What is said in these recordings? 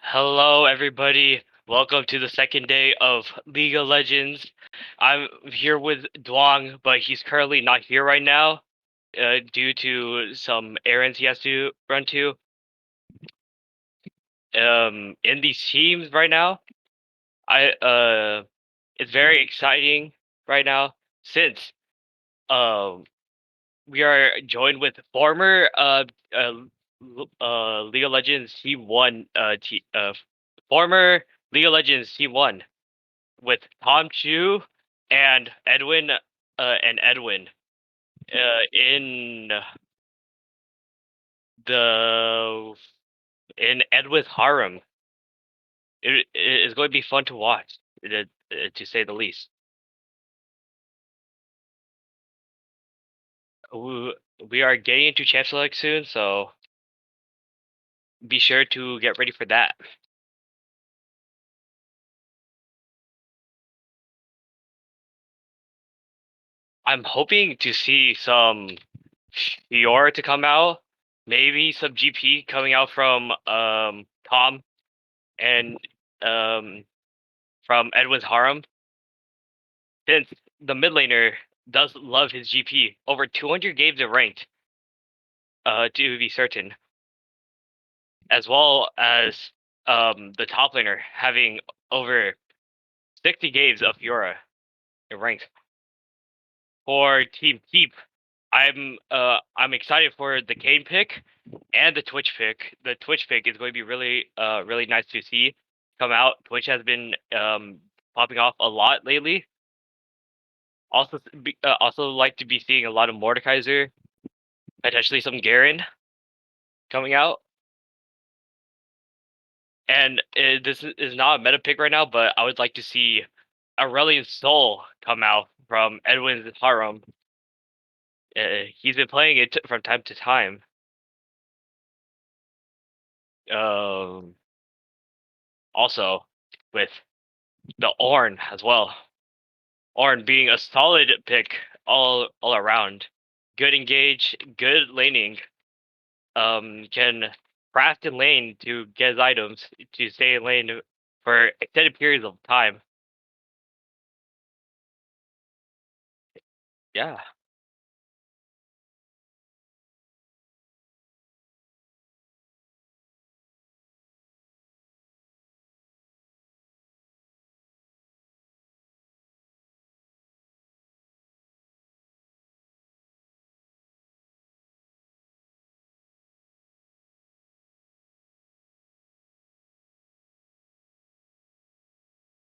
Hello, everybody. Welcome to the second day of League of Legends. I'm here with Duong, but he's currently not here right now due to some errands he has to run to. In these teams right now, I it's very exciting right now since um we are joined with former uh, League of Legends Team One former League of Legends Team One with Tom Chu and Edwin in the in Edwith Harem. It is going to be fun to watch, to say the least. We are getting into Champ Select soon, so be sure to get ready for that. I'm hoping to see some Fiora to come out, maybe some GP coming out from Tom and um from Edwin's Harem, since the mid laner does love his GP. Over 200 games of ranked, to be certain, as well as the top laner having over 60 games of Fiora in ranked. For Team Keep, I'm excited for the Kane pick and the Twitch pick. The Twitch pick is going to be really nice to see come out. Twitch has been popping off a lot lately. Also like to be seeing a lot of Mordekaiser, potentially some Garen coming out. And this is not a meta pick right now, but I would like to see Aurelion Sol come out from Edwin's Harem. He's been playing it from time to time. Um, Also with the Ornn as well. Ornn being a solid pick all around. Good engage, good laning. Can craft in lane to get his items to stay in lane for extended periods of time. Yeah,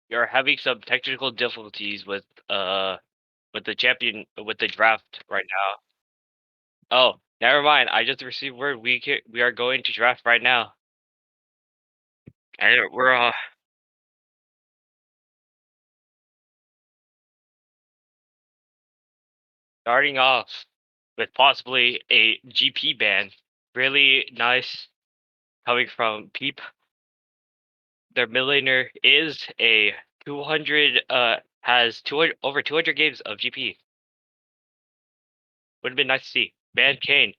you're having some technical difficulties with the champion with the draft right now. Oh, never mind. I just received word we are going to draft right now, and we're starting off with possibly a GP ban. Really nice coming from Peep. Their mid laner is a 200 has 200 over 200 games of GP. Would have been nice to see. Ban Kane,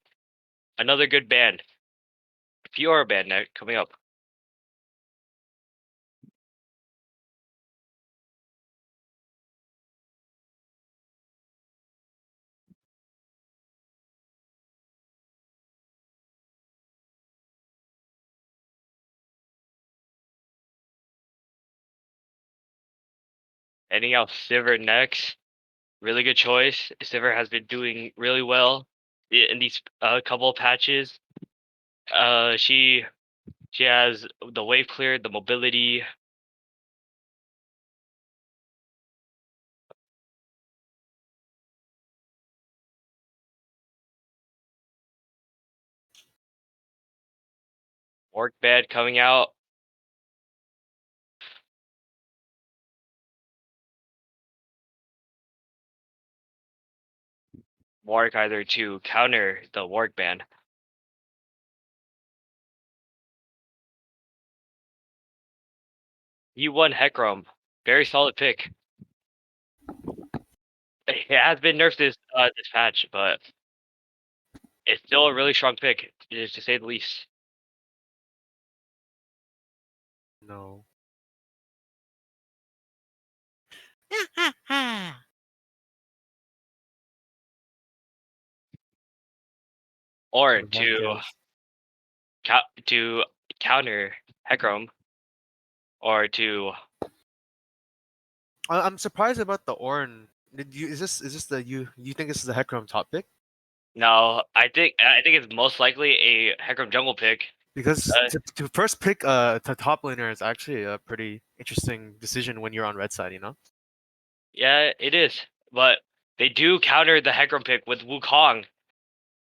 another good ban. Fiora ban coming up. Ending out Sivir next. Really good choice. Sivir has been doing really well in these couple of patches. She has the wave clear, the mobility. Orc bed coming out. Warwick either to counter the Warwick ban. He won Hecarim. Very solid pick. It has been nerfed this patch, but it's still a really strong pick, to say the least. No. or The heck to is. to counter Hecarim, or to I'm surprised about the Orn. Did you? Is this the you think this is the Hecarim top pick? no. I think it's most likely a Hecarim jungle pick. Because Uh, to first pick to top laner is actually a pretty interesting decision when you're on red side. You know. yeah, it is, but they do counter the Hecarim pick with Wukong.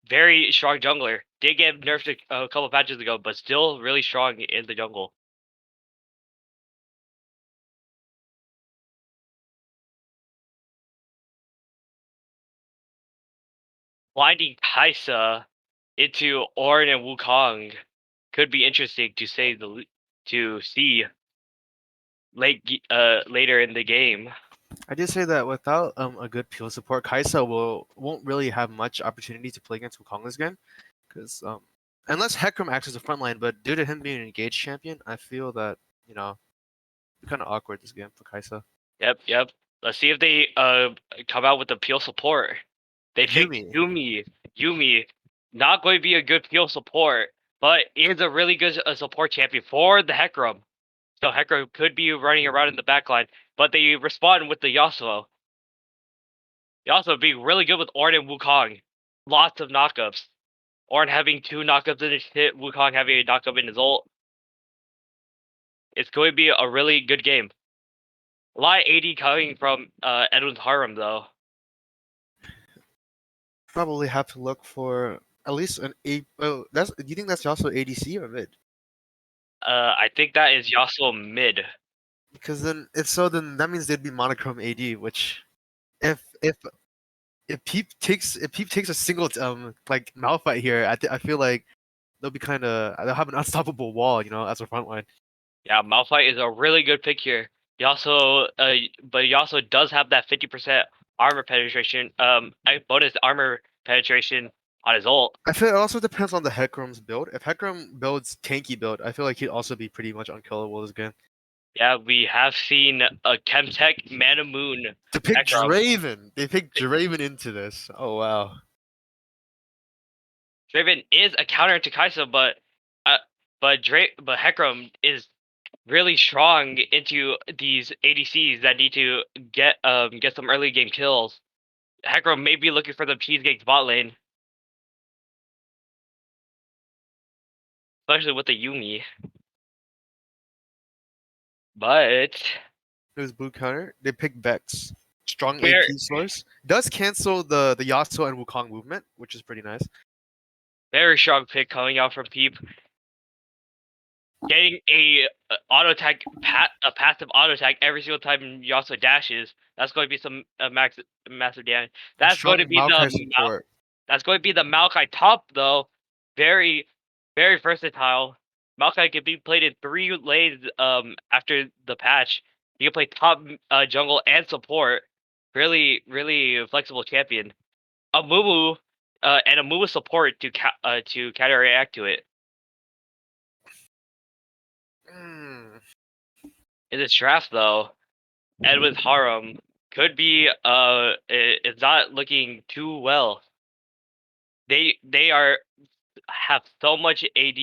Very strong jungler. Did get nerfed a couple patches ago, but still really strong in the jungle. Blinding Kaisa into Ornn and Wukong could be interesting to say to see later in the game. I did say that without a good peel support, Kaisa won't really have much opportunity to play against Wukong this game. Because unless Hecarim acts as a front line, but due to him being an engaged champion, I feel that you know kind of awkward this game for Kaisa. Yep, yep. Let's see if they come out with the peel support. They picked Yumi. Yumi. Yumi, not going to be a good peel support, but is a really good support champion for the Hecarim. So Hecarim could be running around in the backline, but they respond with the Yasuo. Yasuo being really good with Ornn and Wukong. Lots of knockups. Ornn having 2 knockups in his hit, Wukong having a knockup in his ult. It's going to be a really good game. A lot of AD coming from Edwin's Harem, though. Probably have to look for at least an A. Oh, that's. Do you think that's also ADC or mid? I think that is Yasuo mid. Because then, if so, then that means they'd be monochrome AD. Which, if if Peep takes a single like Malphite here, I feel like they'll have an unstoppable wall, you know, as a front line. Yeah, Malphite is a really good pick here. But he also does have that 50% armor penetration, bonus armor penetration on his ult. I feel it also depends on the Hecarim's build. If Hecarim builds tanky build, I feel like he'd also be pretty much unkillable this game. Yeah, we have seen a Chemtech Mana Moon To pick Hecarim. Draven, they picked Draven into this. Oh wow. Draven is a counter to Kai'Sa, uh, but Hecarim is really strong into these ADCs that need to get some early game kills. Hecarim may be looking for the cheesecake bot lane, especially with the Yumi. But It was blue counter. They picked Vex. Strong very AP source. Does cancel the Yasuo and Wukong movement, which is pretty nice. very strong pick coming out from Peep. Getting a passive auto attack every single time Yasuo dashes. That's going to be some massive damage. And That's going to strong be Maokai support. that's going to be the Maokai top though. Very very versatile. Maokai can be played in 3 lanes after the patch. You can play top jungle and support. Really really flexible champion. A Mumu and a Mumu support to counteract to it. Mm. In this draft though, Edwin's Harem could be it's not looking too well. They are have so much AD.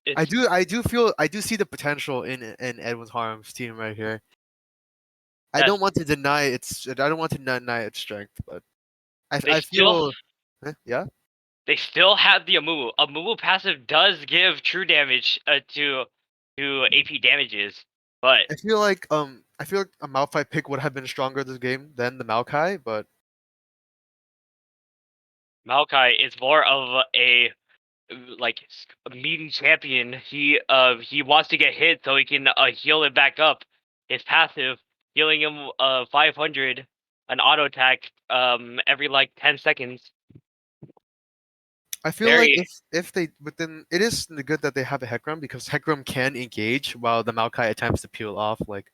It's I do see the potential in Edwin Harm's team right here. I yes, don't want to deny its strength, but they I still feel yeah. they still have the Amumu. Amumu passive does give true damage to AP damages, but I feel like a Malphite pick would have been stronger this game than the Maokai, but Maokai is more of a like a meaty champion. He wants to get hit so he can heal it back up. His passive healing him 500 an auto attack every like 10 seconds. I feel like Very if they but then it is good that they have a Hecarim because Hecarim can engage while the Maokai attempts to peel off like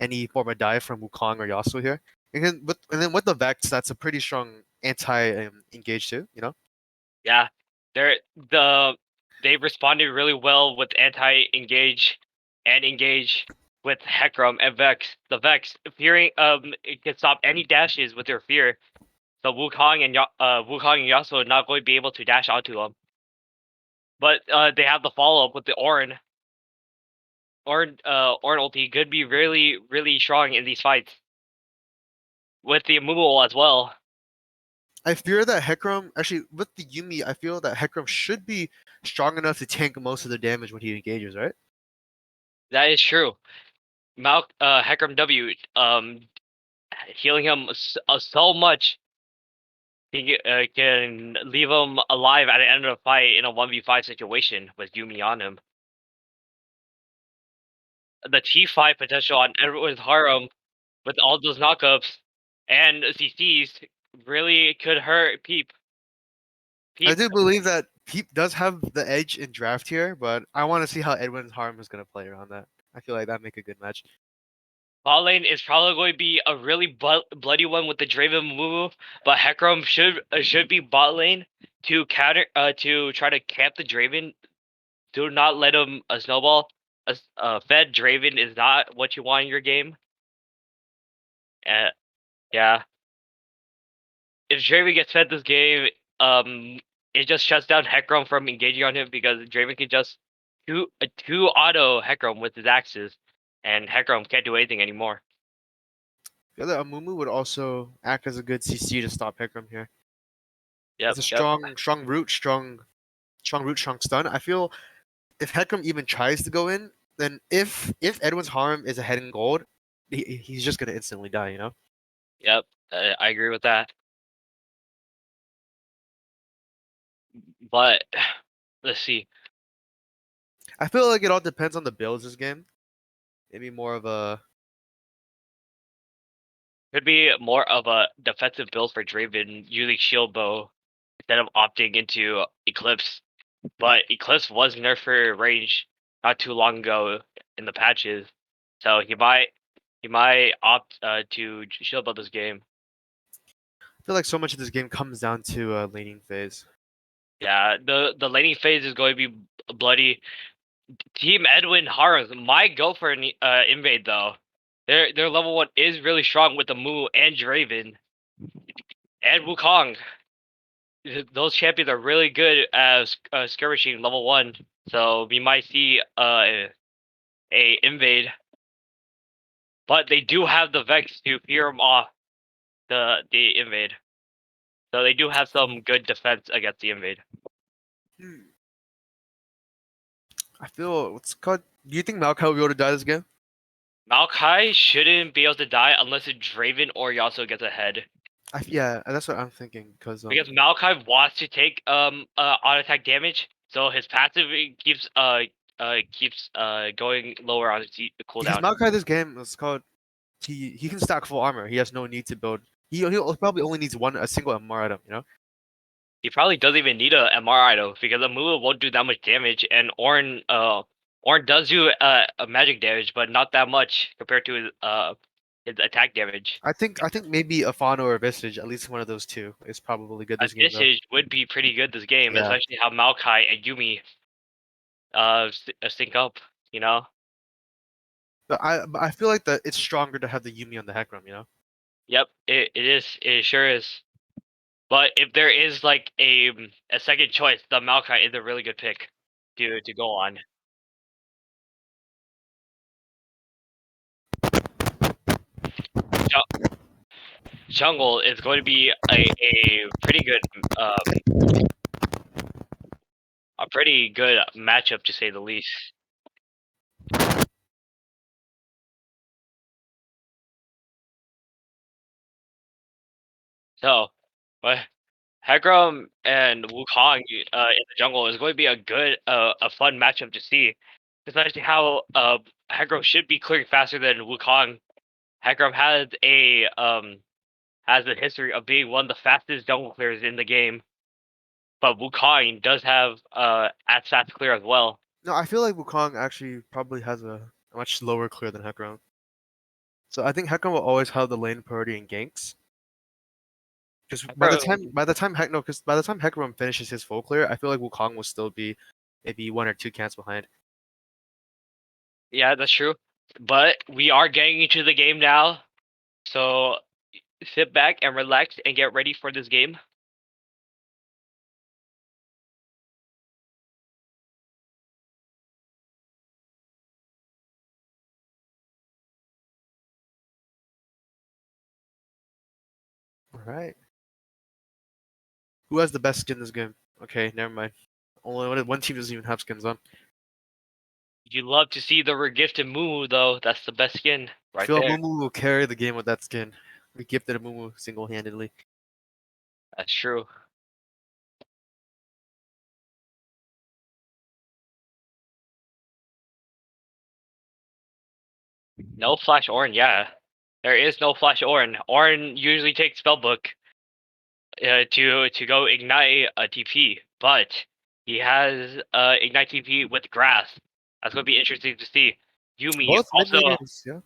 any form of dive from Wukong or Yasuo here. And then with the Vex, that's a pretty strong anti engage too. You know, yeah. They're the they responded really well with anti engage. and engage with Hecarim and Vex. The Vex fearing it can stop any dashes with their fear. So Wukong and Yasuo are not going to be able to dash onto them. But they have the follow up with the Ornn. Ornn ulti could be really, really strong in these fights. With the Amumu as well. I fear that Hecarim, actually, with the Yumi, I feel that Hecarim should be strong enough to tank most of the damage when he engages, right? That is true. Hecarim W healing him so much he can leave him alive at the end of the fight in a 1v5 situation with Yumi on him. The T5 potential on Edward's Harem with all those knockups and CCs really could hurt Peep. I Peep do believe that Peep does have the edge in draft here, but I want to see how Edwin's Harm is going to play around that. I feel like that make a good match. bot lane is probably going to be a really bloody one with the Draven move, but Hecarim should be bot lane to counter to try to camp the Draven. Do not let him snowball. Fed Draven is not what you want in your game. Uh, yeah, if Draven gets fed this game, it just shuts down Hecarim from engaging on him because Draven can just two auto Hecarim with his axes, and Hecarim can't do anything anymore. I feel that Amumu would also act as a good CC to stop Hecarim here. Yep, It's a yep, strong root, strong stun. I feel if Hecarim even tries to go in, then if Edwin's Harm is ahead in gold, he's just gonna instantly die. You know. yep. I agree with that. But let's see. I feel like it all depends on the builds this game. Maybe more of a Could be more of a defensive build for Draven using shield bow instead of opting into Eclipse. But Eclipse was nerfed for range not too long ago in the patches, so he might opt to shield bow this game. I feel like so much of this game comes down to laning phase. Yeah, the laning phase is going to be bloody. Team Edwin Harms might go for an invade though. Their level 1 is really strong with the Moo and Draven and Wukong. Those champions are really good as skirmishing level 1, so we might see a invade. But they do have the Vex to fear them off the invade, so they do have some good defense against the invade. Hmm. I feel what's called. Do you think Maokai will be able to die this game? Maokai shouldn't be able to die unless a Draven or Yasuo gets ahead. Yeah, that's what I'm thinking. Because Maokai wants to take auto attack damage, so his passive keeps going lower on his because cooldown. Maokai this game is called. He can stack full armor. He has no need to build. He'll probably only needs a single MR item. You know. He probably doesn't even need a MR item because the move won't do that much damage, and Ornn does do a magic damage, but not that much compared to his attack damage. I think maybe a Fauna or a Visage, at least one of those two, is probably good A this game though. Visage would be pretty good this game, Yeah, especially how Maokai and Yumi sync up. You know. but I feel like that it's stronger to have the Yumi on the Hecarim. You know. Yep, it is. It sure is. But if there is like a second choice, the Maokai is a really good pick to go on. Jungle is going to be a pretty good a pretty good matchup to say the least. So, but Hecarim and Wukong in the jungle is going to be a fun matchup to see, especially how Hecarim should be clearing faster than Wukong. Hecarim has a history of being one of the fastest jungle clears in the game, but Wukong does have at stats clear as well. No, I feel like Wukong actually probably has a much lower clear than Hecarim. So I think Hecarim will always have the lane priority in ganks. Because Hecarim, by the time Hecarim finishes his full clear, I feel like Wukong will still be maybe one or two cans behind. Yeah, that's true. But we are getting into the game now, so sit back and relax and get ready for this game. All right. Who has the best skin this game? Okay, never mind. Only one team doesn't even have skins on. You love to see the regifted Moo, though. That's the best skin I right feel there. Mumu will carry the game with that skin. We gifted a Mumu single-handedly. That's true. No Flash Orin, yeah. There is no Flash Orin. Orin usually takes Spellbook to go ignite a TP, but he has ignite TP with grass. That's gonna be interesting to see. Yumi Both mid also laners, yeah.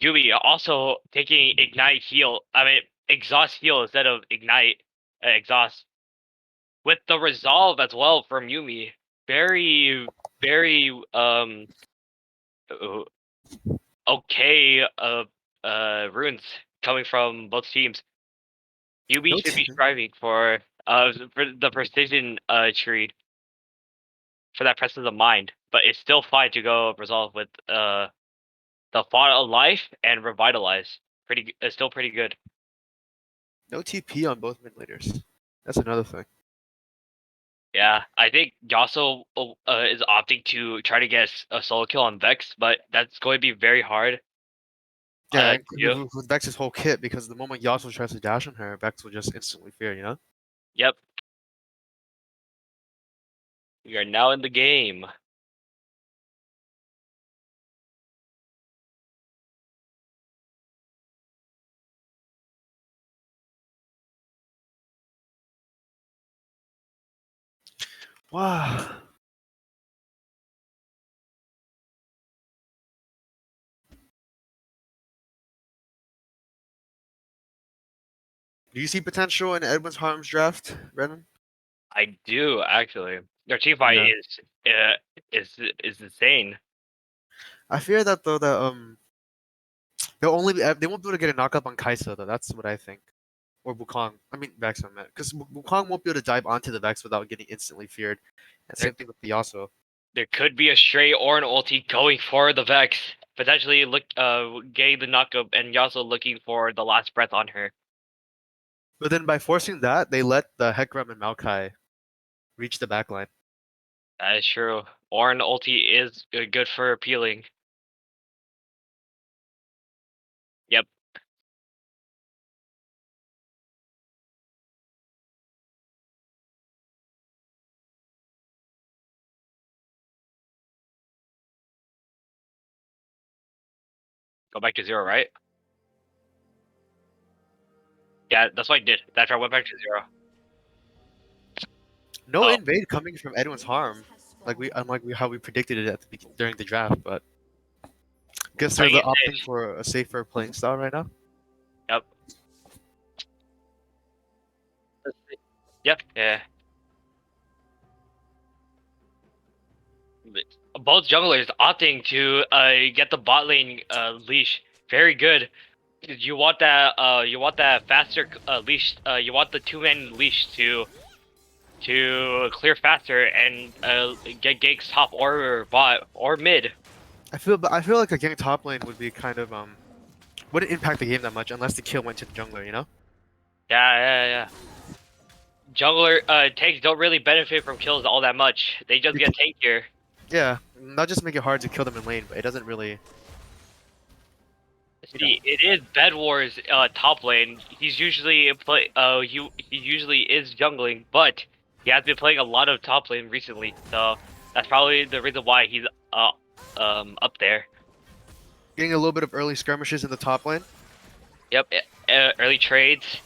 Yumi also taking ignite heal. I mean exhaust heal instead of ignite exhaust with the resolve as well from Yumi. Very very uh, okay runes coming from both teams. Yumi No should be team. striving for the precision tree for that presence of mind, but it's still fine to go resolve with the thought of life and revitalize. It's still pretty good. No TP on both mid laners. That's another thing. Yeah, I think Yasuo is opting to try to get a solo kill on Vex, but that's going to be very hard Yeah, to and do. with Vex's whole kit, because the moment Yasuo tries to dash on her, Vex will just instantly fear, you know? Yep, we are now in the game. Wow. Do you see potential in Edwin's Harm's draft, Brennan? I do actually. Their team fight Yeah. uh, is insane. I fear that though that they won't be able to get a knockup on Kaisa though. That's what I think. Or Wukong. I mean Vex I meant. Because Wukong won't be able to dive onto the Vex without getting instantly feared. And There, same thing with the Yasuo. there could be a stray or an ulti going for the Vex, potentially getting the knockup, and Yasuo looking for the last breath on her. But then by forcing that, they let the Hecarim and Maokai reach the backline. That is true. Or an ulti is good for appealing. Yep, go back to zero, right? Yeah, that's what I did. That's why I went back to zero. No Oh, invade coming from Edwin's Harm, how we predicted it during the draft. But guess they're playing it opting safe. for a safer playing style right now. Yep. Yep. Yeah. Both junglers opting to get the bot lane leash. Very good. You want that faster leash. You want the two-man leash to clear faster and get ganks top or bot or mid. I feel like a gang top lane would be kind of wouldn't impact the game that much unless the kill went to the jungler. You know? Yeah, yeah, yeah. Jungler tanks don't really benefit from kills all that much. They just get tankier. Yeah, not just make it hard to kill them in lane, but it doesn't really, you know. See, it is Bed Wars top lane. He's usually he usually is jungling, but he has been playing a lot of top lane recently, so that's probably the reason why he's up there. Getting a little bit of early skirmishes in the top lane. Yep, early trades.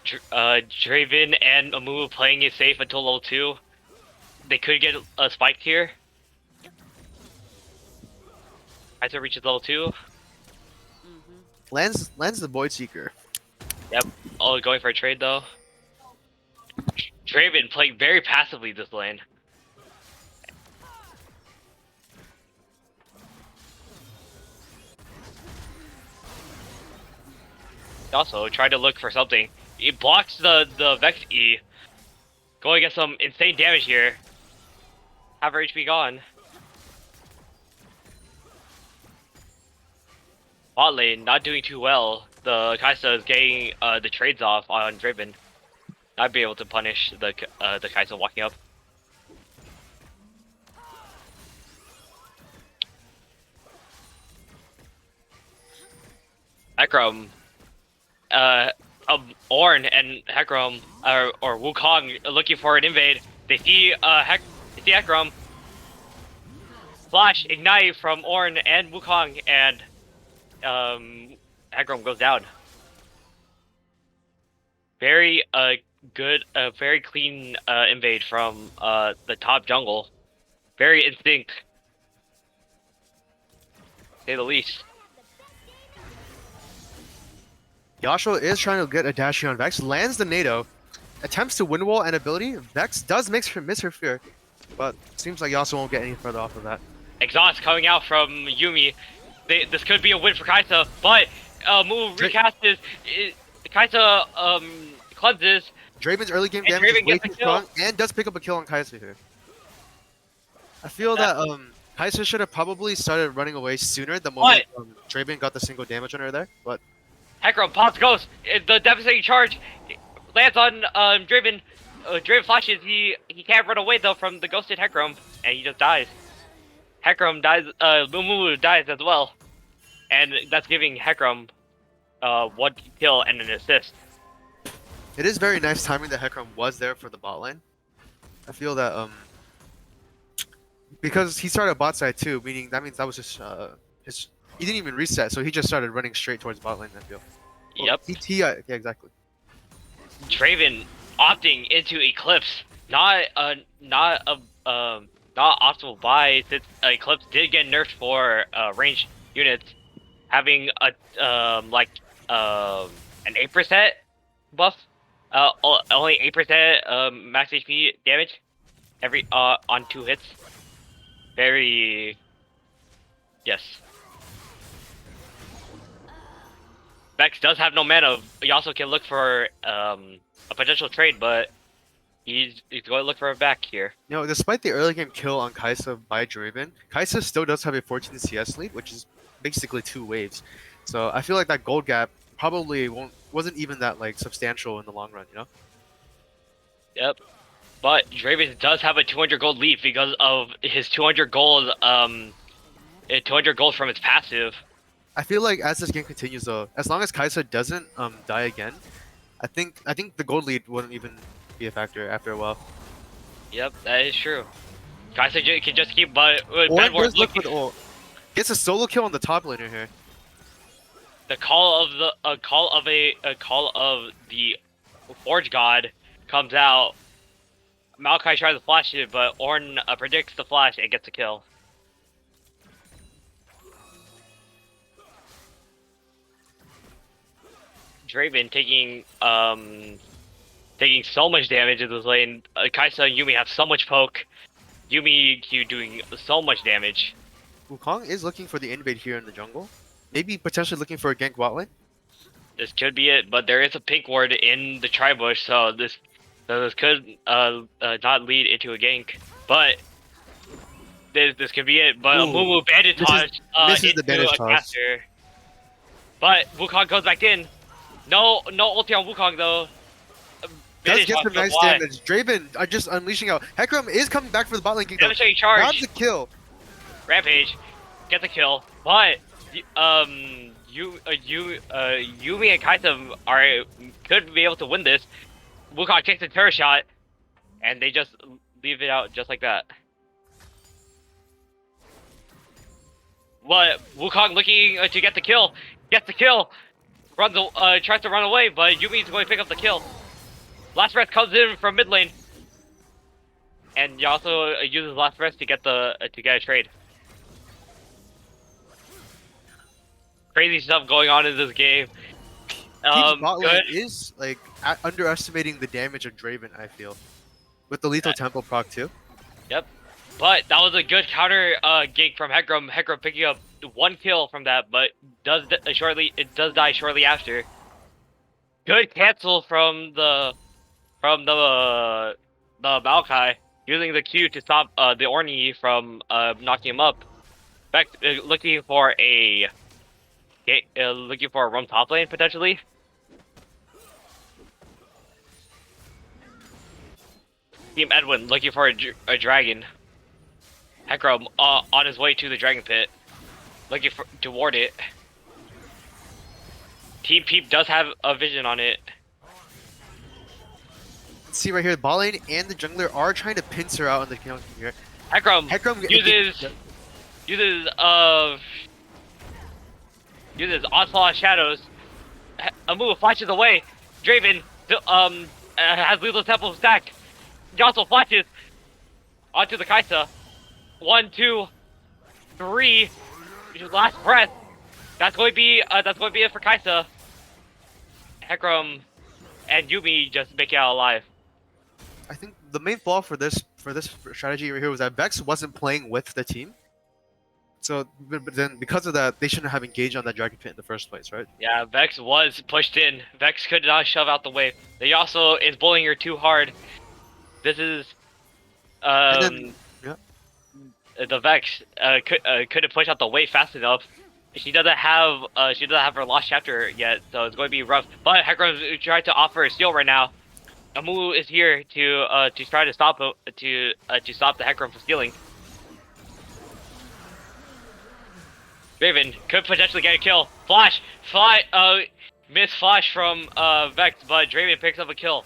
Draven and Amumu playing it safe until level 2. They could get a spike here. Kaiser reaches level 2. Lands the Void Seeker. Yep. Oh, going for a trade though. Draven playing very passively this lane. Also tried to look for something. He blocks the Vex E. Going to get some insane damage here. Half her HP gone. Bot lane not doing too well. The Kaisa is getting the trades off on Draven. Not be able to punish the Kaisa walking up. Ekram, Ornn and Hekram or Wukong looking for an invade. They see they see Hekram. Flash ignite from Ornn and Wukong, and Hekram goes down. Very good, very clean invade from the top jungle. Very instinct, to say the least. Yasuo is trying to get a dash here on Vex, lands the NATO, attempts to win wall and ability. Vex does miss her fear, but seems like Yasuo won't get any further off of that. Exhaust coming out from Yuumi. This could be a win for Kaisa, but move recast is Kaisa cleanses. Draven's early game And damage Draven is way gets a too kill. strong and does pick up a kill on Kaisa here. I feel that Kaisa should have probably started running away sooner the moment Draven got the single damage on her there, but Hekram pops Ghost. The devastating charge lands on Draven. Draven flashes. He can't run away though from the ghosted Hekram, and he just dies. Hekram dies. Mumu dies as well, and that's giving Hekram one kill and an assist. it is very nice timing that Hekram was there for the bot lane. I feel that because he started bot side too, meaning that means that was just his. He didn't even reset, so he just started running straight towards bot lane. I feel. Yep. Yeah, exactly. Draven opting into Eclipse, not optimal buy since Eclipse did get nerfed for ranged units, having a an 8% buff, only 8% max HP damage every on 2 hits. Very yes. Vex does have no mana. He also can look for a potential trade, but he's going to look for a back here. You know, despite the early game kill on Kaisa by Draven, Kaisa still does have a 14 CS lead, which is basically 2 waves. So I feel like that gold gap probably wasn't even that like substantial in the long run, you know? Yep. But Draven does have a 200 gold lead because of his 200 gold 200 gold from his passive. I feel like as this game continues though, as long as Kaisa doesn't die again, I think the gold lead wouldn't even be a factor after a while. Yep, that is true. Kaisa can just keep Ornn does look with ult. Gets a solo kill on the top laner here. The call of the Forge God comes out. Maokai tries to flash it, but Ornn predicts the flash and gets a kill. Draven taking so much damage in this lane. Kaisa and Yuumi have so much poke. Yuumi doing so much damage. Wukong is looking for the invade here in the jungle. Maybe potentially looking for a gank bot lane. This could be it, but there is a pink ward in the tri-bush, so this could not lead into a gank. But this could be it. But Mumu bandage toss misses the bandage toss. caster. But Wukong goes back in. No ulti on Wukong though. Does get some nice damage. Draven are just unleashing out. Hekram is coming back for the bot lane kick. Devastating charge. Grabs the kill. Rampage, get the kill. But Yuumi and Kaisa could be able to win this. Wukong takes a turret shot, and they just leave it out just like that. What Wukong looking to get the kill? Gets the kill. Tries to run away, but Yumi's going to pick up the kill. Last Breath comes in from mid lane, and he also uses Last Breath to get a trade. Crazy stuff going on in this game. Bot lane is like underestimating the damage of Draven. I feel with the lethal tempo proc too. Yep, but that was a good counter gank from Hekram. Hekram picking up 1 kill from that, but it does die shortly after. Good cancel from the Maokai using the Q to stop the Orni from knocking him up. In fact, looking for a roam top lane potentially. Team Edwin looking for a dragon. Hecarim on his way to the dragon pit, looking to ward it. Team Peep does have a vision on it. See right here, the bot lane and the jungler are trying to pinch her out on the kill here. Hecarim uses Onslaught Shadows. Amu flashes away. Draven has Lethal Temple stacked. Jostle flashes onto the Kaisa. 1, 2, 3. Last breath. That's going to be it for Kaisa. Hecarim and Yumi just make it out alive. I think the main flaw for this strategy right here was that Vex wasn't playing with the team. So but then because of that, they shouldn't have engaged on that dragon pit in the first place, right? Yeah, Vex was pushed in. Vex could not shove out the wave. They also is bullying her too hard. This is the Vex couldn't push out the wave fast enough. She doesn't have her lost chapter yet, so it's going to be rough. But Hecarim's trying to offer a steal right now. Amu is here to try to stop the Hecarim from stealing. Raven could potentially get a kill. Miss flash from Vex, but Draven picks up a kill.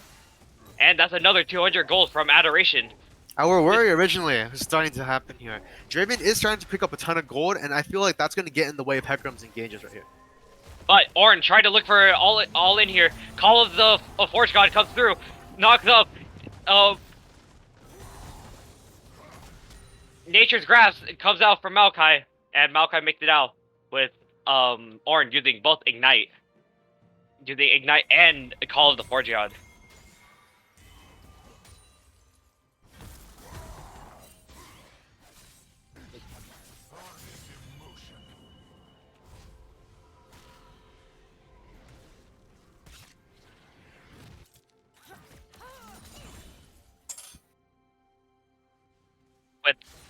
And that's another 200 gold from Adoration. Our worry originally was starting to happen here. Draven is starting to pick up a ton of gold, and I feel like that's going to get in the way of Hecarim's engages right here. But Ornn tried to look for all in here. Call of the Forge God comes through, knocks up. Nature's Grasp comes out from Maokai, and Maokai makes it out with Ornn using both Ignite and Call of the Forge God.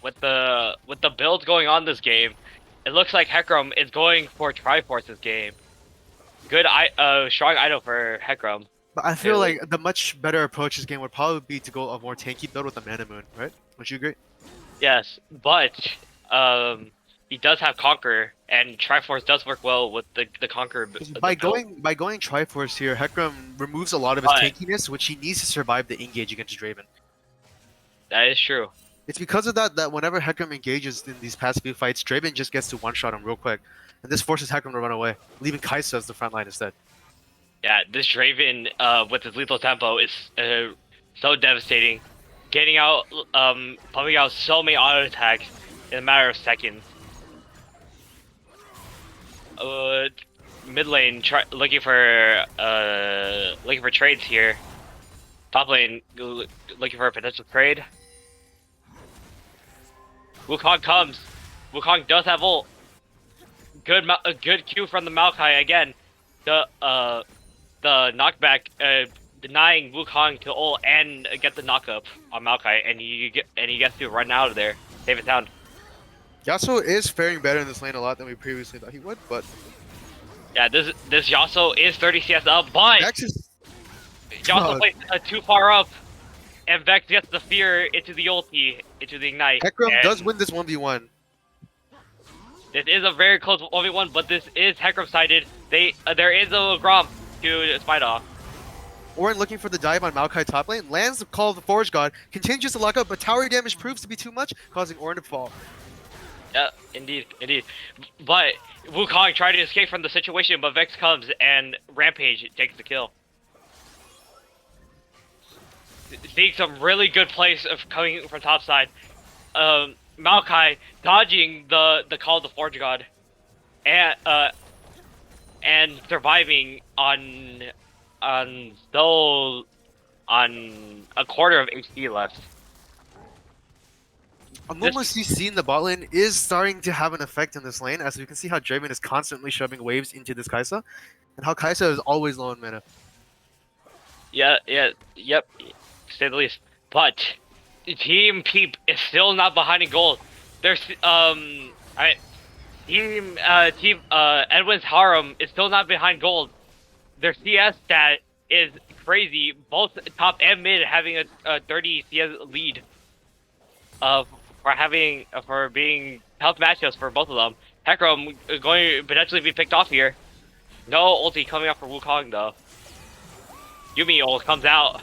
With the builds going on this game, it looks like Hecarim is going for Triforce this game. Good strong item for Hecarim. But I feel like the much better approach this game would probably be to go a more tanky build with the Mana Moon, right? Would you agree? Yes, but he does have Conquer, and Triforce does work well with the Conquer. By going Triforce here, Hecarim removes a lot of his tankiness, which he needs to survive the engage against Draven. That is true. It's because of that whenever Hecarim engages in these past few fights, Draven just gets to one-shot him real quick. And this forces Hecarim to run away, leaving Kaisa as the front line instead. Yeah, this Draven with his lethal tempo is so devastating. Getting out, pumping out so many auto attacks in a matter of seconds. Mid lane looking for trades here. Top lane looking for a potential trade. Wukong comes. Wukong does have ult. Good Q from the Maokai again. The knockback denying Wukong to ult and get the knockup on Maokai, and he gets to run out of there, save it down. Yasuo is faring better in this lane a lot than we previously thought he would, but yeah, this Yasuo is 30 CS up, but Yasuo plays too far up. And Vex gets the fear into the ulti, into the ignite. Hecarim does win this 1v1. This is a very close 1v1, but this is Hecarim sided. There is a Grom to fight off. Ornn looking for the dive on Maokai top lane, lands the Call of the Forge God, continues to lock up, but tower damage proves to be too much, causing Ornn to fall. Yeah, indeed. But Wukong tried to escape from the situation, but Vex comes and Rampage takes the kill. Seeing some really good plays of coming from top side. Maokai dodging the Call of the Forge God, and surviving on a quarter of HP left. A moment CC in the bot lane is starting to have an effect in this lane, as you can see how Draven is constantly shoving waves into this Kaisa, and how Kaisa is always low in mana. Yeah, yep, to say the least. But Team Peep is still not behind in gold. There's Team Edwin's Harem is still not behind gold. Their CS stat is crazy. Both top and mid having a 30 CS lead. For being tough matchups for both of them. Hecarim going to potentially be picked off here. No ulti coming up for Wukong though. Yumi ult comes out.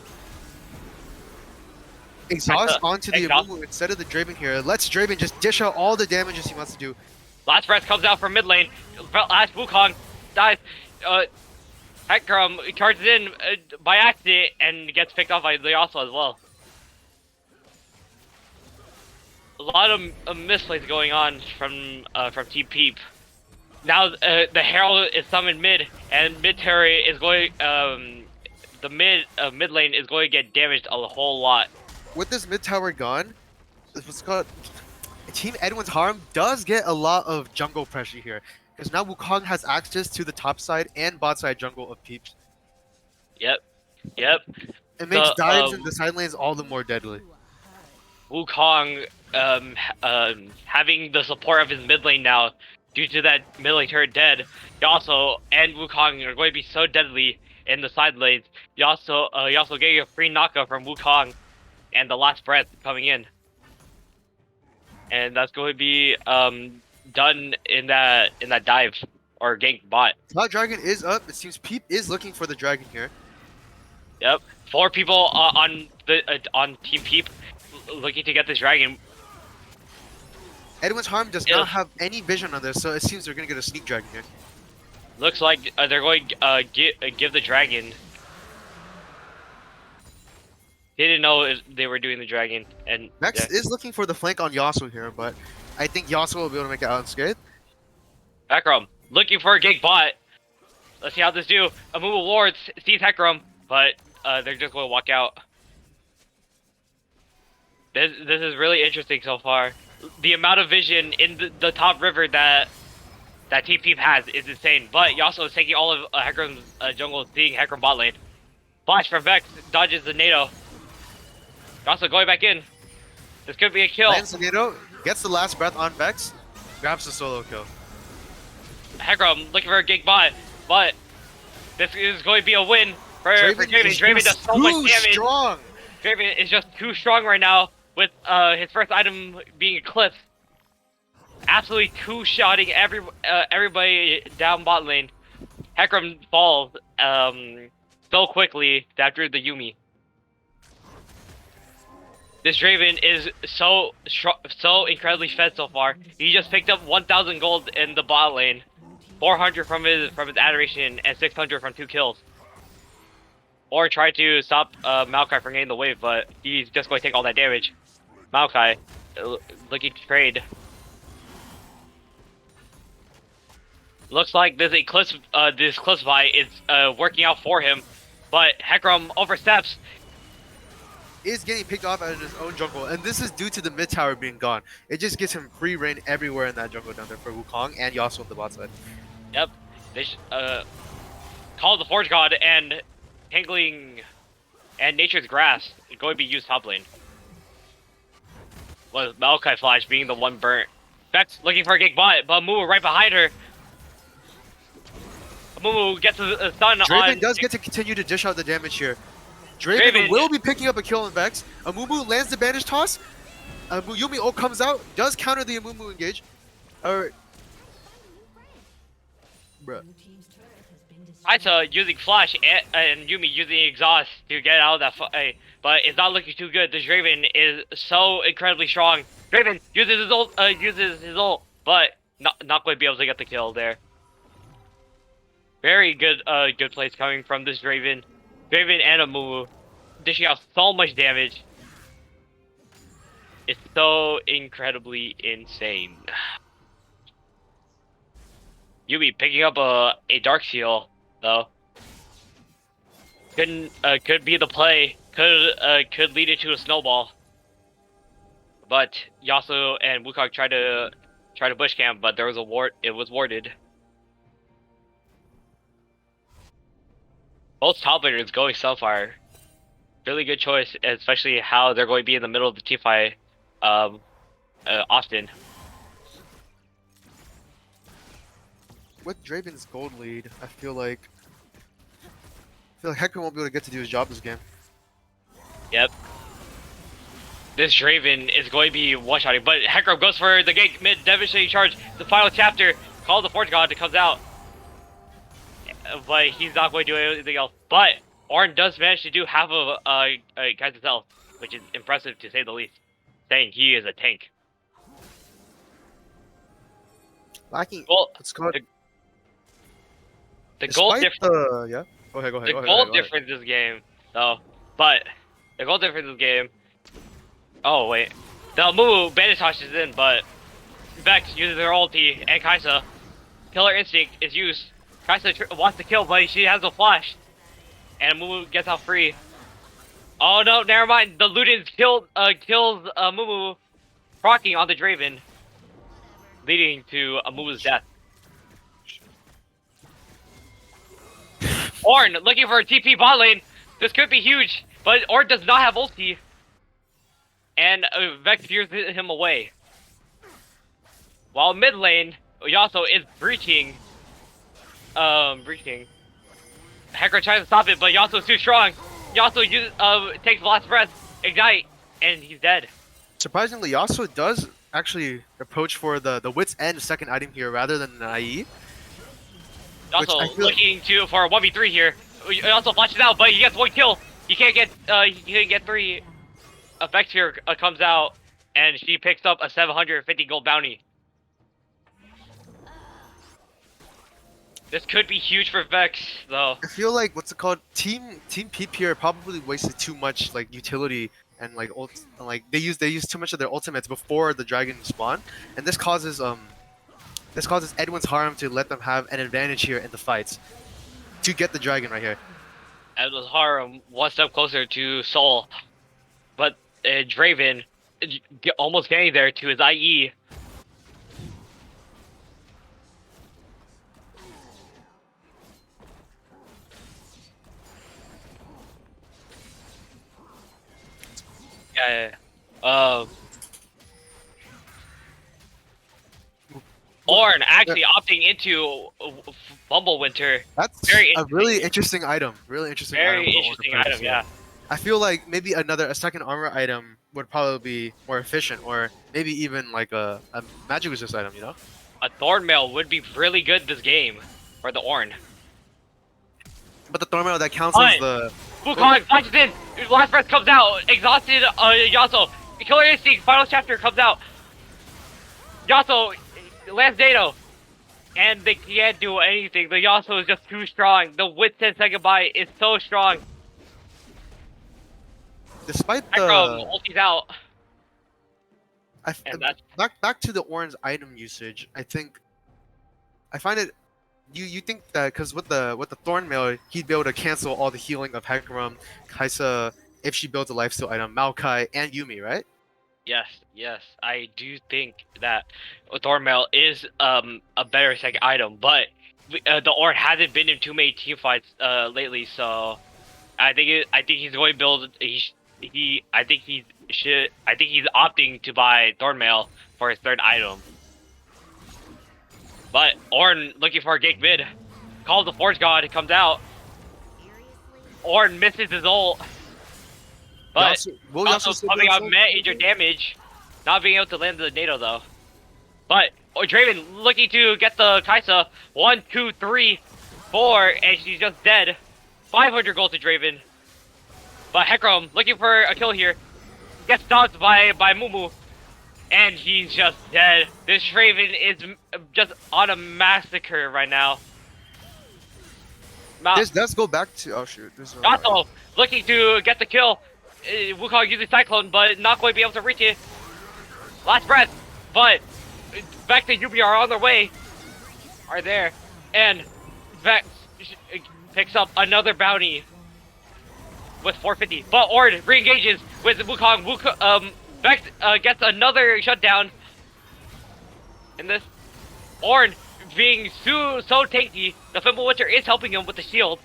Exhaust onto the Exhaust. Amumu instead of the Draven here. Let's Draven just dish out all the damages he wants to do. Last breath comes out from mid lane. Last Wukong dies. Hecarim charges in by accident and gets picked off by Yasuo as well. A lot of misplays going on from Team Peep. Now the Herald is summoned mid, and mid turret is going. The mid lane is going to get damaged a whole lot. With this mid tower gone, what's called Team Edwin's Harem does get a lot of jungle pressure here, because now Wukong has access to the top side and bot side jungle of Peeps. Yep. It makes dives in the side lanes all the more deadly. Wukong having the support of his mid lane now, due to that mid lane turret dead. Yasuo and Wukong are going to be so deadly in the side lanes. Yasuo getting a free knockup from Wukong, and the last breath coming in, and that's going to be done in that dive or gank bot. Top dragon is up. It seems Peep is looking for the dragon here. Yep, 4 people on Team Peep looking to get this dragon. Edwin's Harem does not have any vision on this, so it seems they're gonna get a sneak dragon here. Looks like they're going to give the dragon. They didn't know they were doing the dragon, and Vex is looking for the flank on Yasuo here, but I think Yasuo will be able to make it out unscathed. Hecarim looking for a gank bot. Let's see how this do. Amumu wards sees Hecarim, but they're just going to walk out. This is really interesting so far. The amount of vision in the top river that Team Peep has is insane. But Yasuo is taking all of Hecarim's jungle, seeing Hecarim bot lane. Flash from Vex dodges the NATO. Yasuo going back in. This could be a kill. Lands the NATO, gets the last breath on Vex, grabs the solo kill. Hecarim looking for a gank bot, but this is going to be a win for Draven. Draven does so much damage. Strong. Draven is just too strong right now with his first item being Eclipse. Absolutely two-shotting everybody down bot lane. Hecarim falls so quickly after the Yumi. This Draven is so incredibly fed so far. He just picked up 1,000 gold in the bot lane, 400 from his adoration, and 600 from 2 kills. Or try to stop Maokai from getting the wave, but he's just going to take all that damage. Maokai looking to trade. Looks like this Eclipse fight is working out for him, but Hecarim oversteps. Is getting picked off out of his own jungle, and this is due to the mid tower being gone. It just gives him free reign everywhere in that jungle down there for Wukong and Yasuo on the bot side. Yep, they Call of the Forge God and Tangling and Nature's Grass is going to be used top lane. With Maokai Flash being the one burnt. Vex looking for a gank bot, but Mumu right behind her. Mumu gets a stun on. Draven does get to continue to dish out the damage here. Draven will be picking up a kill on Vex. Amumu lands the bandage toss. Yumi ult comes out, does counter the Amumu engage. Bruh. Kaisa using Flash and Yumi using Exhaust to get out of that fight, but it's not looking too good. This Draven is so incredibly strong. Draven uses his ult, but not going to be able to get the kill there. Very good plays coming from this Draven. Draven and Amumu dishing out so much damage. It's so incredibly insane. Yumi picking up a Dark Seal though. Could be the play. Could lead it to a snowball. But Yasuo and Wukong tried to bush camp, but there was a ward. It was warded. Both top laners going so far. really good choice, especially how they're going to be in the middle of the team fight, um, often. With Draven's gold lead, I feel like Hector won't be able to get to do his job this game. Yep. This Draven is going to be one-shotting, but Hecarim goes for the gank mid, devastating charge. The final chapter, Call of the Forge God, comes out, but he's not going to do anything else. But Ornn does manage to do half of Kaiser's health, which is impressive to say the least. Saying he is a tank. Lacking. Well, It's called. the goal Despite difference. the yeah. Go ahead. The goal difference this game, though, but the goal difference this game. Oh wait, the Moo Banitosh is in, but Vex uses her ulti and Kaisa. Killer Instinct is used. Kaisa wants to kill, but she has a flash, and Moo gets out free. Oh no, never mind. The Ludens kills Moo proccing on the Draven, leading to Moo's death. Ornn looking for a TP bot lane. This could be huge, but Ornn does not have ulti. And Vex fears him away. While mid lane, Yasuo is breaching. Hecarim tries to stop it, but Yasuo's too strong. Yasuo takes the last breath, ignite, and he's dead. Surprisingly, Yasuo does actually approach for the Wit's End second item here rather than an IE. Yasuo looking for a 1v3 here. Yasuo flashes out, but he gets one kill. He can't get three. Vex here comes out, and she picks up a 750 gold bounty. This could be huge for Vex, though. I feel like Team PP here probably wasted too much like utility and like they use too much of their ultimates before the dragon spawn, and this causes Edwin's Harem to let them have an advantage here in the fights to get the dragon right here. Edwin's Harem one step closer to Soul, but Draven almost getting there to his IE. Yeah. Ornn actually opting into Bumblewinter. That's very a really interesting item. Really interesting item. Very interesting item, yeah. I feel like maybe a second armor item would probably be more efficient, or maybe even like a magic resist item, you know? A Thornmail would be really good this game for the Ornn. But the Thornmail that counts as the... Wukong punches in! Last breath comes out! Exhausted Yasuo! Killer Instinct, final chapter comes out! Yasuo lands Dado! And they can't do anything. The Yasuo is just too strong. The Wit 10 second buy is so strong. Despite the... ulti's out. Back to the Ornn's item usage, I find it... You think that because with the Thornmail, he'd be able to cancel all the healing of Hecarim, Kaisa, if she builds a lifesteal item, Maokai, and Yuumi, right? Yes, I do think that Thornmail is a better second item, but the Ornn hasn't been in too many team fights lately, so I think he's going to build. I think he's opting to buy Thornmail for his third item. But Ornn looking for a gank mid. Call of the Forge God comes out. Ornn misses his ult. But also coming out major damage. Not being able to land the NATO though. But Draven looking to get the Kaisa. 1, 2, 3, 4, and she's just dead. 500 gold to Draven. But Hecarim looking for a kill here. Gets dodged by Mumu. And he's just dead. This Draven is just on a right now. Let's go back to... Oh shoot. Yasuo looking to get the kill. Wukong using Cyclone, but not going to be able to reach it. Last breath. But Vex and Yuumi are on their way. Are there. And Vex picks up another bounty with 450. But Ornn re-engages with Wukong. Vex gets another shutdown. And this Ornn being so tanky, the Fimbulwitcher is helping him with the shield.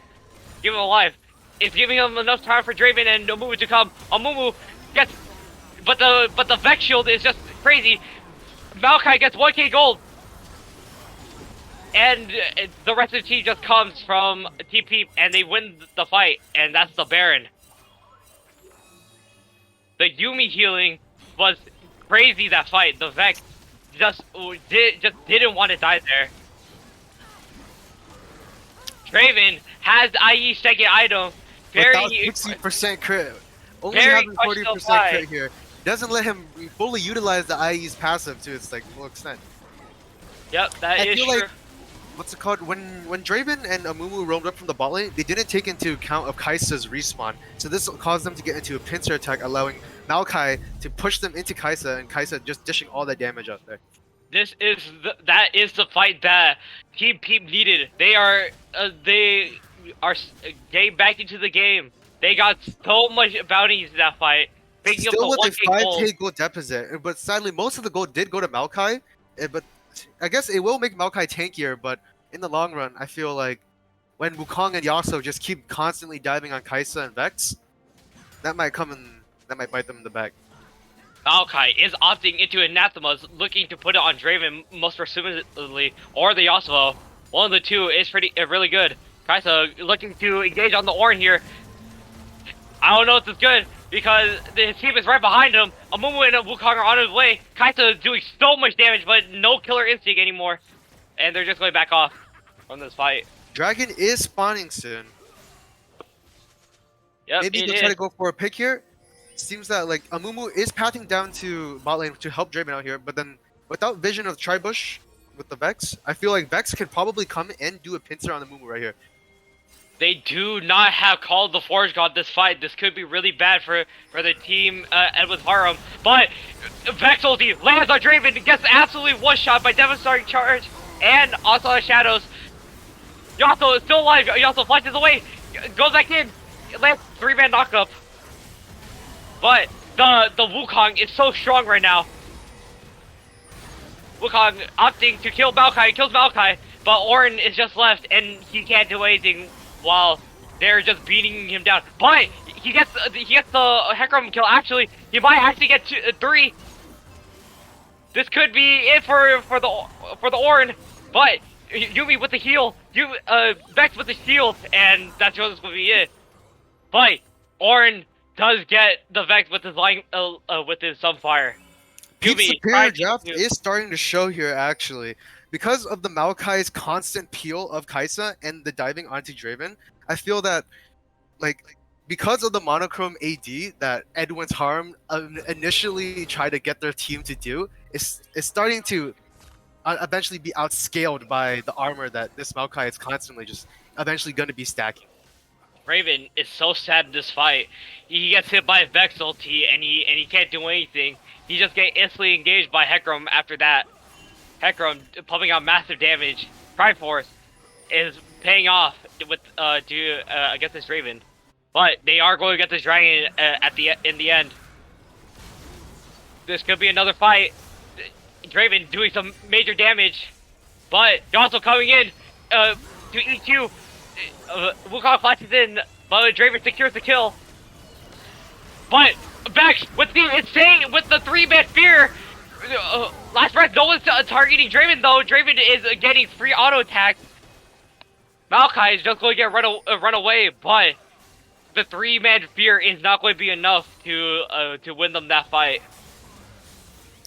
Keep him alive. It's giving him enough time for Draven and Amumu to come. Amumu gets, but the Vex shield is just crazy. Maokai gets 1k gold, and the rest of the team just comes from TP, and they win the fight, and that's the Baron. The Yumi healing was crazy that fight. The Vex just didn't want to die there. Draven has IE second item. Without Very 60% crit. Only very having 40% crit here doesn't let him fully utilize the IE's passive to its like full extent. Yep, that I is feel true. like what's it called? When Draven and Amumu roamed up from the bot lane, they didn't take into account of Kai'Sa's respawn. So this caused them to get into a pincer attack, allowing Maokai to push them into Kai'Sa, and Kai'Sa just dishing all that damage out there. That is the fight that Team Peep needed. They are getting back into the game. They got so much bounties in that fight. Picking up Still the with a 1k 5k gold deficit, but sadly most of the gold did go to Maokai. But I guess it will make Maokai tankier, but in the long run, I feel like when Wukong and Yasuo just keep constantly diving on Kai'Sa and Vex, that might bite them in the back. Maokai is opting into Anathemas, looking to put it on Draven most presumably, or the Yasuo. One of the two is really good. Kai'Sa looking to engage on the Ornn here. I don't know if this is good because his team is right behind him. Amumu and Wukong are on his way. Kai'Sa is doing so much damage, but no killer instinct anymore, and they're just going back off from this fight. Dragon is spawning soon. Yep, Maybe they'll try to go for a pick here. Seems that like Amumu is pathing down to bot lane to help Draven out here, but then without vision of Tribush with the Vex, I feel like Vex could probably come and do a pincer on Amumu right here. They do not have called the Forge God this fight. This could be really bad for the team Edward Harem. But Vex ulti lands on Draven, gets absolutely one shot by Devastating Charge and also Shadows. Yasuo is still alive. Yasuo flashes away, goes back in, lands 3-man knockup. But the Wukong is so strong right now. Wukong opting to kill Maokai, kills Maokai, but Ornn is just left and he can't do anything while they're just beating him down. But he gets the Hecarim kill. Actually, he might actually get 3. This could be it for the Ornn, but Yumi with the heal, Vex with the shield, and that's just gonna be it. But Ornn does get the Vex with his Sunfire. Pete's superior draft is starting to show here actually. Because of the Maokai's constant peel of Kai'Sa and the diving onto Draven, I feel that like because of the monochrome AD that Edwin's Harm initially tried to get their team to do, is starting to eventually be outscaled by the armor that this Maokai is constantly just eventually going to be stacking. Raven is so sad in this fight. He gets hit by a Vex ulti and he can't do anything. He just gets instantly engaged by Hecarim after that. Hecarim pumping out massive damage. Triforce is paying off with against this Raven, but they are going to get this dragon in the end. This could be another fight. Draven doing some major damage, but also coming in to EQ. Wukong flashes in, but Draven secures the kill. But Vex with the insane, with the 3-man fear. Last breath, no one's targeting Draven though. Draven is getting free auto attacks. Maokai is just going to get run away, but the 3-man fear is not going to be enough to win them that fight.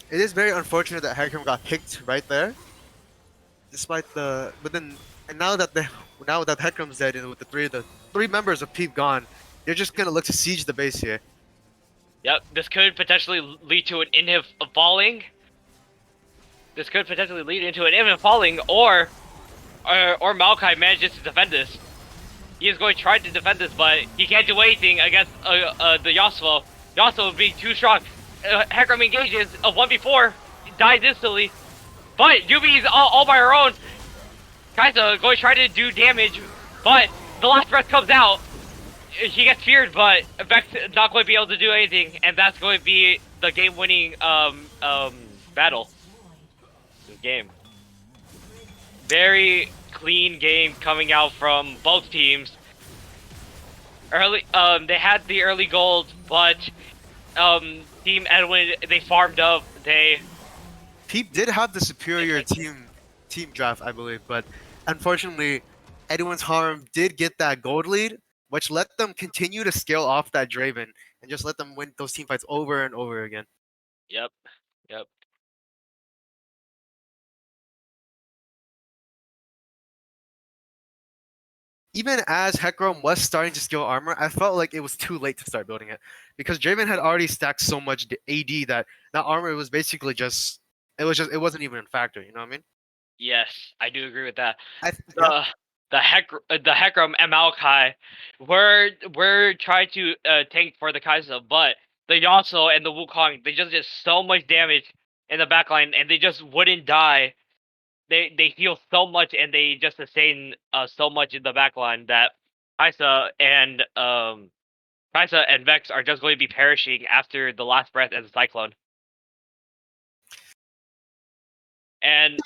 It is very unfortunate that Hecarim got picked right there. Despite the, but then, and now that Hecarim's dead and with the three members of Peep gone, they're just gonna look to siege the base here. Yep, this could potentially lead to an inhib falling. This could potentially lead into an inhib falling, or Maokai manages to defend this. He is going to try to defend this, but he can't do anything against the Yasuo. Yasuo being too strong. Hecarim engages a 1v4, dies instantly. But Yumi's all by her own. Kai'Sa going to try to do damage, but the last breath comes out. He gets feared, but Vex not going to be able to do anything, and that's going to be the game-winning battle. This game. Very clean game coming out from both teams. early. They had the early gold, but Team Edwin they farmed up. Peep did have the superior team draft, I believe, but unfortunately, Edwin's Harm did get that gold lead, which let them continue to scale off that Draven and just let them win those team fights over and over again. Yep, yep. Even as Hecarim was starting to scale armor, I felt like it was too late to start building it because Draven had already stacked so much AD that that armor was basically just it wasn't even a factor. You know what I mean? Yes, I do agree with that. Yeah. The the Hecarim and Maokai were trying to tank for the Kai'Sa, but the Yasuo and the Wukong they just did so much damage in the backline and they just wouldn't die. They heal so much and they just sustain so much in the backline that Kai'Sa and Vex are just going to be perishing after the last breath as a cyclone. And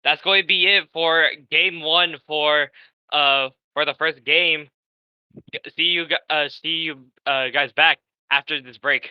that's going to be it for game one for the first game. See you guys back after this break.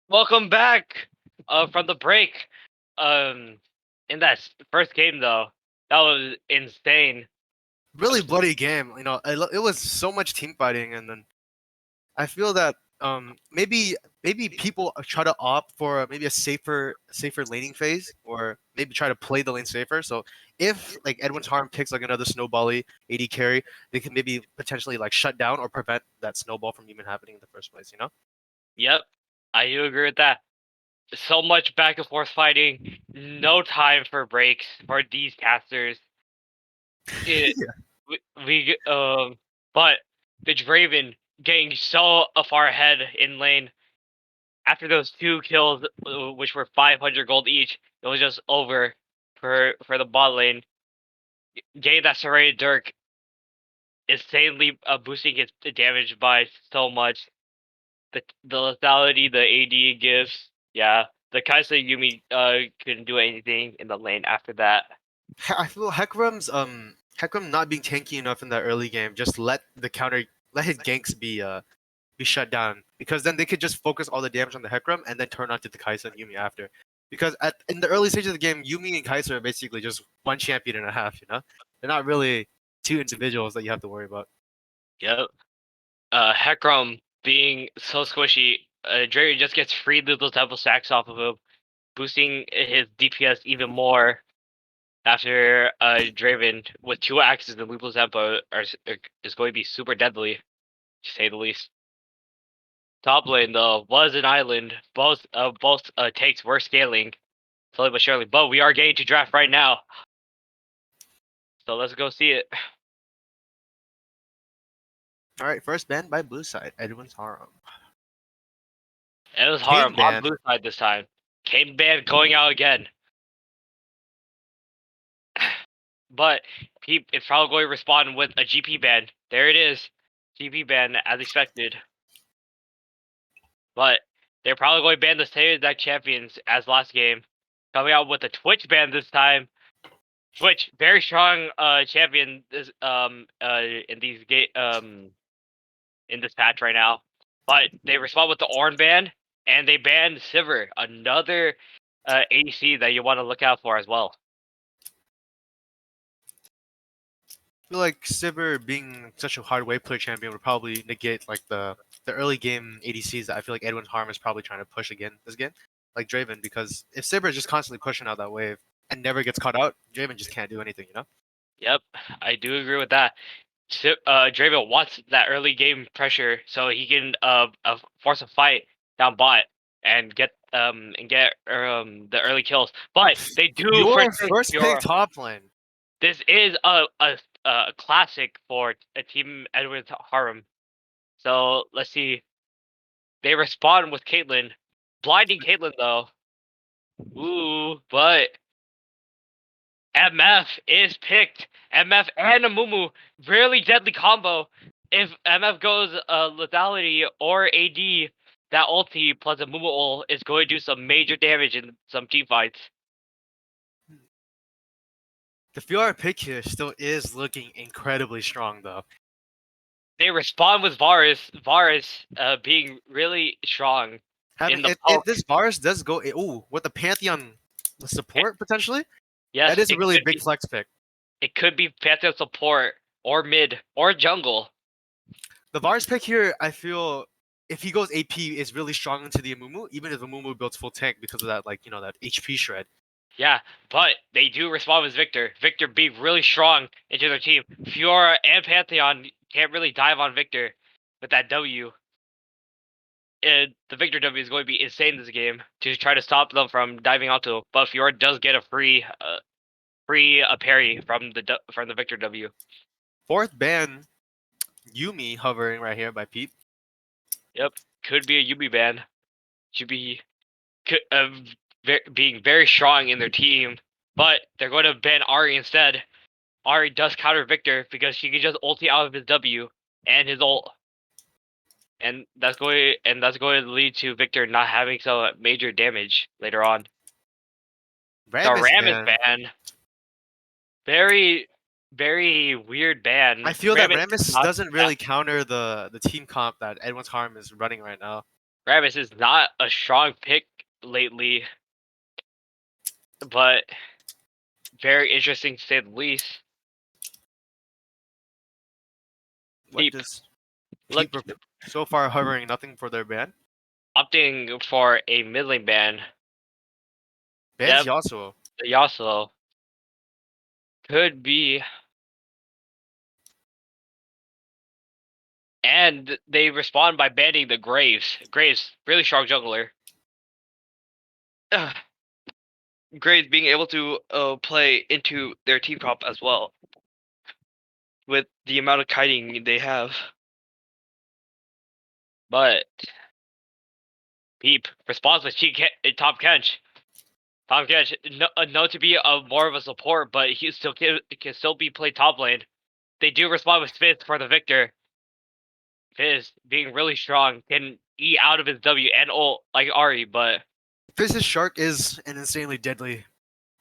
Welcome back from the break. Um, in that first game though, that was insane. Really bloody game. You know, it was so much team fighting, and then I feel that maybe people try to opt for maybe a safer laning phase, or maybe try to play the lane safer. So if like Edwin's Harm picks like another snowbally AD carry, they can maybe potentially like shut down or prevent that snowball from even happening in the first place. You know? Yep, I do agree with that. So much back and forth fighting, no time for breaks for these casters. It, Yeah. but the Draven getting so far ahead in lane after those 2 kills, which were 500 gold each, it was just over for the bot lane. Getting that serrated Dirk insanely boosting his damage by so much. The lethality the AD gives, yeah. The Kai'Sa Yumi couldn't do anything in the lane after that. I feel Hecarim not being tanky enough in that early game just let his ganks be shut down, because then they could just focus all the damage on the Hecarim and then turn onto the Kai'Sa and Yumi after. Because in the early stages of the game, Yumi and Kai'Sa are basically just one champion and a half. They're not really two individuals that you have to worry about. Yep. Hecarim being so squishy, Draven just gets free little temple stacks off of him, boosting his DPS even more. After Draven with 2 axes and Lethal Tempo is going to be super deadly, to say the least. Top lane though was an island. Both takes were scaling slowly but surely, but we are getting to draft right now, so let's go see it. All right, first ban by blue side, Edwin's Harem. It was Kane Harem on ban. blue side this time. Kane ban going out again, but it's probably going to respond with a GP ban. There it is, GP ban as expected. But they're probably going to ban the same exact champions as last game, coming out with a Twitch ban this time. Twitch, very strong champion this in these in this patch right now. But they respond with the Ornn ban, and they banned Sivir, another ADC that you want to look out for as well. I feel like Sivir being such a hard wave player champion would probably negate like the early game ADCs that I feel like Edwin Harm is probably trying to push again this game, like Draven. Because if Sivir is just constantly pushing out that wave and never gets caught out, Draven just can't do anything. Yep, I do agree with that. Draven wants that early game pressure so he can force a fight down bot and get the early kills. But they do Your forsake first pick Fiora. top lane. This is a classic for a team Edward Harem. So let's see. They respond with Caitlyn, blinding Caitlyn though. Ooh, but MF is picked. MF and a Mumu, really deadly combo. If MF goes lethality or AD, that ulti plus a Mumu ult is going to do some major damage in some team fights. The Fiora pick here still is looking incredibly strong though. They respond with Varus being really strong in Having the if poke. this Varus does go with the Pantheon support potentially, that Yes, is a really big flex pick. it could be Pantheon support or mid or jungle. The Varus pick here, I feel, if he goes AP, is really strong into the Amumu, even if Amumu builds full tank because of that, like, that HP shred. Yeah, but they do respond with Victor. Victor being really strong into their team. Fiora and Pantheon can't really dive on Victor with that W. And the Victor W is going to be insane this game to try to stop them from diving onto him. But Fiora does get a free parry from the Victor W. Fourth ban, Yumi hovering right here by Pete. Yep, could be a Yubi ban. Should be being very strong in their team, but they're going to ban Ari instead. Ari does counter Victor because she can just ulti out of his W and his ult, and that's going to lead to Victor not having some major damage later on. The Rammus Rammus ban. ban, very very weird ban. I feel that Rammus is Rammus not doesn't really counter the team comp that Edwin's Harm is running right now. Rammus is not a strong pick lately, but very interesting to say the least. What Peep, does look, Pete so far hovering nothing for their ban? opting for a mid lane ban. Bans Yep, Yasuo. the Yasuo could be, And they respond by banning the Graves. Graves, really strong jungler. Ugh. Graves being able to play into their team comp as well, with the amount of kiting they have. But Peep responds with Tom Kench. Tom Kench, known to be more of a support, but he still can still be played top lane. They do respond with Fizz for the victor. Fizz being really strong can E out of his W and ult like Ari, but Fizz's Shark is an insanely deadly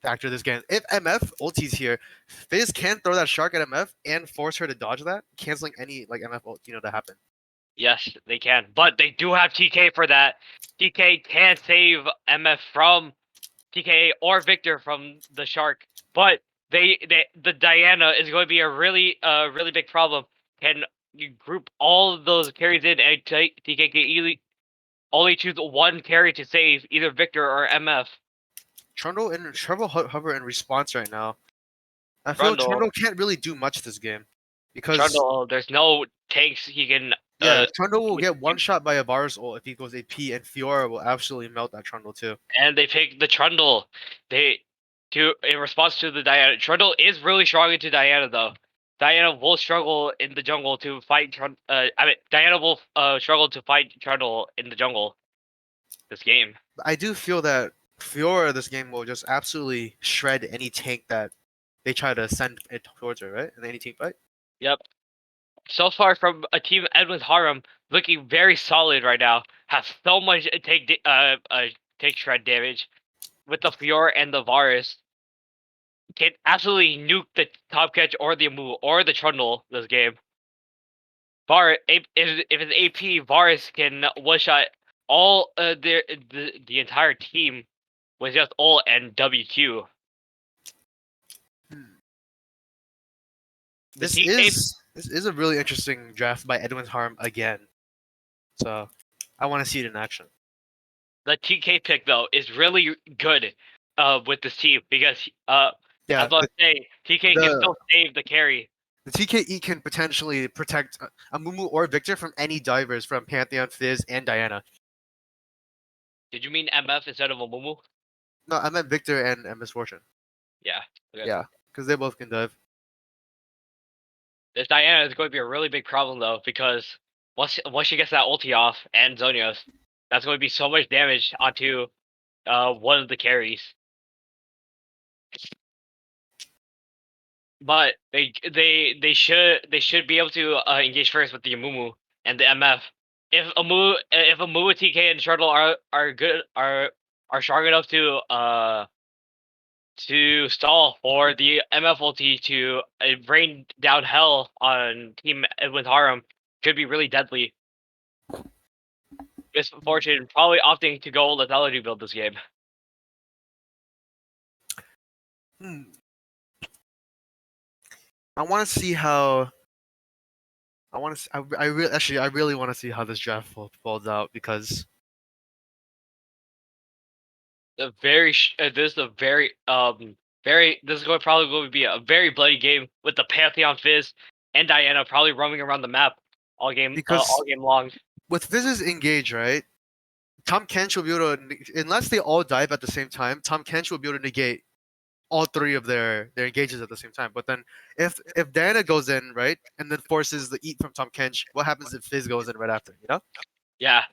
factor this game. If MF ulti's here, Fizz can throw that Shark at MF and force her to dodge that, canceling any like MF ult, to happen. yes, they can. But they do have TK for that. TK can save MF from TK or Victor from the Shark, but the Diana is going to be a really big problem. Can you group all of those carries in and TK can only choose one carry to save either Victor or MF? Trundle and hover in response right now. I feel Trundle, Trundle can't really do much this game because Trundle, there's no tanks he can. yeah, Trundle will get one shot by a Varus ult if he goes AP, and Fiora will absolutely melt that Trundle too. And they pick the Trundle. They in response to the Diana. Trundle is really strong into Diana though. Diana will struggle in the jungle to fight. Diana will struggle to fight Trundle in the jungle this game. I do feel that Fiora this game will just absolutely shred any tank that they try to send it towards her, right? In any team fight. Yep. So far from a team Edwin's Harem looking very solid right now. Has so much take shred damage with the Fiora and the Varus. Can absolutely nuke the top catch or the Amu or the Trundle this game. If it's AP, Varus can one shot all the entire team with just ult and WQ. This is a really interesting draft by Edwin's Harm again. So I want to see it in action. The TK pick though is really good with this team because Yeah, as I was saying, TK can still save the carry. the TKE can potentially protect Amumu or Victor from any divers from Pantheon, Fizz, and Diana. Did you mean MF instead of Amumu? No, I meant Victor and Misfortune. Yeah. Okay. Yeah, because they both can dive. This Diana is going to be a really big problem though because once she gets that ulti off and Zonios, that's going to be so much damage onto one of the carries. But they should be able to engage first with the Amumu and the MF. If Amumu, TK, and Shuttle are good are strong enough to stall for the MF ulti to rain down hell on Team Edwin Harem, could be really deadly. Misfortune probably opting to go lethality build this game. I want to see how. I want to. I really want to see how this draft falls out because This is a very this is probably going to be a very bloody game with the Pantheon Fizz and Diana probably roaming around the map all game long. with Fizz's engage, right? Tom Kench will be able to, unless they all dive at the same time, Tom Kench will be able to negate all three of their engages at the same time. But then if Diana goes in, right, and then forces the eat from Tom Kench, what happens if Fizz goes in right after, you know? Yeah.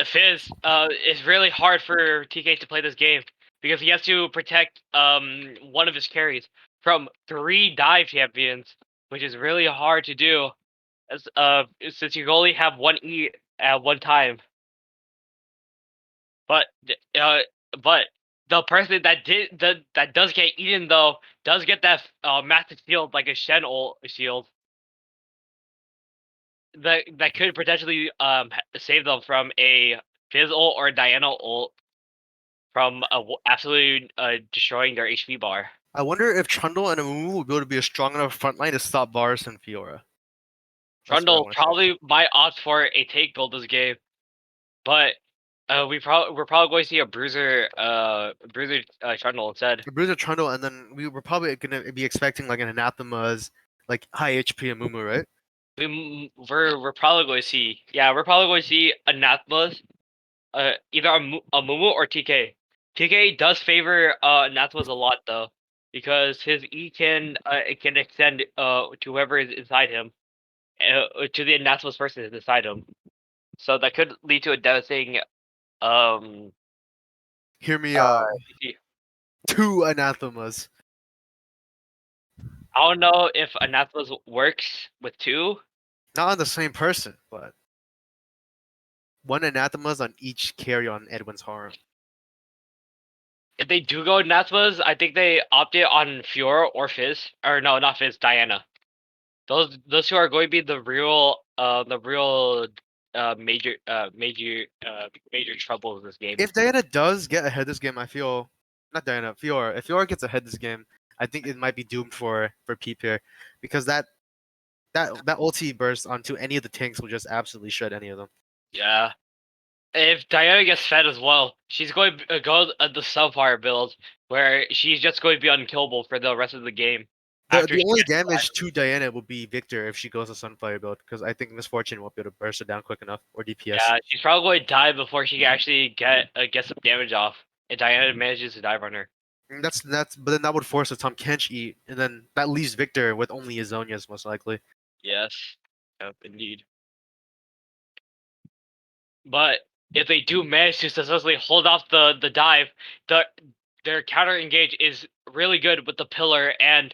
Fizz, it's really hard for TK to play this game because he has to protect one of his carries from 3 dive champions, which is really hard to do as since you only have one E at one time. But but the person that does get eaten though does get that massive shield like a Shen ult shield that could potentially save them from a Fizz ult or a Diana ult from absolutely destroying their HP bar. I wonder if Trundle and Amumu will be able to be a strong enough front line to stop Varus and Fiora. Trundle probably might opt for a take build this game, but we're probably going to see a bruiser Trundle instead. A bruiser Trundle, and then we were probably gonna be expecting like an Anathema's like high HP Amumu, right? We're probably going to see, yeah, we're probably going to see Anathema's, either a Mumu or TK. TK does favor Anathema's a lot though, because his E can it can extend to whoever is inside him, to the Anathema's person is inside him. So that could lead to a devastating um Hear me out. CC. 2 anathemas. I don't know if Anathema's works with two. Not on the same person, but 1 anathemas on each carry on Edwin's harem. If they do go Anathema's, I think they opted on Fiora or Fizz, or no, not Fizz, Diana. Those two are going to be the real major trouble in this game. If Diana does get ahead this game, I feel not Diana, Fiora. If Fiora gets ahead this game, I think it might be doomed for Peep here, because that ulti burst onto any of the tanks will just absolutely shred any of them. Yeah. If Diana gets fed as well, she's going to go the Sunfire build, where she's just going to be unkillable for the rest of the game. The only damage to Diana will be Victor if she goes to Sunfire build, because I think Misfortune won't be able to burst her down quick enough, or DPS. Yeah, she's probably going to die before she can actually get some damage off. And Diana manages to dive on her. And but then that would force a Tom Kench eat, and then that leaves Victor with only his Zonias most likely. Yes. Yep, indeed. But if they do manage to successfully hold off the dive, their counter engage is really good with the pillar and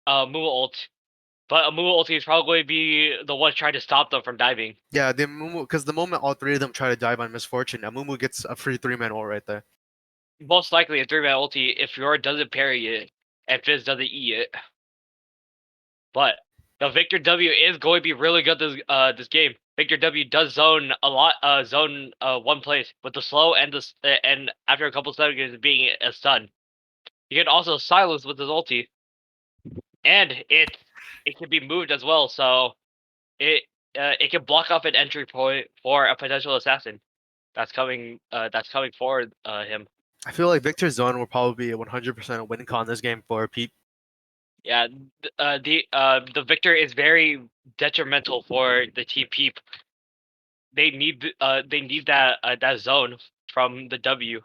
Moo ult. But a Moo ulti is probably going to be the one trying to stop them from diving. Yeah, because the moment all 3 of them try to dive on Misfortune, Amumu gets a free 3-man ult right there. Most likely a 3-man ulti if Fiora doesn't parry it and Fizz doesn't eat it. But the Victor W is going to be really good this game. Victor W does zone a lot, zone one place with the slow and and after a couple seconds being a stun. He can also silence with his ulti, and it can be moved as well, so it can block off an entry point for a potential assassin that's coming forward him. I feel like Victor's zone will probably be a 100% win con this game for Pete. Yeah, the Victor is very detrimental for the team Peep. They need that zone from the W.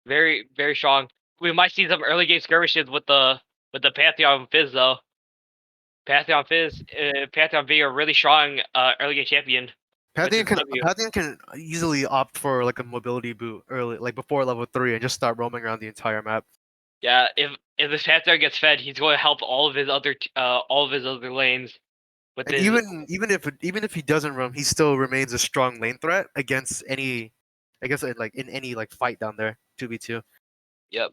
Very very strong. We might see some early game skirmishes with the Pantheon Fizz though. Pantheon Fizz, Pantheon being a really strong early game champion. Pantheon can easily opt for like a mobility boot early, like before level 3, and just start roaming around the entire map. Yeah, if this Pantheon gets fed, he's going to help all of his other lanes. With And his, even if he doesn't roam, he still remains a strong lane threat against any, I guess like in any like fight down there 2v2. Yep.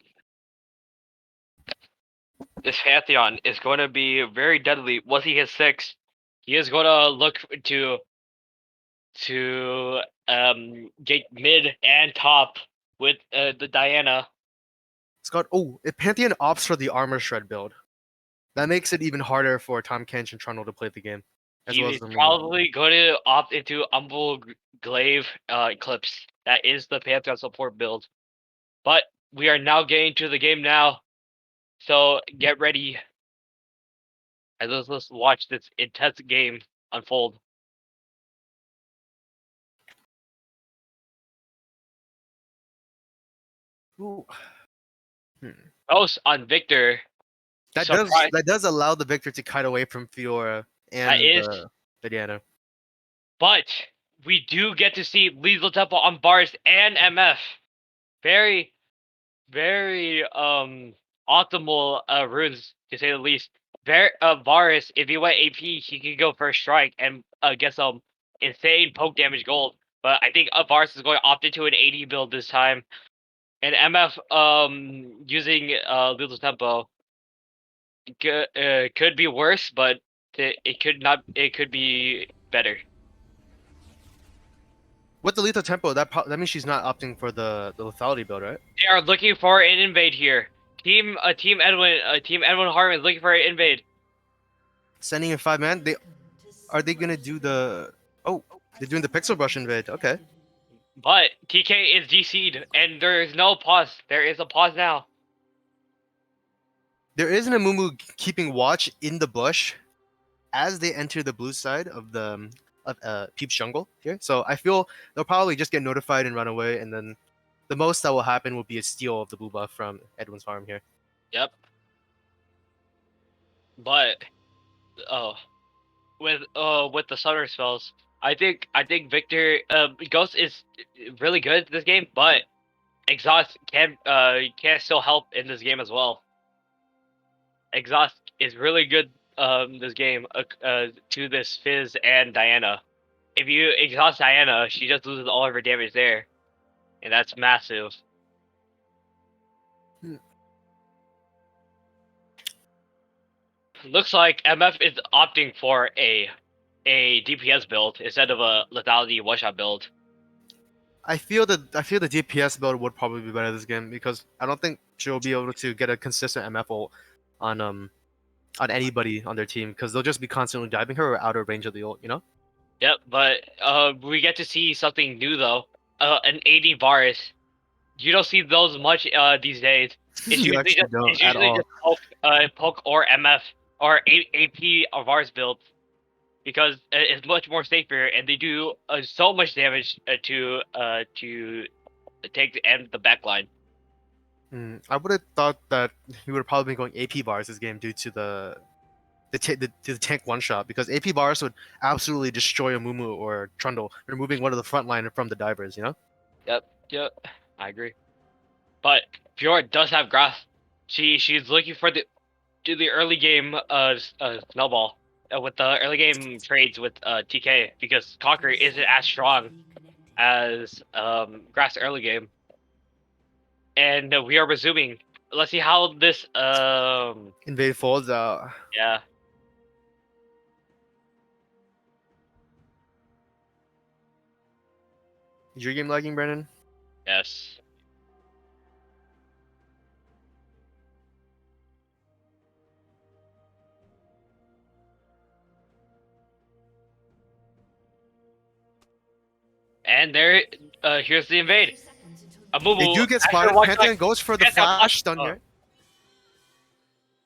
This Pantheon is going to be very deadly. Once he hits 6, he is going to look to get mid and top with the Diana. Scott, if Pantheon opts for the armor shred build, that makes it even harder for Tom Kench and Trundle to play the game. He's probably going to opt into Umbral Glaive Eclipse. That is the Pantheon support build. But we are now getting to the game now. So get ready. And let's watch this intense game unfold. Ooh. Most on Victor. That does allow the Victor to kite away from Fiora and Diana. But we do get to see Lethal Temple on Bars and MF. Very, very optimal runes to say the least. Varus, if he went AP, he could go first strike and get some insane poke damage gold. But I think Varus is going to opt into an 80 build this time. And MF using Lethal Tempo could be worse, but it could not. It could be better. With the lethal tempo, that means she's not opting for the lethality build, right? They are looking for an invade here. Team Edwin Harmon is looking for an invade. Sending in 5-man. Are they gonna do the? Oh, they're doing the pixel brush invade. Okay. But TK is DC'd, and there is no pause. There is a pause now. There isn't a Mumu keeping watch in the bush, as they enter the blue side of the Peep's jungle here. So I feel they'll probably just get notified and run away, and then the most that will happen will be a steal of the blue buff from Edwin's farm here. Yep. But oh, with the summoner spells, I think Victor Ghost is really good this game, but Exhaust can still help in this game as well. Exhaust is really good this game to this Fizz and Diana. If you exhaust Diana, she just loses all of her damage there, and that's massive. Looks like MF is opting for a DPS build instead of a lethality one-shot build. I feel the DPS build would probably be better this game because I don't think she'll be able to get a consistent MF ult on anybody on their team because they'll just be constantly diving her or out of range of the ult, you know? Yep, but we get to see something new though. An 80 Varus. You don't see those much these days. It's You usually actually just don't it's at usually all. just poke or MF or AP of Varus builds because it's much more safer and they do so much damage to take the end the backline. I would have thought that he would have probably been going AP bars this game due to the tank one shot because AP bars would absolutely destroy a Mumu or Trundle, removing one of the front line from the divers, you know? Yep, I agree. But Fiora does have grass. She's looking for the early game snowball with the early game trades with TK because Conquer isn't as strong as grass early game. And we are resuming. Let's see how this Invade folds. Yeah. Is your game lagging, Brandon? Yes. And there, here's the invade. They do get spotted. Pantheon goes for the flash stun here.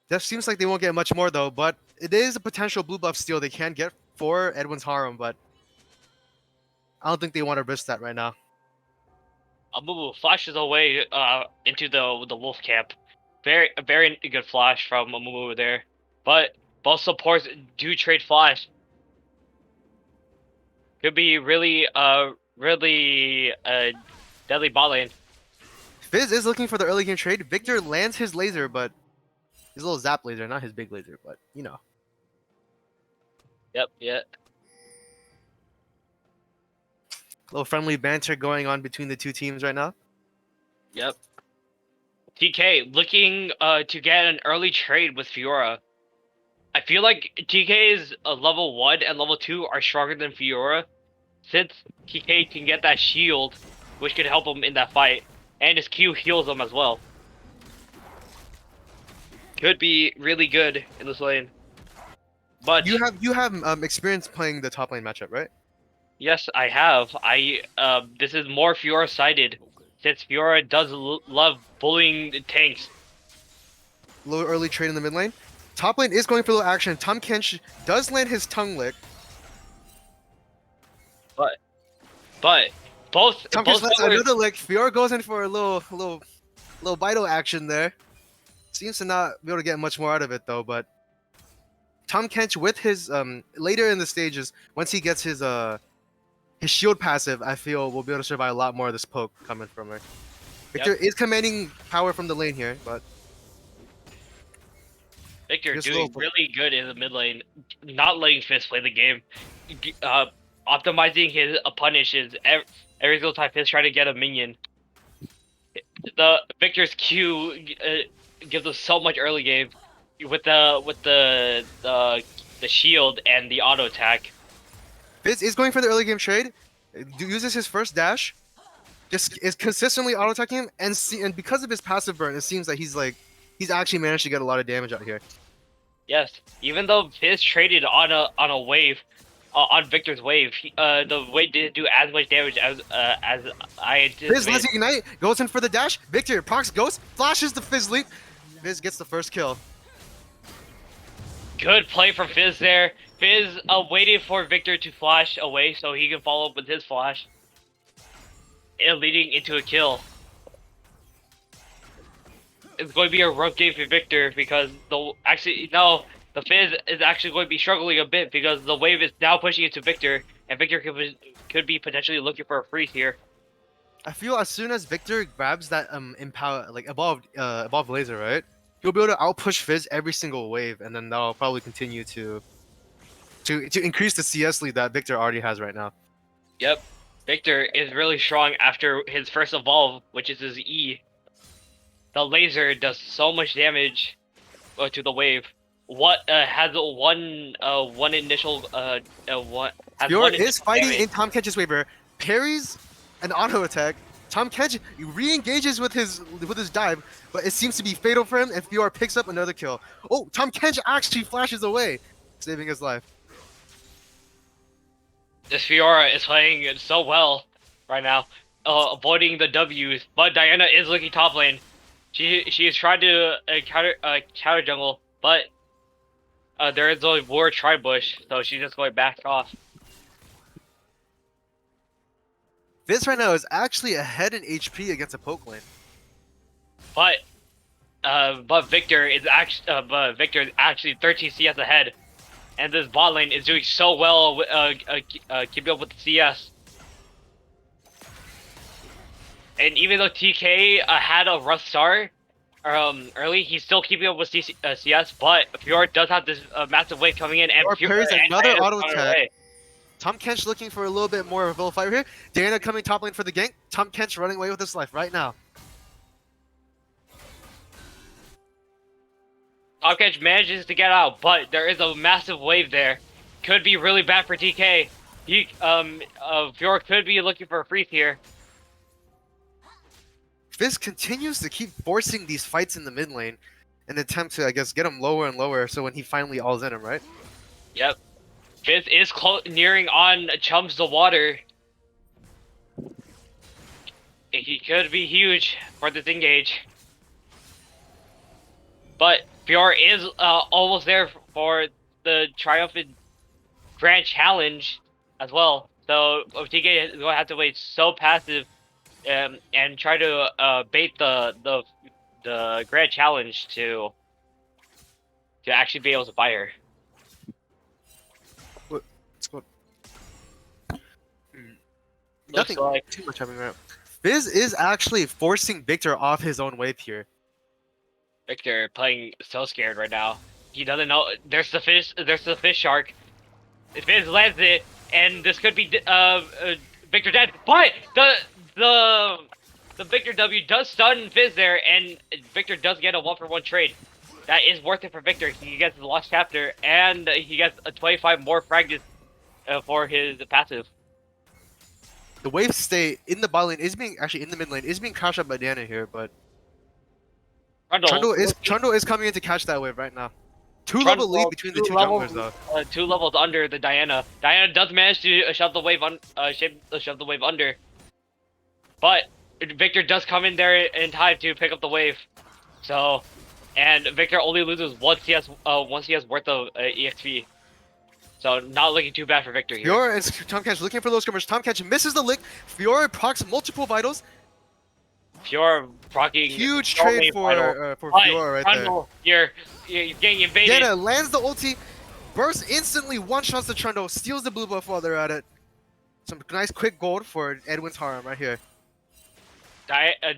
That seems like they won't get much more though, but it is a potential blue buff steal they can get for Edwin's harem, but I don't think they want to risk that right now. Amumu flashes away into the wolf camp. Very good flash from Amumu there. But both supports do trade flash. Could be really deadly bot lane. Fizz is looking for the early game trade. Victor lands his laser, but his little zap laser, not his big laser, but you know. Yep, yeah. Little friendly banter going on between the two teams right now. Yep. TK looking to get an early trade with Fiora. I feel like TK's level 1 and level 2 are stronger than Fiora, since TK can get that shield, which could help him in that fight, and his Q heals him as well. Could be really good in this lane. But you have experience playing the top lane matchup, right? Yes, I have. This is more Fiora sided, since Fiora does love bullying the tanks. Little early trade in the mid lane. Top lane is going for a little action. Tahm Kench does land his tongue lick. But both Tahm Kench lands another lick. Fiora goes in for a little vital action there. Seems to not be able to get much more out of it though, but Tahm Kench with his later in the stages, once he gets his shield passive, I feel will be able to survive a lot more of this poke coming from her. Victor is commanding power from the lane here, but Victor doing really good in the mid lane, not letting Fizz play the game, optimizing his punishes every single time Fizz trying to get a minion. The Victor's Q gives us so much early game with the shield and the auto attack. Fizz is going for the early game trade. Uses his first dash, just is consistently auto attacking him, and because of his passive burn, it seems that he's actually managed to get a lot of damage out here. Yes, even though Fizz traded on a wave, on Victor's wave, the wave didn't do as much damage as I anticipated. Fizz lets ignite, goes in for the dash. Victor procs Ghost, flashes the Fizz leap. Fizz gets the first kill. Good play from Fizz there. Fizz waited for Victor to flash away so he can follow up with his flash, leading into a kill. It's going to be a rough game for Victor because the Fizz is actually going to be struggling a bit because the wave is now pushing into Victor, and Victor could be potentially looking for a freeze here. I feel as soon as Victor grabs that empower like evolved laser, right? He'll be able to outpush Fizz every single wave, and then that'll probably continue to increase the CS lead that Victor already has right now. Yep, Victor is really strong after his first evolve, which is his E. The laser does so much damage to the wave. What has one initial one has Fiora one is initial fighting damage. in Tom Kench's waiver, parries an auto attack. Tom Kench re-engages with his dive, but it seems to be fatal for him, and Fiora picks up another kill. Oh, Tom Kench actually flashes away, saving his life. This Fiora is playing so well right now, avoiding the W's. But Diana is looking top lane. She is trying to counter jungle, but there is a war tri-bush, so she's just going back off. Fizz right now is actually ahead in HP against a poke lane. But Victor is actually 13 CS ahead, and this bot lane is doing so well keeping up with the CS. And even though TK had a rough start early, he's still keeping up with CS. But Fiora does have this massive wave coming in, and Fiora parries another Diana's auto on her attack. way. Tom Kench looking for a little bit more of a fight here. Diana coming top lane for the gank. Tom Kench running away with his life right now. Topcatch manages to get out, but there is a massive wave there. Could be really bad for TK. Fiora could be looking for a freeze here. Fizz continues to keep forcing these fights in the mid lane in an attempt to, I guess, get him lower and lower so when he finally alls in him, right? Yep. Fizz is nearing on Chums the Water. He could be huge for this engage. But Fiora is almost there for the triumphant Grand Challenge as well. So TK is going to have to wait so passive and try to bait the Grand Challenge to actually be able to buy her. Let's go. Looks Nothing like too much happening right now. Fizz is actually forcing Victor off his own wave here. Victor playing so scared right now. He doesn't know. There's the fish shark. Fizz lands it, and this could be Victor dead. But the Victor W does stun Fizz there, and Victor does get a 1-for-1 trade. That is worth it for Victor. He gets the lost chapter, and he gets a 25 more fragments for his passive. The wave stay in the bot lane is being actually in the mid lane is being crashed up by Diana here, but Trundle is coming in to catch that wave right now. Two-level lead between the two junglers though. 2 levels under the Diana. Diana does manage to shove the wave under, but Victor does come in there in time to pick up the wave. So, and Victor only loses one CS worth of EXP. So not looking too bad for Victor here. Fiora and Tomcatch looking for those skirmers. Tomcatch misses the lick. Fiora procs multiple vitals. Fiora proccing. Huge trade for Fiora right there. You're getting invaded. Diana lands the ulti, bursts instantly, one-shots the Trundle, steals the blue buff while they're at it. Some nice quick gold for Edwin's harem right here.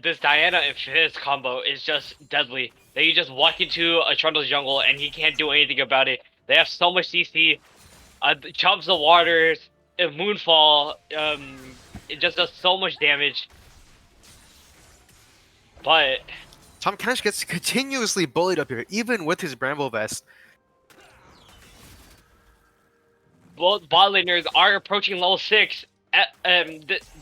This Diana and Fizz combo is just deadly. They just walk into a Trundle's jungle and he can't do anything about it. They have so much CC. Chomps the waters, Moonfall, it just does so much damage. But Tom Kench gets continuously bullied up here, even with his Bramble vest. both bot laners are approaching level 6.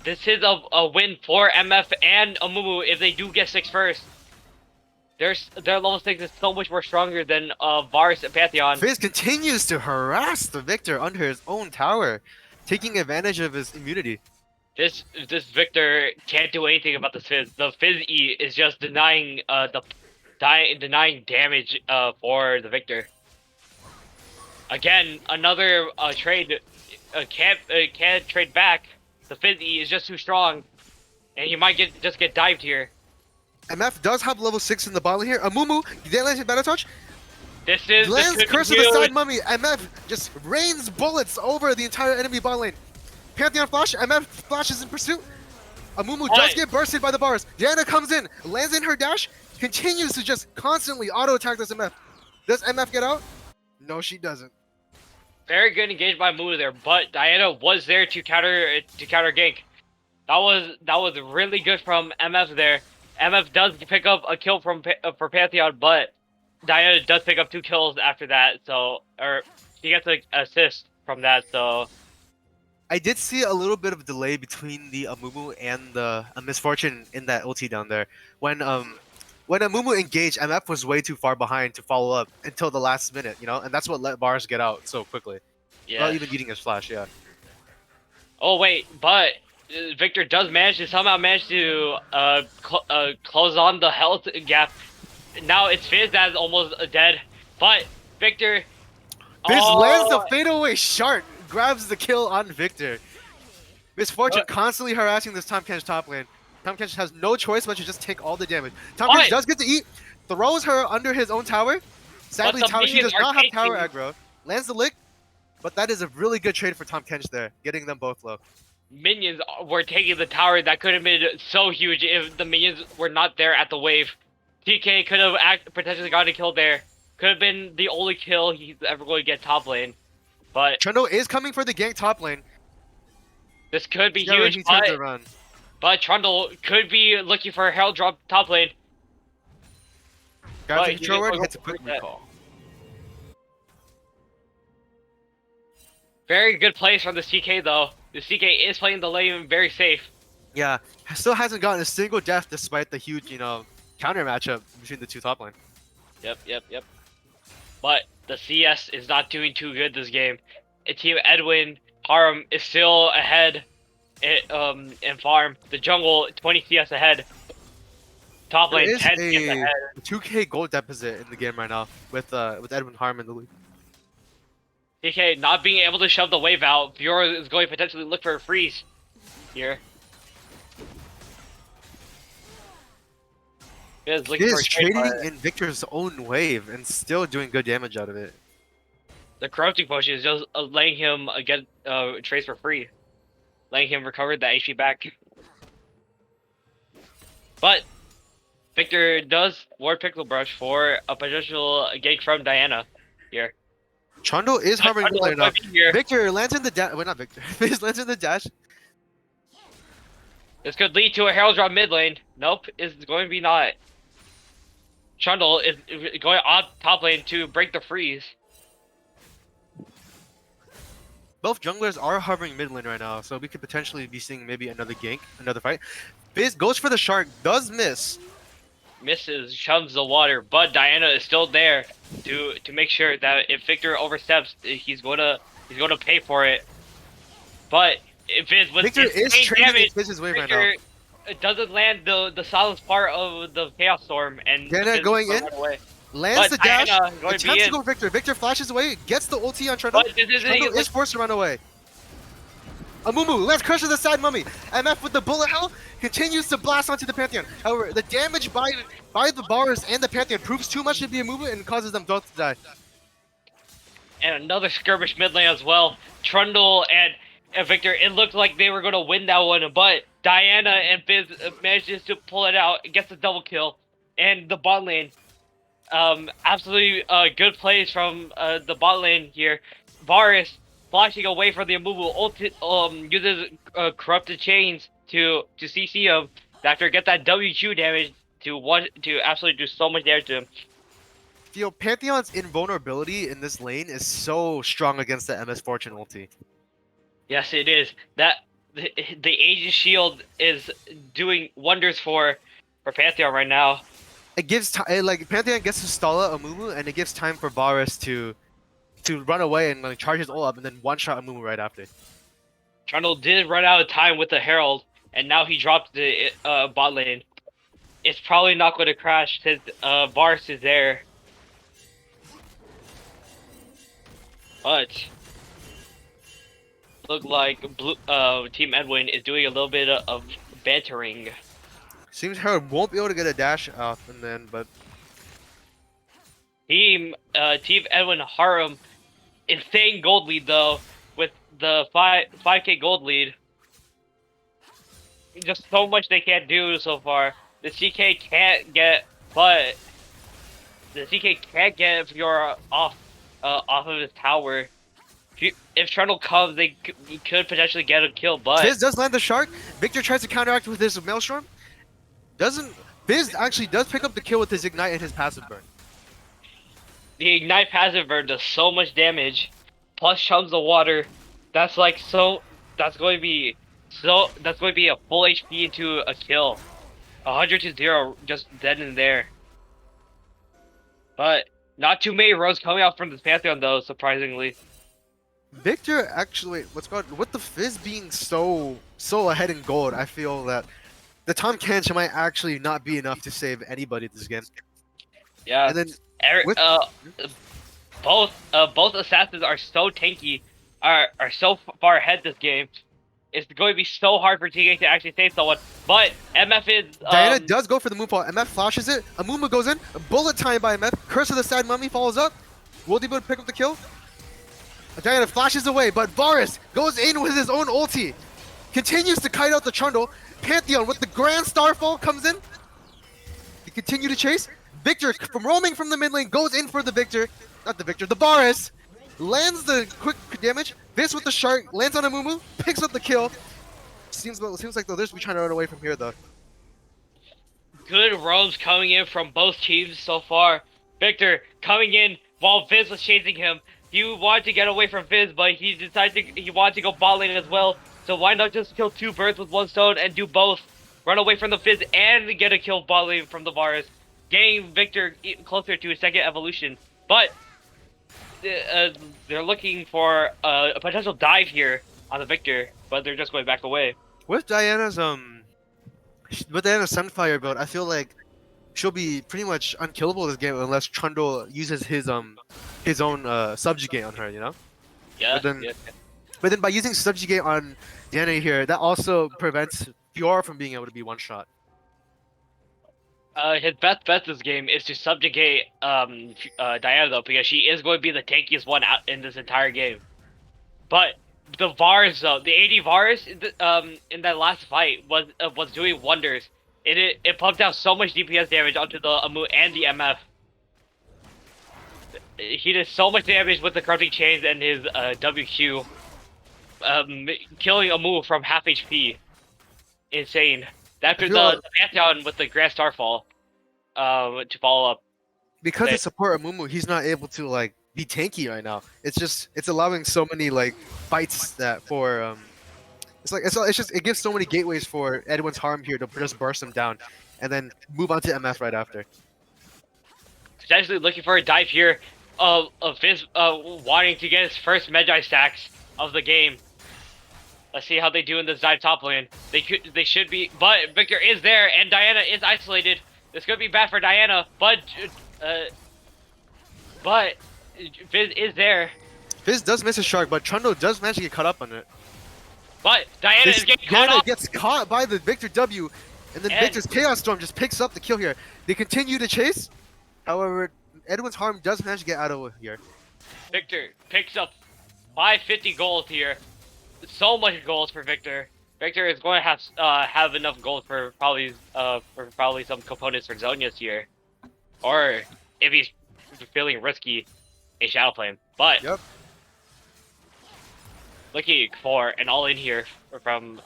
This is a win for MF and Amumu if they do get 6 first. Their level 6 is so much more stronger than Varus and Pantheon. Fizz continues to harass the Victor under his own tower, taking advantage of his immunity. This Victor can't do anything about the Fizz. The Fizz E is just denying denying damage for the Victor. Again, another trade. Can't trade back. The Fizzy is just too strong, and he might just get dived here. MF does have level 6 in the bottom here. Amumu, didn't land his battle touch. This Lands could be Curse of the huge. Side Mummy. MF just rains bullets over the entire enemy bot lane. Pantheon flash. MF flashes in pursuit. Amumu does get bursted by the bars. Diana comes in, lands in her dash, continues to just constantly auto attack this MF. Does MF get out? No, she doesn't. Very good engaged by Moo there, but Diana was there to counter gank. That was really good from MF there. MF does pick up a kill for Pantheon, but Diana does pick up 2 kills after that. So, or she gets an assist from that. So I did see a little bit of delay between the Amumu and the Misfortune in that ulti down there. When Amumu engaged, MF was way too far behind to follow up until the last minute, you know, and that's what let bars get out so quickly. yeah. Without even needing his flash, yeah. Oh wait, but Victor does somehow manage to close on the health gap. Now it's Fizz that's almost dead, but Victor. Fizz lands the fadeaway shard, grabs the kill on Victor. Misfortune constantly harassing this Tahm Kench top lane. Tahm Kench has no choice but to just take all the damage. Tahm Kench does get to eat, throws her under his own tower. Sadly, she does not have tower aggro. Lands the lick, but that is a really good trade for Tahm Kench there, getting them both low. Minions were taking the tower. That could have been so huge if the minions were not there at the wave. TK could have potentially gotten a kill there. Could have been the only kill he's ever going to get top lane. But Trundle is coming for the gank top lane. This could be Yeah, huge, he turns around. But Trundle could be looking for a Herald drop top lane. Grabs the control word, hits a quick recall. Very good plays from the CK though. The CK is playing the lane very safe. Yeah, still hasn't gotten a single death despite the huge, you know, counter matchup between the two top lane. Yep. But the CS is not doing too good this game. Team Edwin Harem is still ahead in farm. The jungle 20 CS ahead. Top lane 10 CS ahead. 2k gold deposit in the game right now with Edwin Harem in the league. TK not being able to shove the wave out. Fiora is going to potentially look for a freeze here. He is trading in Victor's own wave and still doing good damage out of it. The corrupting potion is just letting him get trace for free, letting him recover the HP back. But Victor does ward Pickle Brush for a potential gank from Diana here. Trundle is hovering mid lane now. Victor lands in the dash. Wait, not Victor. Fizz lands in the dash. This could lead to a Herald drop mid lane. Nope, it's going to be not. Trundle is going on top lane to break the freeze. Both junglers are hovering mid lane right now, so we could potentially be seeing maybe another gank, another fight. Fizz goes for the shark, does miss. Misses, shoves the water, but Diana is still there to make sure that if Victor oversteps, he's gonna pay for it. But if it's with Victor is trading Fizz's wave right now. It doesn't land the silence part of the Chaos Storm, and Diana going in, lands the dash, attempts to go Victor. Victor flashes away, gets the ulti on Trundle. Trundle is forced to run away. Amumu, let's crush the side mummy. MF with the bullet hell continues to blast onto the Pantheon. However, the damage by the bars and the Pantheon proves too much to be Amumu and causes them both to die. And another skirmish mid lane as well. Trundle and Victor, it looked like they were going to win that one, but Diana and Fizz manages to pull it out, gets a double kill, and the bot lane. Absolutely good plays from the bot lane here. Varus flashing away from the Amumu, uses corrupted chains to CC him after get that WQ damage to absolutely do so much damage to him. You know, Pantheon's invulnerability in this lane is so strong against the MS Fortune ulti. Yes, it is. That the Aegis Shield is doing wonders for Pantheon right now. It gives time, like Pantheon gets to stall out Amumu, and it gives time for Varus to run away and like charge his ult up, and then one shot Amumu right after. Trundle did run out of time with the Herald, and now he dropped the bot lane. It's probably not going to crash since Varus is there. But look like Team Edwin is doing a little bit of bantering. Seems Harold won't be able to get a dash off, and then but Team Edwin Harum, insane gold lead though, with the 5K gold lead. Just so much they can't do so far. The CK can't get, but the CK can't get Fiora off of his tower. If Trundle comes, they could potentially get a kill, but Fizz does land the shark. Victor tries to counteract with his Maelstrom. Doesn't Fizz actually does pick up the kill with his ignite and his passive burn. the ignite passive burn does so much damage, plus chums of water. That's like so. That's going to be That's going to be a full HP into a kill. 100 to 0, just dead in there. But not too many rows coming out from this Pantheon though, surprisingly. Victor actually, with the Fizz being so ahead in gold, I feel that the Tom Kench might actually not be enough to save anybody this game. Yeah. And then with both assassins are so tanky, are so far ahead this game. It's going to be so hard for TK to actually save someone. But MF is Diana does go for the moonfall. MF flashes it. Amumu goes in. A bullet time by MF. Curse of the Sad Mummy follows up. Will they be able to pick up the kill? Diana flashes away, but Varus goes in with his own ulti. Continues to kite out the Trundle. Pantheon with the Grand Starfall comes in. They continue to chase. Victor from roaming from the mid lane goes in for the Victor. Not the Victor, the Varus. Lands the quick damage. Fizz with the shark. Lands on Amumu. Picks up the kill. Seems like they'll just be trying to run away from here though. good roams coming in from both teams so far. Victor coming in while Fizz was chasing him. He wanted to get away from Fizz, but he wanted to go bot lane as well. So why not just kill two birds with one stone and do both? Run away from the Fizz and get a kill bot lane from the Varus. Getting Victor closer to his second evolution. But they're looking for a potential dive here on the Victor, but they're just going back away. With Diana's Sunfire build, I feel like she'll be pretty much unkillable this game unless Trundle uses his own subjugate on her, you know? Yeah. But then by using subjugate on Diana here, that also prevents Fiora from being able to be one shot. His best bet this game is to subjugate Diana though, because she is going to be the tankiest one out in this entire game. But the Varus though, the AD Varus in that last fight was doing wonders. It pumped out so much DPS damage onto the Amu and the MF. He did so much damage with the corrupting chains and his WQ, killing Amu from half HP. Insane. After the Pantheon with the Grand Starfall, to follow up. Because of support Amumu, he's not able to like be tanky right now. It's allowing so many like fights that for it gives so many gateways for Edwin's Harm here to just burst him down, and then move on to MF right after. Potentially looking for a dive here of Fizz wanting to get his first Magi stacks of the game. Let's see how they do in this dive top lane. They should be, but Victor is there and Diana is isolated. This could be bad for Diana, but Fizz is there. Fizz does miss a shark, but Trundle does manage to get caught up on it. But Diana is getting caught up. Gets caught by the Victor W, and then Victor's Chaos Storm just picks up the kill here. They continue to chase. However, Edwin's Harm does manage to get out of here. Victor picks up 550 gold here. So much gold for Victor. Victor is going to have enough gold for probably some components for Zonia's here, or if he's feeling risky, a Shadow Flame. But yep. Looking for an all-in here from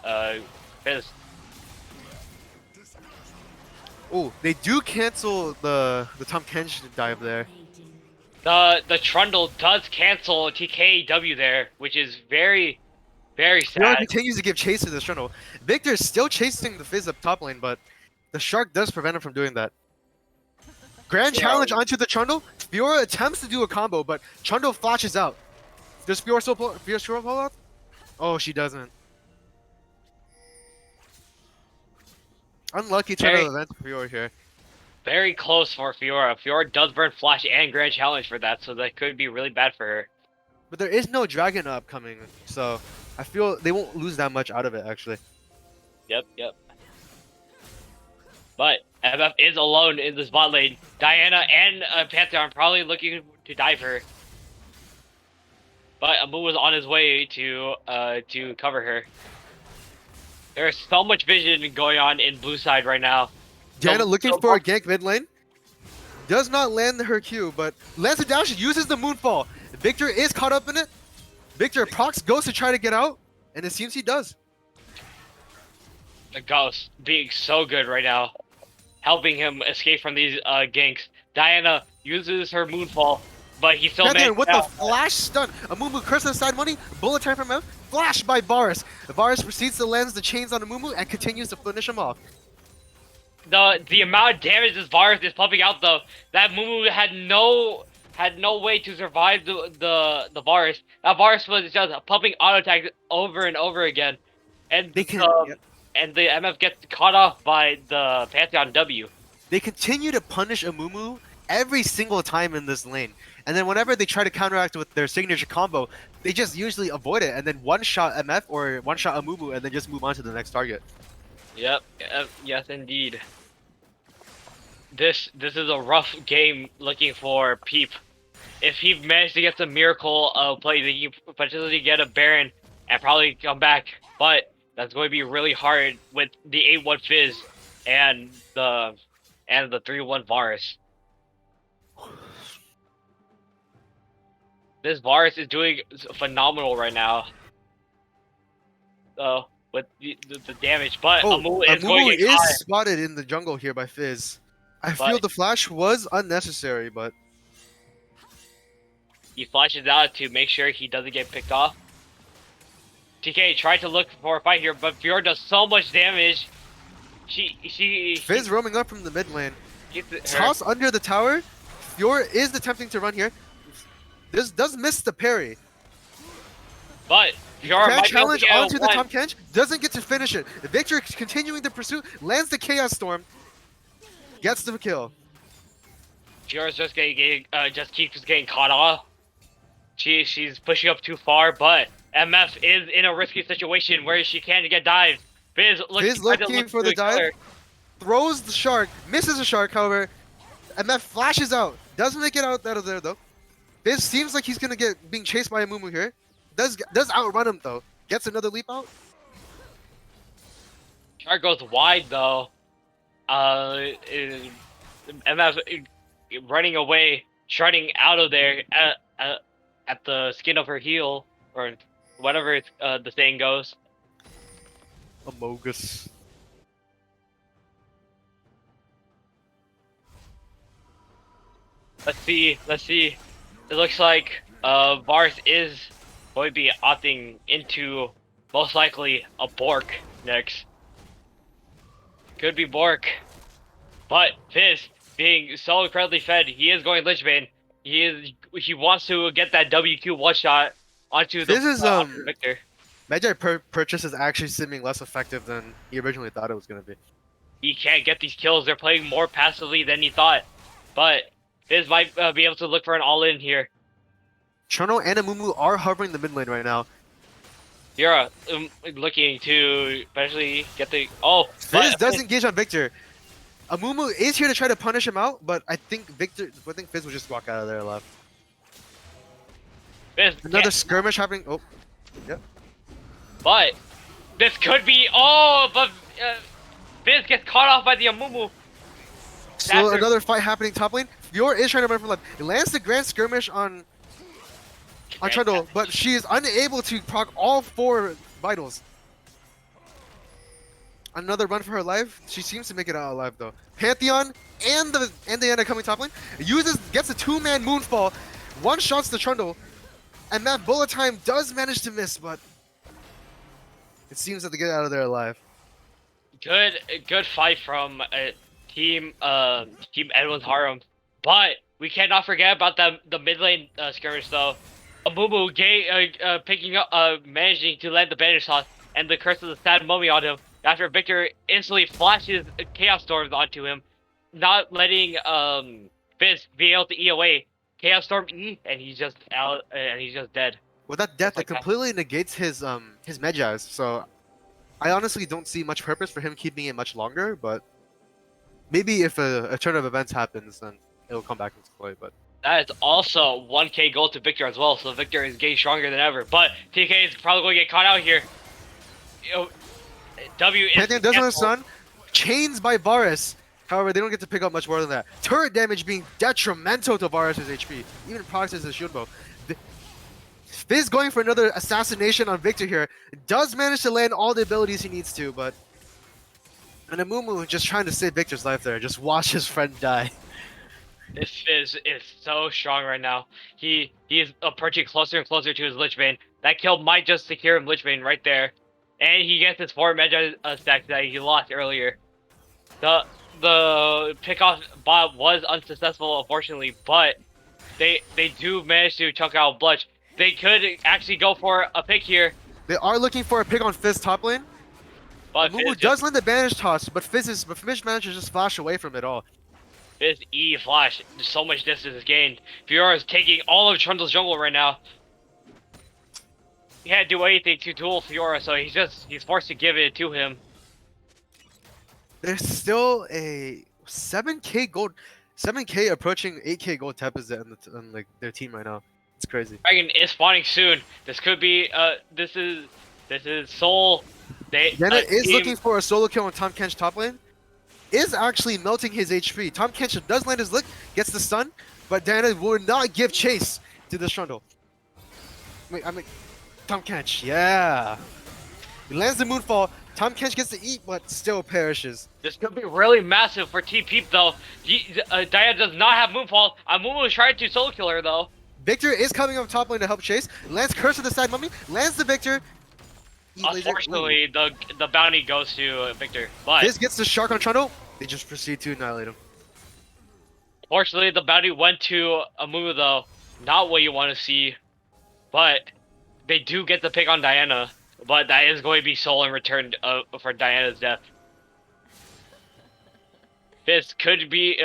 Fizz. Oh, they do cancel the Tom Kench dive there. The Trundle does cancel TKW there, which is very, very sad. Fiora continues to give chase to the Trundle. Victor is still chasing the Fizz up top lane, but the Shark does prevent him from doing that. Grand challenge onto the Trundle. Fiora attempts to do a combo, but Trundle flashes out. Does Fiora still pull out? Oh, she doesn't. Unlucky turn of events for Fiora here. Very close for Fiora. Fiora does burn Flash and Grand Challenge for that, so that could be really bad for her. But there is no dragon upcoming, so I feel they won't lose that much out of it actually. Yep, yep. But MF is alone in this bot lane. Diana and Pantheon probably looking to dive her. But Amu was on his way to cover her. There's so much vision going on in blue side right now. Diana looking for a gank mid lane. Does not land her Q, but lands a dash, uses the moonfall. Victor is caught up in it. Victor procs goes to try to get out, and it seems he does. The Ghost being so good right now, helping him escape from these ganks. Diana uses her moonfall, but he still Pantheon managed with the flash stun. Amumu curse on side money, bullet time from him, flash by Varus. Varus proceeds to land the chains on Amumu and continues to finish him off. The amount of damage this Varus is pumping out though, that Mumu had no way to survive the Varus. That Varus was just pumping auto attacks over and over again, and They can, and the MF gets caught off by the Pantheon W. They continue to punish Amumu every single time in this lane, and then whenever they try to counteract with their signature combo, they just usually avoid it and then one shot MF or one shot Amumu and then just move on to the next target. Yep. Yes, indeed. This is a rough game looking for Peep. If he managed to get some miracle play, he can potentially get a Baron and probably come back. But that's going to be really hard with the 8-1 Fizz and the 3-1 Varus. This Varus is doing phenomenal right now. With the damage, but Amu is spotted in the jungle here by Fizz. I feel the flash was unnecessary, but he flashes out to make sure he doesn't get picked off. TK tried to look for a fight here, but Fiora does so much damage. Fizz roaming up from the mid lane. Toss under the tower. Fiora is attempting to run here. This does miss the parry. But Fiora might challenge onto the Tom Kench, doesn't get to finish it. Victor continuing the pursuit, lands the Chaos Storm, gets the kill. Fiora's just just keeps getting caught off. She's pushing up too far, but MF is in a risky situation where she can get dived. Fizz looking for the dive, throws the shark, misses the shark, however. MF flashes out, doesn't make it out of there though. Fizz seems like he's gonna get being chased by a Mumu here. Does outrun him though. Gets another leap out. Shark goes wide though. MF running away, shredding out of there at the skin of her heel, or whatever the saying goes. Amogus. Let's see. It looks like Varus is going to be opting into most likely a Bork next. Could be Bork. But Fizz, being so incredibly fed, he is going Lichbane. He wants to get that WQ one shot onto the Victor. Magi purchase is actually seeming less effective than he originally thought it was going to be. He can't get these kills. They're playing more passively than he thought. But Fizz might be able to look for an all-in here. Chono and Amumu are hovering the mid lane right now. Fiora looking to eventually get the... Fizz does engage on Victor. Amumu is here to try to punish him out, but I think Fizz will just walk out of there alive. Another skirmish happening. Oh, yep. But this could be... but Fizz gets caught off by the Amumu. So another fight happening top lane. Fiora is trying to run from left. He lands the Grand Skirmish on Trundle, but she is unable to proc all 4 vitals. Another run for her life. She seems to make it out alive though. Pantheon and the Ana coming top lane. Gets a 2-man moonfall. One shots the Trundle. And that bullet time does manage to miss, but it seems that they get out of there alive. Good fight from Team Edwin's Harem. But we cannot forget about the mid lane skirmish though. Amumu picking up, managing to land the bandage toss and the curse of the sad mummy on him after Victor instantly flashes Chaos Storms onto him, not letting Fizz be able to E away. Chaos Storm E, and he's just out, and he's just dead. With that Just death, it like that. completely negates his Medjaz. So I honestly don't see much purpose for him keeping it much longer. But maybe if a turn of events happens, then it'll come back into play. But That is also 1k gold to Victor as well, so Victor is getting stronger than ever. But TK is probably going to get caught out here. You know, W is Pantheon does want successful. stun. Chains by Varus. However, they don't get to pick up much more than that. Turret damage being detrimental to Varus' HP. Even products as a shield bow. Fizz going for another assassination on Victor here. Does manage to land all the abilities he needs to, but... And Amumu just trying to save Victor's life there. Just watch his friend die. This Fizz is so strong right now. He is approaching closer and closer to his Lich Bane. That kill might just secure him Lich Bane right there. And he gets his 4 Magi stack that he lost earlier. The pickoff bot was unsuccessful, unfortunately, but they do manage to chunk out Blutch. They could actually go for a pick here, They are looking for a pick on Fizz top lane. but Amumu does land the bandage toss, but Fizz manages to just flash away from it all. Fizz E flash. So much distance is gained. Fiora is taking all of Trundle's jungle right now. He can't do anything to duel Fiora, so he's forced to give it to him. There's still a 7k gold, 7k approaching 8k gold deficit on like their team right now. It's crazy. Dragon is spawning soon. This could be this is Soul. Yana is looking for a solo kill on Tom Kench top lane. Is actually melting his HP. Tom Kench does land his lick, gets the stun, but Diana will not give chase to this Trundle. Wait, Tom Kench, yeah. He lands the Moonfall. Tom Kench gets to eat, but still perishes. This could be really massive for Team Peep though. Diana does not have Moonfall. Amumu is trying to solo kill her though. Victor is coming up top lane to help chase. Lands Curse to the side mummy. Lands the Victor. Unfortunately, the bounty goes to Victor. But Fizz gets the shark on Trundle. They just proceed to annihilate him. fortunately, the bounty went to Amumu though. Not what you want to see. But they do get the pick on Diana. But that is going to be soul in return for Diana's death. Fizz could be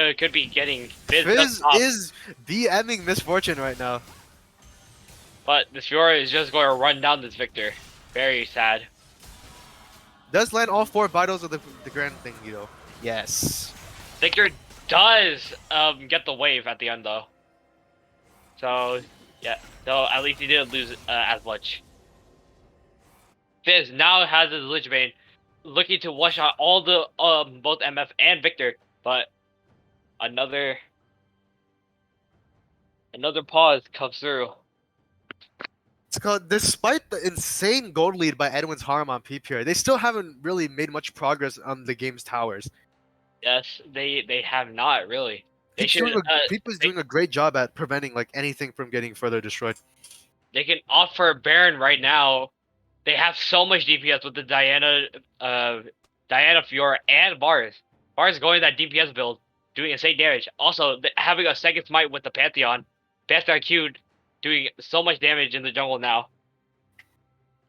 getting Fizz is DMing Misfortune right now. But this Fiora is just going to run down this Victor. Very sad. Does land all 4 vitals of the grand thing, you know. Yes. Victor does get the wave at the end though. So yeah, so at least he didn't lose as much. Fizz now has his Lich Bane, looking to one shot all the both MF and Victor, but another pause comes through. It's called, despite the insane gold lead by Edwin's Harm on PPR, they still haven't really made much progress on the game's towers. Yes, they have not really. They People's doing a great job at preventing like anything from getting further destroyed. They can opt for Baron right now. They have so much DPS with the Diana, Fiora, and Bars. Bars going that DPS build, doing insane damage. Also, having a second smite with the Pantheon. Pantheon Q doing so much damage in the jungle now.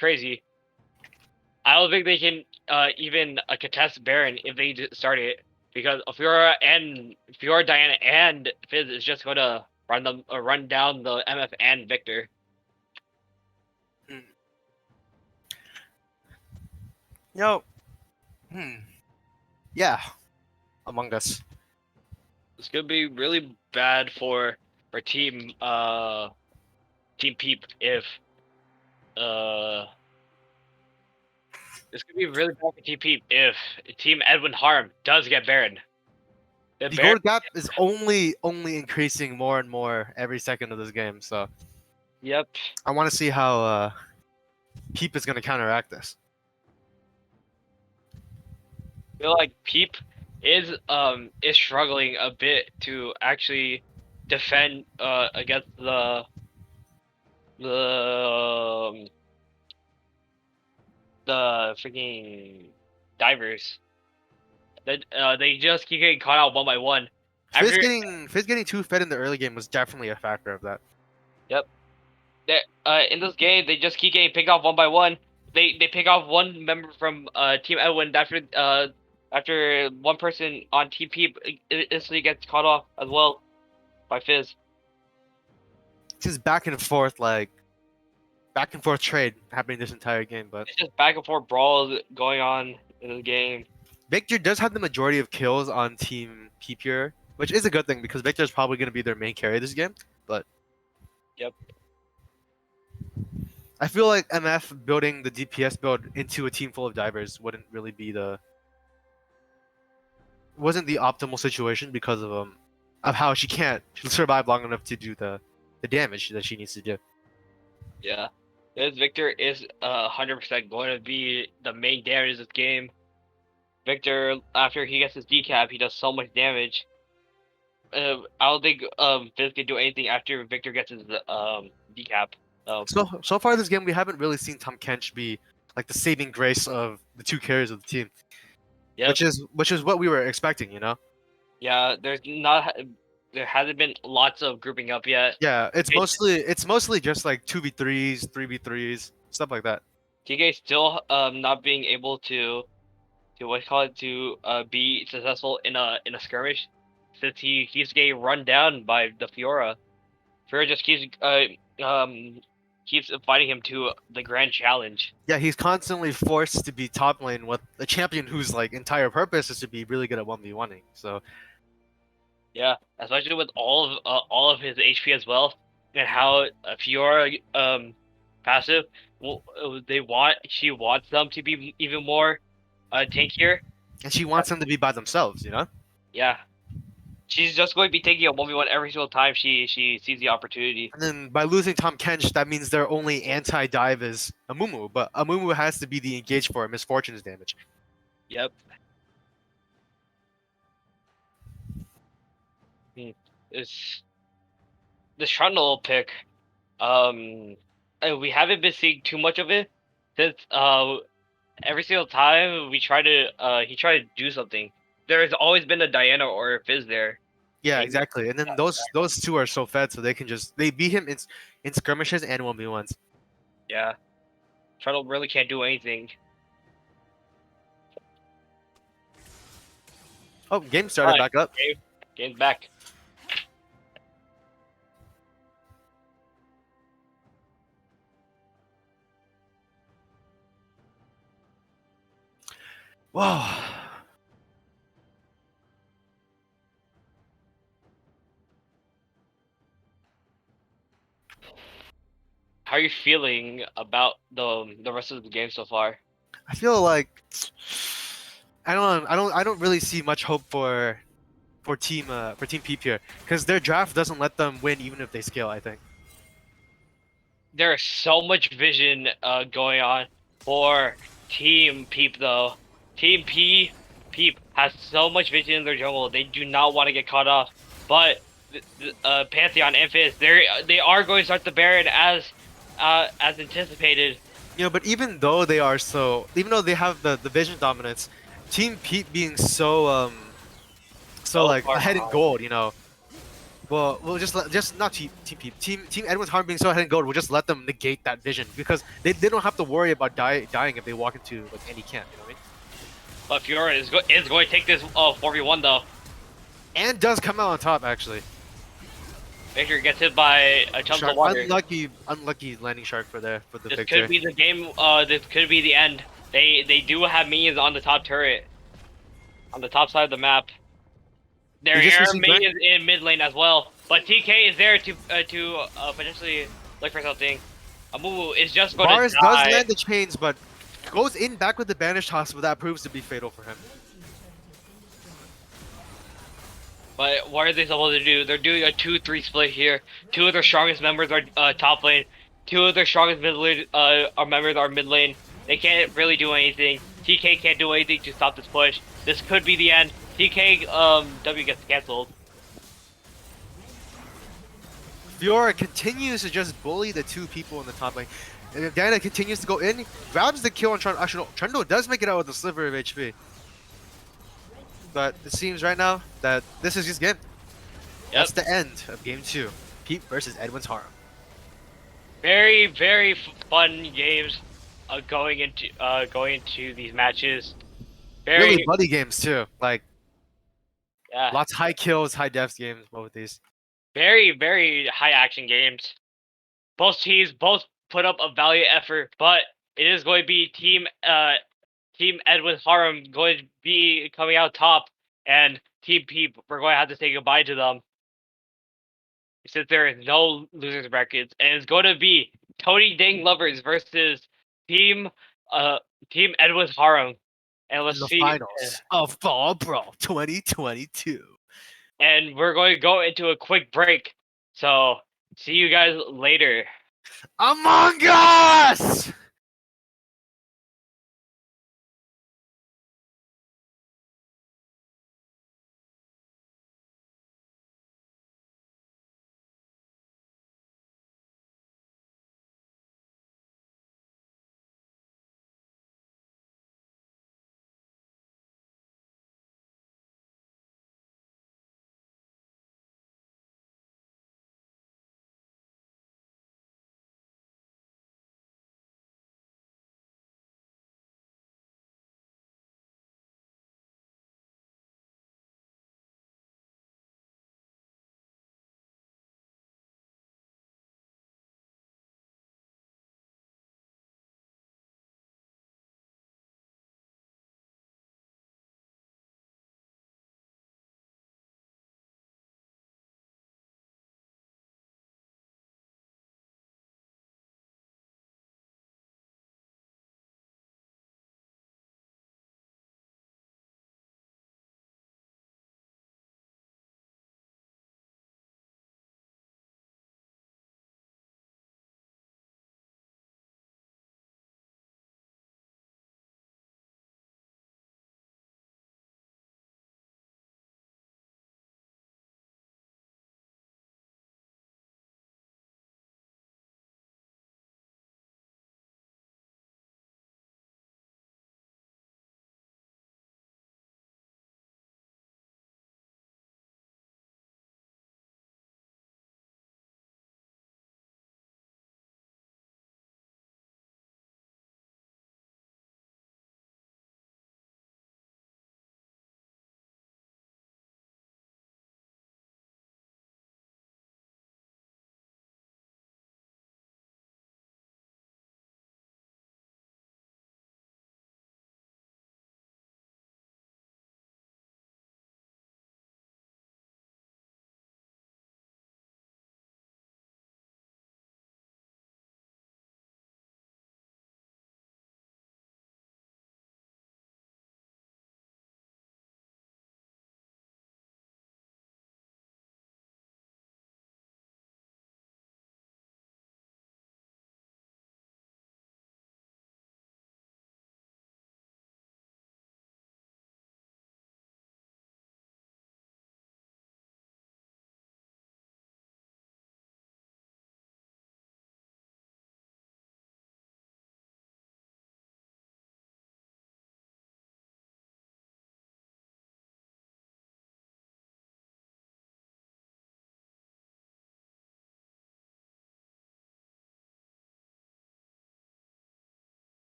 Crazy. I don't think they can even contest Baron if they start it. Because Fiora, Diana, and Fizz is just going to run down the MF and Victor. Yo. Yeah. Among Us. It's gonna be really bad for team Peep if it's gonna be really bad for Team Peep if Team Edwin Harm does get Baron. The gold gap is only increasing more and more every second of this game, so Yep. I want to see how Peep is going to counteract this. I feel like Peep is struggling a bit to actually defend against the freaking divers. They just keep getting caught out one by one. Fizz getting too fed in the early game was definitely a factor of that. Yep. In this game, they just keep getting picked off one by one. They pick off one member from Team Edwin after one person on Team Peep instantly gets caught off as well by Fizz. just back and forth trade happening this entire game. But It's just back and forth brawl going on in the game. Victor does have the majority of kills on Team Pure, which is a good thing because Victor is probably going to be their main carry this game. But Yep. I feel like MF building the DPS build into a team full of divers wouldn't really be wasn't the optimal situation because of how she can't survive long enough to do the damage that she needs to do. Yeah. This Victor is 100% going to be the main damage of this game. Victor, after he gets his decap, he does so much damage. I don't think Fizz can do anything after Victor gets his decap. So far this game we haven't really seen Tom Kench be like the saving grace of the two carriers of the team. Yep. Which is what we were expecting, you know? Yeah, there hasn't been lots of grouping up yet. Yeah, it's mostly just like 2v3s, 3v3s, stuff like that. TK still not being able to be successful in a skirmish since he keeps getting run down by the Fiora. Fiora just keeps inviting him to the grand challenge. Yeah, he's constantly forced to be top lane with a champion whose like entire purpose is to be really good at 1v1ing. So yeah, especially with all of his HP as well, and how Fiora passive. Well, she wants them to be even more tankier, and she wants them to be by themselves, you know? Yeah, she's just going to be taking a 1v1 every single time she sees the opportunity. And then by losing Tom Kench, that means their only anti-dive is Amumu, but Amumu has to be the engage for Misfortune's damage. Yep. It's the Trundle pick. And we haven't been seeing too much of it since every single time he tried to do something. There's always been a Diana or a Fizz there. Yeah, exactly. And then those two are so fed, so they beat him in skirmishes and 1v1s. Yeah, Trundle really can't do anything. Oh, game started back up. Game's back. Wow. How are you feeling about the rest of the game so far? I feel like I don't really see much hope for team Peep here because their draft doesn't let them win even if they scale. I think There's so much vision going on for Team Peep though. Team Peep has so much vision in their jungle. They do not want to get caught off. But Pantheon and Fizz, they are going to start the Baron as anticipated. You know, but even though they have the vision dominance, Team Peep being so like ahead in gold, you know. Well, we'll just not Team Peep. Team Edwin's Harm being so ahead in gold, we'll just let them negate that vision because they don't have to worry about dying if they walk into like any camp. You know what I mean? But Fiora is going to take this 4v1 though. And does come out on top actually. Victor gets hit by a chunk of water. Unlucky landing shark for the This Victor. could be the game. This could be the end. They do have minions on the top turret, on the top side of the map. There are minions in mid lane as well, but TK is there to potentially look for something. Amumu is just going Bars to die. does land the chains, but goes in back with the banished toss, but that proves to be fatal for him. But what are they supposed to do? They're doing a 2-3 split here. Two of their strongest members are top lane. Two of their strongest members are mid lane. They can't really do anything. TK can't do anything to stop this push. This could be the end. TK W gets cancelled. Fiora continues to just bully the two people in the top lane. And if Diana continues to go in, grabs the kill on Trundle. Actually, no, Trundle does make it out with a sliver of HP. But it seems right now that this is his game. Yep. That's the end of game 2. Peep versus Edwin's Harem. Very, very fun games going into these matches. Really bloody games too. Like, yeah, lots of high kills, high deaths games, both of these. Very, very high action games. both teams both put up a valiant effort, but it is going to be Team Edwin Harem going to be coming out top, and Team Peep, we're going to have to say goodbye to them since there is no losers brackets, and it's going to be Tony Dang Lovers versus Team uh Team Edwin Harem, and In let's the see, finals of Fall Brawl 2022. and we're going to go into a quick break. So see you guys later. Among Us!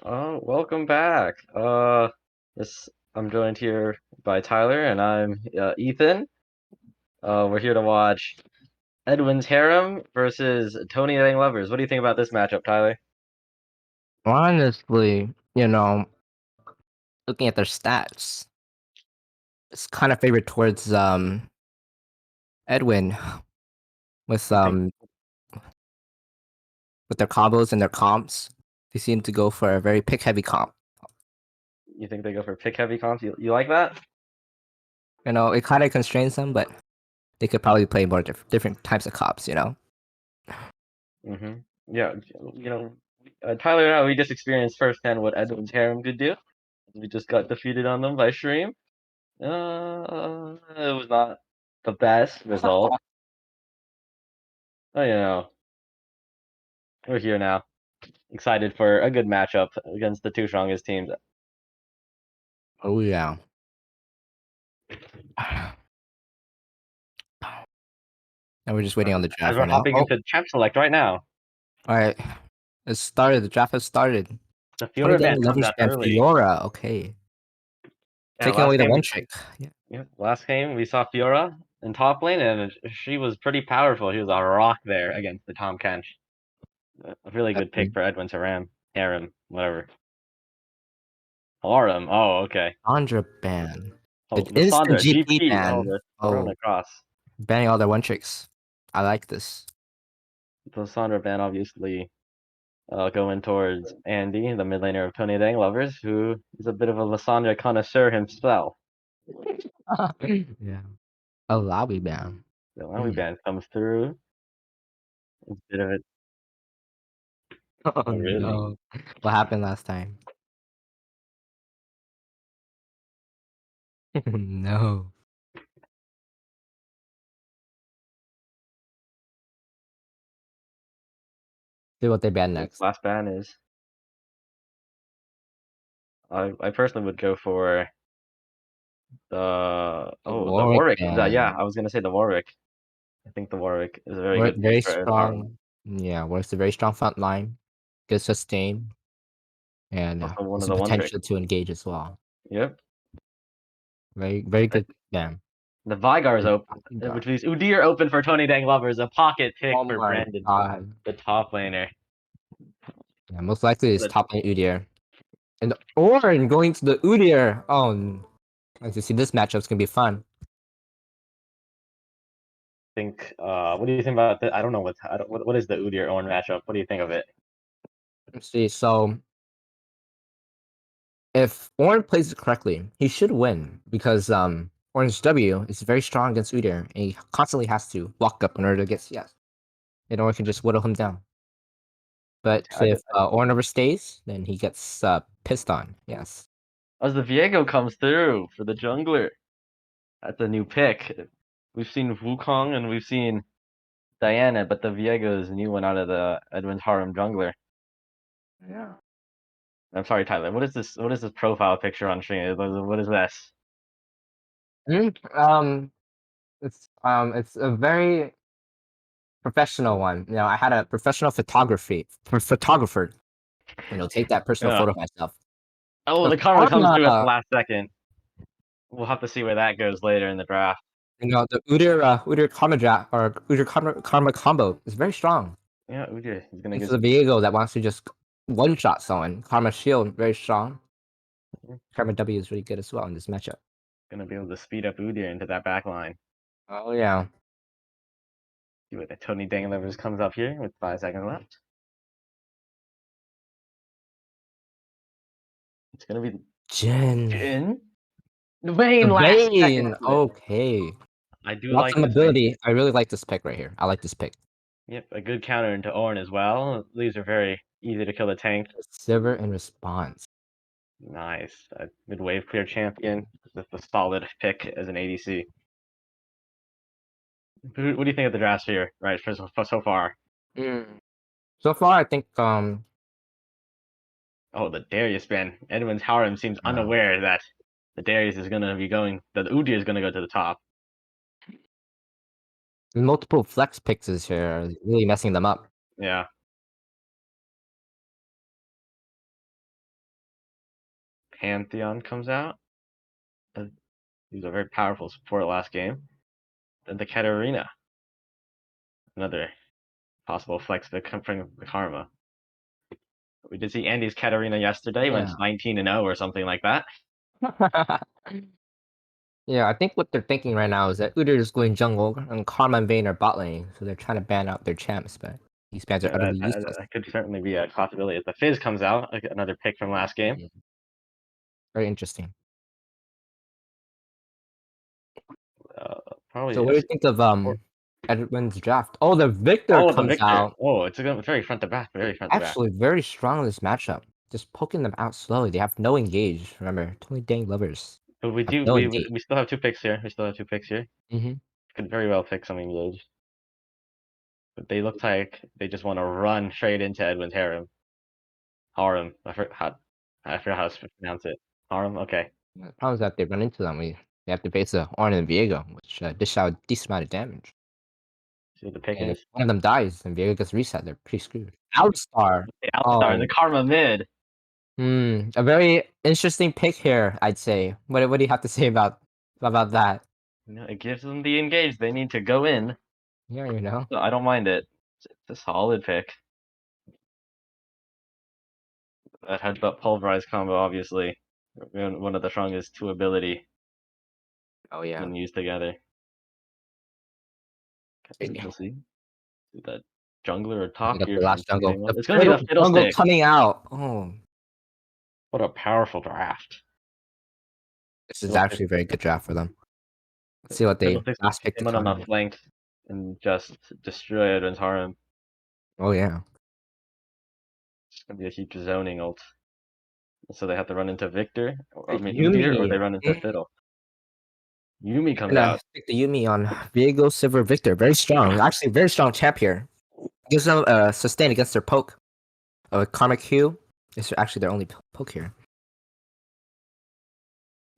Welcome back. This I'm joined here by Tyler, and I'm Ethan. We're here to watch Edwin's Harem versus Tony Dang Lovers. What do you think about this matchup, Tyler? Honestly, looking at their stats, it's kind of favored towards Edwin with You think um with their combos and their comps. They seem to go for a very pick heavy comp. you think they go for pick heavy comps? You like that? It kind of constrains them, but they could probably play more different types of comps. Mm-hmm. Yeah, Tyler and I, we just experienced firsthand what Edwin's Harem could do. We just got defeated on them by stream. It was not the best result. Oh, we're here now. Excited for a good matchup against the two strongest teams. Oh yeah. And we're just waiting on the As draft we're right now. hopping Oh, into champ select right now, all right. It started. The draft has started. the Tony Fiora Dang ban comes Lovers out and early. Fiora. Okay, Yeah, taking away the one trick. Yeah. last game we saw Fiora in top lane, and she was pretty powerful. She was a rock there against the Tom Kench. A really good pick for Edwin Saram, Harem, whatever. Harem. Oh, okay. Andra ban. Oh, The instant Lissandra, GP GP. Oh, ban. the thrown Oh, across. banning all their one tricks. I like this. The Lissandra ban obviously going towards Andy, the mid laner of Tony Dang Lovers, who is a bit of a Lissandra connoisseur himself. Yeah. A lobby ban. The Lowy ban comes through. A bit of it. Oh Oh, really? no. What happened last time? No. See what they ban next. Last ban is. I personally would go for The the Warwick Warwick. Yeah, ban. I was gonna say the Warwick. I think the Warwick is a very Warwick good pick very for Ed Harem. strong. Yeah, Warwick's a very strong front line. Good sustain. And Also one has of the the one trick. potential to engage as well. Yep. Very, very But good ban. the Vygar is open, God. which means Udyr open for Tony Dang Lovers, a pocket pick Oh for my Brandon, god. the top laner. Yeah, most likely it's But top lane Udyr. And the Ornn going to the Udyr. Oh, as you see, this matchup's gonna be fun. think, what do you think about I don't know what is the Udyr Owen matchup? What do you think of it? Let's see. So if Ornn plays it correctly, he should win because Ornn's W is very strong against Udyr, and he constantly has to walk up in order to get CS. And Ornn can just whittle him down. But I, if Ornn overstays, then he gets pissed on. Yes. as the Viego comes through for the jungler, that's a new pick. We've seen Wukong and we've seen Diana, but the Viego is a new one out of the Edwin's Harem jungler. Yeah. I'm sorry, Tyler. What is this? What is this profile picture on stream? What is this? Mm, it's a very professional one. I had a professional photographer. Take that personal Yeah. photo of myself. Oh, The the karma comes through at the Karma, last second. We'll have to see where that goes later in the draft. the Udyr Karma draft or Udyr Karma combo is very strong. Yeah, Udyr is gonna It's get the Viego that wants to just one shot someone. Karma Shield very strong. Karma W is really good as well in this matchup. gonna be able to speed up Udyr into that back line. Oh yeah. See what the Tony Danglevers comes up here with 5 seconds left. It's gonna be Jin. Jin. Vayne The last second Vayne. flip. Okay. I do Lots like of this Vayne. mobility. I really like this pick right here. I like this pick. Yep, a good counter into Ornn as well. These are very easy to kill the tank. Silver in response. Nice. A mid wave clear champion. That's a solid pick as an ADC. What do you think of the draft here, right, for so far? Mm. So far, I think Oh, the Darius ban. Edwin's Harem seems yeah. unaware that the Darius is gonna be going. That the Udyr is gonna go to the top. Multiple flex picks is here are really messing them up. Yeah. Pantheon comes out. He was a very powerful support last game. Then the Katarina. Another possible flex to come from the Karma. We did see Andy's Katarina yesterday, went Yeah. 19-0 or something like that. Yeah, I think what they're thinking right now is that Udyr is going jungle and Karma and Vayne are bot lane, so they're trying to ban out their champs, but these bans are Yeah, utterly useless. that could certainly be a possibility. If the Fizz comes out, another pick from last game. Yeah. Very interesting. Probably. So what do you think of Edwin's draft? Oh, the Victor Oh, the comes Victor. out. Oh, it's very front to back. Very front to back. Actually, very strong in this matchup. Just poking them out slowly. They have no engage. Remember, Tony Dang lovers. But we Have do. no engage. We still have 2 picks here. We still have 2 picks here. Mm-hmm. Could very well pick some engage. But they look like they just want to run straight into Edwin's harem. Harem. I forgot how to pronounce it. Harem. Okay. The problem is that they run into them. They have to face a Ornn and Viego, which dish out a decent amount of damage. See what the pick And if is. one of them dies and Viego gets reset, they're pretty screwed. Outstar. The Alistar, the Karma mid. A very interesting pick here, I'd say. What do you have to say about that? It gives them the engage. They need to go in. Yeah, you know. So I don't mind it. It's a solid pick. That headbutt pulverize combo, obviously, one of the strongest 2 ability Oh yeah. when used together. Yeah. We'll see. That jungler or We top got here the from last jungle. Tango. It's gonna be the jungle Fiddlestick. coming out. Oh, What a powerful draft. this is Fiddlestick. actually a very good draft for them. Let's see what they Fiddlestick's last pick to came on the comment. flank and just destroy Edwin's harem. Oh yeah. It's gonna be a huge zoning ult. So they have to run into Victor, or I mean Yumi. Udyr, or they run into Fiddle. Yumi comes Gonna out. stick the Yumi on Viego, Silver, Victor. Very strong. Actually, very strong champ here. Gives them sustain against their poke. Karmic Hue is actually their only poke here.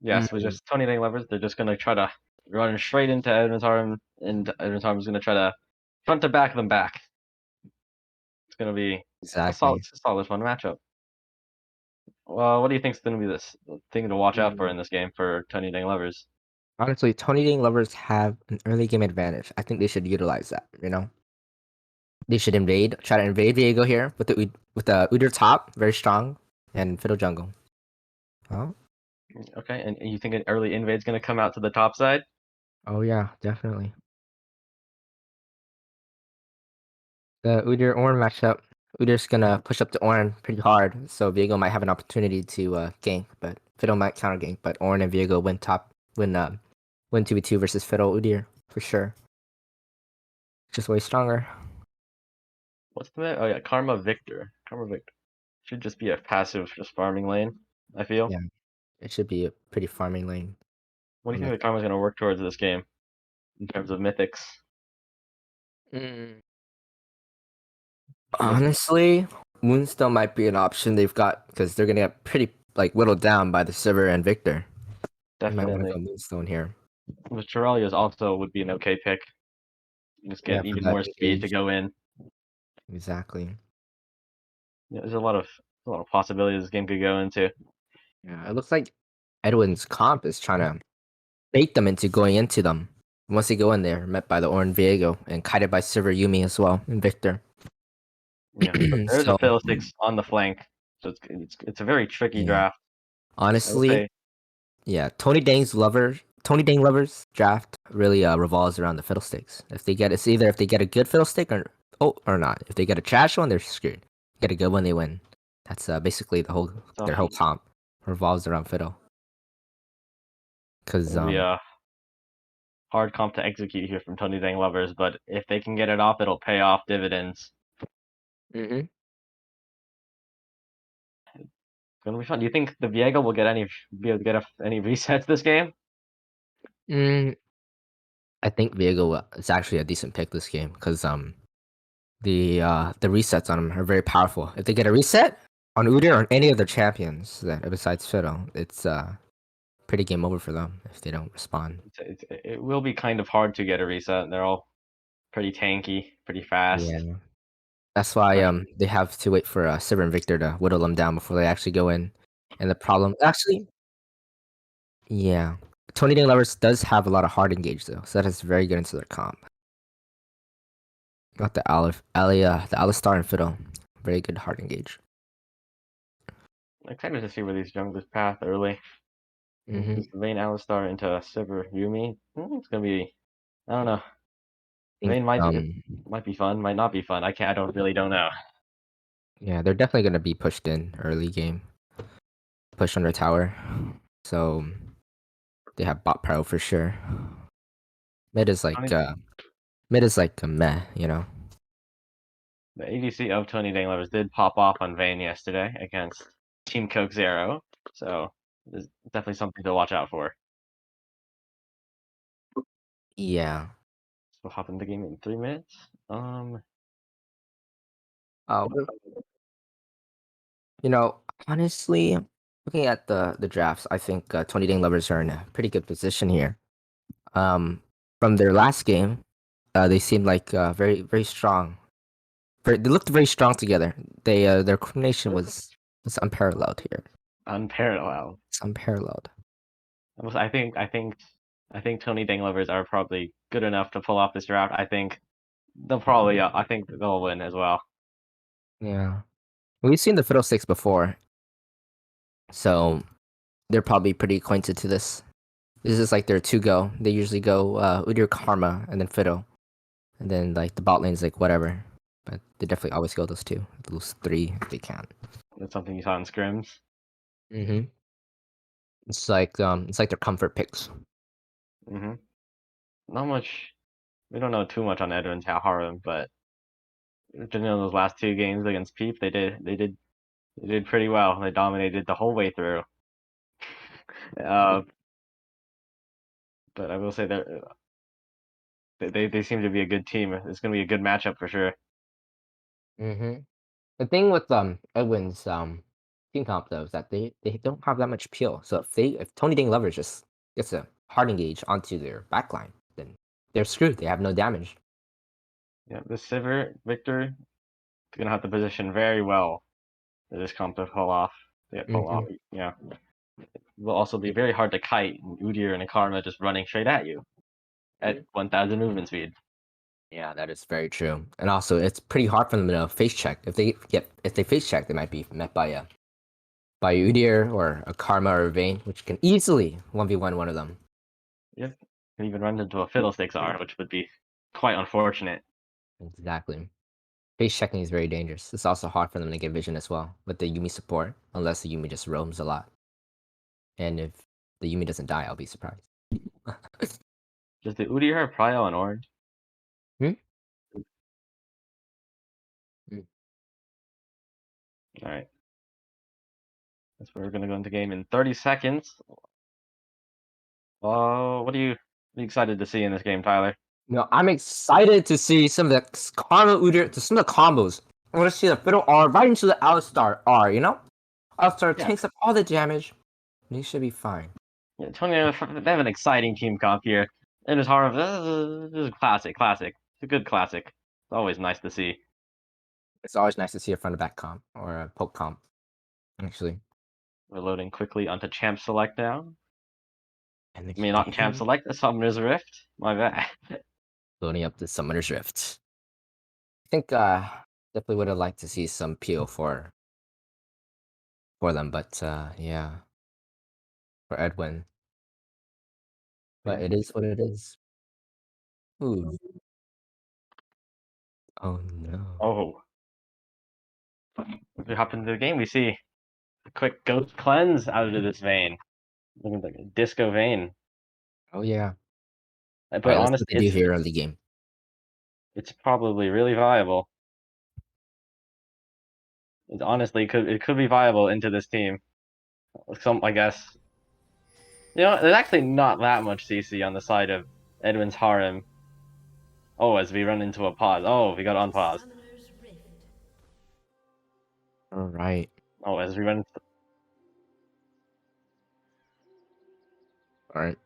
Yes, with just Tony Dang levers, they're just gonna try to run straight into Edwin's harem, and Edwin's harem is gonna try to front to back them back. It's gonna be Exactly. a solid fun matchup. Well, what do you think's gonna be this thing to watch out for in this game for Tony Dang lovers? Honestly, Tony Dang lovers have an early game advantage. I think they should utilize that. You know, they should try to invade Viego here with the Udyr top, very strong, and Fiddle jungle. Oh, Okay, and you think an early invade's gonna come out to the top side? oh yeah, definitely. The Udyr Ornn matchup. Udyr's gonna push up the Ornn pretty hard, so Viego might have an opportunity to gank, but Fiddle might counter gank. But Ornn and Viego win 2v2 versus Fiddle Udyr for sure. Just way stronger. What's the name? Oh yeah, Karma Victor. Karma Victor should just be a passive, just farming lane. I feel. Yeah. It should be a pretty farming lane. What do you think the Karma's gonna work towards this game in terms of mythics? Honestly, Moonstone might be an option they've got because they're gonna get pretty whittled down by the Sivir and Victor. You might want to Definitely. go Moonstone here. With Terralia's also would be an okay pick. You just get for even that more speed to engage. go in. Exactly. Yeah, there's a lot of possibilities this game could go into. Yeah, it looks like Edwin's comp is trying to bait them into going into them. Once they go in there, met by the Ornn Viego and kited by Sivir Yumi as well and Victor. Yeah, but there's So a Fiddlesticks on the flank, so it's a very tricky Yeah. draft. I would honestly, say yeah, Tony Dang lovers draft really revolves around the fiddlesticks. If they get if they get a good fiddlestick or not. If they get a trash one, they're screwed. Get a good one, they win. That's basically their whole comp revolves around fiddle. Because it'll be a hard comp to execute here from Tony Dang lovers, but if they can get it off, it'll pay off dividends. Mhm. It's gonna be fun. Do you think the Viego will be able to get any resets this game? I think Viego is actually a decent pick this game because the resets on him are very powerful. If they get a reset on Udyr or any of their champions besides Fiddle, it's pretty game over for them if they don't respond. It will be kind of hard to get a reset. They're all pretty tanky, pretty fast. Yeah, that's why they have to wait for Sivir and Victor to whittle them down before they actually go in. And the problem, actually, yeah, Tony Dang Lovers does have a lot of hard engage though, so that is very good into their comp. Got the the Alistar and Fiddle, very good hard engage. Excited to see where these junglers path early. Mm-hmm. Just Vayne Alistar into Sivir Yumi. It's gonna be. I don't know. Vayne might be fun, might not be fun. I don't know. Yeah, they're definitely gonna be pushed in early game, push under tower, so they have bot pro for sure. Mid is like a meh, you know. The ADC of Tony Dang Lovers did pop off on Vayne yesterday against Team Coke Zero, so there's definitely something to watch out for. Yeah. So we'll hop into the game in 3 minutes. Uh, you know, honestly, looking at the drafts, I think Tony Dang Lovers are in a pretty good position here. From their last game, they seemed like very strong. They looked very strong together. Their coordination was unparalleled here. Unparalleled. It's unparalleled. I think Tony Dang Lovers are probably good enough to pull off this draft. I think they'll win as well. Yeah, we've seen the Fiddlesticks before, so they're probably pretty acquainted to this. This is like their two go. They usually go Udyr Karma and then Fiddle, and then like the bot lane's like whatever. But they definitely always go those two, those three if they can. That's something you saw in scrims. Mm-hmm. It's like their comfort picks. Mm-hmm. Not much. We don't know too much on Edwin's Harem, but those last 2 games against Peep, they did pretty well. They dominated the whole way through. But I will say that they seem to be a good team. It's going to be a good matchup for sure. Mm-hmm. The thing with Edwin's team comp though is that they don't have that much peel. So if Tony Dang Lovers just gets a hard engage onto their backline, then they're screwed. They have no damage. Yeah, this Sivir Victor is going to have to position very well for this comp to pull off. Yeah. It will also be very hard to kite Udyr and Akarma just running straight at you at 1,000 movement speed. Yeah, that is very true. And also, it's pretty hard for them to face check. If they face check, they might be met by Udyr or a Karma or a Vayne, which can easily 1v1 one of them. Yep. Can even run into a Fiddlesticks R, which would be quite unfortunate. Exactly. Face checking is very dangerous. It's also hard for them to get vision as well with the Yumi support, unless the Yumi just roams a lot. And if the Yumi doesn't die, I'll be surprised. Does the Udyr have Prio on orange? Hmm? Hmm. Alright. That's where we're going to go into game in 30 seconds. What are you excited to see in this game, Tyler? I'm excited to see some of the Karma Udyr, to some of the combos. I want to see the Fiddle R right into the Alistar R, Alistar Yeah. takes up all the damage, and he should be fine. Yeah, Tony, they have an exciting team comp here. And it's hard. This is classic. It's a good classic. It's always nice to see. It's always nice to see a front to back comp or a poke comp, actually. We're loading quickly onto Champ Select now. And I mean, not Champ Select, the Summoner's Rift. My bad. loading up the Summoner's Rift. I think definitely would have liked to see some peel for them, but yeah, for Edwin. But Yeah. it is what it is. Ooh. Oh no. Oh. As we hop into the game, we see a quick Ghost Cleanse out of this vein. Looking like a Disco Vein. Oh yeah. But All right, let's see honestly, what they do here early game. it's probably really viable. It honestly could be viable into this team. I guess. There's actually not that much CC on the side of Edwin's Harem. Oh, as we run into a pause. Oh, we got unpause. All right. Oh, as we run. All right.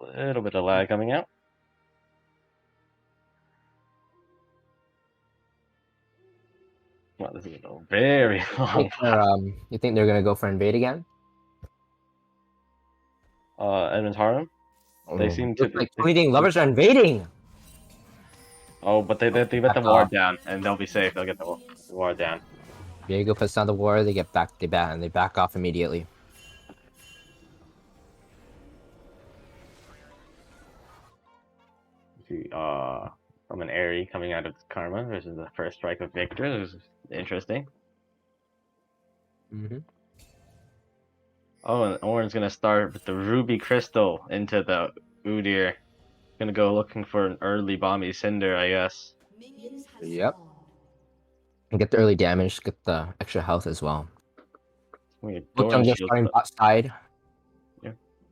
A little bit of lag coming out. Well, this is a very long You think they're gonna go for invade again? Edmund's Harlem. They Oh, seem to looks be. like 20 Ding lovers are invading. Oh, but they get the ward down, and they'll be safe. They'll get the ward down. Diego puts down the war. They get back. They back off immediately. See, from an Airy coming out of Karma versus the first strike of Victor. This is interesting. Mm-hmm. Oh, and Oren's gonna start with the Ruby Crystal into the Udyr. Gonna go looking for an early Bomby Cinder, I guess. Yep. And get the early damage. Get the extra health as well. Both Both junglers starting bot side.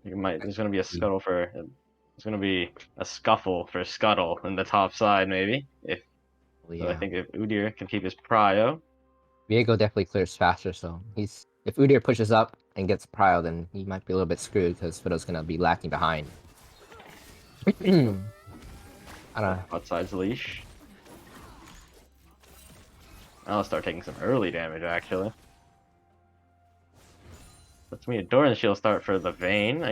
There's gonna be a scuttle for. There's gonna be a scuffle for Scuttle in the top side, maybe. So I think if Udyr can keep his prio. Diego definitely clears faster, so if Udyr pushes up and gets prio, then he might be a little bit screwed because Fiddle's gonna be lacking behind. I don't know. Outside's leash. I'll start taking some early damage actually. Let's me a Doran Shield start for the Vayne.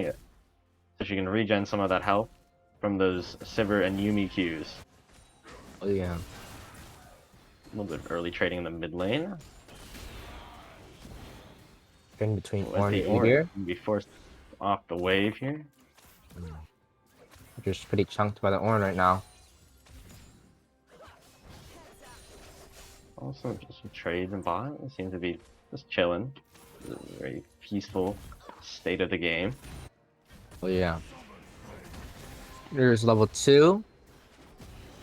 So she can regen some of that health from those Sivir and Yumi Qs. Oh yeah. A little bit of early trading in the mid lane. In between As Orange the and Udyr. can be forced off the wave here. Udyr's pretty chunked by the Ornn right now. Also, just some trades and bot. It seems to be just chilling. It's a very peaceful state of the game. Oh yeah. Udyr's level 2.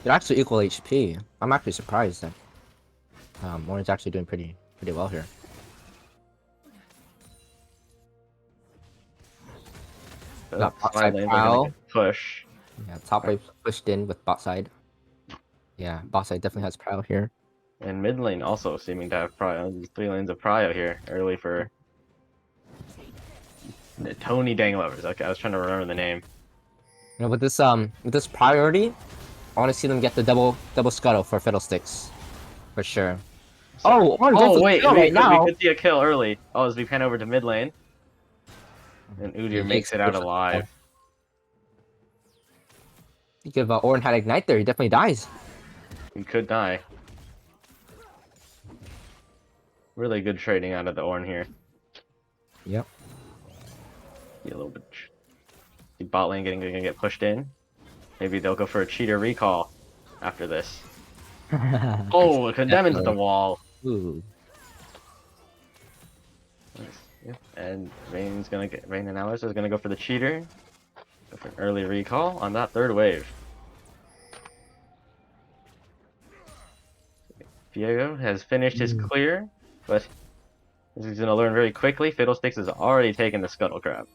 They're actually equal HP. I'm actually surprised that Ornn's actually doing pretty well here. Got bot side Prowl. Push. Yeah, top wave pushed in with bot side. Yeah, bot side definitely has Prowl here. And mid lane also seeming to have prio. There's 3 lanes of prio here early for the Tony Danglovers. Okay, I was trying to remember the name. You know, with this priority, I want to see them get the double scuttle for Fiddlesticks, for sure. Oh, wait, we could see a kill early. Oh, as we pan over to mid lane, and Udyr makes it out alive. You give Ornn had ignite there, he definitely dies. He could die. Really good trading out of the Ornn here. Yep. Be a little bit. The bot lane gonna get pushed in. Maybe they'll go for a cheater recall after this. Oh, condemn into the wall. Ooh. Nice. Yep. And Vayne and Alice is gonna go for the cheater. Go for an early recall on that third wave. Diego has finished his clear, but as he's gonna learn very quickly, Fiddlesticks has already taken the Scuttle Crab.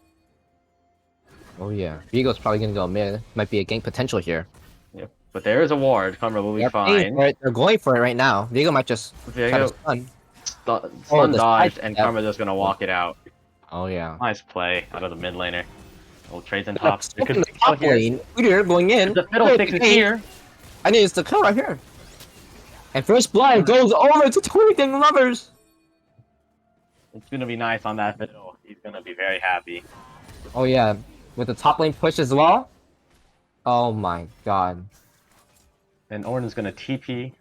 Oh yeah. Viego's probably gonna go mid. Might be a gank potential here. Yep. But there is a ward. Karma will be They're fine. They're going for it right now. Viego might just try to Diego stun. stun the dodged, side and step. Karma just gonna walk it out. Oh yeah. Nice play out of the mid laner. Little trades on top. Up in the top lane. Udyr going in. The Fiddlesticks is here. I need the kill right here. And first blood goes over to 20 Ding lovers. It's gonna be nice on that fiddle. He's gonna be very happy. Oh yeah, with the top lane push as well. Oh my god. And Ornn is gonna TP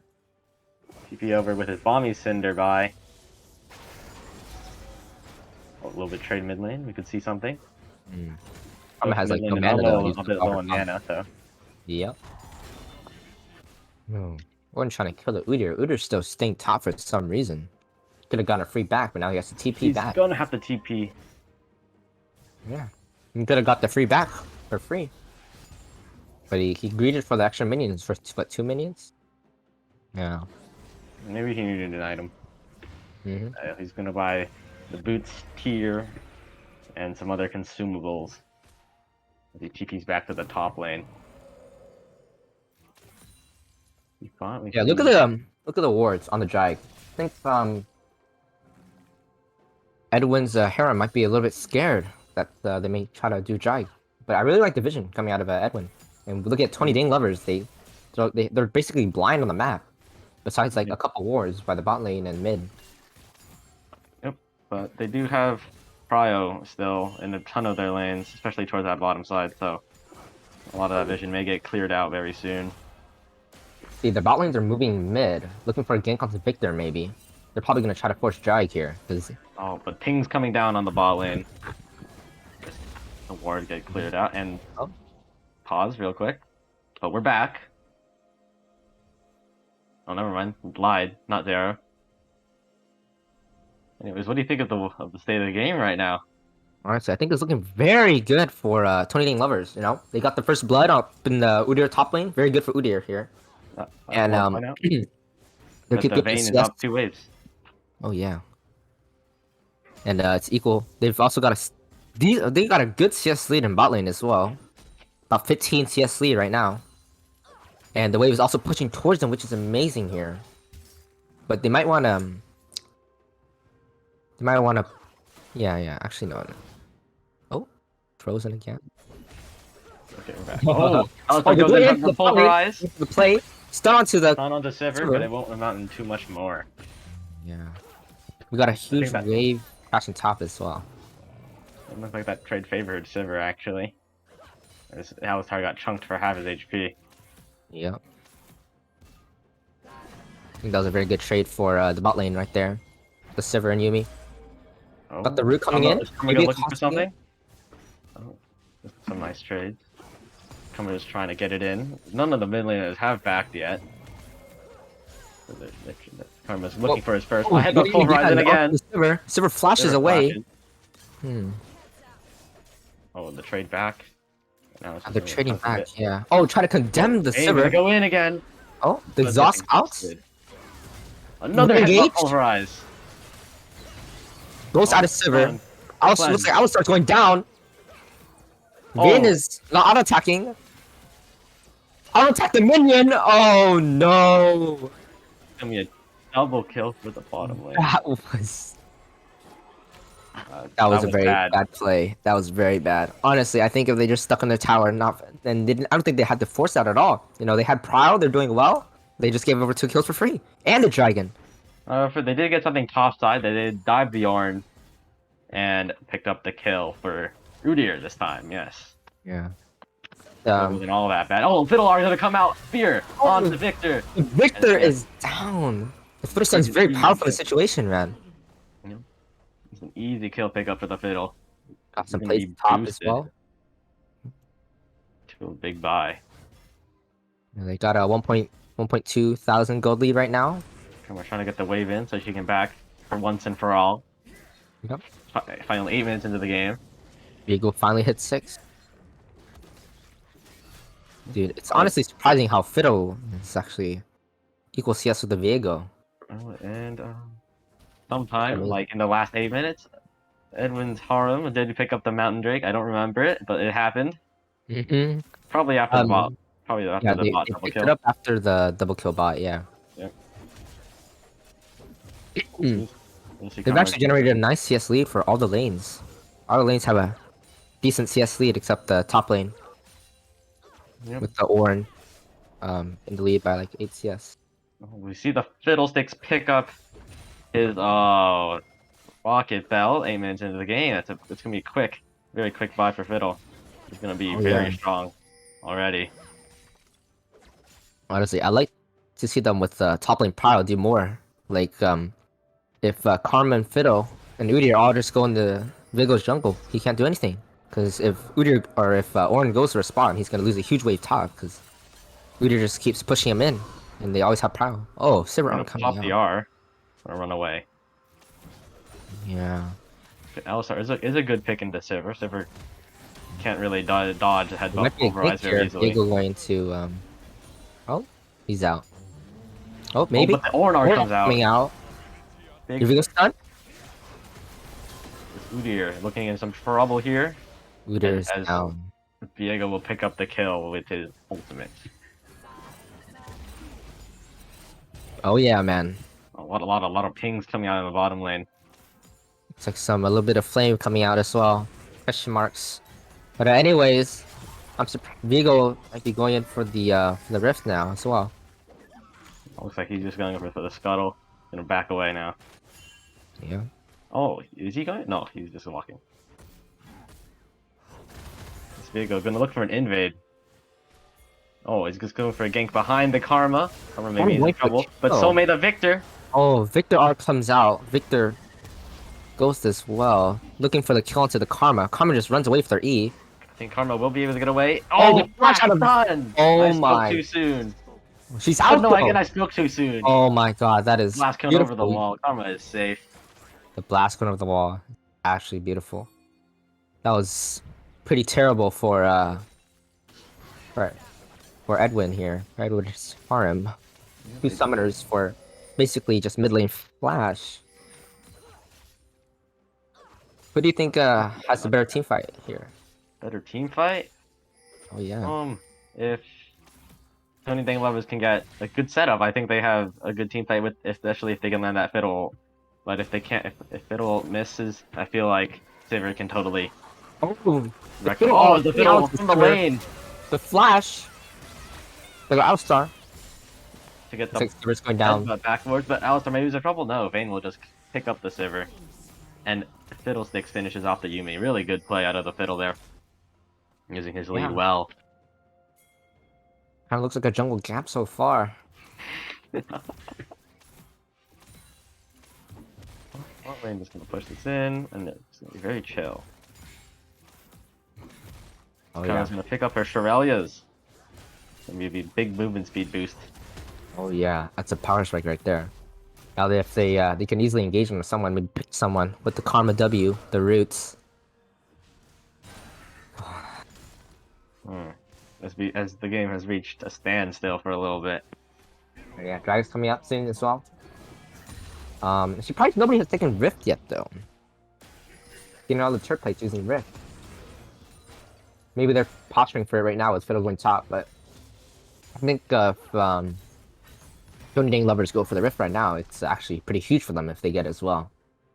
over with his Bomby Cinder by. Oh, a little bit trade mid lane. We could see something. Has like no Mid lane mana is though. a He's bit low on mana, so. Yep. No. Ornn trying to kill the Udyr. Udyr's still staying top for some reason. Could have gotten a free back, but now he has to TP He's back. gonna have to TP. Yeah. He could have got the free back for free. But he greeted for the extra minions for what, 2 minions? Yeah. Maybe he needed an item. He's gonna buy the boots tier and some other consumables. As he TP's back to the top lane. Yeah, look at the wards on the Drag. I think Edwin's Harem might be a little bit scared that they may try to do Drag. But I really like the vision coming out of Edwin. And look at 20 Ding lovers. They're basically blind on the map. Besides like a couple wars by the bot lane and mid. But they do have Prio still in a ton of their lanes, especially towards that bottom side, so a lot of that vision may get cleared out very soon. See, the bot lanes are moving mid, looking for a gank onto Victor maybe. They're probably gonna try to force Drag here, because Oh, but ping's coming down on the bot lane. Just the ward get cleared out, and Oh. pause real quick. But we're back. Oh, never mind. Lied, not Zero. Anyways, what do you think of the state of the game right now? honestly, I think it's looking very good for 20 lane lovers, you know? They got the first blood up in the Udyr top lane. Very good for Udyr here. And I'll point out they're that keep the getting Vayne is CS. up 2 waves. Oh yeah. And it's equal. They've also got they got a good CS lead in bot lane as well. About 15 CS lead right now. And the wave is also pushing towards them, which is amazing here. But they might want to. They might want to. Yeah. Actually, no. Oh, frozen again. Okay, we're back. Oh, Oh, Alistar they're goes going in into from the the bot lane. pulverize. The play. Stun onto the. Not onto Sivir, Sivir. but it won't amount in too much more. Yeah. We got a huge that- wave crashing top as well. It looked like that trade favored Sivir actually. Alistar got chunked for half his HP. Yep. I think that was a very good trade for the bot lane right there. The Sivir and Yumi. Oh, Got the root coming in. Is Kamigo Maybe looking for costing something? Oh, just some nice trades. Kamigo's trying to get it in. None of the mid laners have backed yet. So Karma's looking for his first. Oh, I had the full horizon again. Sivir flashes Sivir away. flashes. Oh, the trade back. Now it's They're just trading gonna back, yeah. Oh, try to condemn the Hey, gonna Sivir. go in again. Oh, the But exhaust getting out. busted. Another headbutt Engaged? pulverize. Goes out of Sivir. Looks like Alistar's going down. Vayne is not auto-attacking. Auto-attack the minion! Oh no! Gonna be a double kill for the bottom lane. That was... That was a very bad play. That was very bad. Honestly, I think if they just stuck on their tower and didn't, I don't think they had to force that at all. You know, they had Prowl, they're doing well. They just gave over 2 kills for free. And the dragon. They did get something top side. They did dive the Ornn and picked up the kill for Udyr this time, yes. Yeah. And all that bad. Oh, Fiddle are gonna come out. Fear on to Victor. Victor is down. The Fiddle Stun's very powerful in the situation, man. It's an easy kill pickup for the Fiddle. Got some He's gonna plays be top as boosted well. To a big buy. Yeah, they got a 1.2 thousand gold lead right now. And we're trying to get the wave in so she can back for once and for all. Yep. Finally 8 minutes into the game. Viego finally hit 6. Dude, it's honestly surprising how Fiddle is actually equal CS with the Viego. Oh, and sometime, like in the last 8 minutes, Edwin's Harem did pick up the Mountain Drake. I don't remember it, but it happened. Mm-hmm. Probably after the bot. Probably after Yeah, the they bot double picked kill. it up after the double kill bot, yeah. Yep. They've actually generated a nice CS lead for all the lanes. All the lanes have a decent CS lead except the top lane. Yep. With the Ornn in the lead by like 8 CS. We see the Fiddlesticks pick up his Rocket Bell 8 minutes into the game. It's gonna be quick, very quick buy for Fiddle. He's gonna be very strong already. Honestly, I like to see them with top lane Pyro do more. Like if Karma and Fiddle and Udyr all just go into Vigo's jungle, he can't do anything. Because if Udyr or if Ornn goes to respawn, he's gonna lose a huge wave top. Because Udyr just keeps pushing him in, and they always have Prowl. Oh, Sivir Gonna coming pop out. the R. Gonna run away. Yeah. Alistar is a good pick into Sivir. Sivir can't really dodge a It headbutt might be a pulverize glitch here. very easily. Vigo going to Oh, he's out. Oh, maybe. Oh, but the Ornn R comes out. Coming out. Big Did Vigo stun? Udyr looking in some trouble here. Udyr is as- down. Viego will pick up the kill with his ultimate. Oh yeah, man. A lot of pings coming out in the bottom lane. It's like a little bit of flame coming out as well. Question marks. But anyways, I'm surprised Vigo might be going in for the rift now as well. Looks like he's just going for the scuttle. Gonna back away now. Yeah. Oh, is he going? No, he's just walking. This Viego gonna look for an invade. Oh, he's just going for a gank behind the Karma. Karma maybe is in trouble, but so may the Victor. Oh, Victor R comes out. Victor Ghost as well. Looking for the kill onto the Karma. Karma just runs away with their E. I think Karma will be able to get away. Oh, Oh, the flash out of- done! Oh I spoke my. too soon. She's Oh out no, though. again I spoke too soon. Oh my god, that is Blast coming over the wall. Karma is safe. The blast going over the wall. Actually beautiful. That was pretty terrible for Edwin here. Edwin's farm. Two summoners for basically just mid lane flash. Who do you think has the better team fight here? Better team fight? Oh yeah. If Tony Dang Lovers can get a good setup, I think they have a good team fight with, especially if they can land that fiddle. But if they can't, if fiddle misses, I feel like Sivir can totally Oh, wreck. fiddle- Oh, the fiddle the from the Sivir. lane the flash. The Outstar. to get Looks the like Sivir's going down. backwards. But Alistar maybe is in trouble. No, Vayne will just pick up the Sivir, and Fiddlesticks finishes off the Yumi. Really good play out of the fiddle there, using his lead Yeah. well. Kind of looks like a jungle gap so far. Well, Vayne just gonna push this in, and it's gonna be very chill. Oh Kara's yeah. gonna pick up her Shirelias. Maybe a big movement speed boost. Oh yeah. That's a power strike right there. Now if they can easily engage with someone, maybe pick someone with the Karma W, the roots. As the game has reached a standstill for a little bit. Yeah, Dragon's coming up soon as well. Nobody has taken Rift yet though. Getting all the turret plates using Rift. Maybe they're posturing for it right now with Fiddle going top, but I think if Tony Dang Lovers go for the Rift right now, it's actually pretty huge for them if they get it as well.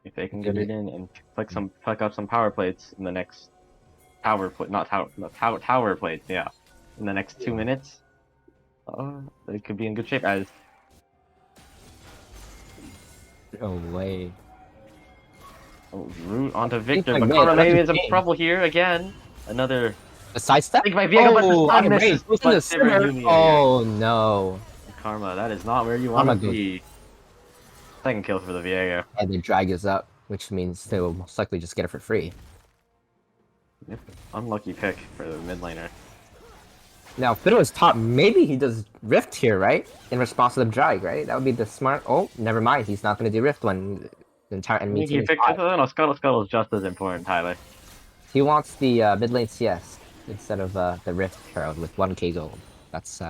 If they can get it in and pick up some power plates in the next tower plates, yeah. In the next 2 minutes, they could be in good shape. As No way. root onto Victor, like but man, Karma maybe that's is in insane. trouble here again. Another A sidestep? think by Viego, but the stun misses. Goes But into Sivir Sivir. Yumi Oh no. Karma, that is not where you want to Karma be. Second kill for the Viego. And the drag is up, which means they will most likely just get it for free. Yep. Unlucky pick for the mid laner. Now, Fiddle is top. Maybe he does Rift here, right? In response to the drag, right? That would be the smart. Oh, never mind. He's not going to do Rift when the entire I enemy think team he is picked hot. no, Scuttle is just as important, Tyler. He wants the mid lane CS instead of the Rift Herald with 1k gold. That's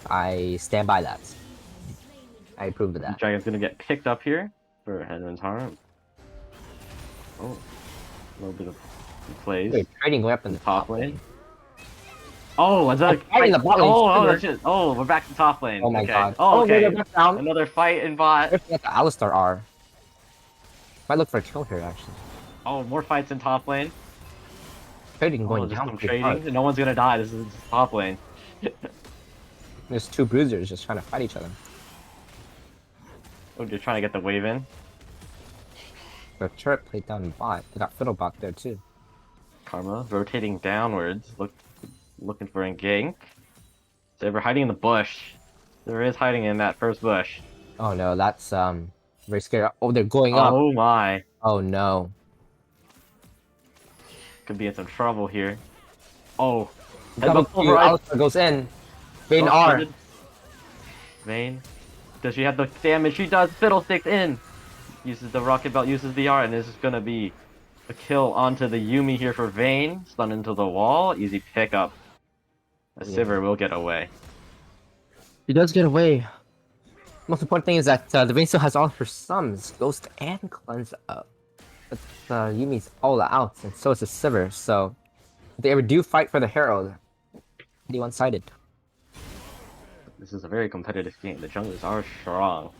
I stand by that. I approve of that. Dragon's gonna get picked up here for Hedron's harm. Oh, a little bit of plays. Wait, trading weapon in the top lane. Oh, is that fight in the bot lane, Sivir. that's it. Oh, we're back to top lane. Oh my okay. god. Oh, okay. they're back down. Another fight in bot. Rift at the Alistar R. Might look for a kill here, actually. Oh, more fights in top lane. Trading going Just down. some pretty hard. trading. No one's gonna die. This is top lane. There's two bruisers just trying to fight each other. Oh, you're trying to get the wave in. The turret played down in bot. They got Fiddlebot there too. Karma rotating downwards, looking for a gank. So we're hiding in the bush. There is hiding in that first bush. Oh no, that's very scary. Oh, they're going up. Oh my. Oh no. Could be in some trouble here. Oh. Double Headbutt Q, override. Alistar goes in. Vayne Oh, R. good. Vayne. Does she have the damage? She does. Fiddlesticks in. Uses the rocket belt, uses the R, and this is gonna be a kill onto the Yumi here for Vayne. Stun into the wall. Easy pickup. A Yeah. Sivir will get away. He does get away. Most important thing is that the Vayne still has all her sums, Ghost and Cleanse up. But Yumi's all out, and so is the Sivir, so if they ever do fight for the Herald, pretty one-sided. This is a very competitive game. The junglers are strong.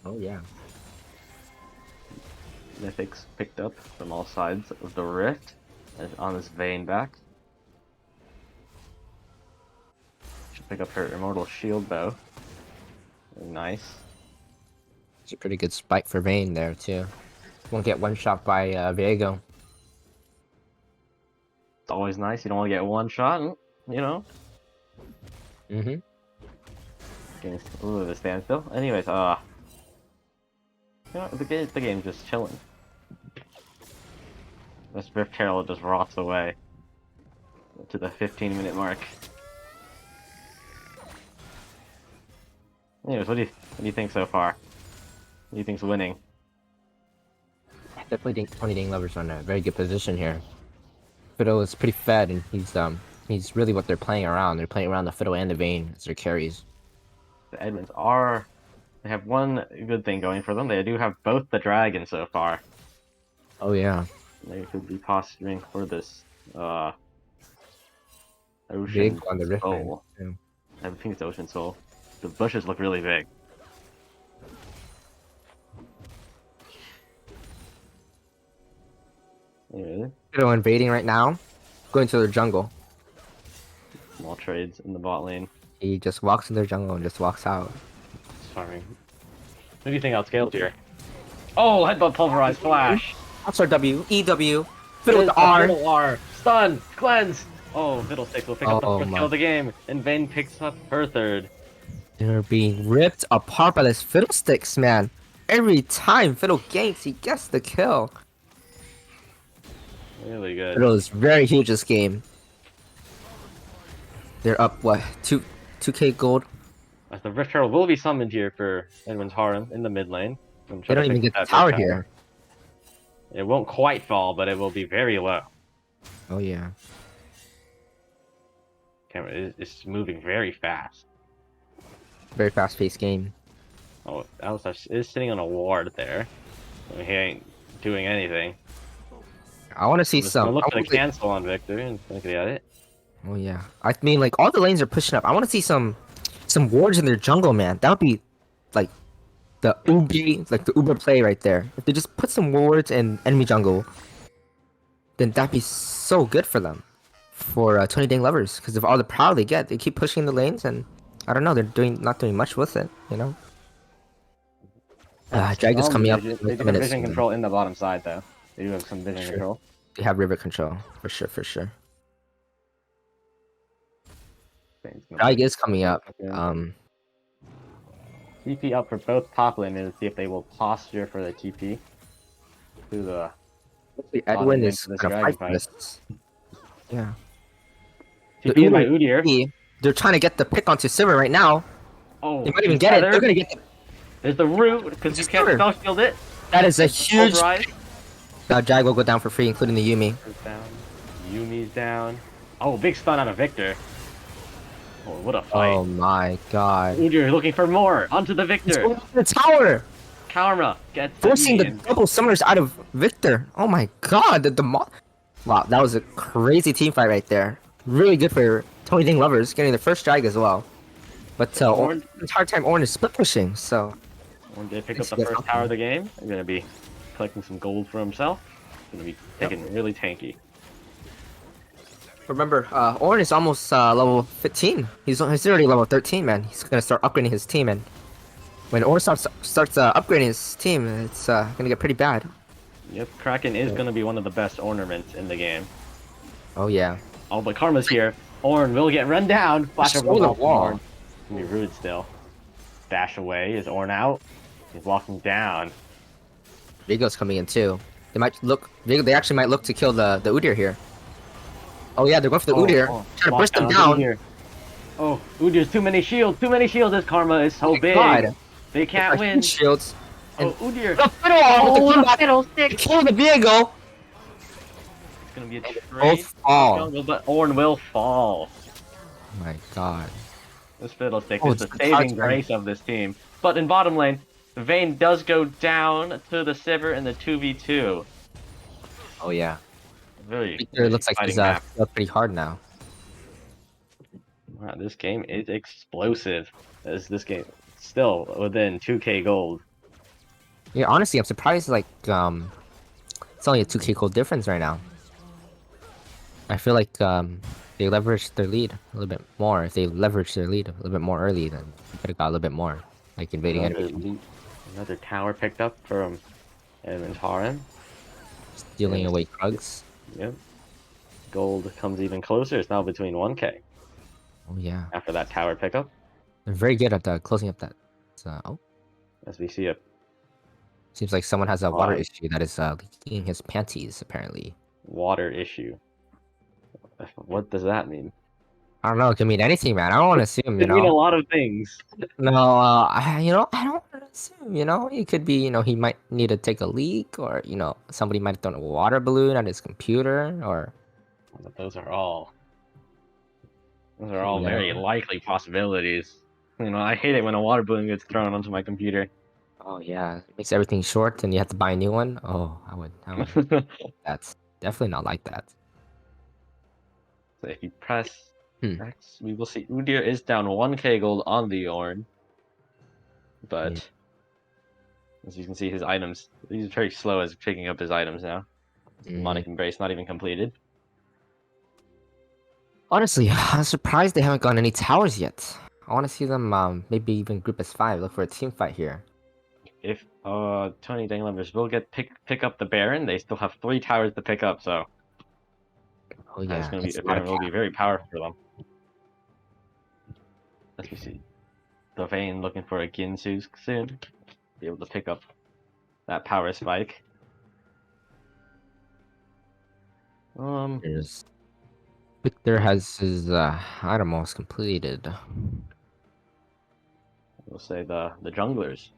Oh yeah. Mythics picked up from all sides of the rift on this Vayne back. Should pick up her immortal shield bow. Nice. It's a pretty good spike for Vayne there too. Won't get one shot by Viego. It's always nice. You don't want to get one shot, you know. Mm-hmm. Game's a little bit of a standstill. Anyways, you know, the game's just chilling. This Rift Herald just rots away to the 15-minute mark. Anyways, what do you think so far? What do you think's winning? Definitely think Tony Dang Lovers are in a very good position here. Fiddle is pretty fed, and he's really what they're playing around. They're playing around the Fiddle and the Vayne as their carries. The Edmonds they have one good thing going for them. They do have both the dragons so far. Oh yeah. They could be posturing for this Ocean Big on the Rift Soul. Lane, I think it's Ocean Soul. The bushes look really big. Anyway, Fiddle invading right now, going to their jungle. small trades in the bot lane. He just walks in their jungle and just walks out. It's farming. Who do you think outscaled here? Oh, headbutt pulverized flash! That's our W. EW. Fiddle with the R. Fiddle R. Stun! Cleanse! Oh, Fiddlesticks will pick up the Oh first my. kill of the game, and Vayne picks up her third. They're being ripped apart by this Fiddlesticks, man. Every time Fiddle ganks, he gets the kill. Really good. Fiddle is very huge this game. They're up, what, 2k gold? As the Rift Herald will be summoned here for Edwin's Harem in the mid lane. They don't even get the tower here. It won't quite fall, but it will be very low. Oh yeah. Camera is moving very fast. Very fast-paced game. Oh, Alistar is sitting on a ward there. He ain't doing anything. I want to see He's gonna some. look I for the wanna see- cancel on Victor and look at it. Oh yeah. I mean, like all the lanes are pushing up. I want to see some wards in their jungle, man. That would be like the Uber play right there. If they just put some wards in enemy jungle, then that'd be so good for them, for 20 Dang Lovers, because of all the power they get. They keep pushing the lanes, and I don't know, they're not doing much with it, you know. Drag is coming up. They in do have minutes. vision control in the bottom side though. They do have some vision Sure. control. They have river control for sure, for sure. Drag is coming up. TP up for both top laners to see if they will posture for the TP. To the Edwin lane is for this gonna dragon fight for this. Yeah. TP by Udyr. They're trying to get the pick onto Silver right now. Oh, They might even get it. Tether. They're gonna get the... There's the root because you can't Tether. spell shield it. That is a huge... Pulverize. Jag will go down for free, including the Yumi. Is down. Yumi's down. Oh, big stun on a Victor. Oh, what a fight. Oh my god. Udyr looking for more. Onto the He's Victor. going for the tower! Karma gets Forcing the in. double summoners out of Victor. Oh my god, wow, that was a crazy team fight right there. Really good for Tony Dang Lovers, getting the first drag as well. But Ornn- the entire time Ornn is split pushing, so... When they pick up Thanks the for first that. tower of the game, I'm gonna be collecting some gold for himself. Gonna be taking really tanky. Remember, Ornn is almost level 15. He's already level 13, man. He's gonna start upgrading his team, and when Ornn starts upgrading his team, it's gonna get pretty bad. Yep, Kraken is gonna be one of the best ornaments in the game. Oh yeah. Oh, but Karma's here. Ornn will get run down. Flash Just over throw the from wall. Ornn. Gonna be rude still. Dash away. Is Ornn out? He's walking down. Vigo's coming in too. They actually might look to kill the Udyr here. Oh yeah, they're going for the Udyr. Trying to walk push them onto down. Udyr. Oh, Udyr's too many shields. Too many shields. This Karma is so big. God. They can't win. Shields. Oh, Udyr. The Fiddle with the comeback. Kill the Viego. It's gonna be a trade. Both fall. Jungle, but Ornn will fall. Oh my god. This Fiddlestick Oh, is the it's the saving charge grace of this team. But in bottom lane, Vayne does go down to the Sivir in the 2v2. Oh yeah. Really, Victor looks like he's fighting back. felt pretty hard now. Wow, this game is explosive. As this game still within 2k gold. Yeah, honestly, I'm surprised. Like, it's only a 2k gold difference right now. I feel like they leveraged their lead a little bit more. If they leveraged their lead a little bit more early, then they could have got a little bit more. like invading Another enemy, loot, another tower picked up from Edwin's harem. stealing And away Krugs. yep, gold comes even closer. It's now between 1K Oh yeah, after that tower pickup. they're very good at closing up that. Oh, As we see a seems like someone has a water Pause. issue that is leaking his panties. Apparently, water issue. What does that mean? I don't know. It could mean anything, man. I don't want to assume. You It mean a know. lot of things. No, I don't want to assume. It could be. He might need to take a leak, or somebody might have thrown a water balloon at his computer, or But those are all Yeah. very likely possibilities. I hate it when a water balloon gets thrown onto my computer. Oh yeah, it makes everything short, and you have to buy a new one. Oh, I would. That's definitely not like that. So if you press Hmm. X, we will see Udyr is down 1K gold on the Ornn. But Yeah. as you can see, his items, he's very slow as picking up his items now. Demonic Embrace not even completed. Honestly, I'm surprised they haven't gotten any towers yet. I want to see them maybe even group as 5. Look for a team fight here. If Tony Danglovers will pick up the Baron, they still have 3 towers to pick up, so Oh yeah, the that's a lot Baron of will be very powerful for them. Let me see. The Vayne looking for a Ginsu soon. Be able to pick up that power spike. Victor has his item almost completed. We'll say the junglers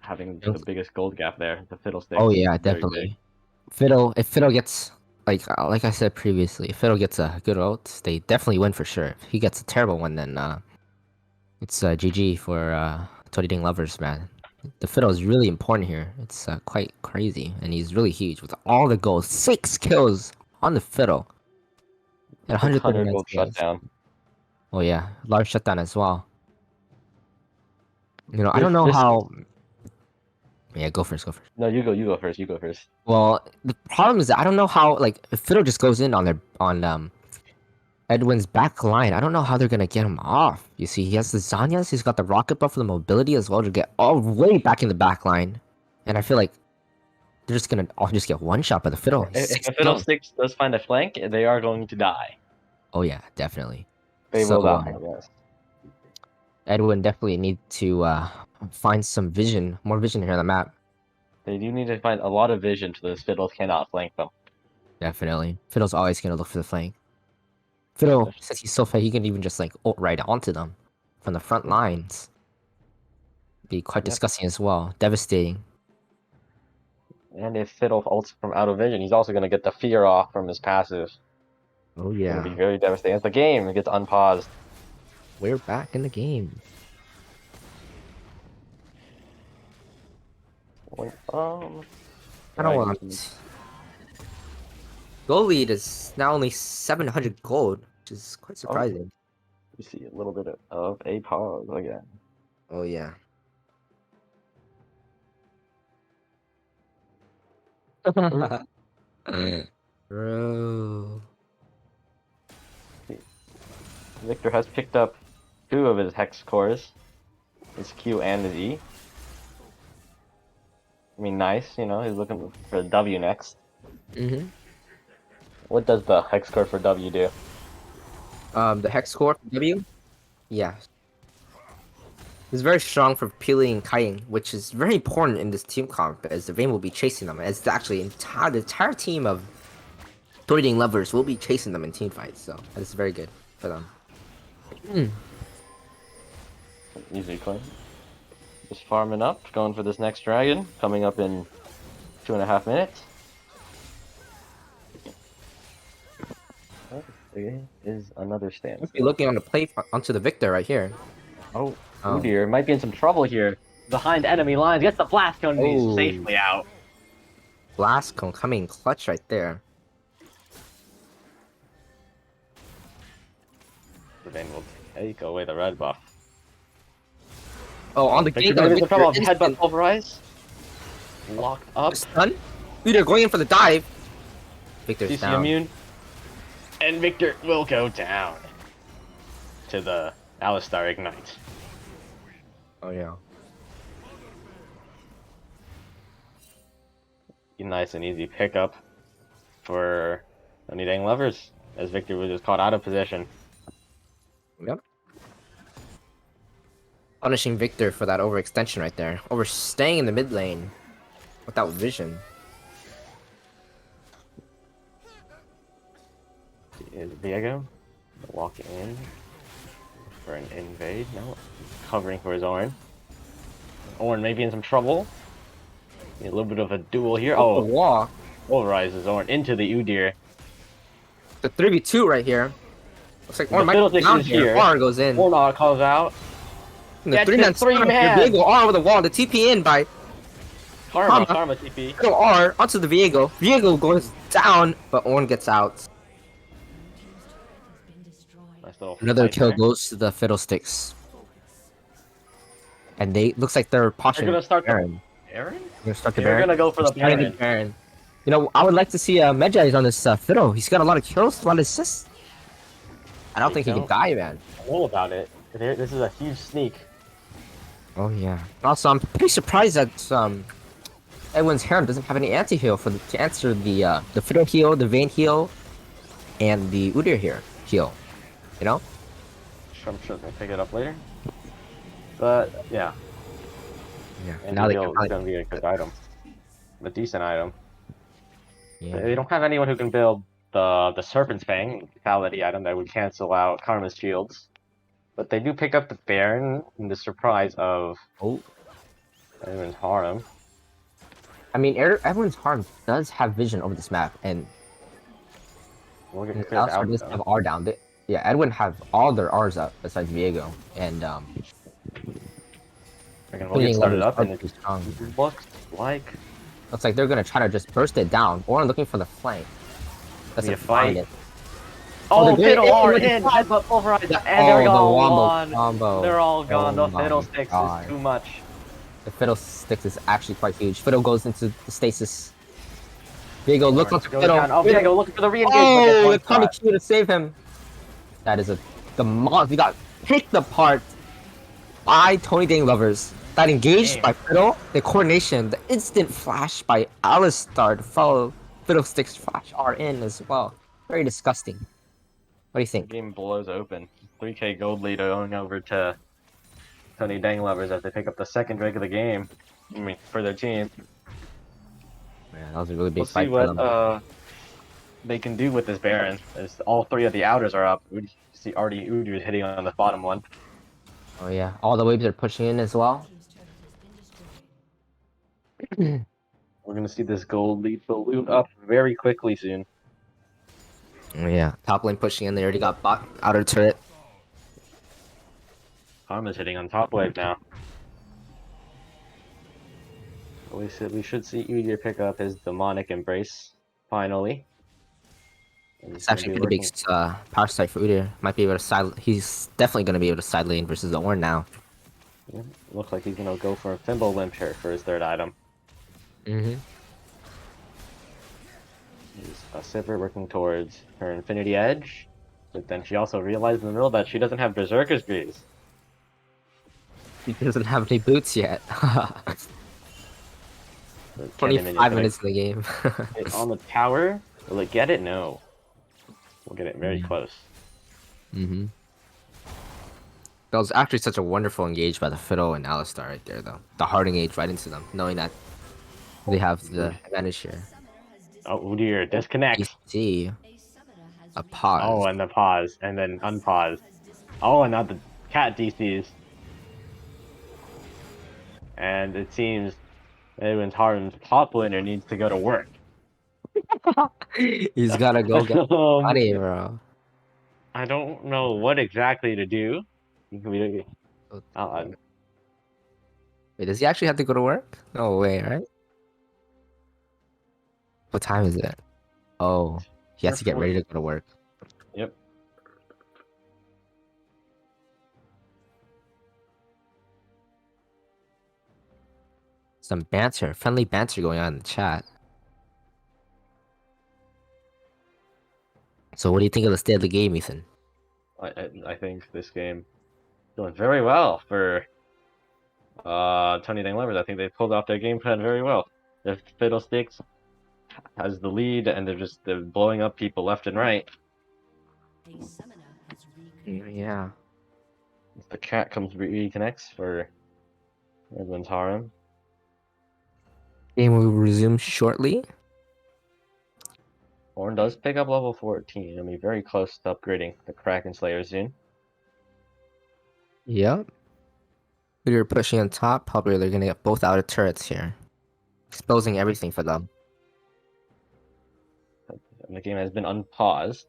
having the biggest gold gap there. The Fiddlesticks. Oh yeah, very big. definitely. If Fiddle gets like I said previously, if Fiddle gets a good ult, they definitely win for sure. If he gets a terrible one, then it's GG for Tony Ding lovers, man. The Fiddle is really important here. It's quite crazy, and he's really huge with all the gold. 6 kills on the Fiddle. And 600 139 gold skills. shutdown. Oh yeah, large shutdown as well. I don't know how. Yeah, go first. Go first. No, you go first. You go first. Well, the problem is that I don't know how. Like, if Fiddle just goes in on Edwin's back line, I don't know how they're gonna get him off. You see, he has the Zanyas. He's got the rocket buff for the mobility as well to get all the way back in the back line. And I feel like they're just gonna all just get one shot by the Fiddle. If 6 the kills. Fiddlesticks does find a flank, they are going to die. Oh yeah, definitely. They So will die. Yes. Edwin definitely need to find some vision, more vision here on the map. They do need to find a lot of vision so those Fiddles cannot flank them. Definitely. Fiddle's always gonna look for the flank. Fiddle, since he's so fast, he can even just like ult right onto them from the front lines. Be quite disgusting as well. Devastating. And if Fiddle ults from out of vision, he's also going to get the fear off from his passive. Oh It's going to be yeah. very devastating. As the game gets unpaused. We're back in the game. I don't want. Gold lead is now only 700 gold, which is quite surprising. We see a little bit of a pause again. Oh yeah. Bro. Victor has picked up 2 of his hex cores, his Q and his E. I mean, nice, he's looking for the W next. Mm-hmm. What does the hex core for W do? The hex core for W? Yeah. It's very strong for peeling and kiting, which is very important in this team comp, as the Vayne will be chasing them. As actually the entire team of Threading lovers will be chasing them in team fights, so that is very good for them. Easy coin. Just farming up, going for this next dragon, coming up in 2.5 minutes. There is another stand. Be looking on the plate onto the Victor right here. Oh dear, might be in some trouble here. Behind enemy lines, gets the blast cone and he's safely out. Blast cone coming clutch right there. The Vayne will take away the red buff. Oh, on the Victor gate, the trouble. Headbutt pulverize. Locked up. Stun. They're going in for the dive. Victor's CC down. immune. And Victor will go down to the Alistar Ignite. Oh yeah. Nice and easy pickup for Tony Dang Lovers, as Victor was just caught out of position. Yep. Punishing Victor for that overextension right there. Overstaying in the mid lane without vision. Is Diego walking in for an invade? No, covering for his Ornn. Ornn may be in some trouble. A little bit of a duel here. The Oh, wall. polarizes Ornn into the Udyr. The 3v2 right here. Looks like The Ornn might Fiddlesticks be down is here. here. R goes in. Warnock calls out. And the That's 3-man his three stun. man. The Viego R over the wall. The TP in by Karma TP. Fiddle R onto the Viego. Viego goes down, but Ornn gets out. Nice little Another fight kill there. goes to the Fiddlesticks. And they looks like they're poshing They're gonna start Baron. the Baron? They're gonna start the They're Baron. gonna go for the They're starting Baron. You know, I would like to see Medjay on this Fiddle. He's got a lot of kills, a lot of assists. I don't think he can don't. die, man. I know about it. This is a huge sneak. Oh yeah. Also, I'm pretty surprised that Edwin's Harem doesn't have any anti-heal to answer the Fiddle heal, the Vayne heal, and the Udyr here heal. You know? I'm sure they'll pick it up later. But yeah, Yeah. and Now they heal can is probably, gonna be a good item, a decent item. yeah. They don't have anyone who can build the Serpent's Fang Fatality item that would cancel out Karma's shields. But they do pick up the Baron in the surprise of Oh. Edwin's Harem. I mean, Edwin's Harem does have vision over this map, and We'll get cleared Alistar out does though. have R down. Yeah, Edwin have all their R's up besides Viego, and We'll get started Lovers up, are and pretty strong. it looks like Looks like they're gonna try to just burst it down, or looking for the flank. That's Be a a fight. find it. oh, they're Fiddle getting are with the in, fight. headbutt pulverize, and Oh, they're the all wombo gone. combo. They're all gone. Oh The my Fiddlesticks God. is too much. The Fiddlesticks is actually quite huge. Fiddle goes into the stasis. Viego looks like Goes Fiddle. down. Oh, Diego looking for the re-engagement. Oh, Gets the one Kami shot. Q to save him. That is he got picked apart by Tony Dang Lovers. That engaged Damn. by Fiddle, the coordination, the instant flash by Alistar to follow Fiddlestick's flash R in as well. Very disgusting. What do you The think? game blows open. 3K gold lead going over to Tony Dang Lovers as they pick up the second drink of the game. I mean, for their team. Man, that was a really big We'll see fight for what them. they can do with this Baron. As all three of the outers are up. We see already Udyr hitting on the bottom one. Oh yeah, all the waves are pushing in as well. We're gonna see this gold lead balloon up very quickly soon. Oh yeah, top lane pushing in. They already got bot outer turret. Karma's hitting on top wave now. We should see Udyr pick up his demonic embrace finally. And It's actually a pretty big power strike for Udyr. Might be able to side. He's definitely gonna be able to side lane versus the Ornn now. Yeah, looks like he's gonna go for a Thimble Limpture for his third item. Mm-hmm. He's a Sivir working towards her Infinity Edge, but then she also realized in the middle that she doesn't have Berserker's Greaves. He doesn't have any boots yet. So 25 minutes in the game. It's on the tower. Will it get it? No. We'll get it very Yeah. close. Mm-hmm. That was actually such a wonderful engage by the Fiddle and Alistar right there, though. The hard engage right into them, knowing that they have the advantage here. Oh dear, You disconnects. see a pause. Oh, and the pause, and then unpause. Oh, and now the cat DCs. And it seems Edwin's Harem's top laner needs to go to work. He's gotta go get money, bro. I don't know what exactly to do. We- Wait, does he actually have to go to work? No way, right? What time is it? Oh, he has to get ready to go to work. Yep. Some banter, friendly banter going on in the chat. So what do you think of the state of the game, Ethan? I think this game doing very well for Tony Dang Lovers, I think they pulled off their game plan very well. The Fiddlesticks has the lead, and they're blowing up people left and right. Yeah. The cat reconnects for Edwin's Harem. Game will resume shortly. Orn does pick up level 14, and be very close to upgrading the Kraken Slayer soon. Yep. We're pushing on top. Probably they're gonna get both out of turrets here, exposing everything for them. And the game has been unpaused.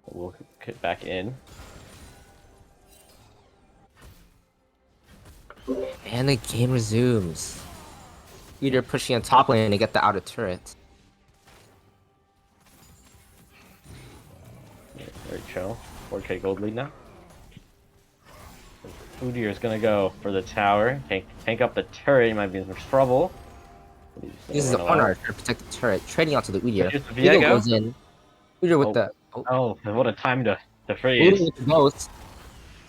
We'll get back in. And the game resumes. Either pushing on top lane to get the outer turret. Very chill. 4K gold lead now. Udyr is gonna go for the tower. Tank up the turret. He might be in some trouble. This is an honor to protect the turret. Trading onto the Udyr. Here's the Viego Viego. goes in. Udyr with the. Oh, what a time to Udyr freeze. with the ghost.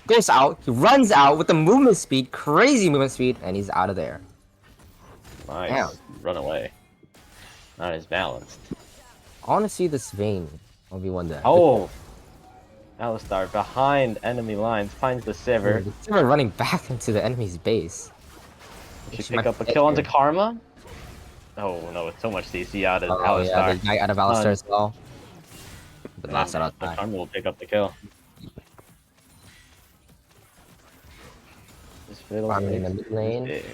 Goes out. He runs out with the movement speed. Crazy movement speed. And he's out of there. Nice. Damn. Run away. Not as balanced. I want to see this Vayne 1v1 there. Oh! Alistar behind enemy lines finds the Sivir. The Sivir running back into the enemy's base. She pick up a kill onto Karma. Oh no, it's so much CC out of Oh yeah, Alistar. the guy out of Alistar as well. The last out of The time. Karma will pick up the kill. This Fiddle Farming in the is mid lane. big.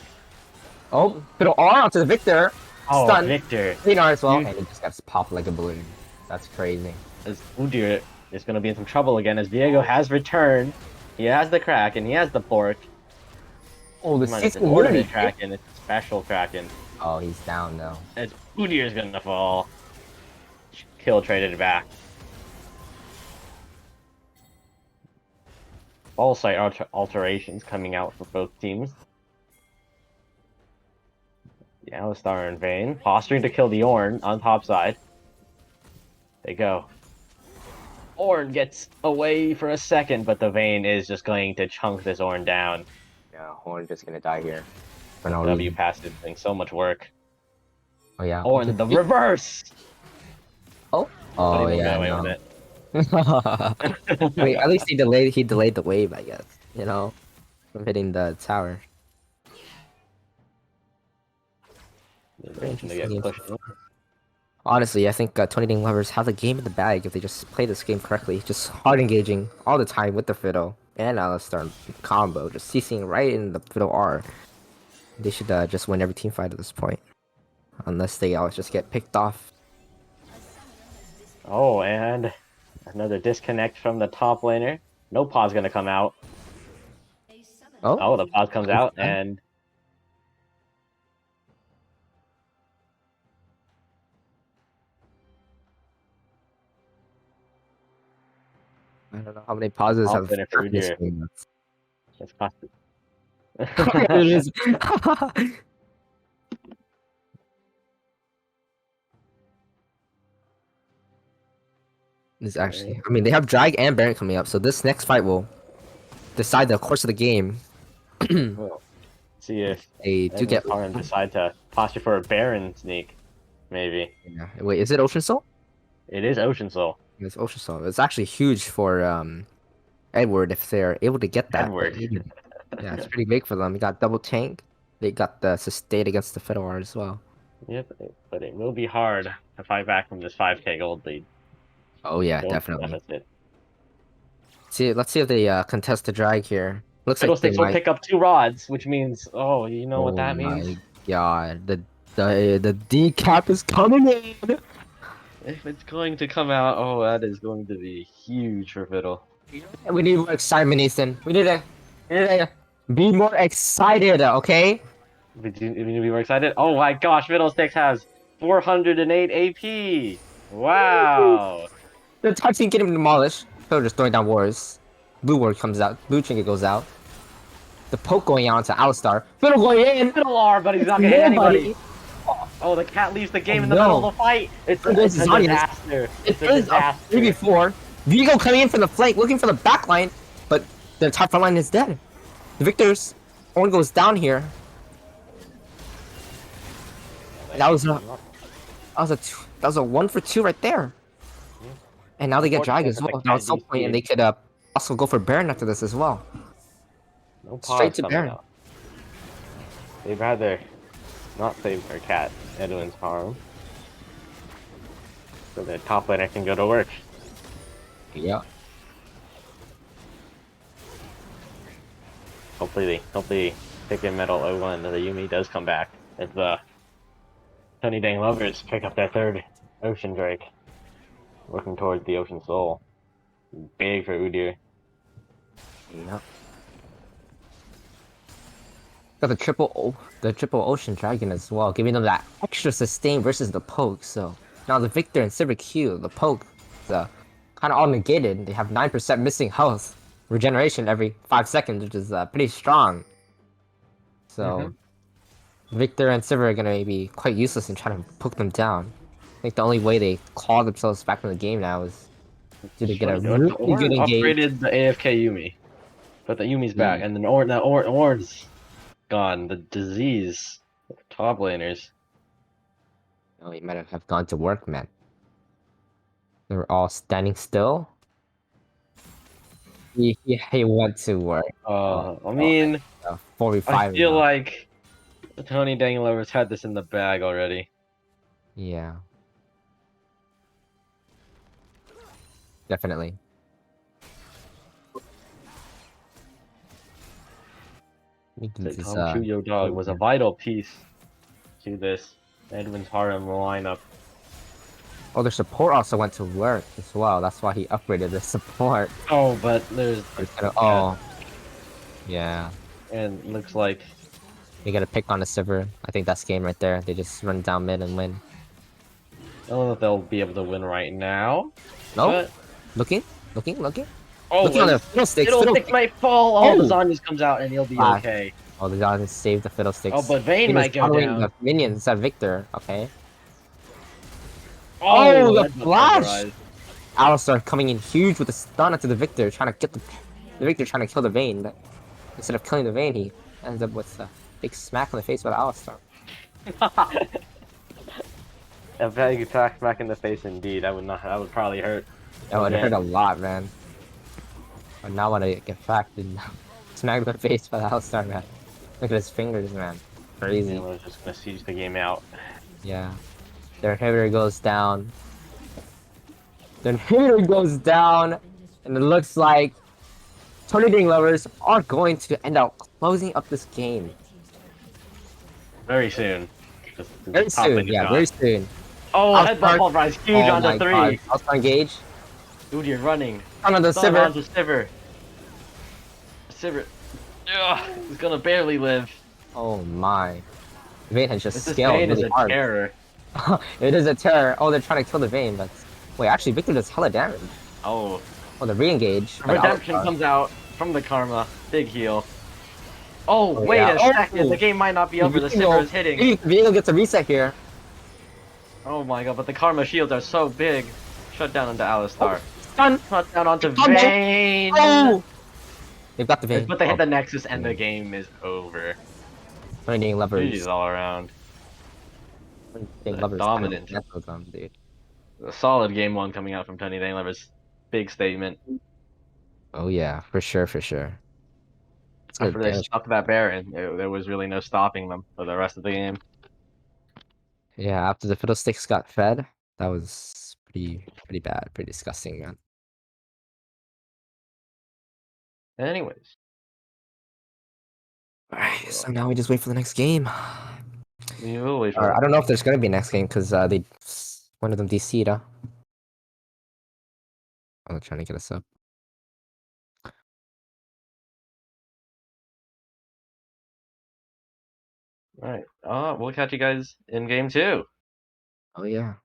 Oh, Fiddle R onto the Victor. Oh, Stun. Victor. Clean R as well. You- And he just got popped like a balloon. That's crazy. As Udyr is going to be in some trouble again, as Viego has returned. He has the Kraken, he has the Pork. Oh, the Come on, 6 it's an ordinary immunity. Kraken, it's a special Kraken. Oh, he's down though. As Udyr is going to fall. Kill traded back. All site alterations coming out for both teams. The Alistar and Vayne posturing to kill the Ornn on top side. They go. Ornn gets away for a second, but the Vayne is just going to chunk this Ornn down. Yeah, Horn just gonna die here. For no W reason. passive doing so much work. Oh yeah. Ornn, the reverse! Oh. But Oh he will yeah. get away No. with it. Wait, at least he delayed the wave, I guess. You know, from hitting the tower. They get pushed. Honestly, I think Tony Ding lovers have the game in the bag if they just play this game correctly. Just hard engaging all the time with the Fiddle and Alistar combo, just CCing right in the Fiddle R. They should just win every team fight at this point. Unless they always just get picked off. Oh, and another disconnect from the top laner. No pod's gonna come out. Oh, Oh, the pod comes out, and I don't know how many pauses I'll have finish for this Udyr. game. it's costed. It is. This actually, I mean, they have Drag and Baron coming up, so this next fight will decide the course of the game. Well, see if They do get. Karn decide to posture for a Baron sneak. Maybe. Yeah. Wait, is it Ocean Soul? It is Ocean Soul. It's Ocean Soul. It's actually huge for Edward if they're able to get that. Edward. Yeah, it's pretty big for them. You got double tank. They got the sustain against the Fiddle R as well. Yep, but it will be hard to fight back from this 5k gold lead. Oh yeah, Gold definitely. deficit. Let's see if they contest the drag here. Looks like they Fiddlesticks will might. pick up 2 rods, which means, oh, you know what that means? My God, the decap is coming in. If it's going to come out, oh, that is going to be huge for Fiddle. We need more excitement, Ethan. We need to be more excited, okay? We need to be more excited. Oh my gosh, Fiddlesticks has 408 AP! Wow! The top team getting demolished. Fiddle just throwing down wars. Blue ward comes out. Blue trinket goes out. The poke going out to Alistar. Fiddle going in. Fiddle R, but he's not gonna hit anybody! Oh, the cat leaves the game in the No. middle of the fight! It's a This is Zanya's. disaster! It's It a is a disaster! 3v4. Viego coming in from the flank, looking for the back line, but the top front line is dead. The Victors Orn goes down here. That was a that was a 1 for 2 right there. And now they get drag as Unfortunate well. that the Now cat at some point, and they DC'd. could also go for Baron after this as well. No Straight pause to coming Baron. out. They'd rather not save their cat, Edwin's farm. So their top laner can go to work. Yeah. Hopefully pick a metal 01 that the Yumi does come back. If the Sunny Dang Lovers pick up their third Ocean Drake. Working towards the Ocean Soul. Big for Udyr. Yeah. Got the triple ocean dragon as well, giving them that extra sustain versus the poke. So now the Victor and Sivir Q, the poke, is kind of all negated. They have 9% missing health regeneration every 5 seconds, which is pretty strong. So Victor and Sivir are gonna be quite useless in trying to poke them down. I think the only way they claw themselves back in the game now is to get a The really Ornn good engage. upgraded the AFK Yumi, but the Yumi's back, Mm. and then Ornn's gone. The disease of top laners. Oh, he might have gone to work, man. They were all standing still. He went to work. I mean, 4v5 I feel now. like the Tony Dang Lovers had this in the bag already. Yeah. Definitely. I think So this is, Tom Chuyo Dog was a vital piece to this Edwin's Harem lineup. Oh, their support also went to work as well. That's why he upgraded the support. Oh, but there's Oh. Yeah. and looks like They get a pick on the Sivir. I think that's game right there. They just run down mid and win. I don't know if they'll be able to win right now. No? But Looking? oh, Looking on their fiddlesticks. Fiddlestick might fall. Oh, the Oh! Zanyas comes out and he'll be Ah. okay. Oh, they gotta save the fiddlesticks. Oh, but Vayne He was might go following down. the minions instead of Victor. Okay. Oh, the headbutt flash! pulverized. Alistar coming in huge with a stun onto the Victor, trying to get the Victor trying to kill the Vayne, but instead of killing the Vayne, he ends up with a big smack in the face with Alistar. A big attack back in the face indeed. That would probably hurt. That would hurt a lot, man. But now when I get fact and smack in the face by Alistar, man. Look at his fingers, man. Crazy. And we're just gonna siege the game out. Yeah. Their inhibitor goes down. Their inhibitor goes down, and it looks like Tony Ding Lovers are going to end up closing up this game. Very soon. Very soon, yeah, very soon. Oh, I'll headbutt start- pulverized huge Oh on my the 3. god. Alistar engage. Dude, you're running. On the Stun Sivir. onto Sivir. Sivir. Ugh, he's gonna barely live. Oh my. Vayne has just This scaled Vayne is really a hard. terror. It is a terror. Oh, they're trying to kill the Vayne, but wait, actually Victor does hella damage. Oh. Oh, the re-engage. by Redemption Alistar. comes out from the Karma. Big heal. Oh, Oh, wait yeah. a Oh. second. The game might not be over. The Sivir is hitting. Vayne gets a reset here. Oh my god, but the Karma shields are so big. Shut down onto Alistar. Stun. Shut down onto Stun. Vayne. Oh! They've got the Vayne. But they hit the Nexus and the game is over. Tony Ding Lovers. GG's all around. Tony Ding Lovers. Dominant. That's what them, dude. A solid game 1 coming out from Tony Dang Lovers. Big statement. Oh yeah, for sure, for sure. It's good After they damage. stuck that Baron, there was really no stopping them for the rest of the game. Yeah, after the fiddlesticks got fed, that was pretty bad, pretty disgusting, man. Anyways. Alright, so now we just wait for the next game. We will wait for Or, I don't know if there's gonna be a next game because one of them DC'd, huh? Oh, they're trying to get us up. Alright. We'll catch you guys in game 2. Oh yeah.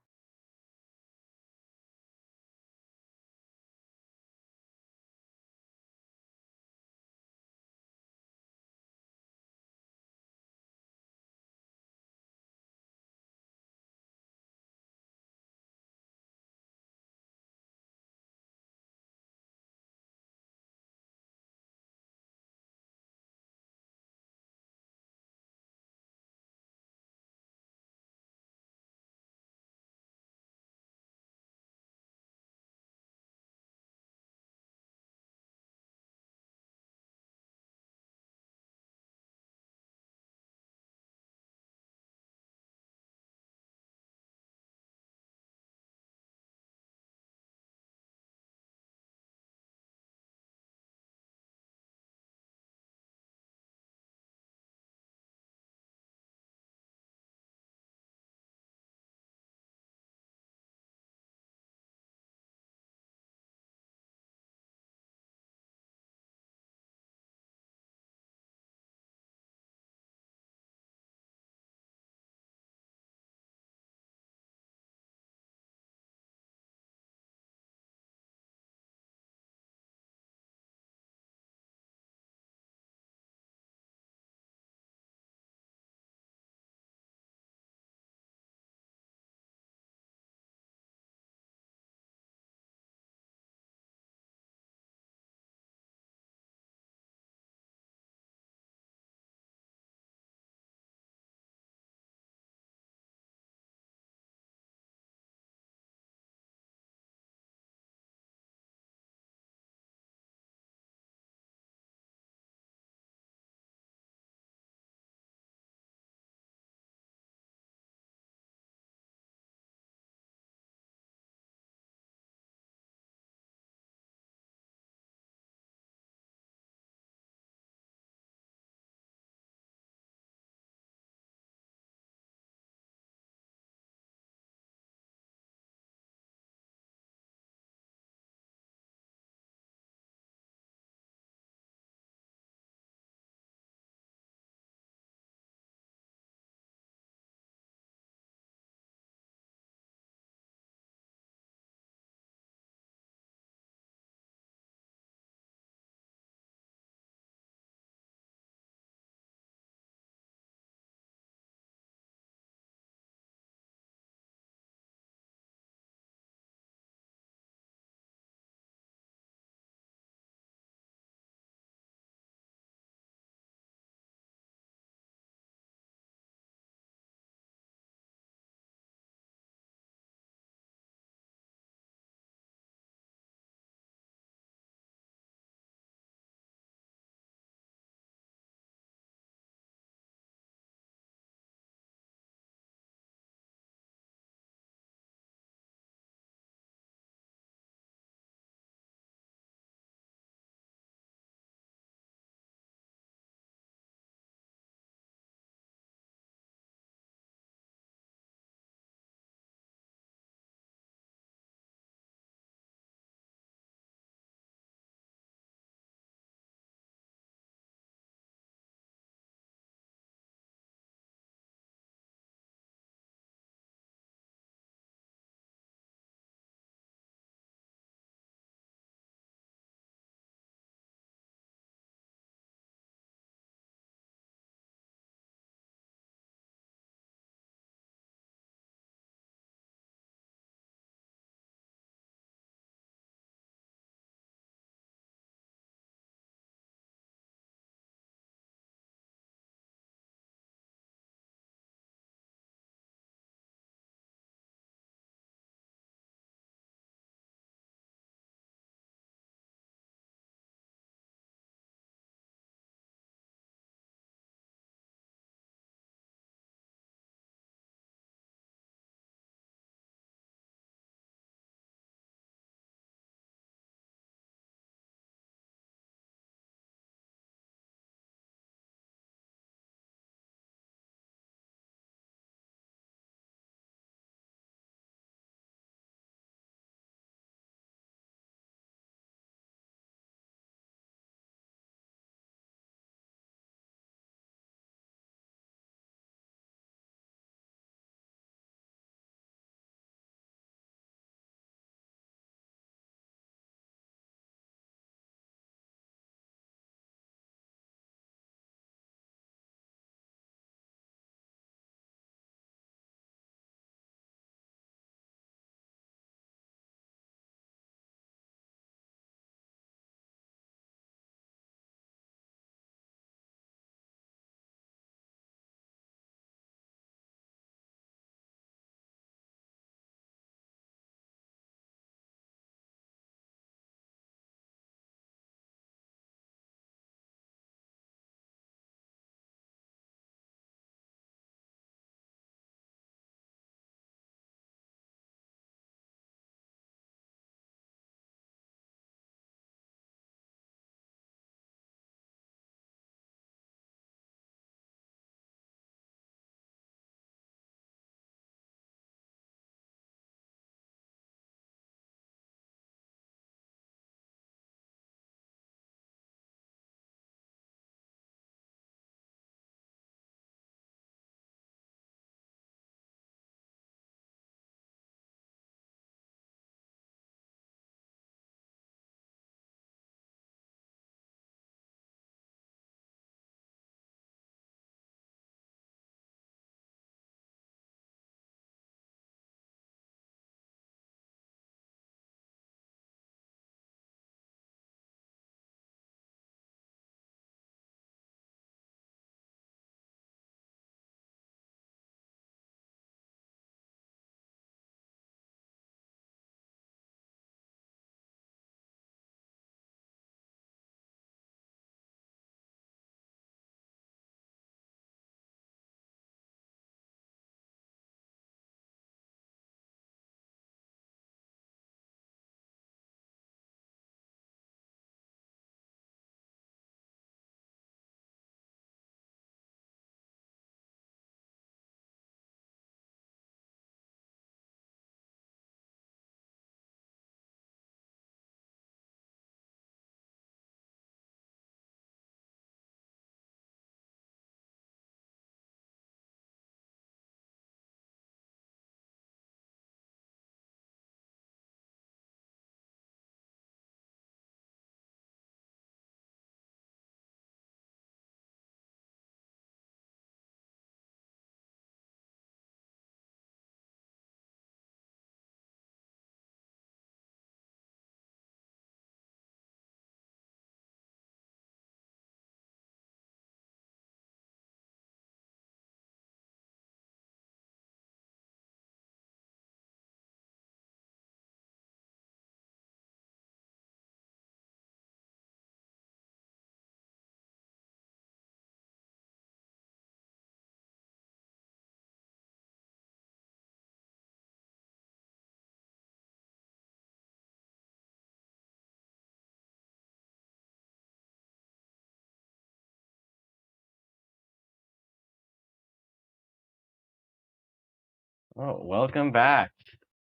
Oh, welcome back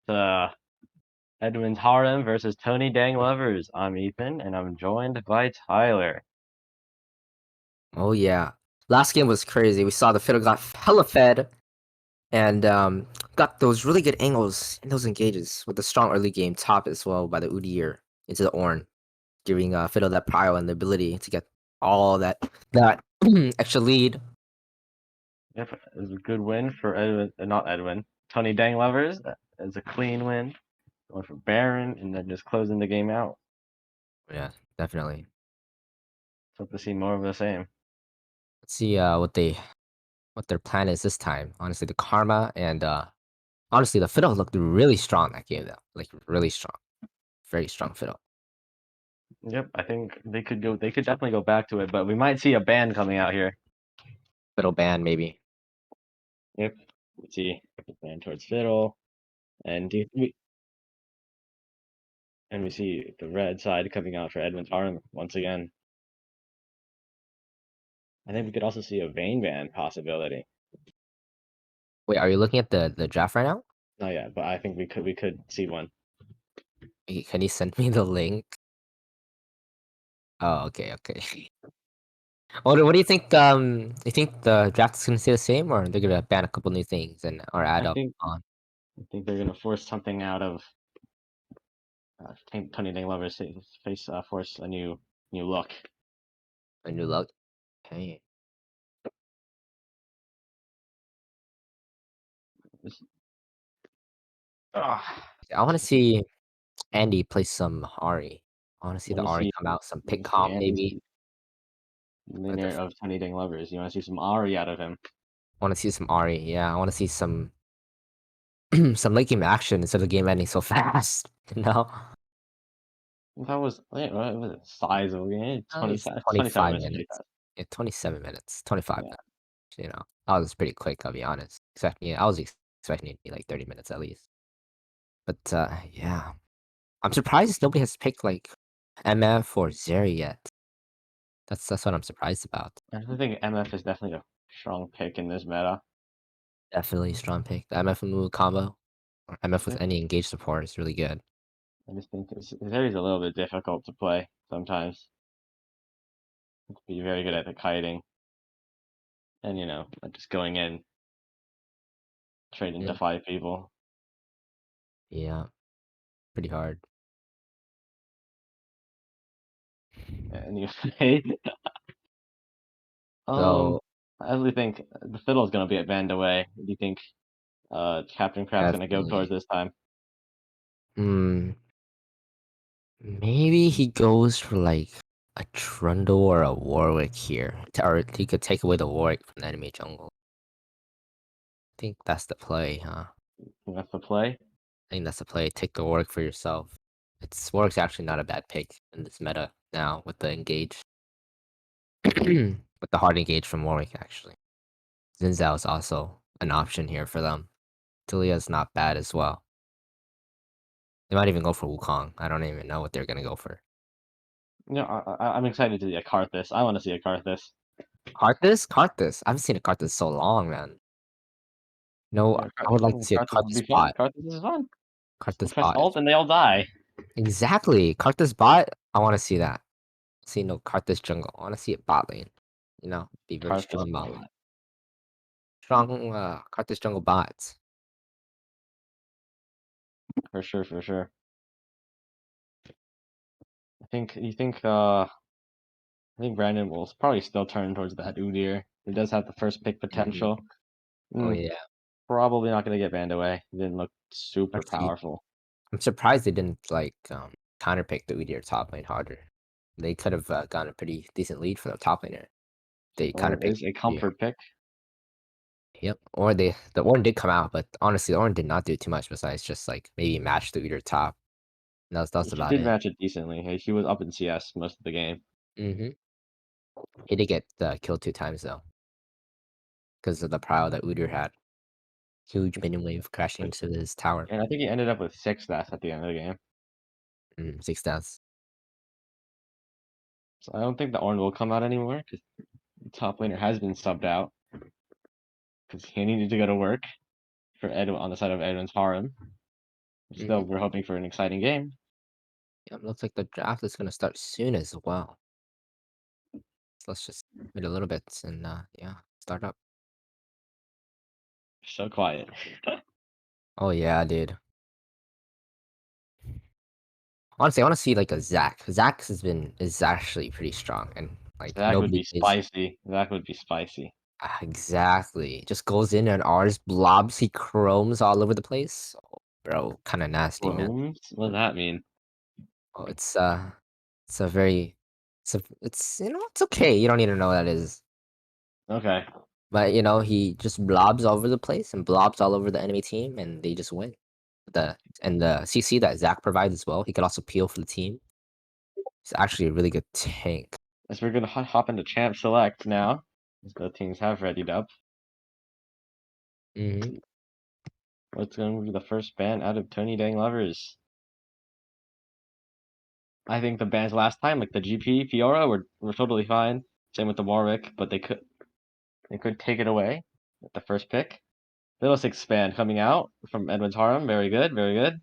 to Edwin's Harem versus Tony Dang Lovers. I'm Ethan, and I'm joined by Tyler. Oh yeah. Last game was crazy. We saw the fiddle got hella fed and got those really good angles in those engages with the strong early game top as well by the Udyr into the Ornn, giving Fiddle that prio and the ability to get all that extra lead. Yep, it was a good win for Edwin, not Edwin, Tony Dang Lovers. It's a clean win. Going for Baron, and then just closing the game out. Yeah, definitely. Hope to see more of the same. Let's see what their plan is this time. Honestly, the Karma and honestly the Fiddle looked really strong that game though. Like really strong. Very strong Fiddle. Yep, I think they could go. They could definitely go back to it, but we might see a ban coming out here. Fiddle ban maybe. Yep, we see a ban towards Fiddle, and we see the red side coming out for Edwin's Harem once again. I think we could also see a Vayne ban possibility. Wait, are you looking at the draft right now? Not yet, but I think we could see one. Can you send me the link? Oh, okay, okay. What do you think? You think the draft is gonna stay the same, or they're gonna ban a couple new things and or add I up think on I think they're gonna force something out of Tony Dang Lovers face force a new look. a new look? Okay. Ah, I want to see Andy play some Ari. I want to see let the me Ari see. come out, some Let pick me see comp Andy's maybe. Or the, winner of Tony Dang Lovers. You want to see some Ari out of him? want to see some Ari. Yeah, I want to see some some late game action instead of the game ending so fast. You know, That was what was it? Size of the game. that was 27 25 minutes. Pretty minutes. fast. Yeah, 27 minutes, 25 Yeah. minutes. You know, that was pretty quick. I'll be honest. I was expecting it to be like 30 minutes at least. But yeah, I'm surprised nobody has picked like MF or Zeri yet. That's what I'm surprised about. I think MF is definitely a strong pick in this meta. Definitely strong pick. The MF and Moo combo, or MF with Yep. any engaged support is really good. I just think Zeri's a little bit difficult to play sometimes. Be very good at the kiting, and like just going in straight into Mm, 5 people. yeah, pretty hard. Anyway, So I really think the fiddle is gonna be banned away. Do you think Captain Craft's gonna go towards definitely, this time? hmm, maybe he goes for like a Trundle or a Warwick here, or he could take away the Warwick from the enemy jungle. I think that's the play, huh? Think that's the play. I think that's the play. Take the Warwick for yourself. Warwick's actually not a bad pick in this meta now with the engage. With the hard engage from Warwick, actually. Xin Zhao is also an option here for them. Tilia's not bad as well. They might even go for Wukong. I don't even know what they're gonna go for. I'm excited to see a Karthus. I want to see a Karthus. Karthus? Karthus. I haven't seen a Karthus so long, man. No, Yeah, I would like to see a Karthus would Karthus be fun. bot. Karthus is fun. Just Karthus press bot. alt and they all die. Exactly. Karthus bot. I want to see that. See no Karthus jungle. I want to see it bot lane. You know, be very Karthus strong bot bot. lane. Strong Karthus jungle bots. For sure, for sure. I think Brandon will probably still turn towards that Udyr. He does have the first pick Mhm. potential. Oh Mm, yeah. probably not going to get banned away. He didn't look super Let's see. powerful. I'm surprised they didn't like counterpick the Udyr top lane harder. They could have gotten a pretty decent lead from the top laner. They Or counterpicked is a Udyr. comfort pick. Yep. Or the Ornn did come out, but honestly, the Ornn did not do too much besides just like maybe match the Udyr top. That's He about did it. match it decently. He was up in CS most of the game. Mm-hmm. He did get killed 2 times though, because of the prowl that Udyr had. Huge minion wave crashing into his tower. And I think he ended up with 6 deaths at the end of the game. 6 deaths. So I don't think the Ornn will come out anymore because the top laner has been subbed out because he needed to go to work. for Edwin on the side of Edwin's harem. Still, we're hoping for an exciting game. Yeah, looks like the draft is gonna start soon as well. So let's just wait a little bit and yeah, start up. So quiet. Oh yeah, dude. Honestly, I want to see like a Zach. Zach is actually pretty strong and like That would nobody be is spicy. That would be spicy. exactly. Just goes in and ours blobs. He chromes all over the place. Oh, bro, kind of nasty, man. Chromes? What does that mean? Oh, it's a very, it's it's okay. You don't need to know what that is. Okay. But he just blobs all over the place and blobs all over the enemy team, and they just win. The CC that Zach provides as well. He could also peel for the team. He's actually a really good tank. As we're gonna hop into Champ Select now, as the teams have readied up. Hmm What's going to be the first ban out of Tony Dang Lovers? I think the bans last time, like the GP Fiora, were totally fine. Same with the Warwick, but they could take it away with the first pick. Fiddlesticks expand coming out from Edwin's Harem. Very good, very good.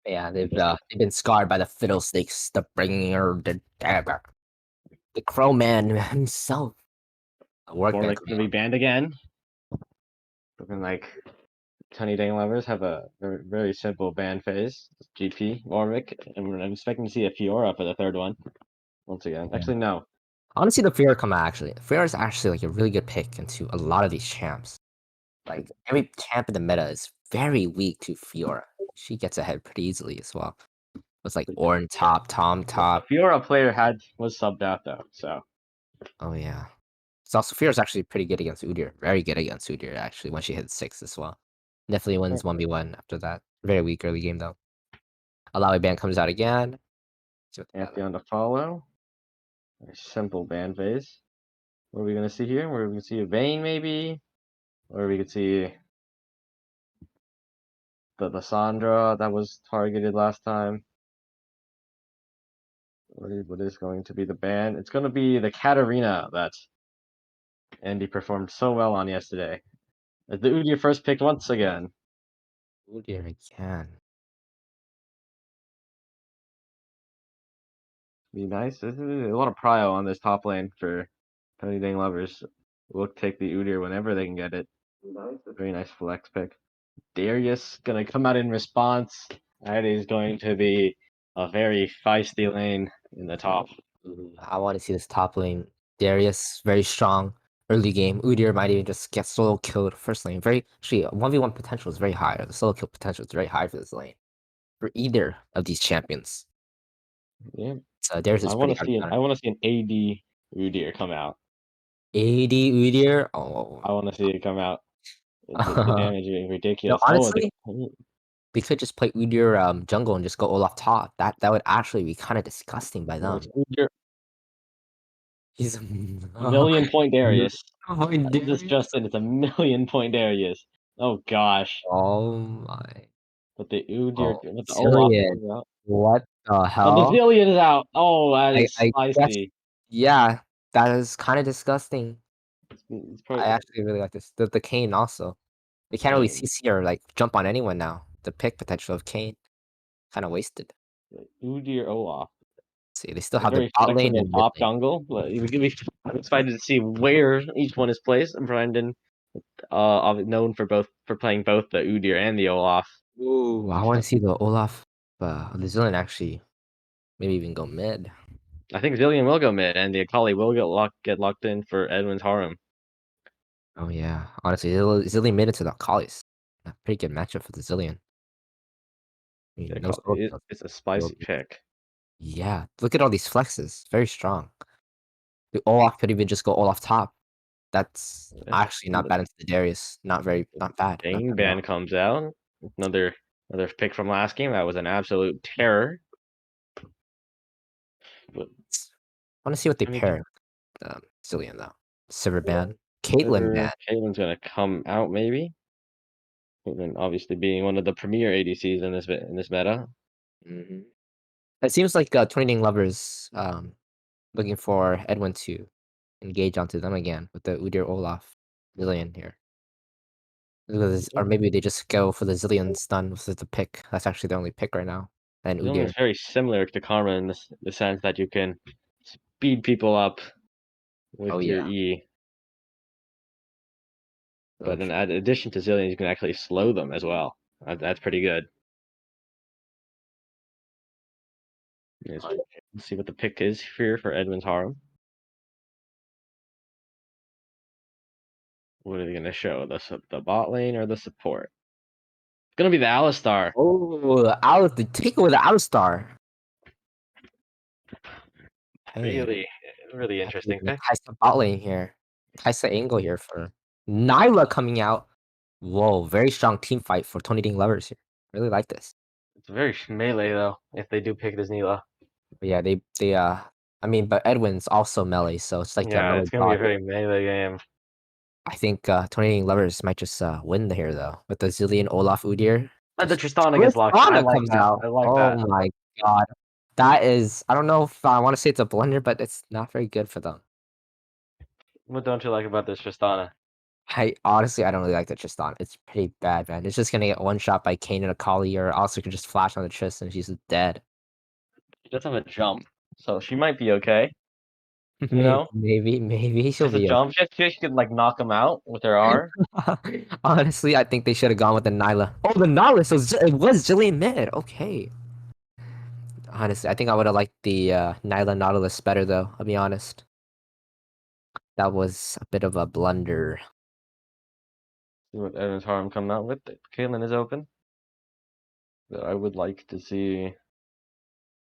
Yeah, they've been scarred by the fiddlesticks, the bringer, the dagger, the crow man himself. A work ban Warwick's gonna be banned again. Looking like Tony Dang Lovers have a very, very simple ban phase. GP, Warwick, and I'm expecting to see a Fiora for the third one. Once again. Yeah. Actually, no. I want to see the Fiora come out. Actually, Fiora is actually like a really good pick into a lot of these champs. Like every champ in the meta is very weak to Fiora. She gets ahead pretty easily as well. It's like Orn top, Tom The top. Fiora player was subbed out though, so Oh yeah. So also Fiora's actually pretty good against Udyr. Very good against Udyr actually when she hits 6 as well. Definitely wins 1v1 after that. Very weak early game though. Alawi ban comes out again. See what they got. Amphion to follow. Very simple ban phase. What are we gonna see here? We're gonna see a Vayne maybe, or we could see the Lissandra that was targeted last time. What is going to be the ban? It's gonna be the Katarina that Andy performed so well on yesterday. The Udyr first pick once again. Udyr again. Be nice. This is a lot of prio on this top lane for Tony Dang Lovers. We'll take the Udyr whenever they can get it. Very nice flex pick. Darius gonna come out in response. That is going to be a very feisty lane in the top. I want to see this top lane. Darius, very strong early game. Udyr might even just get solo killed first lane. Very actually 1v1 potential is very high. The solo kill potential is very high for this lane. For either of these champions. Yeah, So Darius is pretty hard to counter. I want to see an AD Udyr come out. AD Udyr? Oh. I want to see it come out. The damage is ridiculous. Honestly, they could just play Udyr jungle and just go all off top. That would actually be kind of disgusting by them. Udyr, He's million point Darius. Oh, This is Justin. It's a million point Darius. Oh gosh. oh my. But the Udyr, Oh, but the Olaf Zillion. comes out. What the Oh, the hell? Zillion is out. Oh, that is I guess, spicy. yeah, that is kind of disgusting. It's I probably actually really like this. The Kane also. They can't really Kane. CC or like jump on anyone now. The pick potential of Kane kind of wasted. Udyr Olaf. See, they still A have the very bot lane flexible and mid top lane. jungle. But I'm excited to see where each one is placed. Brandon, known for playing both the Udyr and the Olaf. Ooh, I want to see the Olaf, the Zillion actually maybe even go mid. I think Zillion will go mid, and the Akali will get locked in for Edwin's Harem. Oh yeah, honestly, Zillion mid into the Akali's. A pretty good matchup for the Zillion. I mean, no solo kills. It's a spicy pick. Yeah, look at all these flexes. Very strong. The Olaf could even just go Olaf top. That's actually not bad into the Darius. Not bad. Not bad Bane at all. ban comes out. Another pick from last game. That was an absolute terror. But I want to see what they I mean, pair. Zillion though. Sivir ban. Caitlyn ban. Caitlyn's gonna come out maybe. Caitlyn obviously being one of the premier ADCs in this meta. Mm-hmm. It seems like Twinning Lovers looking for Edwin to engage onto them again with the Udyr Olaf Zillion here. Or maybe they just go for the Zillion stun with the pick. That's actually the only pick right now. And Zillion Udyr. is very similar to Karma in the sense that you can speed people up with Oh, your yeah. E. But So in addition to Zillion, you can actually slow them as well. That's pretty good. Let's see what the pick is here for Edwin's Harem. What are they going to show? The bot lane or the support? It's going to be the Alistar. Oh, the take away the Alistar. Hey, Really interesting pick. Kaisa bot lane here. Kaisa angle here for Nyla coming out. Whoa, very strong team fight for Tony Ding lovers here. Really like this. It's very melee though, if they do pick this Neela. But yeah, they I mean, but Edwin's also melee, so it's like Yeah, melee it's gonna be a god. very melee game. I think Tony Ding lovers might just win here though with the Zillion Olaf Udyr. The Tristana gets locked. I Tristana like comes that. out. I like Oh that. my god. That is, I don't know if I want to say it's a blunder, but it's not very good for them. What don't you like about this Tristana? I honestly, I don't really like the Tristan. It's pretty bad, man. It's just gonna get one shot by Kane and a Kali, or also can just flash on the Trist and she's dead. She does have a jump, so she might be okay. You Maybe, know, maybe she'll just a be jump. She could like knock him out with her R. okay. Honestly, I think they should have gone with the Nyla. Oh, the Nyla. So it was Jillian mid. Okay. Honestly, I think I would have liked the Nyla Nautilus better, though. I'll be honest. That was a bit of a blunder. See what Evans Harm come out with. Caitlyn is open. But I would like to see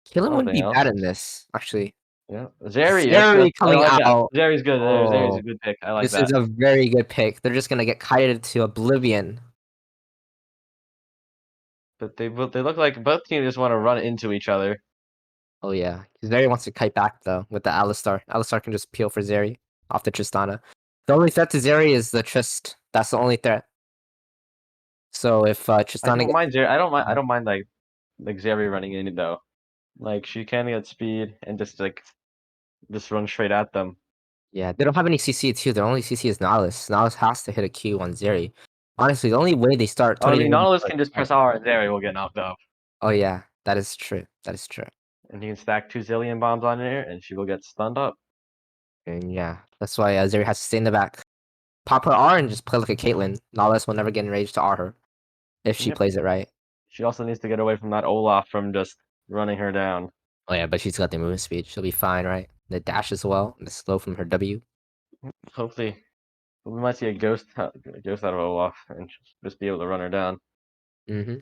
Killen wouldn't something be else. bad in this, actually. Yeah, Zeri. Zeri I coming like that. out. Zeri's good. Zeri's Oh, a good pick. I like this that. is a very good pick. They're just gonna get kited to oblivion. But they look like both teams just want to run into each other. Oh yeah, Zeri wants to kite back though with the Alistar. Alistar can just peel for Zeri off the Tristana. The only threat to Zeri is the Trist. That's the only threat. So if I Tristana don't gets mind Zeri. I don't mind like Zeri running in though. Like she can get speed and just run straight at them. yeah, they don't have any CC too. Their only CC is Nautilus. Nautilus has to hit a Q on Zeri. Honestly, the only way they start I mean, 20 Nautilus can just press R and Zeri will get knocked up. Oh yeah, that is true. That is true. And he can stack 2 Zillion bombs on her and she will get stunned up. And yeah, that's why Zeri has to stay in the back. Pop her R and just play like a Caitlyn. Nautilus will never get enraged to R her. If she Yep. plays it right. She also needs to get away from that Olaf from just running her down. Oh yeah, but she's got the movement speed. She'll be fine, right? The dash as well. The slow from her W. Hopefully, we might see a ghost out of Olaf and just be able to run her down. Mm-hmm.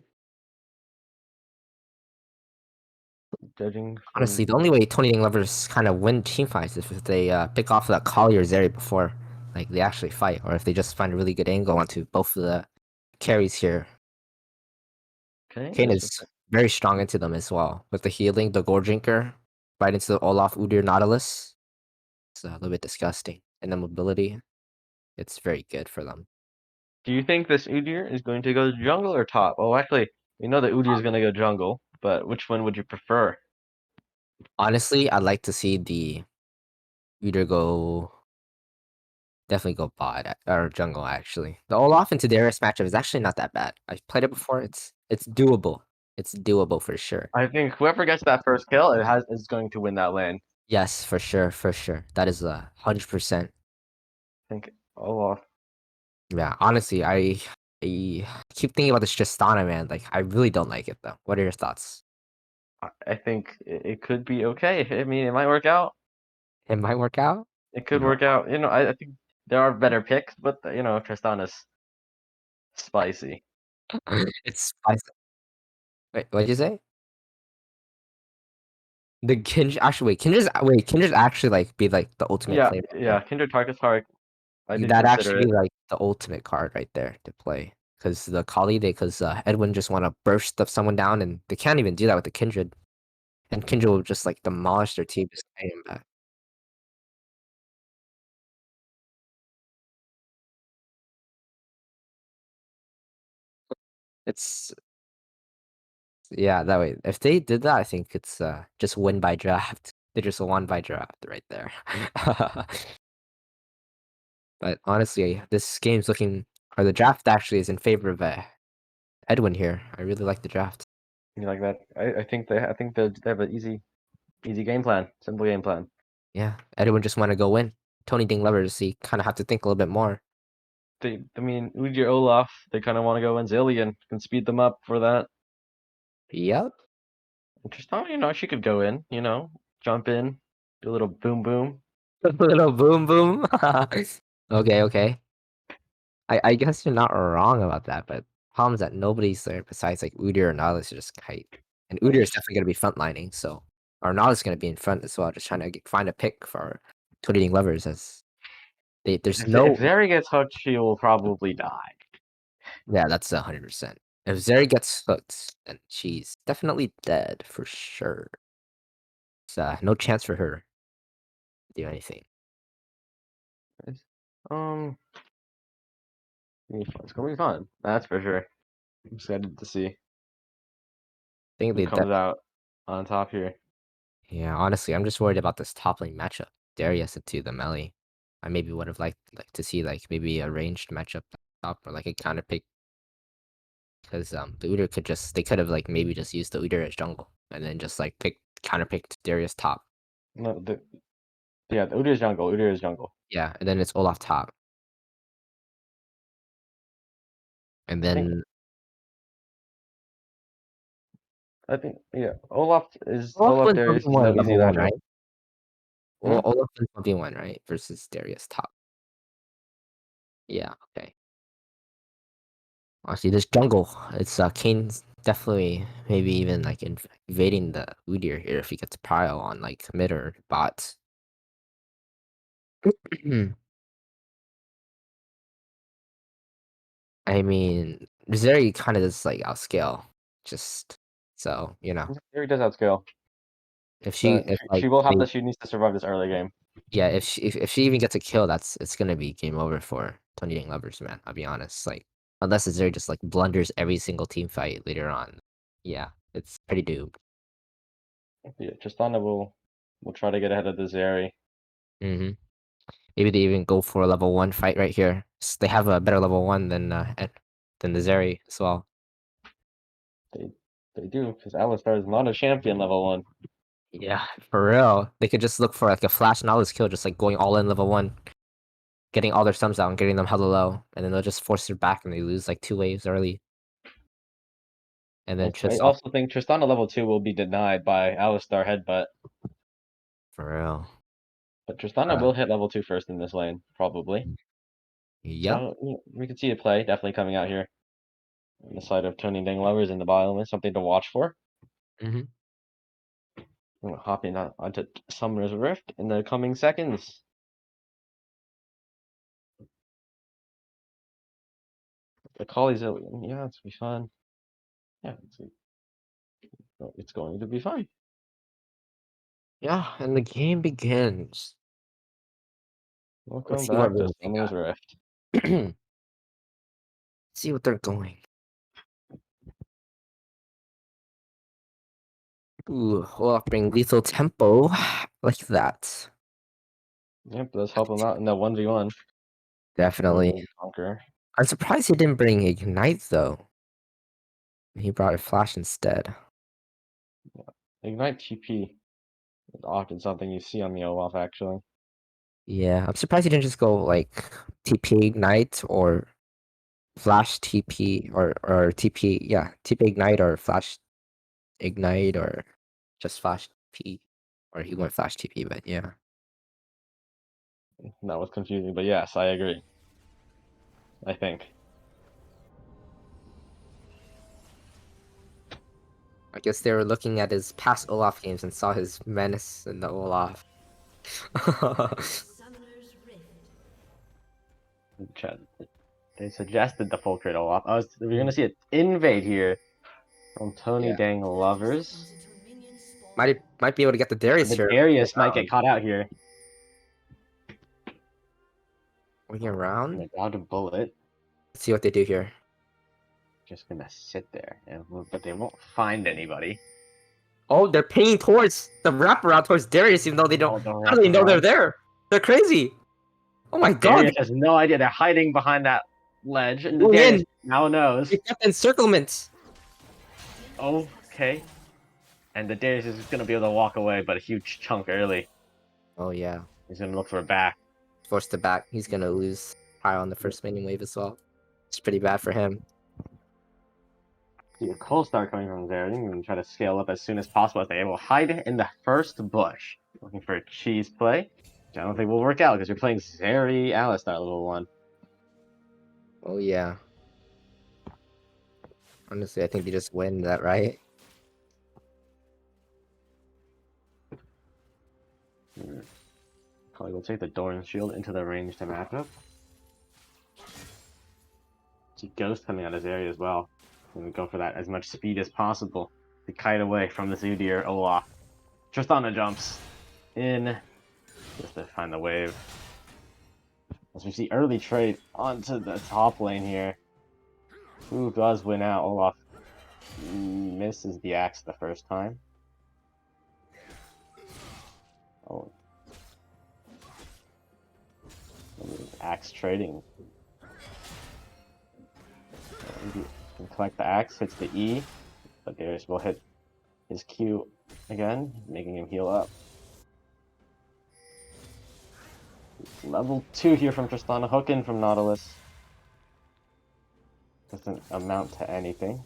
Judging from Honestly, the only way Tony Ding lovers kind of win team fights is if they pick off that Kali or Zeri before like they actually fight, or if they just find a really good angle onto both of the carries here. okay, Kane is very strong into them as well. With the healing, the Gore Drinker, right into the Olaf Udyr Nautilus. It's a little bit disgusting. And the mobility, it's very good for them. do you think this Udyr is going to go jungle or top? Oh, actually, we know that Udyr is going to go jungle, but which one would you prefer? Honestly, I'd like to see the Udyr go. Definitely go bot or jungle actually. The Olaf into Darius matchup is actually not that bad. I've played it before. It's doable. It's doable for sure. I think whoever gets that first kill is going to win that lane. Yes, for sure, for sure. That is 100%. I think Olaf. Yeah, honestly, I keep thinking about this Tristana, man. Like, I really don't like it though. What are your thoughts? I think it could be okay. I mean, it might work out. It might work out. It could work out. You know, I think there are better picks, but you know, Tristana's spicy. It's spicy. Wait, what'd you say? The Kindred actually Kindred's actually like be like the ultimate Yeah, play. yeah. Kindred Tarkus Tark. I did That consider actually it. be like the ultimate card right there to play. Because the Kali, because Edwin just want to burst someone down, and they can't even do that with the Kindred. And Kindred will just like demolish their team, just pay him back. It's yeah, that way. If they did that, I think it's just win by draft. They just won by draft right there. But honestly, this game's looking Or the draft actually is in favor of Edwin here. I really like the draft. You like that? I think they have an easy game plan, simple game plan. Yeah, Edwin just want to go win. Tony Ding Lovers, he kind of have to think a little bit more. I mean, Udyr Olaf, they kind of want to go in Zillion, can speed them up for that. Yep. Tristana, she could go in, jump in, do a little boom boom. A little boom boom. Okay. I guess you're not wrong about that, but problem's that nobody's there besides like Udyr or Nautilus are just kite. And Udyr is definitely gonna be frontlining, so or Nautilus is gonna be in front as well, just trying to find a pick for Tony Ding Lovers as there's If no Zeri gets hooked, she will probably die. yeah, that's 100%. If Zeri gets hooked, then she's definitely dead for sure. It's no chance for her to do anything. Um, it's gonna be fun. That's for sure. I'm excited to see I think who they comes out on top here. yeah, honestly, I'm just worried about this top lane matchup. Darius into the melee. I maybe would have liked to see like maybe a ranged matchup top or like a counter pick. Because the Udyr they could have like maybe just used the Udyr as jungle and then just like counter picked Darius top. No, the Udyr is jungle. Udyr is jungle. Yeah, and then it's Olaf top. And then I think yeah, Olaf Olaf wins Darius is 1v1 no at easy level 1, matchup. right? Hmm? Olaf wins 1v1, right? Versus Darius top. Yeah, okay. Honestly, this jungle, it's Kane's definitely maybe even like invading the Udyr here if he gets prio on like mid or bot. I mean, Zeri kind of just like outscale, just so Zeri does outscale, if but if she like will have to. She needs to survive this early game. yeah, if she even gets a kill, it's gonna be game over for Tony Dang Lovers, man. I'll be honest, like unless Zeri just like blunders every single team fight later on, yeah, it's pretty doomed. Yeah, Tristana will try to get ahead of the Zeri. Mm-hmm. Maybe they even go for a level 1 fight right here. They have a better level 1 than the Zeri as well. They do, because Alistar is not a champion level 1. Yeah, for real. They could just look for like a flash knowledge kill, just like going all in level 1, getting all their sums out and getting them hella low, and then they'll just force their back and they lose like 2 waves early. And then I just also think Tristana level 2 will be denied by Alistar Headbutt. for real. But Tristana will hit level 2 first in this lane, probably. Yep. So we could see a play definitely coming out here. On the side of Tony Dang Lovers in the bottom is something to watch for. Mm-hmm. I'm gonna hop in onto Summoner's Rift in the coming seconds. The Collie Zillion, yeah, it's gonna be fun. Yeah, it's going to be fine. Yeah, and the game begins. Welcome Let's see what back to moves they Summoner's got. Rift. See what they're going. Ooh, we'll bring lethal tempo like that. Yep, let's help him out in that 1v1. Definitely. Conquer. I'm surprised he didn't bring Ignite though. He brought a flash instead. Ignite TP is often something you see on the Olaf, actually. Yeah, I'm surprised he didn't just go like TP Ignite or Flash TP or TP, yeah, TP Ignite or Flash Ignite or just Flash TP. Or he went Flash TP, but yeah. That was confusing, but yes, I agree. I think. I guess they were looking at his past Olaf games and saw his menace in the Olaf. Chat. They suggested the full crit Olaf. We're gonna see an invade here from Tony Yeah. Dang Lovers. Might be able to get the Darius The here. Darius might get caught out here. Wing around. And about to bullet. Let's see what they do here. Just gonna sit there, but they won't find anybody. Oh, they're pinging towards the wraparound towards Darius, even though they don't. How do they know they're there? They're crazy. Oh my god. Darius has no idea. They're hiding behind that ledge, and Going Darius in. now knows. We kept encirclement. Okay. And the Darius is gonna be able to walk away, but a huge chunk early. Oh yeah. He's gonna look for a back. Forced to back. He's gonna lose high on the first minion wave as well. It's pretty bad for him. See a cold start coming from there. They're gonna try to scale up as soon as possible as they will hide in the first bush. Looking for a cheese play. Which I don't think will work out because you're playing Zeri Alistar level 1. Oh yeah. Honestly, I think they just win that, right? Probably will take the Doran Shield into the range to match up. See Ghost coming out of his area as well. And we go for that as much speed as possible to kite away from the Udyr Olaf. Tristana jumps in just to find the wave. As we see early trade onto the top lane here. Who does win out? Olaf misses the axe the first time. Oh. Axe trading. Can collect the axe, hits the E, but Darius will hit his Q again, making him heal up. Level 2 here from Tristana, hook in from Nautilus. Doesn't amount to anything.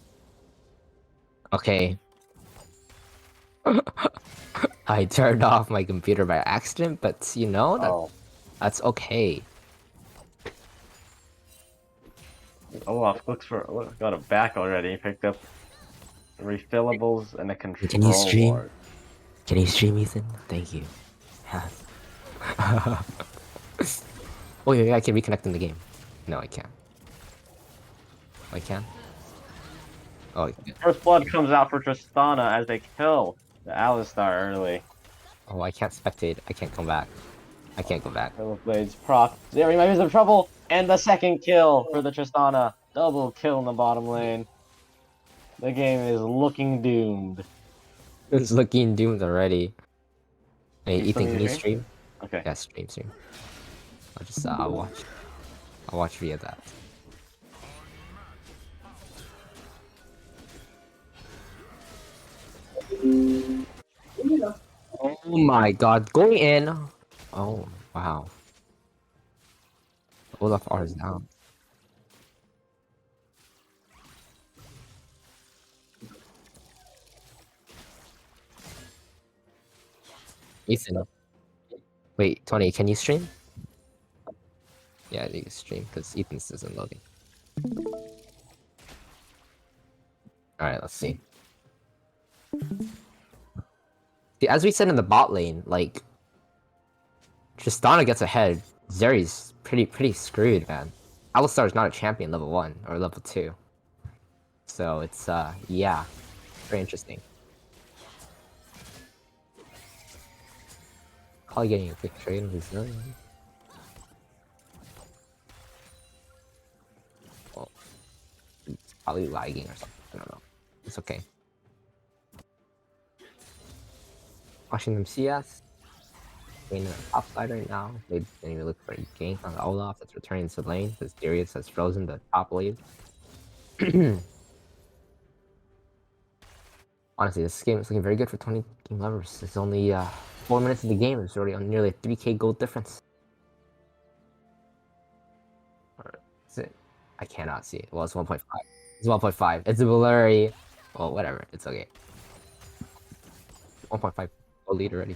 Okay. I turned off my computer by accident, but you know Oh, that's okay. Olaf looks for got a back already. He picked up refillables and a control Can you stream? ward. Can you stream, Ethan? Thank you. Yes. Oh yeah, I can reconnect in the game. No, I can't. I can. Oh, yeah. First blood comes out for Tristana as they kill the Alistar early. Oh, I can't spectate. I can't come back. I can't go back. Blades proc. Zeri might be some trouble. And the second kill for the Tristana. Double kill in the bottom lane. The game is looking doomed. It's looking doomed already. Hey, You Ethan, still can need you to stream? Okay. Yeah, stream. I'll just I'll watch. I'll watch via that. Oh my god, going in! Oh, wow. Olaf R is down. Ethan. Wait, Tony, can you stream? Yeah, you can stream, because Ethan's isn't loading. Alright, let's see. See, as we said in the bot lane, like Tristana gets ahead, Zeri's pretty screwed, man. Alistar's not a champion level 1 or level 2. So it's yeah. Very interesting. Probably getting a quick trade in Brazilian. Well, it's probably lagging or something. I don't know. It's okay. Watching them CS. In the top side right now. They didn't even look for a gank on the Olaf that's returning to lane because Darius has frozen the top wave. Honestly, this game is looking very good for 20 game lovers. It's only 4 minutes of the game. It's already on nearly a 3k gold difference. Or is it? I cannot see it. Well, it's 1.5. It's 1.5. It's blurry. Well, whatever. It's okay. 1.5 gold lead already,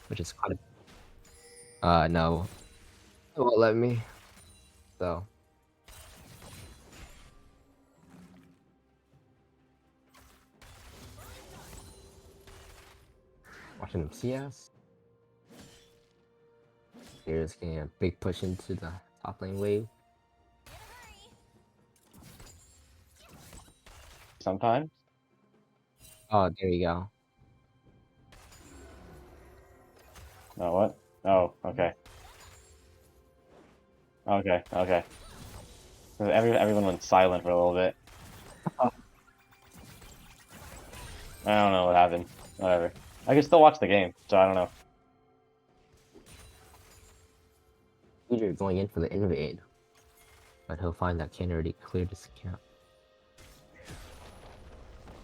which is quite a... no. It won't let me. So... Watching them CS. Here's getting a big push into the top lane wave. Sometimes. Oh, there you go. Oh, what? Oh, okay. Okay. Everyone went silent for a little bit. I don't know what happened. Whatever. I can still watch the game, so I don't know. You're going in for the invade. But he'll find that Kane already cleared his account.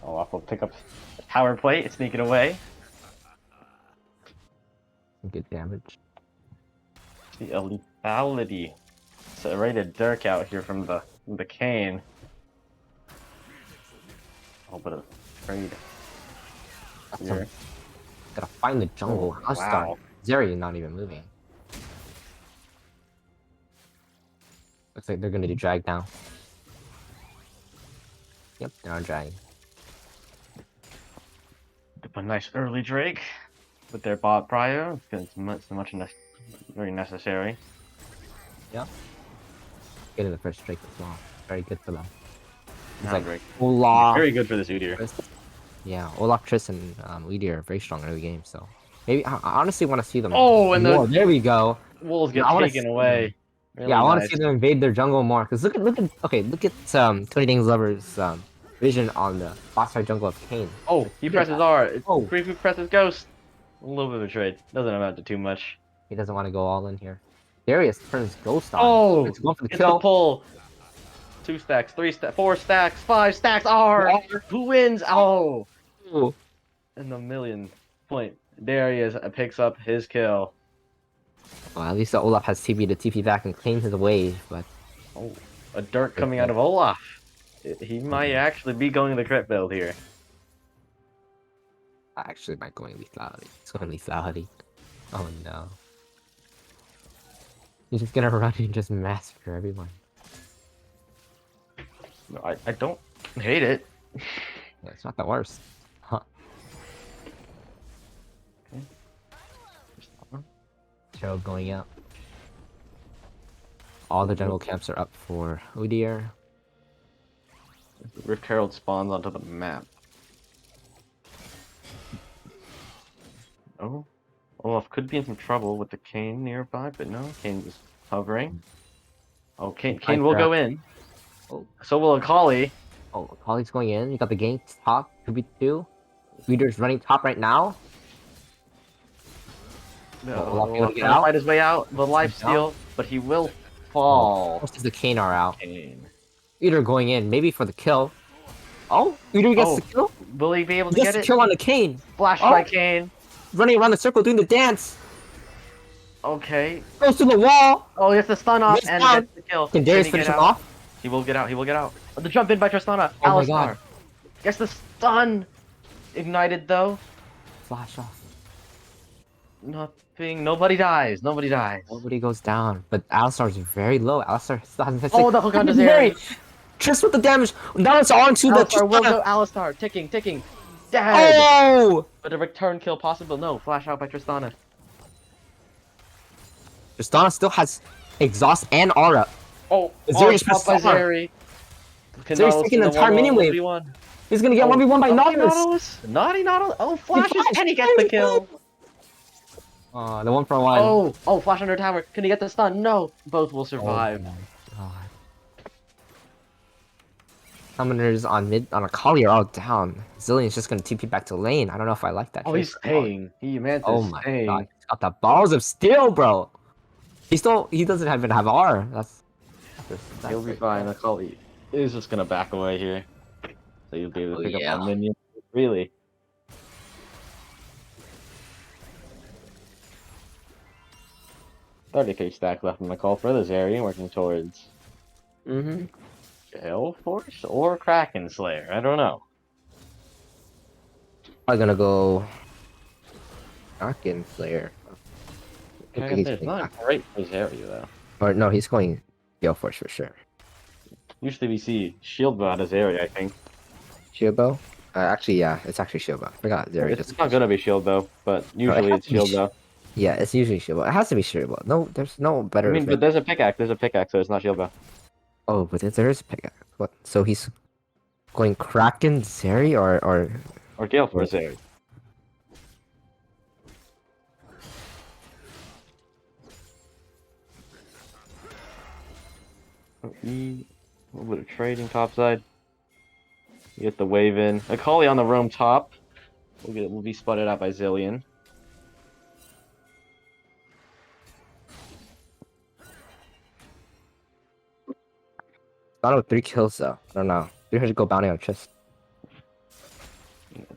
Olaf will pick up the power plate, sneak it away. Good damage. The lethality. So ready to Dirk out here from the Kane. A little bit of trade. That's Here. Gotta find the jungle. Oh, House wow. Zeri not even moving. Looks like they're gonna do drag now. Yep, they're on drag. A nice early Drake with their bot prio. It's very necessary. Getting the first Drake as well. Very good for them. It's Now like Drake. Olaf. Very good for this Udyr. Yeah, Olaf, Triss, and Udyr are very strong early game. So maybe I honestly want to see them. Oh, and more. the There we go. wolves get I wanna taken see away. Really Yeah, I want to nice. see them invade their jungle more. Cause look at Tony Ding's Lover's vision on the bot side jungle of Kane. Oh, he presses R. Oh. Briefly presses Ghost. A little bit of a trade. Doesn't amount to too much. He doesn't want to go all in here. Darius turns Ghost on. Oh, It's going for the it's kill. the pull. 2 stacks, 3 stacks, 4 stacks, 5 stacks. R. Who wins? Oh, Ooh. in the million point. Darius picks up his kill. Well, at least the Olaf has TP to TP back and claim his wave, but Oh, a Dirk coming out of Olaf. He might actually be going the crit build here. I actually might going lethality. It's going lethality. Oh no. He's just gonna run and just massacre everyone. No, I don't hate it. Yeah, it's not the worst. Huh. Show going out. All the jungle camps are up for Udyr. Rift Herald spawns onto the map. Oh, Olaf could be in some trouble with the Kane nearby, but no, Kane is hovering. Oh, Kane will go in. Oh. So will Akali. Oh, Akali's going in. You got the gank top. Could be 2. Udyr's running top right now. Olaf able to get Trying to out. fight his way out. The life steal, but he will fall. Most of the Kane are out. Kane. Udyr going in, maybe for the kill. Oh, Udyr gets Oh, the kill. Will he be able He to gets get the it? kill on the Kane. Flash Oh. by Kane. Running around the circle doing the dance. Okay. Goes to the wall. Oh, he has to stun off Missed and down. gets the kill. Can Darius he finish get him out? off? He will get out. He will get out. Oh, the jump in by Tristana. Oh my Alistar. god. Gets the stun. Ignited though. Flash off. Nothing. Nobody dies. Nobody dies. Nobody goes down. But Alistar's very low. Alistar still hasn't hit Oh, the hook onto Zeri. Triss with the damage. Now it's on to the Alistar will go. Alistar. Ticking. Dead. Oh! But a return kill possible. No. Flash out by Tristana. Tristana still has exhaust and aura. Oh. Zeri's Caught by Tristana. Zeri. Zeri's taking the entire minion wave. He's gonna get 1v1 by Nautilus. Naughty Nautilus. Oh, flashes flashed. and he gets the kill. The 1-for-1. Oh, flash under tower. Can he get the stun? No. Both will survive. Oh my god. Summoners on Akali are all down. Zillion's just gonna TP back to lane. I don't know if I like that. Oh, trade. he's staying. He meant to Oh my stay. god. He's got the balls of steel, bro. He doesn't even have R. That's He'll be fine. Akali is just gonna back away here. So you'll be able to pick up that minion. Really? $30k stack left in the call for this area, working towards Gale Force or Kraken Slayer. I don't know. probably gonna go Kraken Slayer. Kraken Slayer's not great for this area though. Or no, he's going Gale Force for sure. Usually we see Shield Bow this area, I think. Shield Bow? Actually, yeah, it's actually Shield Bow. I forgot. There It's not gonna be Shield Bow, but usually has it's to be Shield Bow. Yeah, it's usually Shield Bow. It has to be Shield Bow. No, there's no better. I mean, but there's a pickaxe. There's a pickaxe, so it's not Shield Bow. Oh, but there is a pickaxe. What? So he's going Kraken, Zeri, Or Gale Force area. A little bit of trading topside. You get the wave in. Akali on the roam top. We'll be spotted out by Zillion. Tristana with 3 kills though. I don't know. 300 gold bounty on Trist.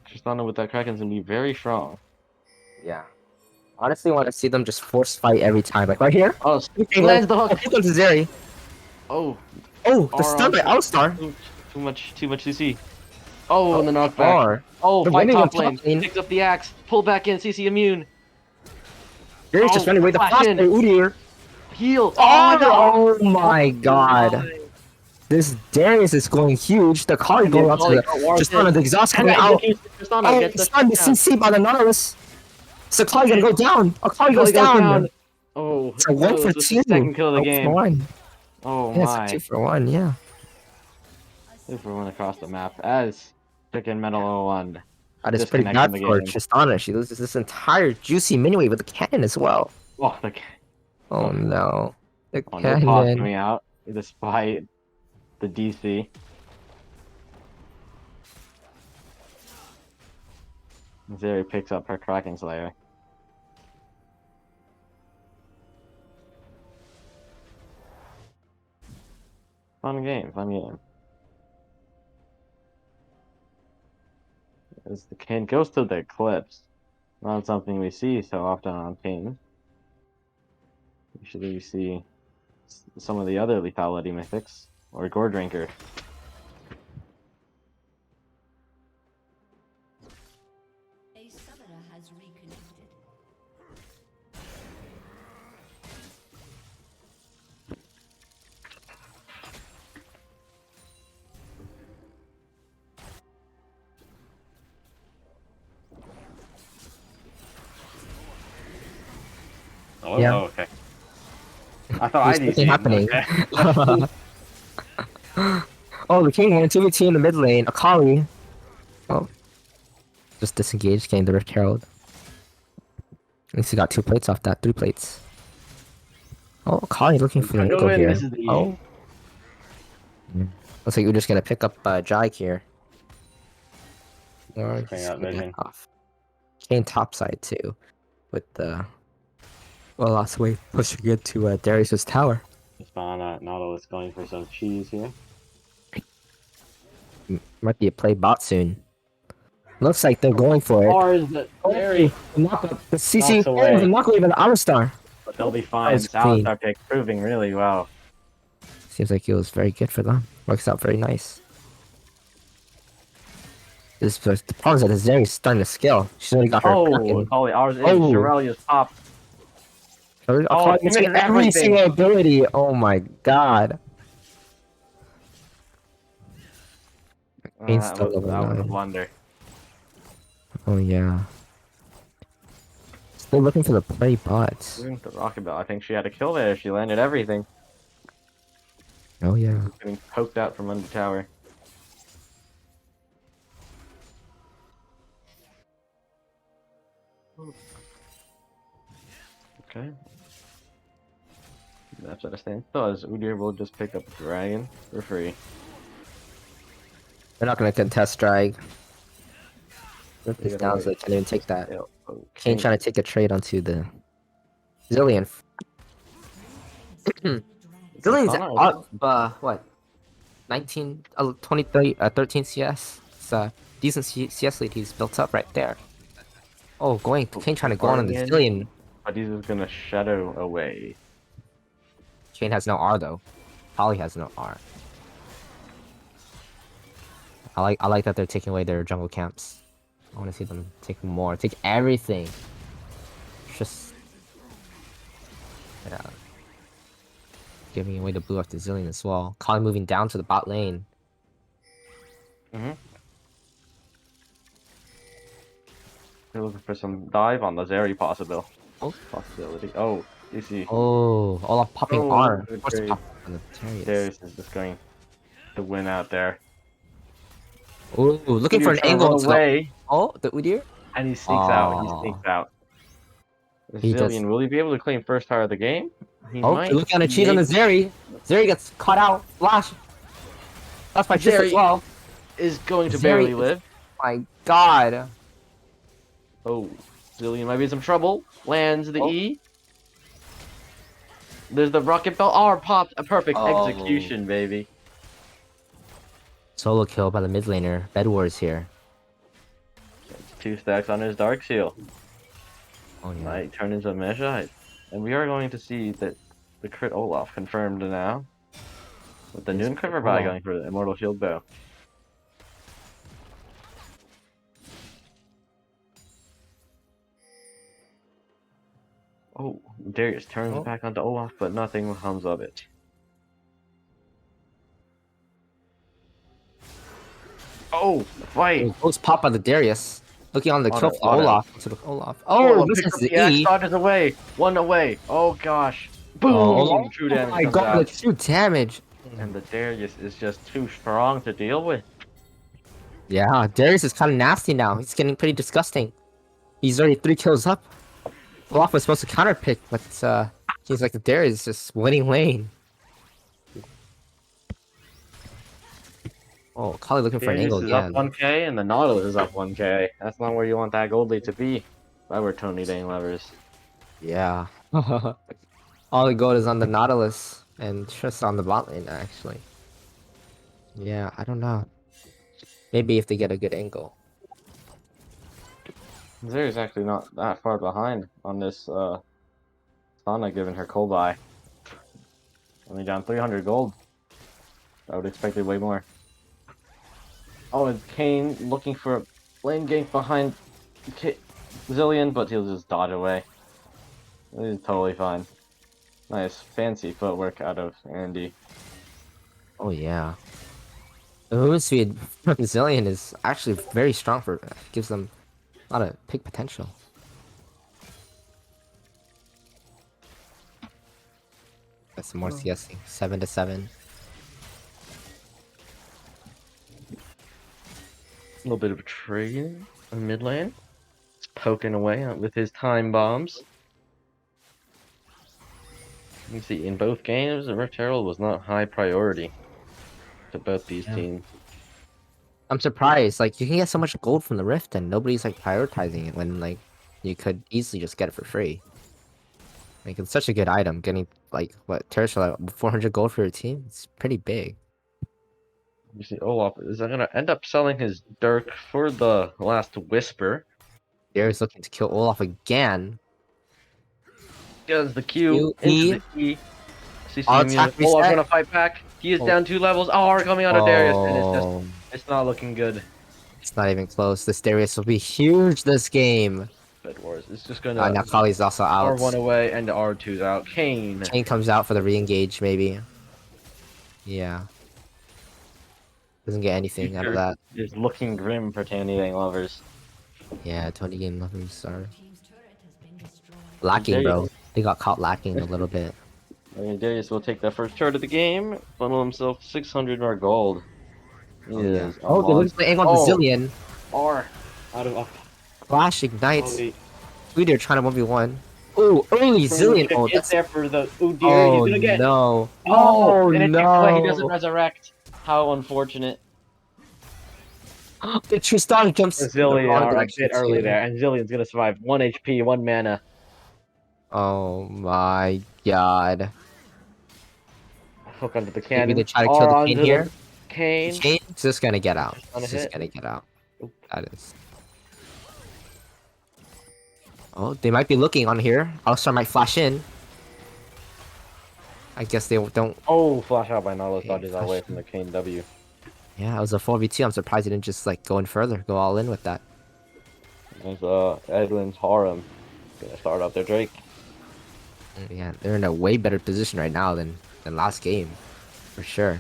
Tristana with that Kraken's gonna be very strong. Yeah. Honestly, want to see them just force fight every time. Like right here. Oh, Okay, lands the hook. Here comes Zeri. Oh, Oh, the R stun by on- Alistar. too much CC. Oh, and the knockback. R. Oh, They're fight winning top on lane. top lane. Picks up the axe. Pull back in. CC immune. Zeri's just Oh, running away. The flash flash in. by Udyr. Heal. Oh, no. oh my god. This Darius is going huge. The card going out to the Tristana. The exhaust coming out. Tristana Oh, gets the stun. The CC by the Nautilus. Sakari's gonna go down. Akari goes down. Oh, It's a 1 for this is 2. the second kill of the 2 game. for 1. Oh Yeah, my. it's a 2 for 1, yeah. 2 for 1 across the map as Chicken Metal 01. That is pretty bad Disconnecting the for game. Tristana. She loses this entire juicy mini wave with the cannon as well. Oh, Oh no. The no pause cannon. coming out despite the DC. Zeri picks up her Kraken Slayer. Fun game, fun game. As the Kane goes to the Eclipse, not something we see so often on Kane. Usually you see some of the other lethality mythics, or Gore Drinker. A summoner has reconnected. Oh, Yeah. oh, okay. I thought I There's DC'd. nothing happening. Okay. Oh, the king went 2v2 in the mid lane. Akali. Oh. Just disengaged, getting the Rift Herald. At least he got 2 plates off that, 3 plates. Oh, Akali looking for the Go angle in, here. this is the Oh. Looks like we're just gonna pick up Jake here. Or Bring he's out gonna Vision. back off. Kane topside too. With the lost wave pushing into Darius's tower. Spawn Nautilus going for some cheese here. Might be a play bot soon. Looks like they're going for it. Ours, the Zeri, The CC, Knocks away. the knockwave and the Alistar. but they'll be fine. was clean. Alistar pick proving really well. Seems like it was very good for them. Works out very nice. The problem is that the Zeri's starting to scale. She's already got her Oh, Kraken. Akali, ours is Oh. Shirelia's pop. Akali he missing missed every everything. single ability. Oh my god. Kane's That still was level a 9. blunder. Oh yeah. Still looking for the play bots. Even the Rocket Bell, I think she had a kill there. She landed everything. Oh yeah. Getting poked out from under tower. Okay. That's what I stand. So as Udyr will just pick up a dragon for free. They're not gonna contest drag. Rip They this gotta down wait. so they can't even take that. Yeah, okay. Kane trying to take a trade onto the Zillion. Zillion's Katana, up, what? 19, 20, 30, 13 CS. It's a decent CS lead he's built up right there. Oh, Kane trying to go on the Guardian. Zillion. But he's just gonna shadow away. Kane has no R though. Holly has no R. I like that they're taking away their jungle camps. I want to see them take more. Take everything. Just yeah. Giving away the blue after Zillion as well. Colin moving down to the bot lane. Mm-hmm. They're looking for some dive on the Zeri possibility. Oh, you see. Oh, Olaf popping Oh, R. good Of course, trade. pop on the Darius. Darius is just going to win out there. Ooh, looking for an Udyr's trying to angle run to the... away, Oh, the Udyr? and he sneaks out. He Aw. sneaks out. He does. Zillion, will he be able to claim first tower of the game? He Oh, might. looking at a cheat on the Zeri. Zeri gets caught out. Flash. That's my Trist as Zeri well. is going to Zeri barely is- live. My god. Oh, Zillion might be in some trouble. Lands the Oh. E. There's the rocket bell. R popped. A perfect Oh. execution, baby. Solo kill by the mid laner. Bed Wars here. It's 2 stacks on his Dark Seal. Oh yeah. Might turn into a Magi. And we are going to see that the crit Olaf confirmed now. With the Yes, Noon Quiver Olaf. by going for the Immortal Shield Bow. Oh, Darius turns Oh. back onto Olaf, but nothing comes of it. Oh, fight! Oh, close pop by the Darius. Looking on the kill Auto, for auto. Olaf. To the Olaf. Oh, Picks misses up the the axe, E. dodges away. One away. Oh gosh. Boom! Oh, True oh damage my comes god, out. the true damage. And the Darius is just too strong to deal with. Yeah, Darius is kind of nasty now. He's getting pretty disgusting. He's already 3 kills up. Olaf was supposed to counterpick, but seems like the Darius is just winning lane. Oh, Kali looking for an Darius angle is up again. 1k and the Nautilus is up 1k. That's not where you want that gold lead to be. If I were Tony Dang Lovers. Yeah. All the gold is on the Nautilus and just on the bot lane, actually. Yeah, I don't know. Maybe if they get a good angle. Zeri's actually not that far behind on this Sana giving her cold eye. Only down 300 gold. I would expect it way more. Oh, and Kane looking for a lane gank behind Zillion, but he'll just dodge away. He's totally fine. Nice, fancy footwork out of Andy. Oh yeah. The movement speed from Zillion is actually very strong for gives them a lot of pick potential. That's some more CSing. 7 to 7. A little bit of a trade in mid lane. He's poking away with his time bombs. You can see in both games, the Rift Herald was not high priority to both these Yeah. teams. I'm surprised. Like you can get so much gold from the Rift and nobody's like prioritizing it when like you could easily just get it for free. Like it's such a good item. Getting like what Tertiary like 400 gold for your team. It's pretty big. You see Olaf is going to end up selling his Dirk for the last Whisper. Darius looking to kill Olaf again. Does the Q Q, into E. the E. CC All immune. attack Olaf reset. going to fight back. He is Oh. down 2 levels. Oh, we're coming out of Darius, and Oh, it's not looking good. it's not even close. This Darius will be huge this game. Bed Wars. It's just going Now to Kali's also out. R1 away and R2's out. Kane. Chain comes out for the re-engage, maybe. Yeah. Doesn't get anything out of that. Is looking grim for Tandy Dang Lovers. Yeah, Tony game lovers are Team's turret has been destroyed. lacking, bro. They got caught lacking a little bit. And Darius will take the first turret of the game, bundle himself 600 more gold. He Oh, yeah. is a Oh, they're looking for angle on Oh, Brazilian. R out of Flash ignites. Holy. They're trying to 1v1. Oh, early Zillion. Oh, Get that's. there for the dear, Oh, he's gonna get. no. Oh, and it's but he doesn't no. resurrect. How unfortunate. The Tristan jumps in the Zillion wrong are a direction bit early too. there, and Zillion's gonna survive. 1 HP, 1 mana. Oh my god. Hook onto the Maybe cannon. they try to kill R the onto Kane here. Kane. Kane's just gonna get out. On a He's just hit. gonna get out. Oop. That is. Oh, they might be looking on here. Alistar might flash in. I guess they don't. Oh, flash out by Nautilus, Okay, dodges away flash from the Kane W. Yeah, it was a 4v2. I'm surprised they didn't just like go in further, go all in with that. There's Edwin's Harem. Gonna start off their Drake. Yeah, they're in a way better position right now than last game, for sure.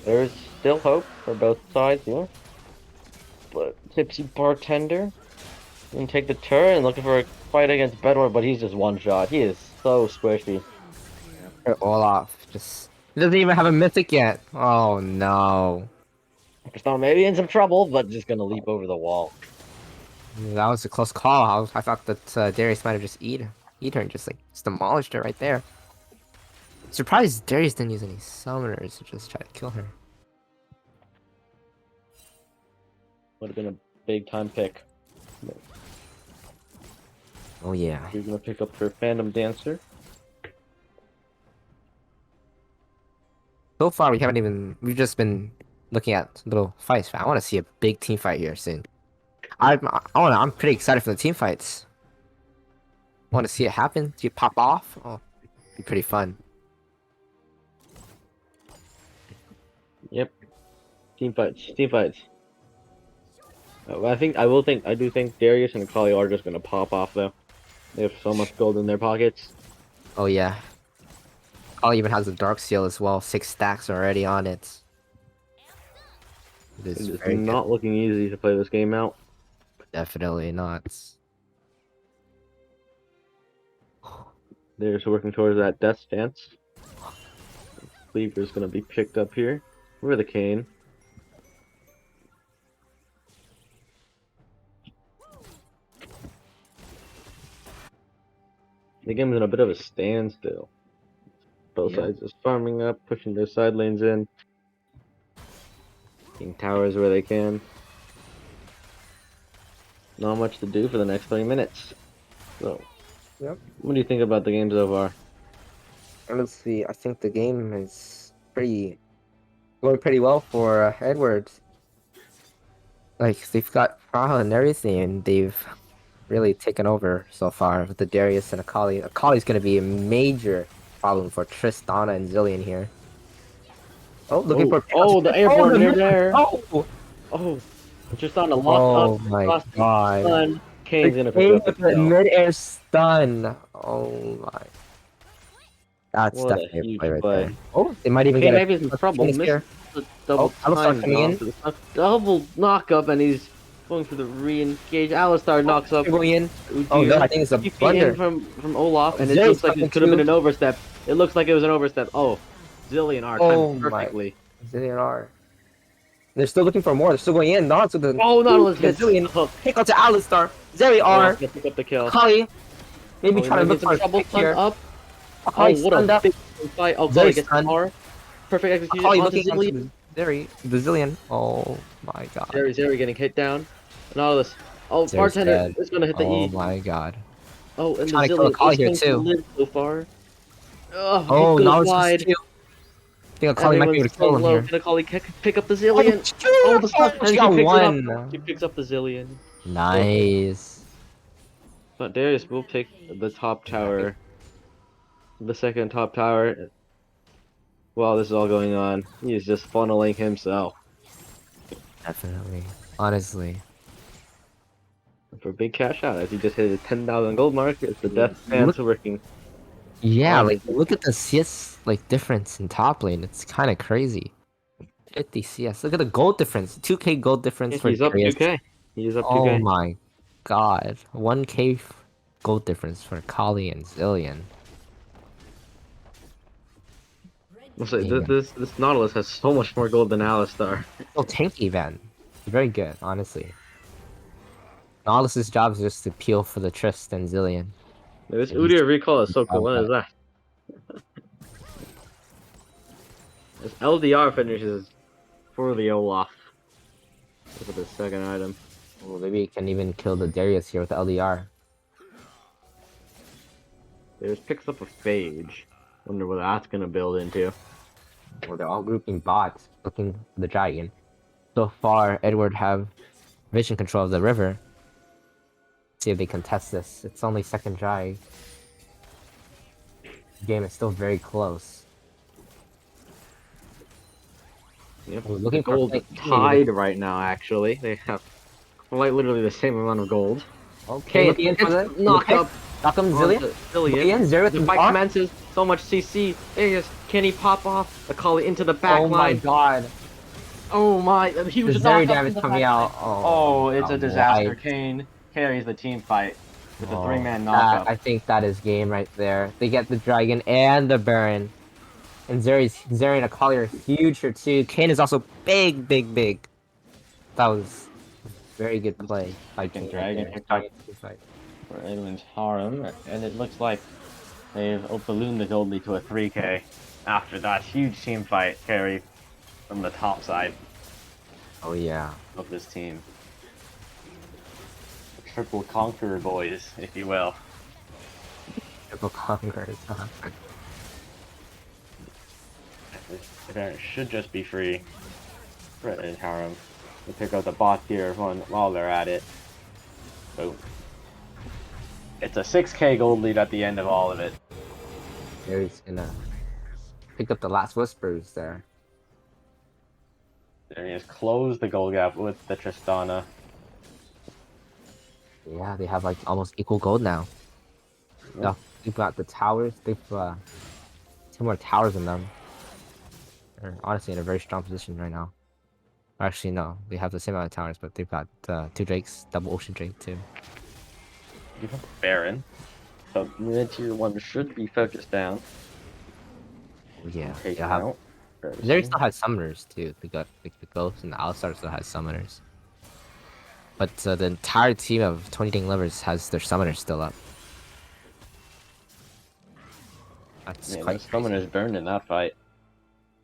There's still hope for both sides here. But Tipsy Bartender can take the turn and looking for a fight against Bedwar, but he's just one shot. He is so squishy. They're all off. Just he doesn't even have a mythic yet. Oh no, Stone maybe in some trouble, but just gonna leap over the wall. that was a close call. I thought that Darius might have just eat her and just like just demolished her right there. Surprised Darius didn't use any summoners to just try to kill her. Would have been a big time pick. Oh yeah. You're gonna pick up her Phantom Dancer. So far, we've just been looking at little fights. I want to see a big team fight here soon. I'm pretty excited for the team fights. Want to see it happen? See it pop off? Oh, be pretty fun. Yep. Team fights. Team fights. I do think Darius and Kali are just gonna pop off though. They have so much gold in their pockets. Oh yeah. Kali even has a dark seal as well. 6 stacks already on it. It is It's very not looking easy to play this game out. good. Definitely not. They're just working towards that death stance. Cleaver's gonna be picked up here. Where the cane? The game is in a bit of a standstill. Both Yeah. sides just farming up, pushing their side lanes in. Getting towers where they can. Not much to do for the next 30 minutes. So, Yep. what do you think about the game so far? Honestly, I think the game is going pretty well for Edwards. Like they've got Brawl and everything, and they've really taken over so far with the Darius and Akali. Akali's gonna be a major problem for Tristana and Zillion here. Oh, looking for the airport near there. Oh, Oh, just on a lock oh up. my Lost god! stun. Kane's gonna pick King up the with the kill. mid-air stun. Oh my. That's What a definitely a huge play right play. there. Oh, they might even Kane get maybe is in trouble. Kane is here. Missed the double Oh, Alistar time coming in. knock. A double knock up, and he's going for the re-engage. Alistar knocks up. Going in. Udyr. Oh no, I think it's a TP blunder. in from Olaf, and it Zeri's looks like coming it could have been too. an overstep. It looks like it was an overstep. Oh, Zillion are Oh timed my. perfectly. Zillion are. They're still looking for more. They're still going in. Not to the. Oh, Nautilus the hits Zillion. the hook. Pick out to Alistar. Zeri Olaf are. gonna pick up the kill. Kali. Maybe Oh, trying to look for a double pick stun here. up. Kali Oh, what stunned a up. big fight. Oh, Zeri's Kali gets stunned. power. Perfect execution Kali onto looking Zillion. onto the Zeri. The Zillion. Oh my god. Zeri getting hit down. Nautilus. Oh, Zeri's bartender dead. is gonna hit the Oh E. my god. Oh, and the Trying to kill a Zillion Kali is here going to too. live so far. Oh, Oh, now goes it's wide. just two. I think Akali might be able to kill him here. Gonna Kali pick up the Zillion. Oh, the stuff, and she she got picks it up. one. She picks up the Zillion. Nice. But Darius will pick the top tower. The second top tower. While this is all going on, he's just funneling himself. Definitely. Honestly. For a big cash out, as he just hit a 10,000 gold mark, it's the death stance working. Yeah, Oh, like look at the CS like difference in top lane. It's kind of crazy. 50 CS. Look at the gold difference. 2k gold difference for He's up Darius. 2k. He's up Oh 2k. my god. 1k gold difference for Kali and Zillion. I'll say, Yeah. this Nautilus has so much more gold than Alistar. Oh, tanky Van. Very good, honestly. Nautilus' job is just to peel for the Trist and Zillion. This Yeah, Udyr recall is so he's cool. What is that? This LDR finishes for the Olaf. Look at the second item. Well, maybe he can even kill the Darius here with LDR. There's picks up a Phage. Wonder what that's gonna build into. Well, they're all grouping bots, looking for the dragon. So far, Edward have vision control of the river. See if they contest this. It's only second try. The game is still very close. Yep. We're looking for Gold like, tied right now. Actually, they have quite literally the same amount of gold. Okay, looking in for the knock up. Knock him, Zillion. Zillion. Zero with The the fight bar. commences. So much CC. There can he pop off? The Kali into the back Oh my line. god. Oh my! The Huge Zeri knock up damage in the coming back out. line. Oh, Oh, it's a God, disaster. why? Kane carries the team fight with a Oh, three-man that- knockup. I think that is game right there. They get the dragon and the Baron. And Zeri and Akali are huge here too. Kane is also big. That was a very good play by Second Kane. dragon right picked there. up. Starting to fight. For Edwin's harem, and it looks like they've ballooned the gold lead to a 3k after that huge team fight carry from the top side Oh yeah. of this team. The triple conqueror boys, if you will. Triple conquerors. This event should just be free for Edwin's Harem to pick up the boss tier while they're at it. Boom. It's a 6k gold lead at the end of all of it. Darius gonna pick up the last whispers there. There he has closed the gold gap with the Tristana. Yeah, they have like almost equal gold now. Yep. They've got the towers. They've 2 more towers in them. They're honestly in a very strong position right now. Actually, no, they have the same amount of towers, but they've got 2 drakes, double ocean drake too. You have Baron. So mid tier 1 should be focused down. Yeah, Take they him have. out. Very They soon. still has summoners too. They got like the ghost and the outstar still has summoners. But the entire team of 20 Ding Lovers has their summoners still up. That's Man, quite those crazy. summoners burned in that fight.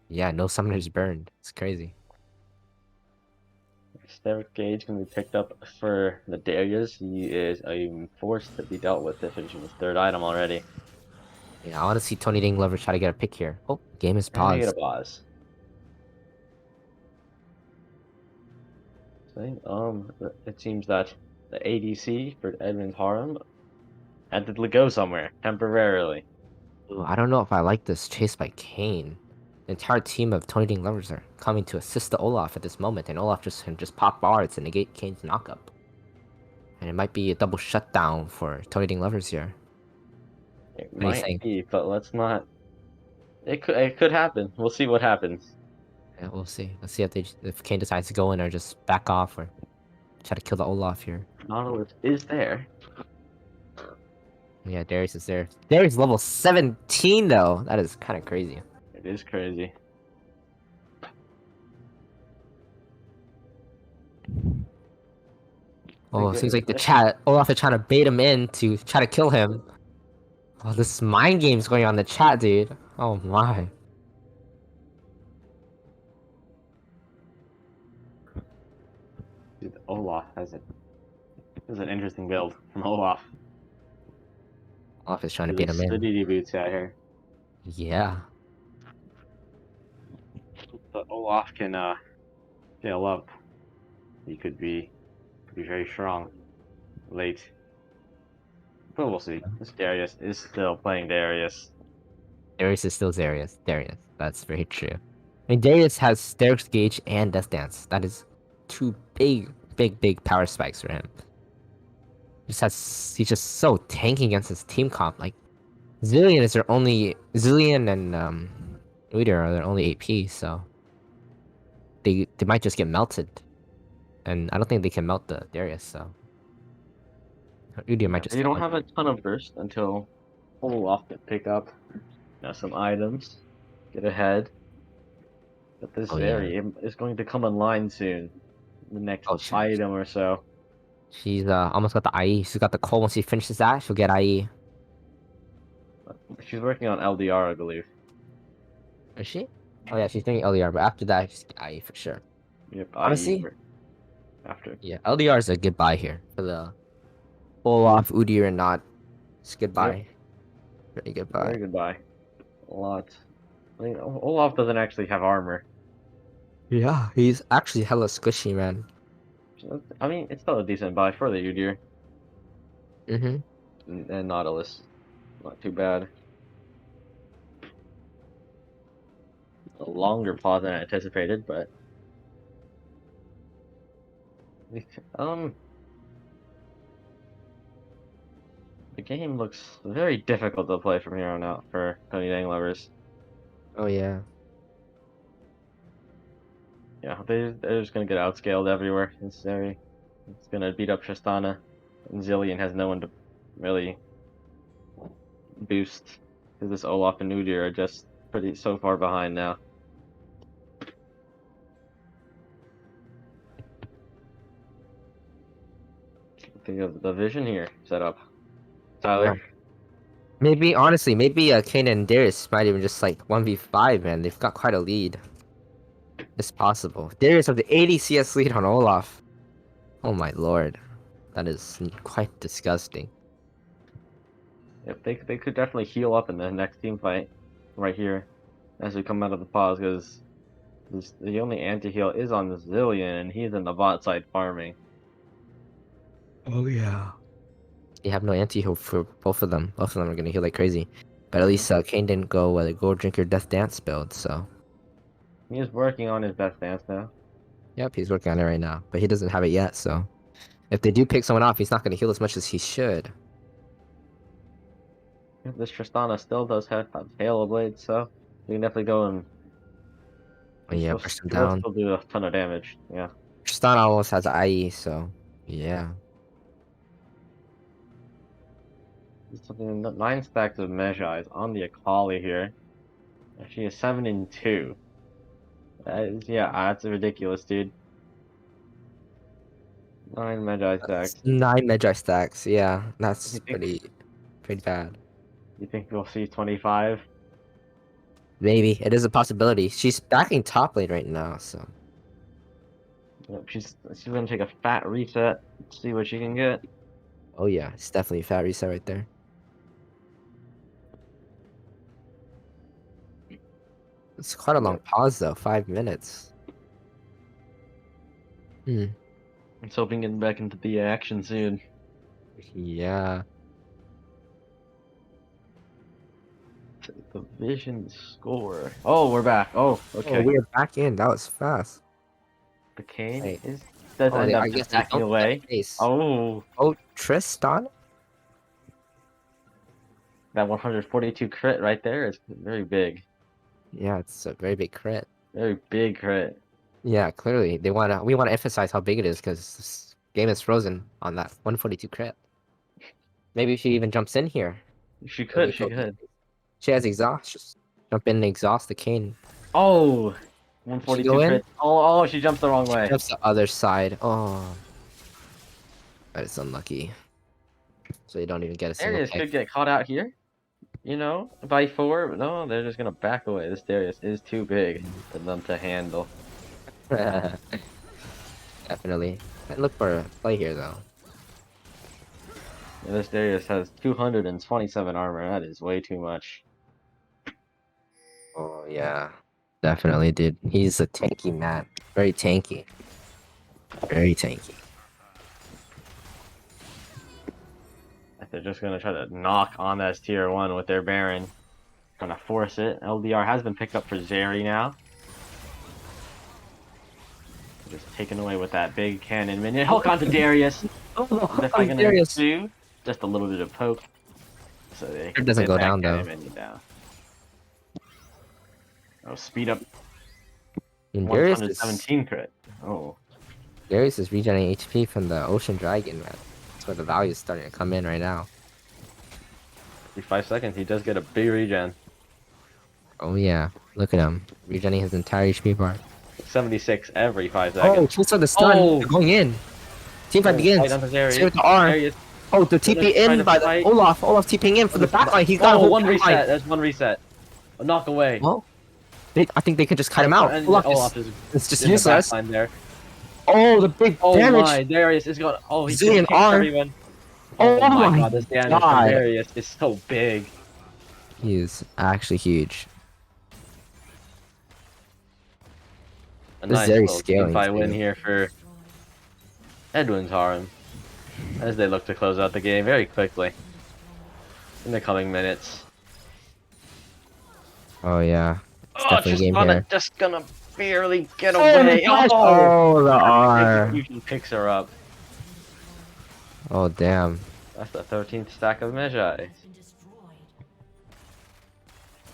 Yeah, no summoners burned. It's crazy. Steric Gauge can be picked up for the Darius. He is a force to be dealt with to finishing his 3rd item already. Yeah, I want to see 20 Ding Lovers try to get a pick here. Oh, game is And they get a paused. pause. It seems that the ADC for Edmund's Harem had to go somewhere temporarily. Ooh, I don't know if I like this chase by Kane. The entire team of 20 Ding Lovers are coming to assist the Olaf at this moment, and Olaf can just pop bars to negate Kane's knockup. And it might be a double shutdown for 20 Ding Lovers here. It What are you might saying? be, but let's not. It could happen. We'll see what happens. Yeah, we'll see. Let's see if Kane decides to go in or just back off or try to kill the Olaf here. Nautilus is there. Yeah, Darius is there. Darius is level 17 though. That is kind of crazy. It is crazy. Oh, it seems like the chat Olaf is trying to bait him in to try to kill him. Oh, this mind game's going on in the chat, dude. Oh my. Dude, Olaf has an interesting build from Olaf. Olaf is trying to Really bait him in. steady boots out here. Yeah. But Olaf can scale up. He could be very strong late. But we'll see. This Darius is still playing Darius. Darius is still Darius. Darius. That's very true. I mean, Darius has Derek's Gauge and Death Dance. That is 2 big power spikes for him. He's just so tanky against his team comp. Like Zillion is their only Zillion and Udyr are their only AP, so they might just get melted. And I don't think they can melt the Darius, so Udyr might just They get don't melted. have a ton of burst until Olaf can pick up some items, get ahead. But this Oh, yeah. area is going to come online soon. The next Oh, sure. item or so. She's almost got the IE. She's got the coal. Once she finishes that, she'll get IE. She's working on LDR, I believe. Is she? Oh yeah, she's doing LDR, but after that, she's IE for sure. Yep, Honestly? after. Yeah, LDR is a good buy here for the Olaf, Udyr, and not. It's a good buy. Very good buy. Very good buy. A lot. I mean, Olaf doesn't actually have armor. Yeah, he's actually hella squishy, man. So I mean, it's still a decent buy for the Udyr Mm-hmm. and Nautilus. Not too bad. A longer pause than I anticipated, but the game looks very difficult to play from here on out for Tony Dang lovers. Oh yeah. Yeah, they're just gonna get outscaled everywhere. It's gonna beat up Tristana, and Zillion has no one to really boost because this Olaf and Udyr are just so far behind now. Think of the vision here set up. Tyler. Maybe honestly, maybe Kane and Darius might even just like 1v5, man. They've got quite a lead. It's possible. Darius have the 80 CS lead on Olaf. Oh my lord. That is quite disgusting. Yep, they could definitely heal up in the next team fight right here. as we come out of the pause because the only anti-heal is on the Zillion, and he's in the bot side farming. Oh yeah. You have no anti-heal for both of them. Both of them are gonna heal like crazy. But at least Kane didn't go drink your death dance build, so He is working on his best dance now. yep, he's working on it right now. But he doesn't have it yet, so if they do pick someone off, he's not gonna heal as much as he should. This Tristana still does have Halo Blade, so you can definitely go and Oh, yeah, still, push him he'll down. still do a ton of damage. Yeah. Tristan almost has IE, so yeah. Something 9 stacks of Mejai's on the Akali here. She is 7-2. Yeah, that's ridiculous, dude. 9 Mejai stacks. 9 Magi stacks, yeah. That's You think, pretty bad. you think we'll see 25? Maybe. It is a possibility. She's backing top lane right now, so Yep, she's gonna take a fat reset, see what she can get. oh yeah, it's definitely a fat reset right there. It's quite a long pause though, 5 minutes. Hmm. Let's hope we can get back into the action soon. Yeah. The Vision score. Oh, we're back. Oh, okay. Oh, we're back in. That was fast. The Kane Wait. does Oh, end I up guess just they backing don't away. get face. Oh, Oh, Tristan? that 142 crit right there is very big. Yeah, it's a very big crit. Very big crit. Yeah, clearly we wanna emphasize how big it is because this game is frozen on that 142 crit. Maybe she even jumps in here. She It'll be could, she could. She has exhaust. Just jump in and exhaust the Kane. Oh, She 142 go in? crit. Oh, she jumps the wrong way. Jumps the other side. Oh, that is unlucky. So you don't even get a single Darius pick. could get caught out here. You know, by 4. But no, they're just gonna back away. This Darius is too big for them to handle. Definitely. I look for a play here though. And this Darius has 227 armor. That is way too much. Oh yeah, definitely, dude. He's a tanky man. Very tanky. Very tanky. They're just gonna try to knock on that tier 1 with their Baron. Gonna force it. LDR has been picked up for Zeri now. Just taken away with that big cannon minion. Hook onto Darius. Oh, They're probably gonna Darius. do just a little bit of poke. So they It doesn't get go that down, cannon though. minion down. Oh, speed up. And Darius 117 crit. Oh. is regenerating HP from the Ocean Dragon, man. That's where the value is starting to come in right now. Every 5 seconds, he does get a big regen. Oh yeah, look at him. Regenerating his entire HP bar. 76 every 5 Oh, seconds. she saw the stun. Oh! They're going in. Team fight Oh, begins. fight onto Darius. See with the R. Darius. Oh, the Gonna TP try in to by the fight. Olaf. Olaf TPing in for the backline. He got a whole one backline. reset. That's one reset. A knock away. Well, I think they could just cut him out. And Olaf is it's just in the useless. backline there. Oh, the big Oh damage. my, Darius is going. Oh, he's Zillion gonna R. everyone. Oh my my god, this damage from God. Darius is so big. He is actually huge. A This nice Zeri's little scaling, team fight win too. here for Edwin's Harem as they look to close out the game very quickly in the coming minutes. Oh yeah. It's Oh, definitely game here. just gonna barely get away. Oh, the R. Execution picks her up. Oh damn. That's the 13th stack of Mejai. Been destroyed.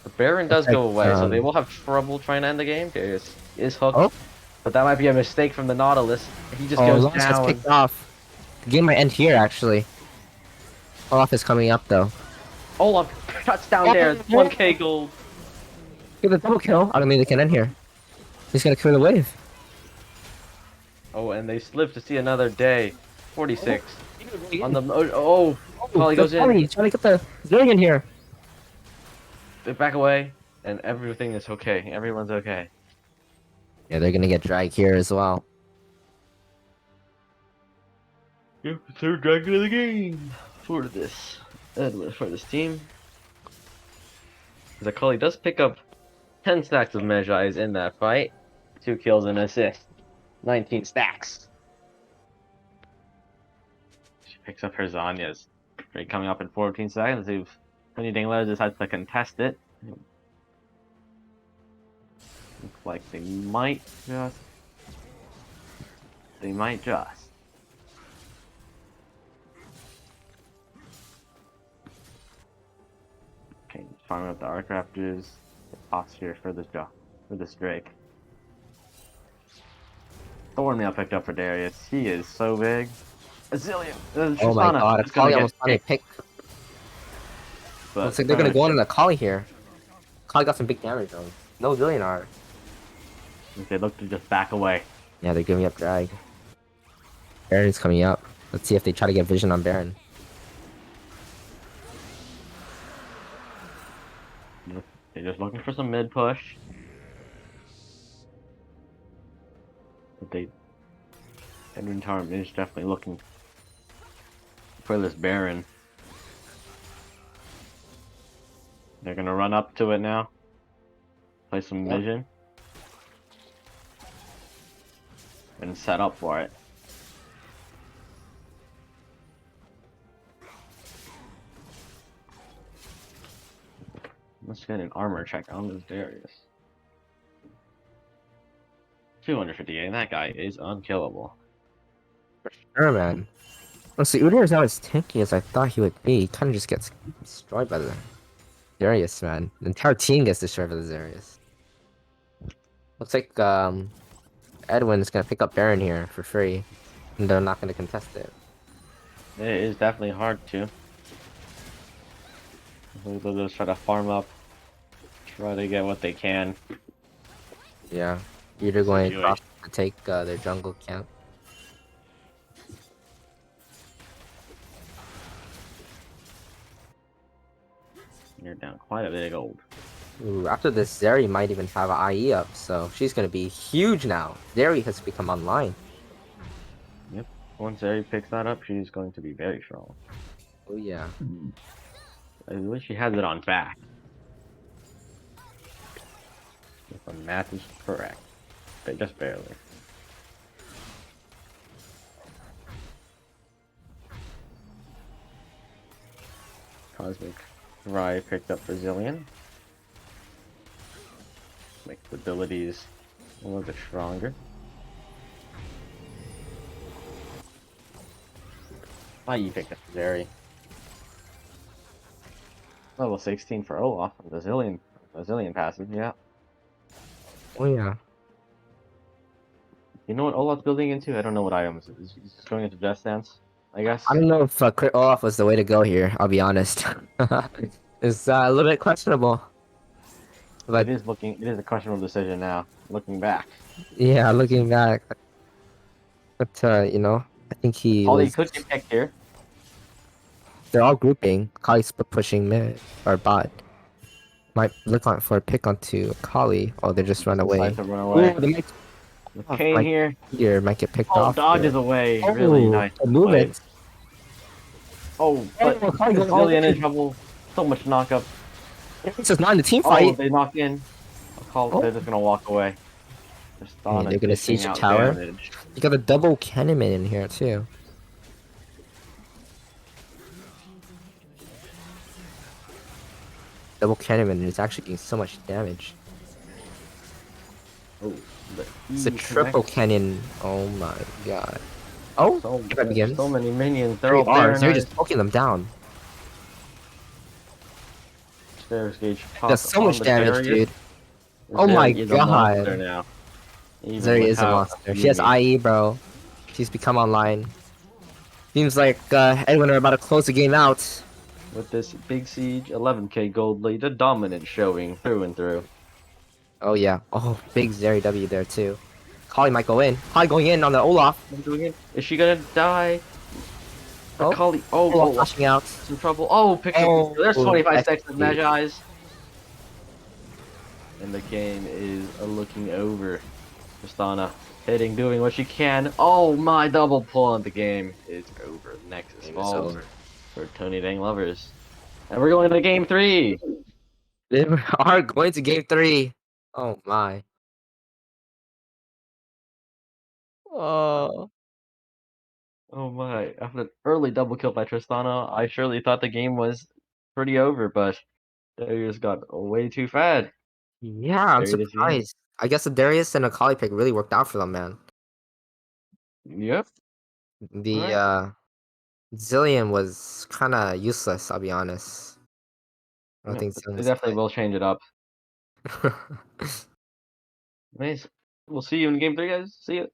The Baron does Looks go like, away, so they will have trouble trying to end the game. Darius is hooked, Oh. but that might be a mistake from the Nautilus. He just Oh, goes Olaf has down. picked off. The game might end here actually. Olaf is coming up though. Olaf cuts down Oh, there. yeah. 1k gold. Get the double kill. I don't think they can end here. He's gonna clear the wave. Oh, and they live to see another day. 46 on the. Oh, Polly goes in. Trying to get the Zillion here. They back away, and everything is okay. Everyone's okay. Yeah, they're gonna get dragged here as well. Yep, third dragon of the game for this team. The Cully does pick up 10 stacks of Magi in that fight. 2 kills and assist. 19 stacks. She picks up her Zanya's. Drake coming up in 14 seconds. If Tony Dingler decides to contest it. Looks like they might just. They might just. Okay, farming up the Arc Raptors. Posture for this Drake. Thorn now picked up for Darius. He is so big. A zillion. Oh my god, a is gonna Kali get almost got a kicked, pick. but Looks like they're gonna go in on a Kali here. Kali got some big damage though. No Zillion. They look to just back away. Yeah, they're giving up drag. Baron's coming up. Let's see if they try to get vision on Baron. They're just looking for some mid push. But Edwin Tarm is definitely looking for this Baron. They're gonna run up to it now. Play some vision. And set up for it. Let's get an armor check on this Darius. 258, that guy is unkillable. Sure, man. Let's see, Udyr is not as tanky as I thought he would be. He kind of just gets destroyed by the Darius, man. The entire team gets destroyed by the Darius. Looks like Edwin's gonna pick up Baron here for free, and they're not gonna contest it. It is definitely hard to. They'll just try to farm up, try to get what they can. Yeah, either going Situation. across to take their jungle camp. You're down quite a bit of gold. Ooh, after this, Zeri might even have an IE up, so she's gonna be huge now. Zeri has become online. Yep. Once Zeri picks that up, she's going to be very strong. Oh yeah. I wish she has it on back. If the math is correct. But just barely. Cosmic Rai picked up Brazilian. Make the abilities a little bit stronger. You picked up Zeri. Level 16 for Olaf. Brazilian passive, yeah. Oh yeah. You know what Olaf's building into? I don't know what items. He's just going into Death Dance, I guess. I don't know if crit Olaf was the way to go here. I'll be honest. It's a little bit questionable. But It is a questionable decision now, looking back. yeah, looking back. But you know, I think he Holly was. could get picked here. They're all grouping. Kali's pushing mid or bot. Might look on for a pick onto Kali. Oh, they just run away. Decides to run away. Ooh, they might, With Kane Mike- here. here might get picked Oh, off. dodges here. away. Really nice. The movement. Oh, but Oh, Kali goes all Brazilian in. in trouble. So much knockup. This is not in the team Oh, fight. they knocked in. They're just gonna walk away. Just on they're and gonna dishing siege the out tower. damage. You got a double Cannon in here too. Double Cannon is actually doing so much damage. Oh, the It's a E triple connect. cannon. Oh my god. Oh, So, if that begins. so many minions. They're Three all R's. They're Baronized. just poking them down. Stairs gauge Does so on much the damage, Darius. dude. Oh my Zeri is a God. monster now. Even Zeri is a without monster. She has Yumi. IE, bro. She's become online. Seems like Edwin are about to close the game out. With this big siege, 11k gold lead, a dominant showing through and through. Oh yeah. Oh, big Zeri W there too. Kali might go in. Kali going in on the Olaf. What's doing it? Is she gonna die? Oh, Kali, Olaf oh, flashing out. some trouble. Oh, pick Oh, up. There's 25 seconds of XP. Magi's. And the game is looking over. Tristana hitting, doing what she can. Oh my, double pull on the game is over. Nexus Game is falls over. for Tony Dang Lovers. And we're going to game 3. They are going to game 3. Oh my. Oh. Oh my! After an early double kill by Tristana, I surely thought the game was pretty over, but Darius got way too fat. Yeah, I'm There it is again. surprised. I guess the Darius and Akali pick really worked out for them, man. Yep. The Alright. Zillion was kind of useless, I'll be honest. I don't Yep. think Zillion They was definitely will change it up. good. Nice. We'll see you in game 3, guys. See you.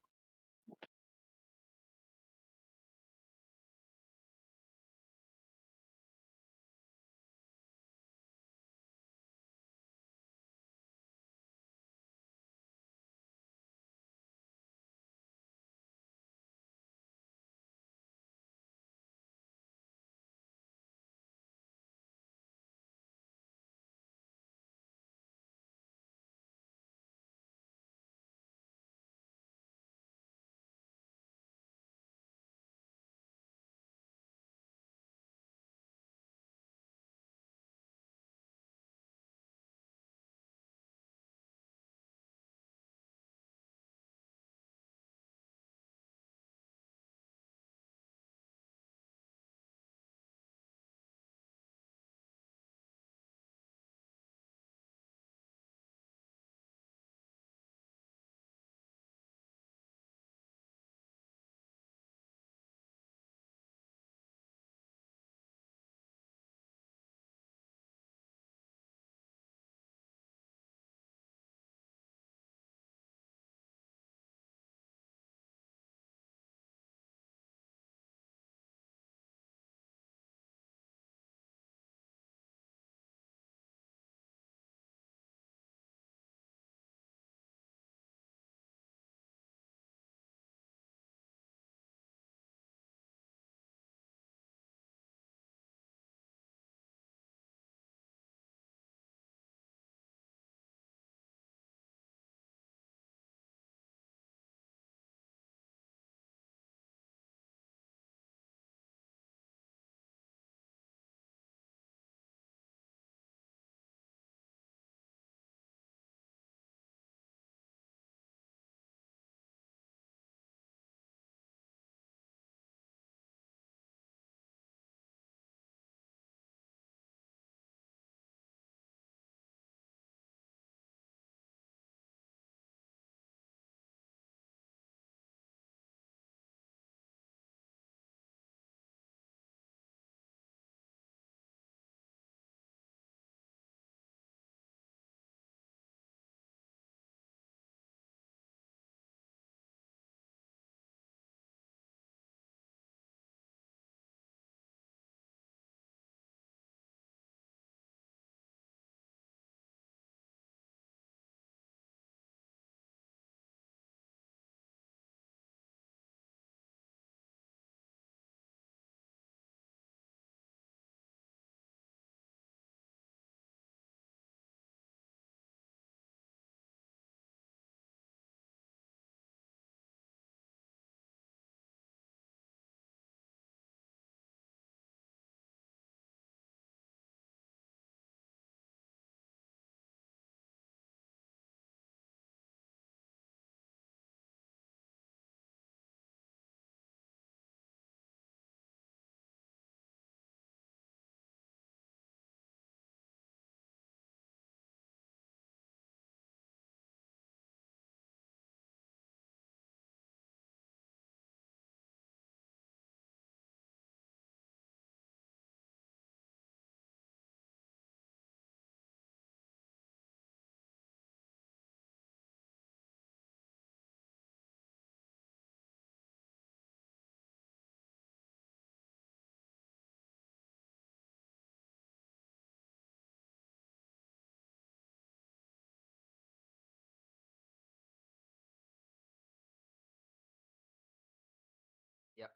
Yep.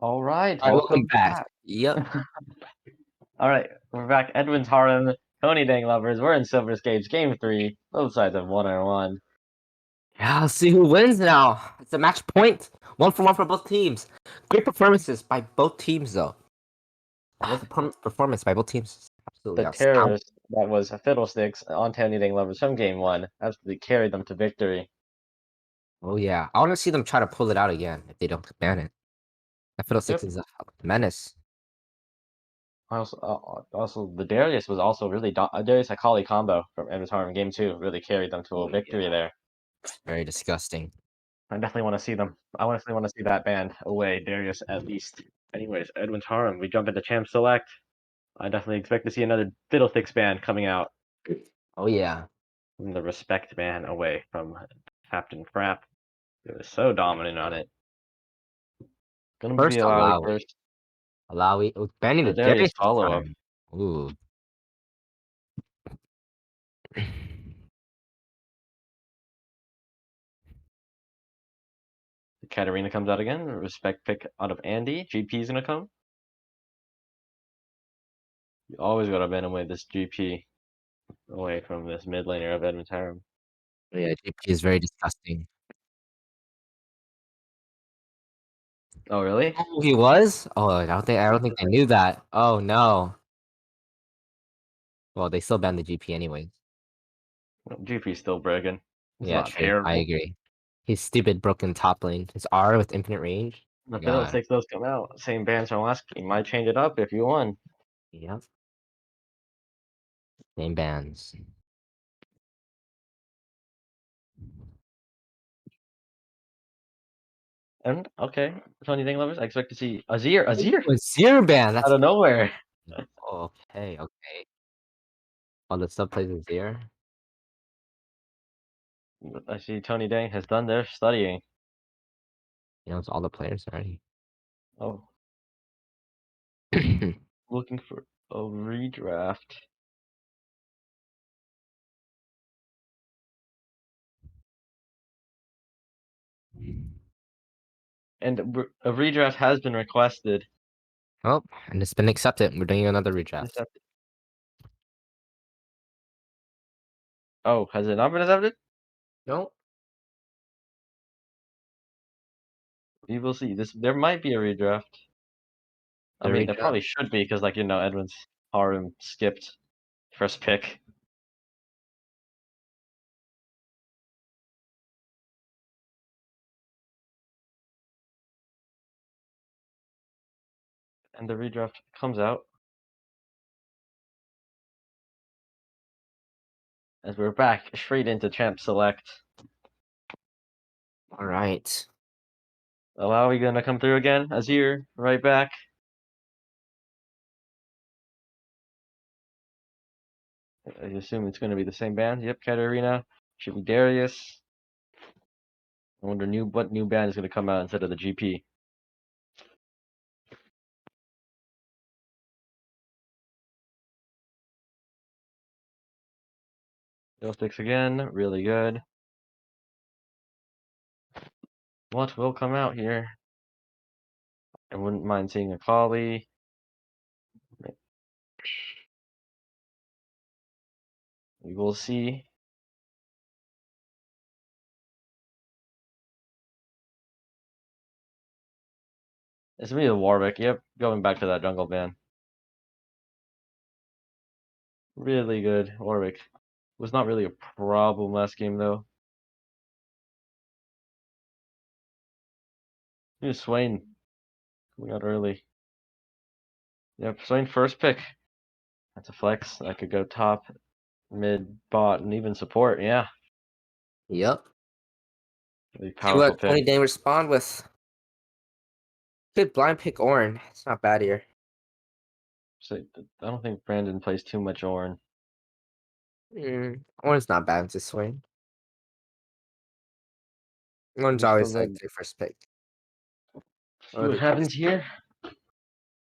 Alright, All right, welcome welcome back. back. Yep. Alright, we're back. Edwin's Harem, Tony Dang Lovers. We're in Silver Stage, game 3. Both sides have 1-on-1. Yeah, let's see who wins now. It's a match point. 1-for-1 for both teams. Great performances by both teams, though. Both performance by both teams. Absolutely the outstanding. terrorist that was Fiddlesticks on Tony Dang Lovers from game one absolutely carried them to victory. Oh yeah, I want to see them try to pull it out again if they don't ban it. That Fiddlesticks Yep. is a menace. Also, the Darius was also really Darius Akali combo from Avatar in game two really carried them to a victory there. Very disgusting. I definitely want to see them. I definitely want to see that band away, Darius at least. Anyways, Edwin's Harem. We jump into Champ Select. I definitely expect to see another Fiddlesticks band coming out. Oh yeah. From the Respect band away from Captain Frapp. It was so dominant on it. Gonna First be Alawi Alawi. first. Alawi. Oh, banning the Darius Darius this follow-up. time. Ooh. Katarina comes out again. Respect pick out of Andy. GP's gonna come. You always gotta ban away this GP away from this mid laner of Edmund's Harem. Oh, yeah, GP is very disgusting. Oh really? Oh, he was? Oh, I don't think they knew that. Oh no. Well, they still banned the GP anyways. Well, GP's still bragging. It's Yeah, not true. I terrible. agree. His stupid broken top lane. His R with infinite range. The God. Fiddlesticks those come out. Same bands from last game. Might change it up if you won. Yep. Same bands. And okay, Tony Dang lovers, I expect to see Azir Zero ban. That's out of nowhere. okay. Okay. Oh, the sub plays Azir. I see Tony Dang has done their studying. He knows all the players already. Oh, looking for a redraft. And a redraft has been requested. Oh, and it's been accepted. We're doing another redraft. Oh, has it not been accepted? No. We will see. There might be a redraft. I mean, there probably should be because, like, Edwin's Harem skipped first pick. And the redraft comes out. As we're back straight into Champ Select. All right. Alawi gonna come through again? Azir, right back. I assume it's gonna be the same band. Yep, Katarina. Should be Darius. I wonder what new band is gonna come out instead of the GP. Fiddlesticks again, really good. What will come out here? I wouldn't mind seeing a Kali. We will see. It's gonna be a Warwick. Yep, going back to that jungle band. Really good Warwick. Was not really a problem last game though. Here's Swain coming out early. Yep, Swain first pick. That's a flex. I could go top, mid, bot, and even support. Yeah, Yep. really See powerful what pick. Tony Dang respond with. Good blind pick Ornn. It's not bad here. So I don't think Brandon plays too much Ornn. Ornn's not bad to swing. Ornn's We always still a got- good first pick. See what happens here.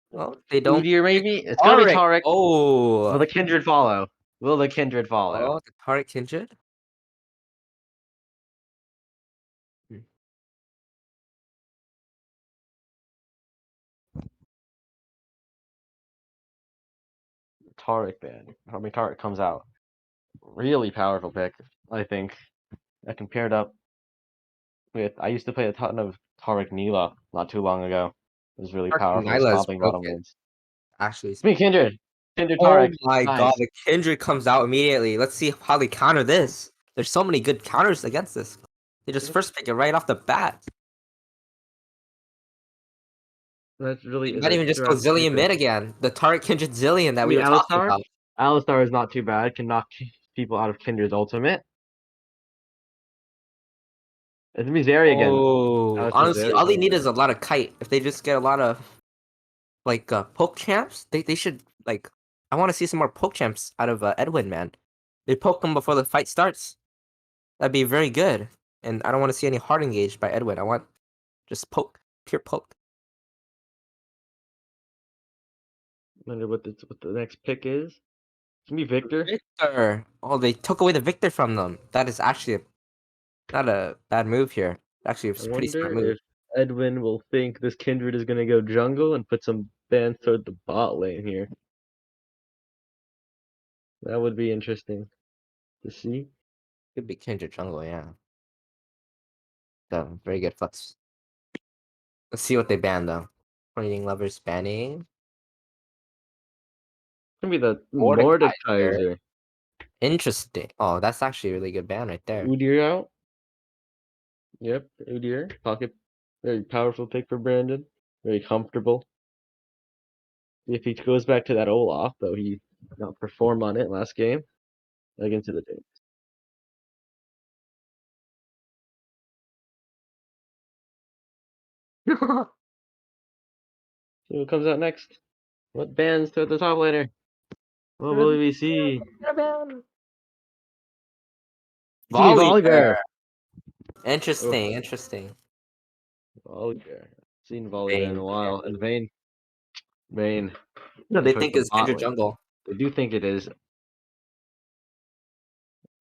Well, they don't. Udyr maybe? It's gonna be Tarek. Oh. Will the Kindred follow? Will the Kindred follow? Oh, the Tarek Kindred. Tarek band. I mean, Tarek comes out. Really powerful pick, I think. I compared up with. I used to play a ton of Tarek Neela not too long ago. It was really Tarek powerful, Nyla is stomping bottom broken. lanes. Actually, It's me, Kindred. Kindred Oh Tarek. my Nice. god, the Kindred comes out immediately. Let's see how they counter this. There's so many good counters against this. They just first pick it right off the bat. That's really They might even just go Zillion mid again. The Tarek Kindred Zillion that I we mean, were talking Alistar? about. Alistar is not too bad. Can knock people out of Kindred's ultimate. It's gonna be Zeri again. Oh, Alistar honestly, Zeri all they coming need back. is a lot of kite. If they just get a lot of like poke champs, they should like. I want to see some more poke champs out of Edwin, man. They poke them before the fight starts. That'd be very good. And I don't want to see any hard engaged by Edwin. I want just poke, pure poke. Wonder what the next pick is. It's gonna be Victor. Victor. Oh, they took away the Victor from them. That is actually not a bad move here. Actually, it's I a pretty smart wonder move. if Edwin will think this Kindred is gonna go jungle and put some bans toward the bot lane here. That would be interesting to see. Could be Kindred jungle, yeah. So, very good flex. Let's see what they ban though. Pointing lovers banning. It's gonna be the Mordekaiser. Mordekaiser. Interesting. Oh, that's actually a really good ban right there. Udyr out. Yep, Udyr. Pocket. Very powerful pick for Brandon. Very comfortable. If he goes back to that Olaf, though, he did not perform on it last game against the team. See what comes out next. What bands to the top laner? What will we see? Volibear. Volgar. Interesting, interesting. Volgar. Seen Volibear in Vayne, a while. And Vayne. No, they towards think the it's bot Kindred lane. jungle. They do think it is a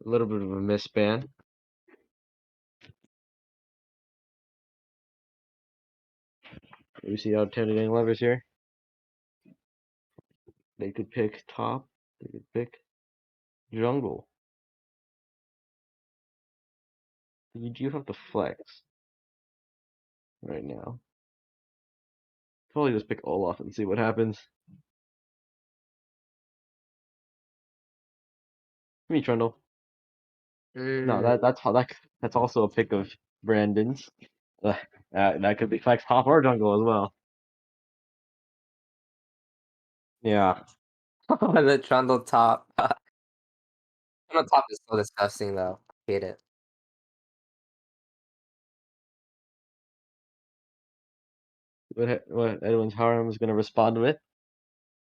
little bit of a misban. You see how Tony Dang Lovers here? They could pick top. They could pick jungle. You do have to flex right now. Probably just pick Olaf and see what happens. Give me Trundle. No, that's also a pick of Brandon's. That could be flex top or jungle as well. Yeah. The Trundle top. Trundle top is so disgusting though. I hate it. What Edwin's Harem is gonna respond with.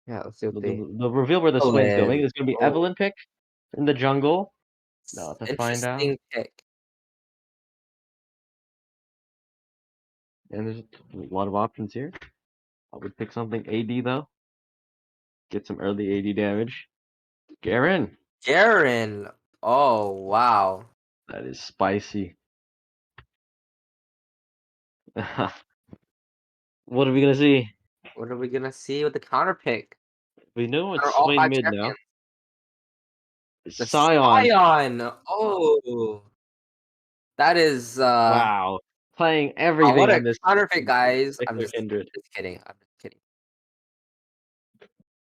Yeah, let's see what they. The reveal where the swing's going is gonna be Oh, Evelyn pick in the jungle. No, to find out. interesting pick. And there's a lot of options here. I would pick something AD though. Get some early AD damage. Garen. Garen. Oh wow. That is spicy. What are we gonna see? What are we gonna see with the counter pick? We know Are it's all Swain 5 mid now. champions? The Scion. Scion. Oh, that is Wow. Playing oh, what everything a on this counter pick, guys. pick I'm for just Kindred. kidding. I'm just kidding.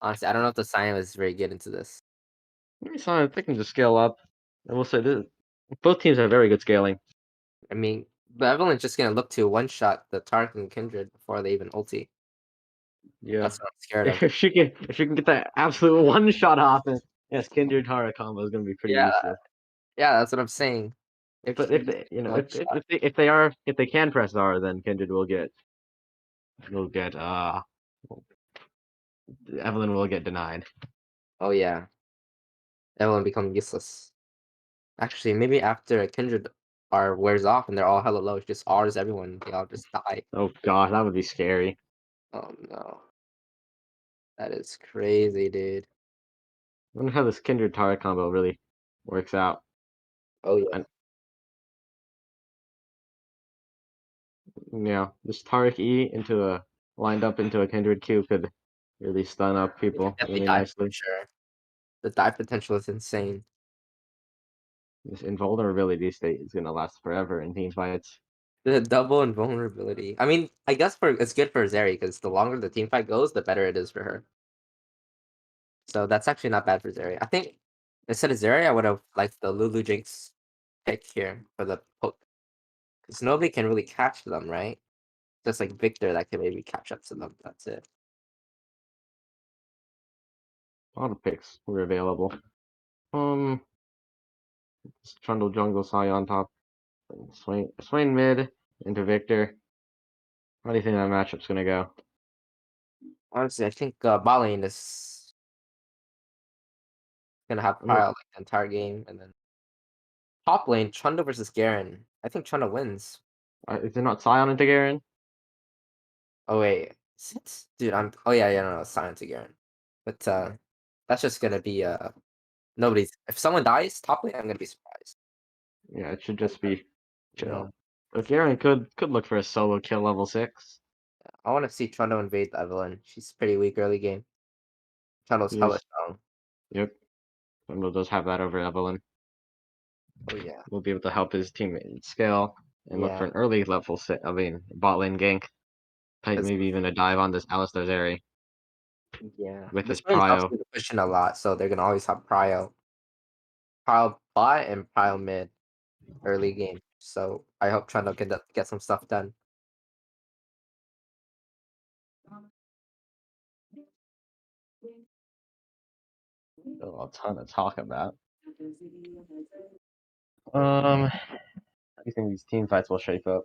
Honestly, I don't know if the Scion was very good into this. Scion picking to scale up. I will say this. Both teams have very good scaling. I mean, but everyone's just gonna look to one shot the Tark and Kindred before they even ulti. Yeah. That's what I'm scared of. If she can get that absolute one shot off it, yes, Kindred Tara combo is gonna be pretty Yeah, useless. yeah, that's what I'm saying. But if they, One shot. if they can press R, then Kindred will get Evelyn will get denied. Oh yeah, everyone become useless. Actually, maybe after Kindred R wears off and they're all hella low, it just R's everyone. They all just die. Oh gosh, that would be scary. Oh no, that is crazy, dude. I wonder how this Kindred Tara combo really works out. Oh yeah. And yeah, this Taric E into a lined up into a Kindred Q could really stun up people Definitely really die for nicely. sure. The dive potential is insane. This invulnerability state is gonna last forever in team fights. The double invulnerability. I mean, I guess it's good for Zeri because the longer the team fight goes, the better it is for her. So that's actually not bad for Zeri. I think instead of Zeri, I would have liked the Lulu Jinx pick here for the poke. Because nobody can really catch them, right? Just like Victor that can maybe catch up to them. That's it. A lot of picks were available. Trundle jungle, Sai on top, Swain mid into Victor. How do you think that matchup's gonna go? Honestly, I think bot lane is gonna have Pyle like the entire game, and then top lane Trundle versus Garen. I think Trundle wins. Is it not Sion into Garen? Oh wait, dude, I'm. Oh yeah, yeah, no, Silent to Garen. But that's just gonna be nobody's. If someone dies top lane, I'm gonna be surprised. Yeah, it should just be chill. Yeah. But Garen could look for a solo kill level 6. I want to see Trundle invade Evelyn. She's pretty weak early game. Trundle's hella Yes. strong. Yep. Trundle does have that over Evelyn. Oh yeah, Will be able to help his teammate scale and look for yeah. an early level bot lane gank. Type Cause maybe even a dive on this Alistar's Zeri yeah, with this his one helps prio. with the pushing a lot, so they're gonna always have prio bot and prio mid early game. So I hope Trundle can get some stuff done. A ton to talk about. How do you think these team fights will shape up?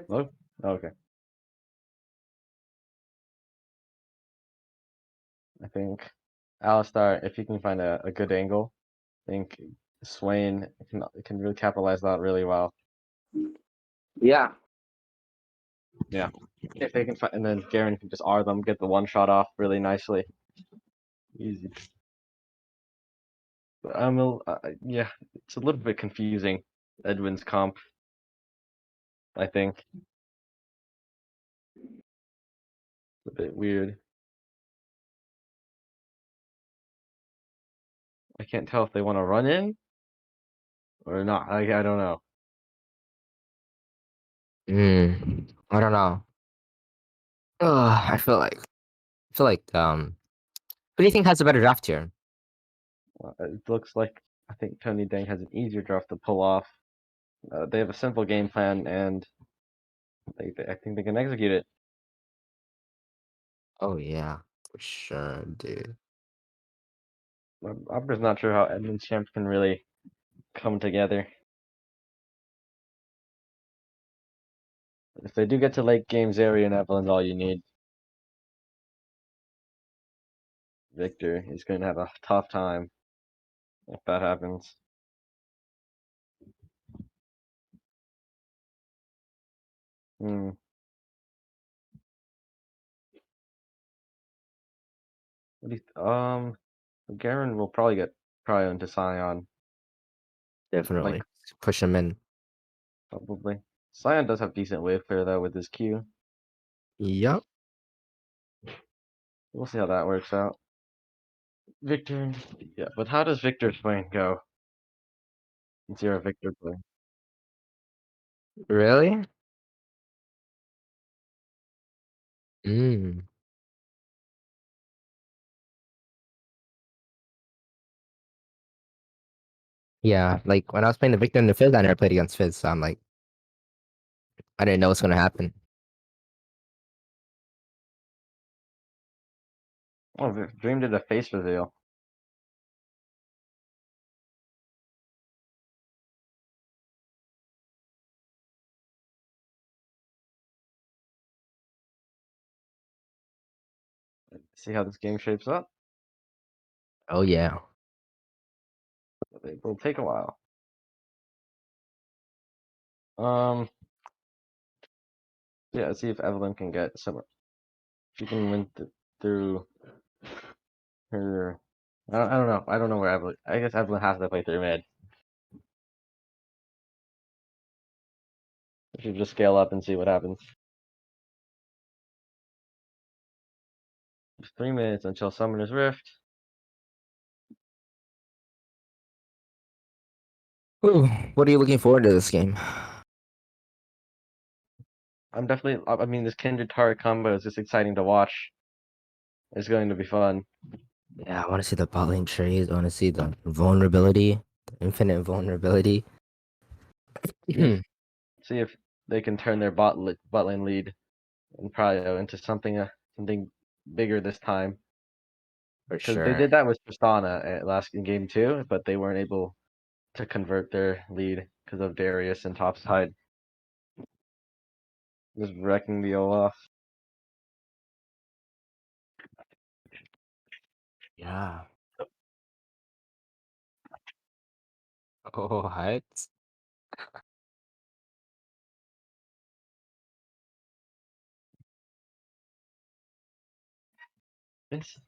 Hello? Oh, okay. I think Alistar, if he can find a good angle, I think Swain can really capitalize that really well. Yeah, Yeah. If they can find, and then Garen can just R them, get the one shot off really nicely. Easy. But yeah, it's a little bit confusing. Edwin's comp, I think. It's a bit weird. I can't tell if they want to run in or not. I don't know. I don't know. I feel like who do you think has a better draft here? It looks like I think Tony Deng has an easier draft to pull off. They have a simple game plan, and I think they can execute it. Oh yeah, for sure, dude. I'm just not sure how Edmonds champs can really come together. If they do get to late game, Zeri and Evelyn's all you need. Victor is going to have a tough time if that happens. Hmm. What do Garen will probably get into Sion. Definitely Like push him in. probably. Sion does have decent wave clear though with his Q. Yup. We'll see how that works out. Victor, yeah, but how does Victor's plane go? Since you're a Victor player. Really? Mm. Yeah, like when I was playing the Victor in the Fizz, I never played against Fizz, so I'm like, I didn't know what's gonna happen. Oh, Dream did a face reveal. See how this game shapes up. Oh yeah. It will take a while. Um, yeah, see if Evelyn can get some. She can win through her. I don't know. I don't know where Evelyn. I guess Evelyn has to play through mid. She should just scale up and see what happens. 3 minutes until Summoner's Rift. Ooh, what are you looking forward to this game? I'm definitely. I mean, this Kindred Tara combo is just exciting to watch. It's going to be fun. Yeah, I want to see the bot lane trades. I want to see the vulnerability, the infinite vulnerability. Yep. See if they can turn their bot lane lead in Prio into something bigger this time. For Because they sure. did that with Tristana at last in game 2, but they weren't able to convert their lead because of Darius and topside just wrecking the Olaf. Yeah. Oh, what? It's,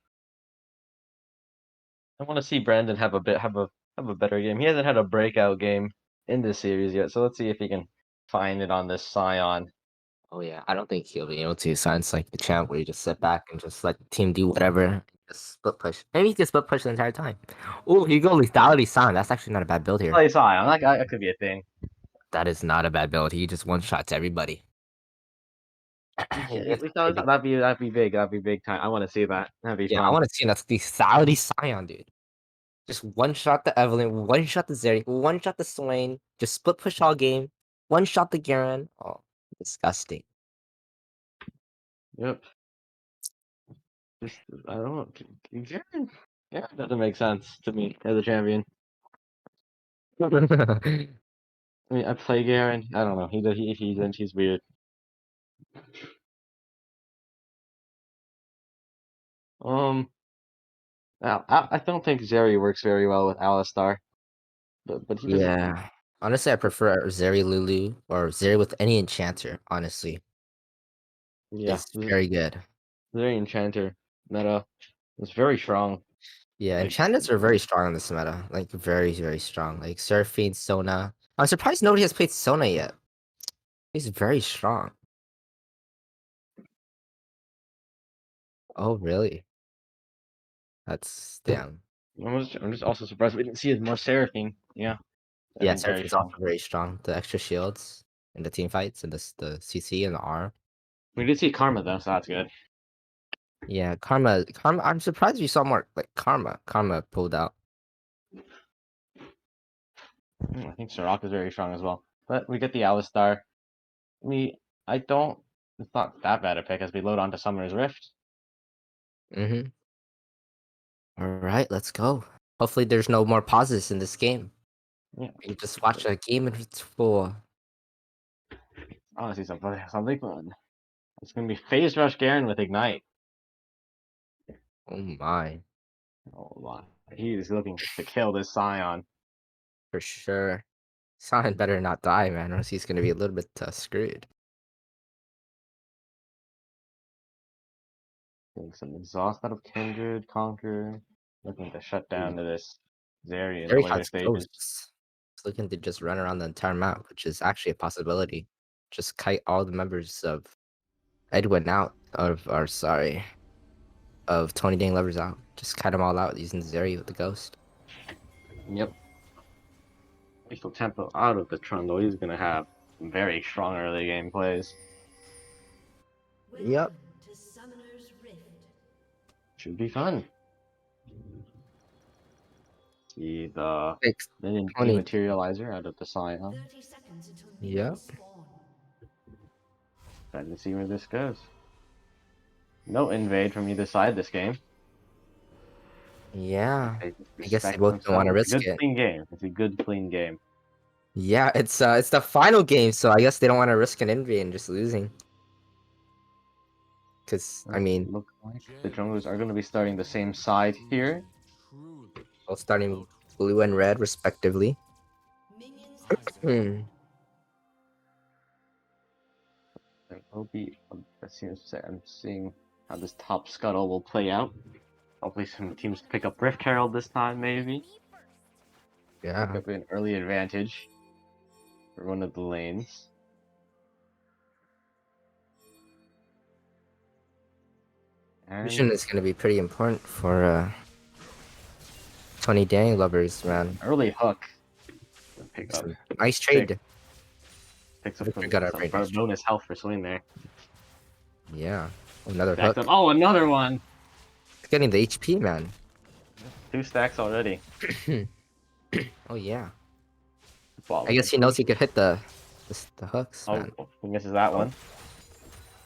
I want to see Brandon have a better game. He hasn't had a breakout game in this series yet, so let's see if he can find it on this Scion. Oh yeah, I don't think he'll be able to. Sounds like the champ where you just sit back and just let the team do whatever. Just split push. Maybe he can split push the entire time. Oh, here you go, lethality sign. That's actually not a bad build here. Play Scion, that could be a thing. That is not a bad build. He just one shots everybody. Yeah, that'd be big. That'd be big time. I want to see that. That'd be Yeah, I fun. want to see that's lethality Scion, dude. Just one shot the Evelyn, one shot the Zeri, one shot the Swain. Just split push all game. One shot the Garen. Oh, disgusting. Yep. Just I don't know. Garen, yeah, doesn't make sense to me as a champion. I mean, I play Garen. I don't know. He's weird. Um, I don't think Zeri works very well with Alistar, but he doesn't. Yeah. Honestly, I prefer Zeri Lulu or Zeri with any enchanter, honestly. Yeah, It's very good. Zeri Enchanter meta is very strong. Yeah, Like, enchantments are very strong in this meta. Like very, very strong. Like Surfing, Sona. I'm surprised nobody has played Sona yet. He's very strong. Oh really? That's damn. I'm just also surprised we didn't see as much Seraphine. Yeah, Yeah, Seraphine's very Seraphim's also strong. very strong. The extra shields in the team fights and the CC and the R. We did see Karma though, so that's good. Yeah, Karma. I'm surprised we saw more like Karma. Karma pulled out. I think Sirach is very strong as well. But we get the Alistar. I don't. It's not that bad a pick as we load onto Summoner's Rift. Mm-hmm. All right, let's go. Hopefully, there's no more pauses in this game. Yeah, You just watch a game in its full. I want to see something fun. It's gonna be Phase Rush Garen with Ignite. Oh my, Oh my, he is looking to kill this Scion. for sure. Sion better not die, man, or else he's gonna be a little bit screwed. Getting some exhaust out of Kindred, Conquer, looking to shut down to this Zeri in the Very later has stages. ghosts. He's looking to just run around the entire map, which is actually a possibility. Just kite all the members of Edwin out of Tony Dang Lovers out. Just kite them all out using Zeri with the ghost. Yep. Lethal Tempo out of the Trundle. He's gonna have some very strong early game plays. Yep. Welcome to Summoner's Rift. Should be fun. See the Six, Minion 20. Materializer out of the Scion. 30 seconds until Yep. minions spawn. Trying to see where this goes. No invade from either side this game. Yeah. They just I guess they respect both don't want to themselves. It's a risk good it. clean game. It's a good clean game. Yeah, it's the final game, so I guess they don't want to risk an invade and just losing. Cause I mean, Look like the junglers are going to be starting the same side here. both starting blue and red respectively. Minions have Hmm. And I'm seeing how this top scuttle will play out. Hopefully some teams pick up Rift Herald this time, maybe. Pick Yeah. up an early advantage for one of the lanes. Vision And is gonna be pretty important for Tony Dang Lovers, man. early hook. Pick up. Nice trade. Picks up We some, got a very nice bonus health for Swain there. Yeah. Another Stacked hook. up. Oh, another one. Getting the HP, man. 2 stacks already. Oh yeah. Wow, I guess he knows he could hit the hooks, Oh, man. he misses that one.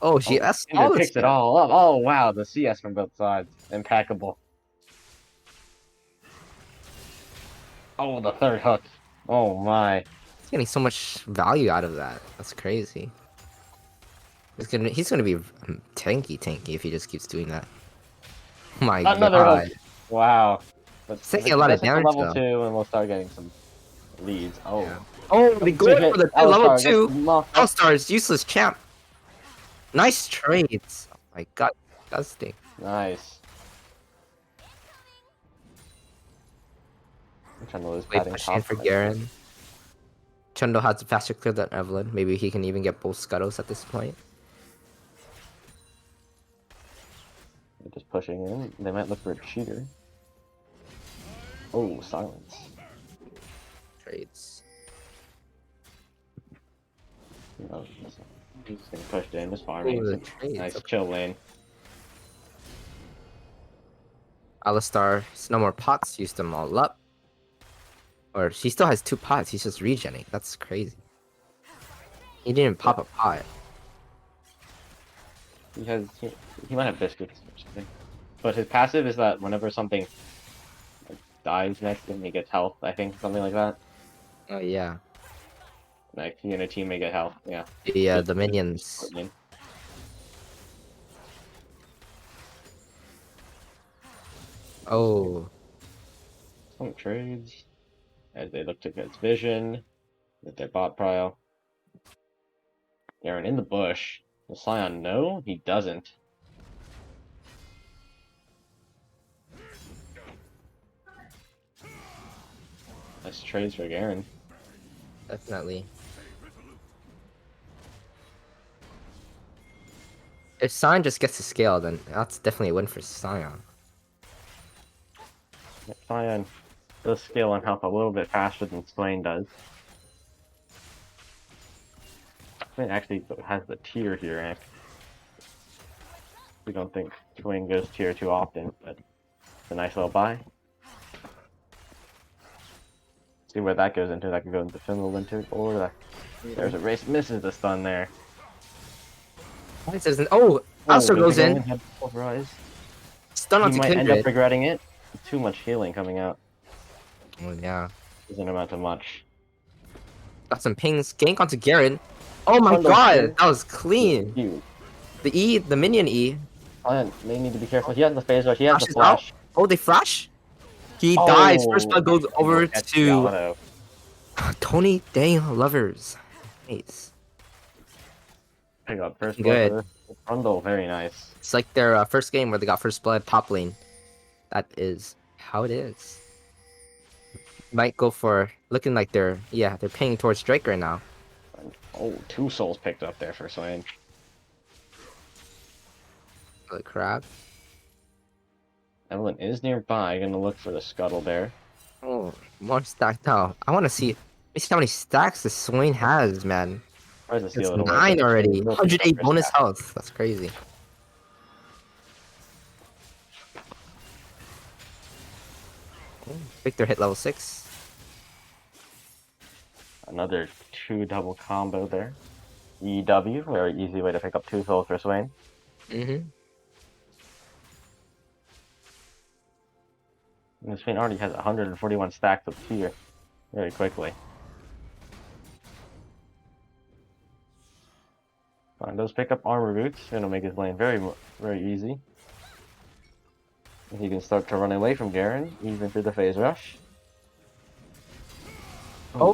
Oh, Oh, that's Cinder all picks it all up. Oh, wow, the CS from both sides. Impeccable. Oh, the third hook. Oh, my. He's getting so much value out of that. That's crazy. He's gonna be tanky if he just keeps doing that. My Another god. hook. Wow. It's taking a lot of damage, level though. 2, and we'll start getting some leads. Oh. Yeah. Oh, they go for the level 2. All-Star is useless champ. Nice trades. Oh my god, disgusting. Nice. I'm trying to lose Wait, padding pushing in top. for Garen. Chundo has a faster clear than Evelyn. Maybe he can even get both scuttles at this point. They're just pushing in. They might look for a cheater. Oh, silence. Trades. No, he's just getting pushed in, just Ooh, farming. the trades. Nice Okay. chill lane. Alistar, no more pots, used them all up. Or he still has 2 pots, he's just regenning. That's crazy. He didn't pop a pot. He might have biscuits or something. But his passive is that whenever something like, dies next to him, he gets health, I think, something like that. Oh yeah. Like, he and a team may get health, yeah. The minions. Oh. Some trades. As they look to get vision with their bot prio. Garen in the bush. Does Scion know? He doesn't. Nice trades for Garen. Definitely. If Sion just gets to scale, then that's definitely a win for Sion. Scion does scale and help a little bit faster than Swain does. Swain actually has the tier here, and we don't think Swain goes tier too often, but it's a nice little buy. See where that goes into. That could go into Finland into, or that. There's a race, misses the stun there. Oh, Alistar goes in. Stun He onto might end Kindred. up regretting it. Too much healing coming out. Oh yeah. Doesn't amount to much. Got some pings. Gank onto Garen. Oh my Bundle god, kill. that was clean. Huge. The E, the minion E. Scion may need to be careful. He has the phase rush. He has the Flashes flash. Oh, they flash? He Oh, dies. First blood goes over Gets to the auto. Tony Dang Lovers. Nice. Pick up first Good. blood. Bundle, very nice. It's like their first game where they got first blood top lane. That is how it is. Might go for looking like they're paying towards Drake right now. Oh, 2 souls picked up there for Swain. The crab. Evelyn is nearby, gonna look for the scuttle there. Oh, more stacked now. I want to see how many stacks the Swain has, man. Tries to It's steal it away. 9 already. Real 108 first bonus stack. health. That's crazy. Victor hit level 6. Another 2 double combo there. EW, very easy way to pick up 2 souls for Swain. Mm-hmm. And Swain already has 141 stacks of tier very quickly. Fine, those pick up armor boots, gonna make his lane very easy. He can start to run away from Garen, even through the phase rush.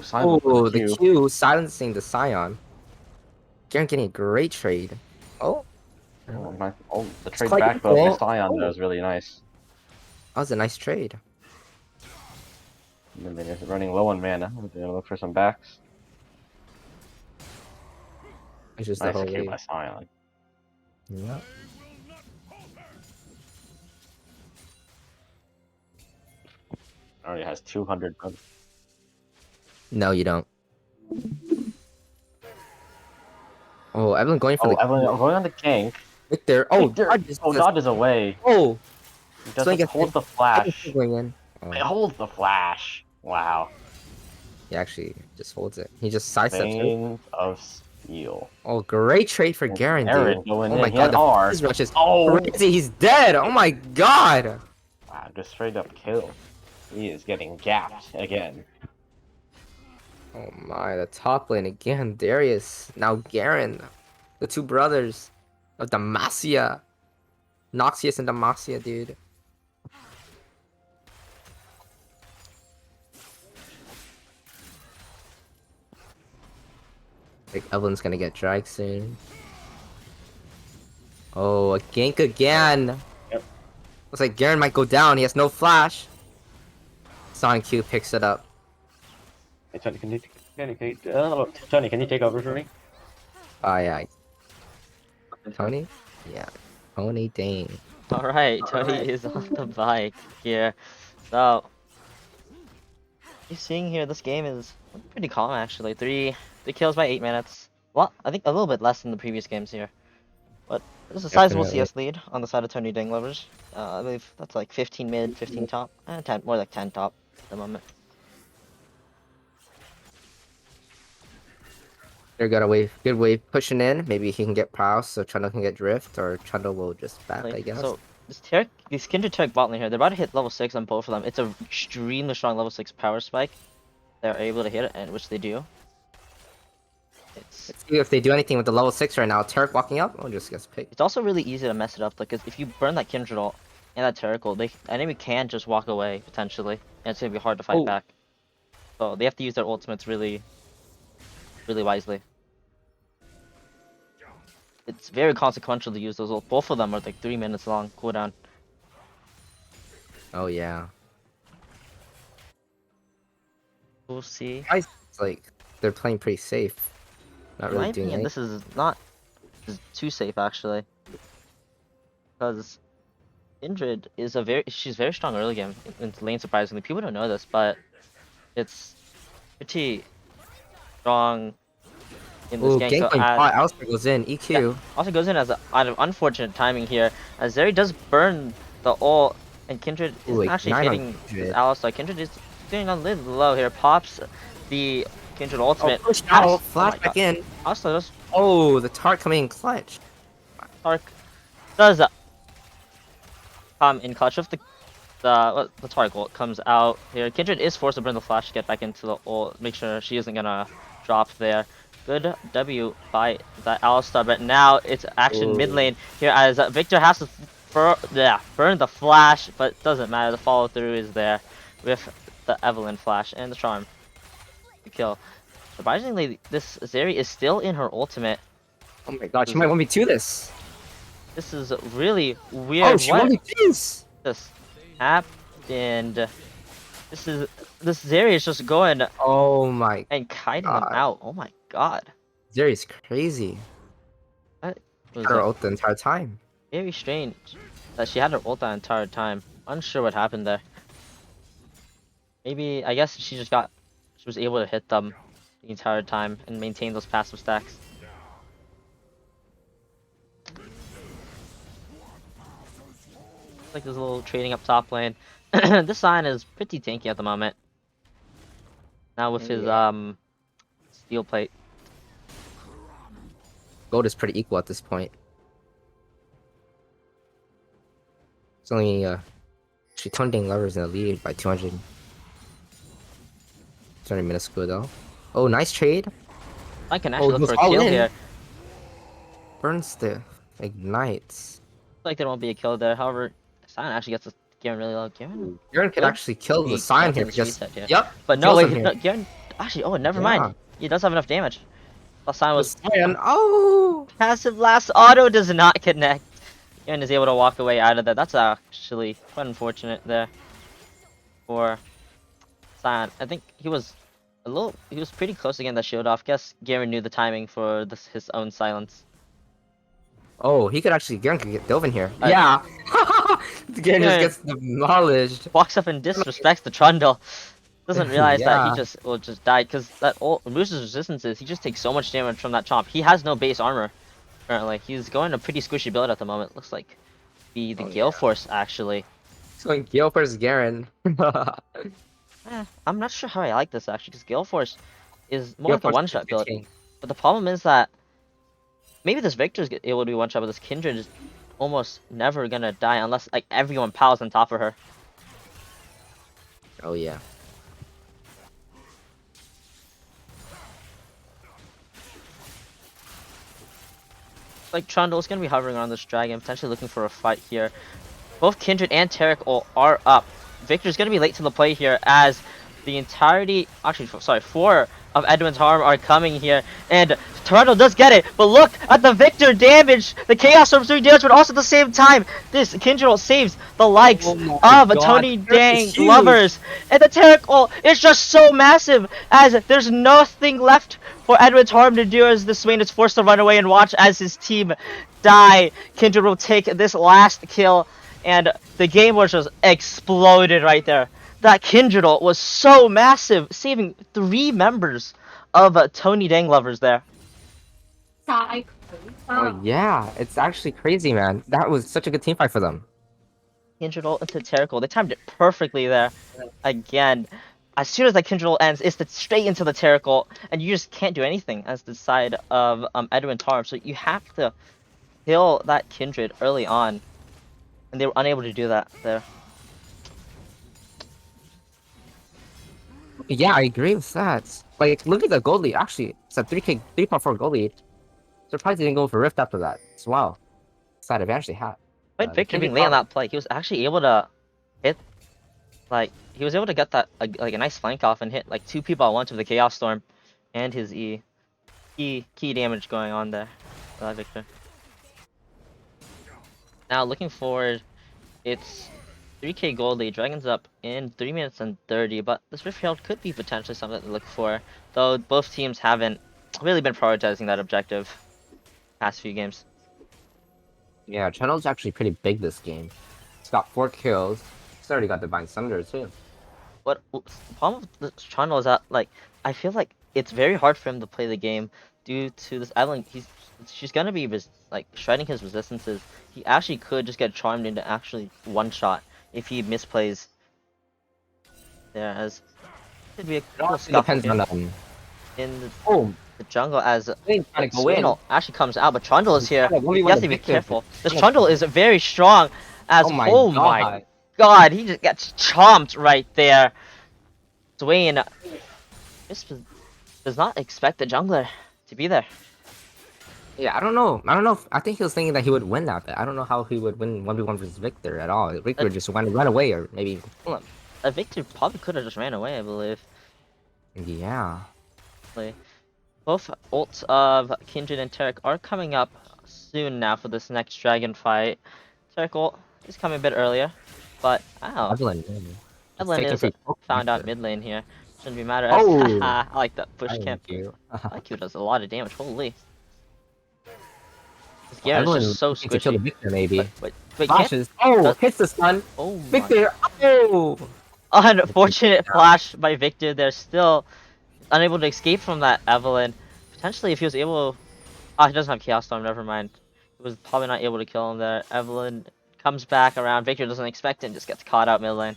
Silence with the Q silencing the Scion. Garen getting a great trade. Oh, The trade quite back cool. with Scion though is really nice. that was a nice trade. And then they're just running low on mana. They're gonna look for some backs. It's just the Nice whole kill wave. by Scion. Yeah. Already has 200. No, you don't. Oh, Evelyn going for Oh, the Evelyn going on the gank. Victor. Oh, Victor! dodges. Oh, dodges away. Oh, He swing doesn't at hold the Evelyn flash. going in. Oh, He holds the flash. Wow. he actually just holds it. He just sidesteps it. Veins of Steel. Oh, great trade for And Garen, Aaron dude. going Oh in. my He god, has the R. freeze rush is Oh! crazy. He's dead. Oh my god. Wow, just straight up kill. He is getting gapped again. Oh my, the top lane again. Darius. Now Garen. The two brothers of Demacia. Noxious and Demacia, dude. Like Evelyn's gonna get dragged soon. Oh, a gank again. Yep. Looks like Garen might go down. He has no flash. Sonic Q picks it up. Hey, Tony, can you take over for me? Oh yeah. Tony? Yeah. Tony Dane. Alright, Tony is on the bike here. So, you're seeing here, this game is pretty calm actually. Three kills by 8 minutes. Well, I think a little bit less than the previous games here. But there's a sizable Definitely. CS lead on the side of Tony Dang Lovers. I believe that's like 15 mid, 15 top, 10, more like 10 top at the moment. They're got a wave, good wave pushing in. Maybe he can get Prowse, so Trundle can get Drift, or Trundle will just back, I guess. So this Kindred Turk bot lane here, they're about to hit level 6 on both of them. It's a extremely strong level 6 power spike. They're able to hit it, and which they do. Let's see if they do anything with the level 6 right now. Turk walking up, oh, just gets picked. It's also really easy to mess it up, because if you burn that Kindred ult and that Turk ult, the enemy can just walk away, potentially, and it's going to be hard to fight back. So they have to use their ultimates really wisely. It's very consequential to use those ults. Both of them are like 3 minutes long cooldown. Oh yeah. We'll see. It's like they're playing pretty safe. Not In my really doing opinion, anything. this is too safe actually. Because Indrid is she's very strong early game in lane surprisingly. People don't know this, but it's pretty strong in this Ooh, game. gank So going bot, Alistair goes in, EQ. also goes in as out of unfortunate timing here, as Zeri does burn the ult, and Kindred Ooh, isn't actually ignite on hitting Kindred. Alistar. Kindred is doing a little low here, pops the Kindred ultimate. Push Has- out, oh flash my back God. in. Alistar does Oh, the Tart coming in clutch. come in clutch of the Tark ult comes out here. Kindred is forced to burn the flash to get back into the ult, make sure she isn't gonna drop there. Good W by the Alistar, but now it's action Ooh. mid lane here as Victor has to burn the flash, but doesn't matter. The follow through is there with the Evelyn flash and the charm to kill. Surprisingly, this Zeri is still in her ultimate. Oh my god, she might 1v2 this. This is really weird. Oh, she What 1v2s. this happened? This Zeri is just going Oh my, and kiting them God. out. Oh my god. Zeri's crazy. That was Had her ult the entire time. very strange that she had her ult that entire time. Unsure what happened there. Maybe, I guess she was able to hit them the entire time and maintain those passive stacks. Like this little trading up top lane. This sign is pretty tanky at the moment. Now with his steel plate. Gold is pretty equal at this point. It's only actually Tunding Lovers in the lead by 200. 200 minutes ago though. Oh, nice trade. I can actually he look was for a all kill in. here. Burns the ignites. Like there won't be a kill there. However, Sign actually gets a Garen really low. Garen, Garen could Good. actually kill the He sign kills here him with because reset, yeah. yep. but no, kills wait, him here. no, Garen actually. Oh, never Yeah. mind. He does have enough damage. The Sign The was Sion, oh, passive blast. Auto does not connect. Garen is able to walk away out of that. That's actually quite unfortunate there for Sign. I think he was pretty close to getting that shield off. Guess Garen knew the timing for his own silence. oh, he could actually Garen could get dove in here. Uh, yeah, Garen just Garen- gets demolished. Walks up and disrespects the Trundle. doesn't realize that he Yeah. just will just die because that ult Moose's resistances. He just takes so much damage from that chomp. He has no base armor currently. He's going a pretty squishy build at the moment. Looks like the Oh, Gale yeah. Force actually. He's going Gale versus Garen. I'm not sure how I like this actually because Gale Force is more Gale like a Force one-shot is build. king. But the problem is that maybe this Victor's able to be one-shot, but this Kindred is almost never gonna die unless like everyone piles on top of her. Oh yeah. Like Trundle is gonna be hovering around this dragon, potentially looking for a fight here. Both Kindred and Taric are up. Victor's gonna be late to the play here as the entirety, actually, sorry, 4 of Edwin's Harm are coming here, and Toronto does get it, but look at the Victor damage! The Chaos Storm's doing damage, but also at the same time, this Kindred ult saves the likes Oh my of God, Tony Taric Dang is huge. Lovers, and the Taric ult is just so massive as there's nothing left for Edwin's Harm to do as the Swain is forced to run away and watch as his team die. Kindred will take this last kill, and the game was just exploded right there. That Kindred ult was so massive, saving 3 members of Tony Dang Lovers there. Oh yeah, it's actually crazy, man. That was such a good team fight for them. Kindred ult into Taric ult. They timed it perfectly there. Again, as soon as that Kindred ult ends, it's straight into the Taric ult, and you just can't do anything as the side of Edwin Tarm. So you have to kill that Kindred early on, and they were unable to do that there. Yeah, I agree with that. Like, look at the gold lead. Actually, it's a 3K, 3.4 gold lead. Surprised they didn't go for Rift after that. As well. Side advantage they had. Despite Victor Kindred being late on Power. that play, he was actually able to hit, like, he was able to get that, like, a nice flank off and hit, like, 2 people at once with the Chaos Storm and his E. Key damage going on there for that Victor. Now, looking forward, it's 3K gold lead. Dragon's up in 3 minutes and 30, but this Rift Herald could be potentially something to look for, though both teams haven't really been prioritizing that objective past few games. Yeah, Channel's actually pretty big this game. He's got 4 kills. He's already got Divine Sunder too. What the problem with this channel is that, like, I feel like it's very hard for him to play the game due to this Evelyn. She's gonna be like shredding his resistances. He actually could just get charmed into actually one shot if he misplays there, as could be a It little also scuffle depends here on in Oh, the jungle as they trying to go in. Swinel actually comes out, but Trundle is here. Yeah, 1v1 You have the to be Victor. careful. This Trundle is very strong as Oh my my God, he just gets chomped right there. Swain just does not expect the jungler to be there. Yeah, I don't know. I think he was thinking that he would win that, but I don't know how he would win 1v1 versus Victor at all. Victor would just run away or maybe kill him. Victor probably could have just ran away, I believe. Yeah. Both ults of Kindred and Taric are coming up soon now for this next dragon fight. Taric ult is coming a bit earlier, but wow, Evelyn. Evelyn taking is free poke found out Victor. mid lane here. Shouldn't be matter. Oh! I like that push Thank camp. you. IQ does a lot of damage. Holy. This Garen is Evelyn just so looking to kill the squishy. Victor maybe. But can't. Flashes. Oh, does- hits the stun. Oh my. Victor. Oh! Unfortunate flash by Victor. They're still unable to escape from that Evelyn. Potentially, if he was able. Ah, he doesn't have Chaos Storm. Never mind. He was probably not able to kill him there. Evelyn comes back around. Victor doesn't expect it and just gets caught out mid lane.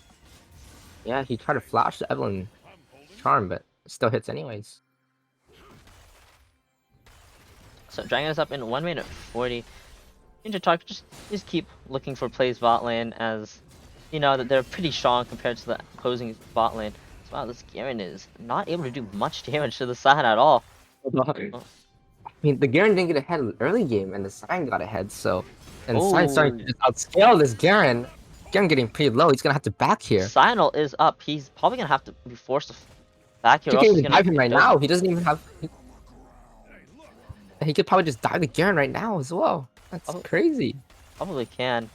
Yeah, he tried to flash the Evelyn charm, but it still hits anyways. So Dragon is up in 1 minute 40. Ninja Talk just keep looking for plays bot lane, as you know that they're pretty strong compared to the opposing bot lane. So wow, this Garen is not able to do much damage to the side at all. I mean, the Garen didn't get ahead early game, and the Sign got ahead, so... And Sign starting to just outscale this Garen. Garen getting pretty low, he's gonna have to back here. Sinal is up. He's probably gonna have to be forced to back here. He or can't else he's even gonna dive him right die. now, he doesn't even have... He could probably just dive the Garen right now as well. That's Oh. crazy. Probably can.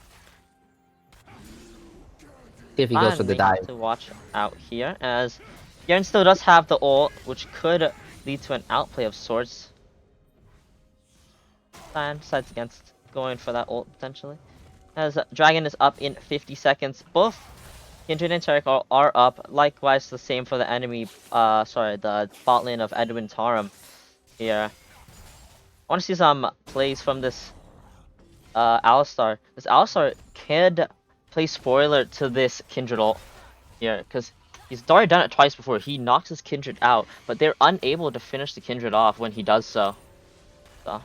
See if he goes for the Finally dive. to watch out here, as Garen still does have the ult, which could lead to an outplay of sorts. Cyan decides against going for that ult potentially, as Dragon is up in 50 seconds. Both Kindred and Tarek are up. Likewise, the same for the enemy. The bot lane of Edwin Tarum here. I want to see some plays from this Alistar. This Alistar could play spoiler to this Kindred ult here, because he's already done it twice before. He knocks his Kindred out, but they're unable to finish the Kindred off when he does so. So, I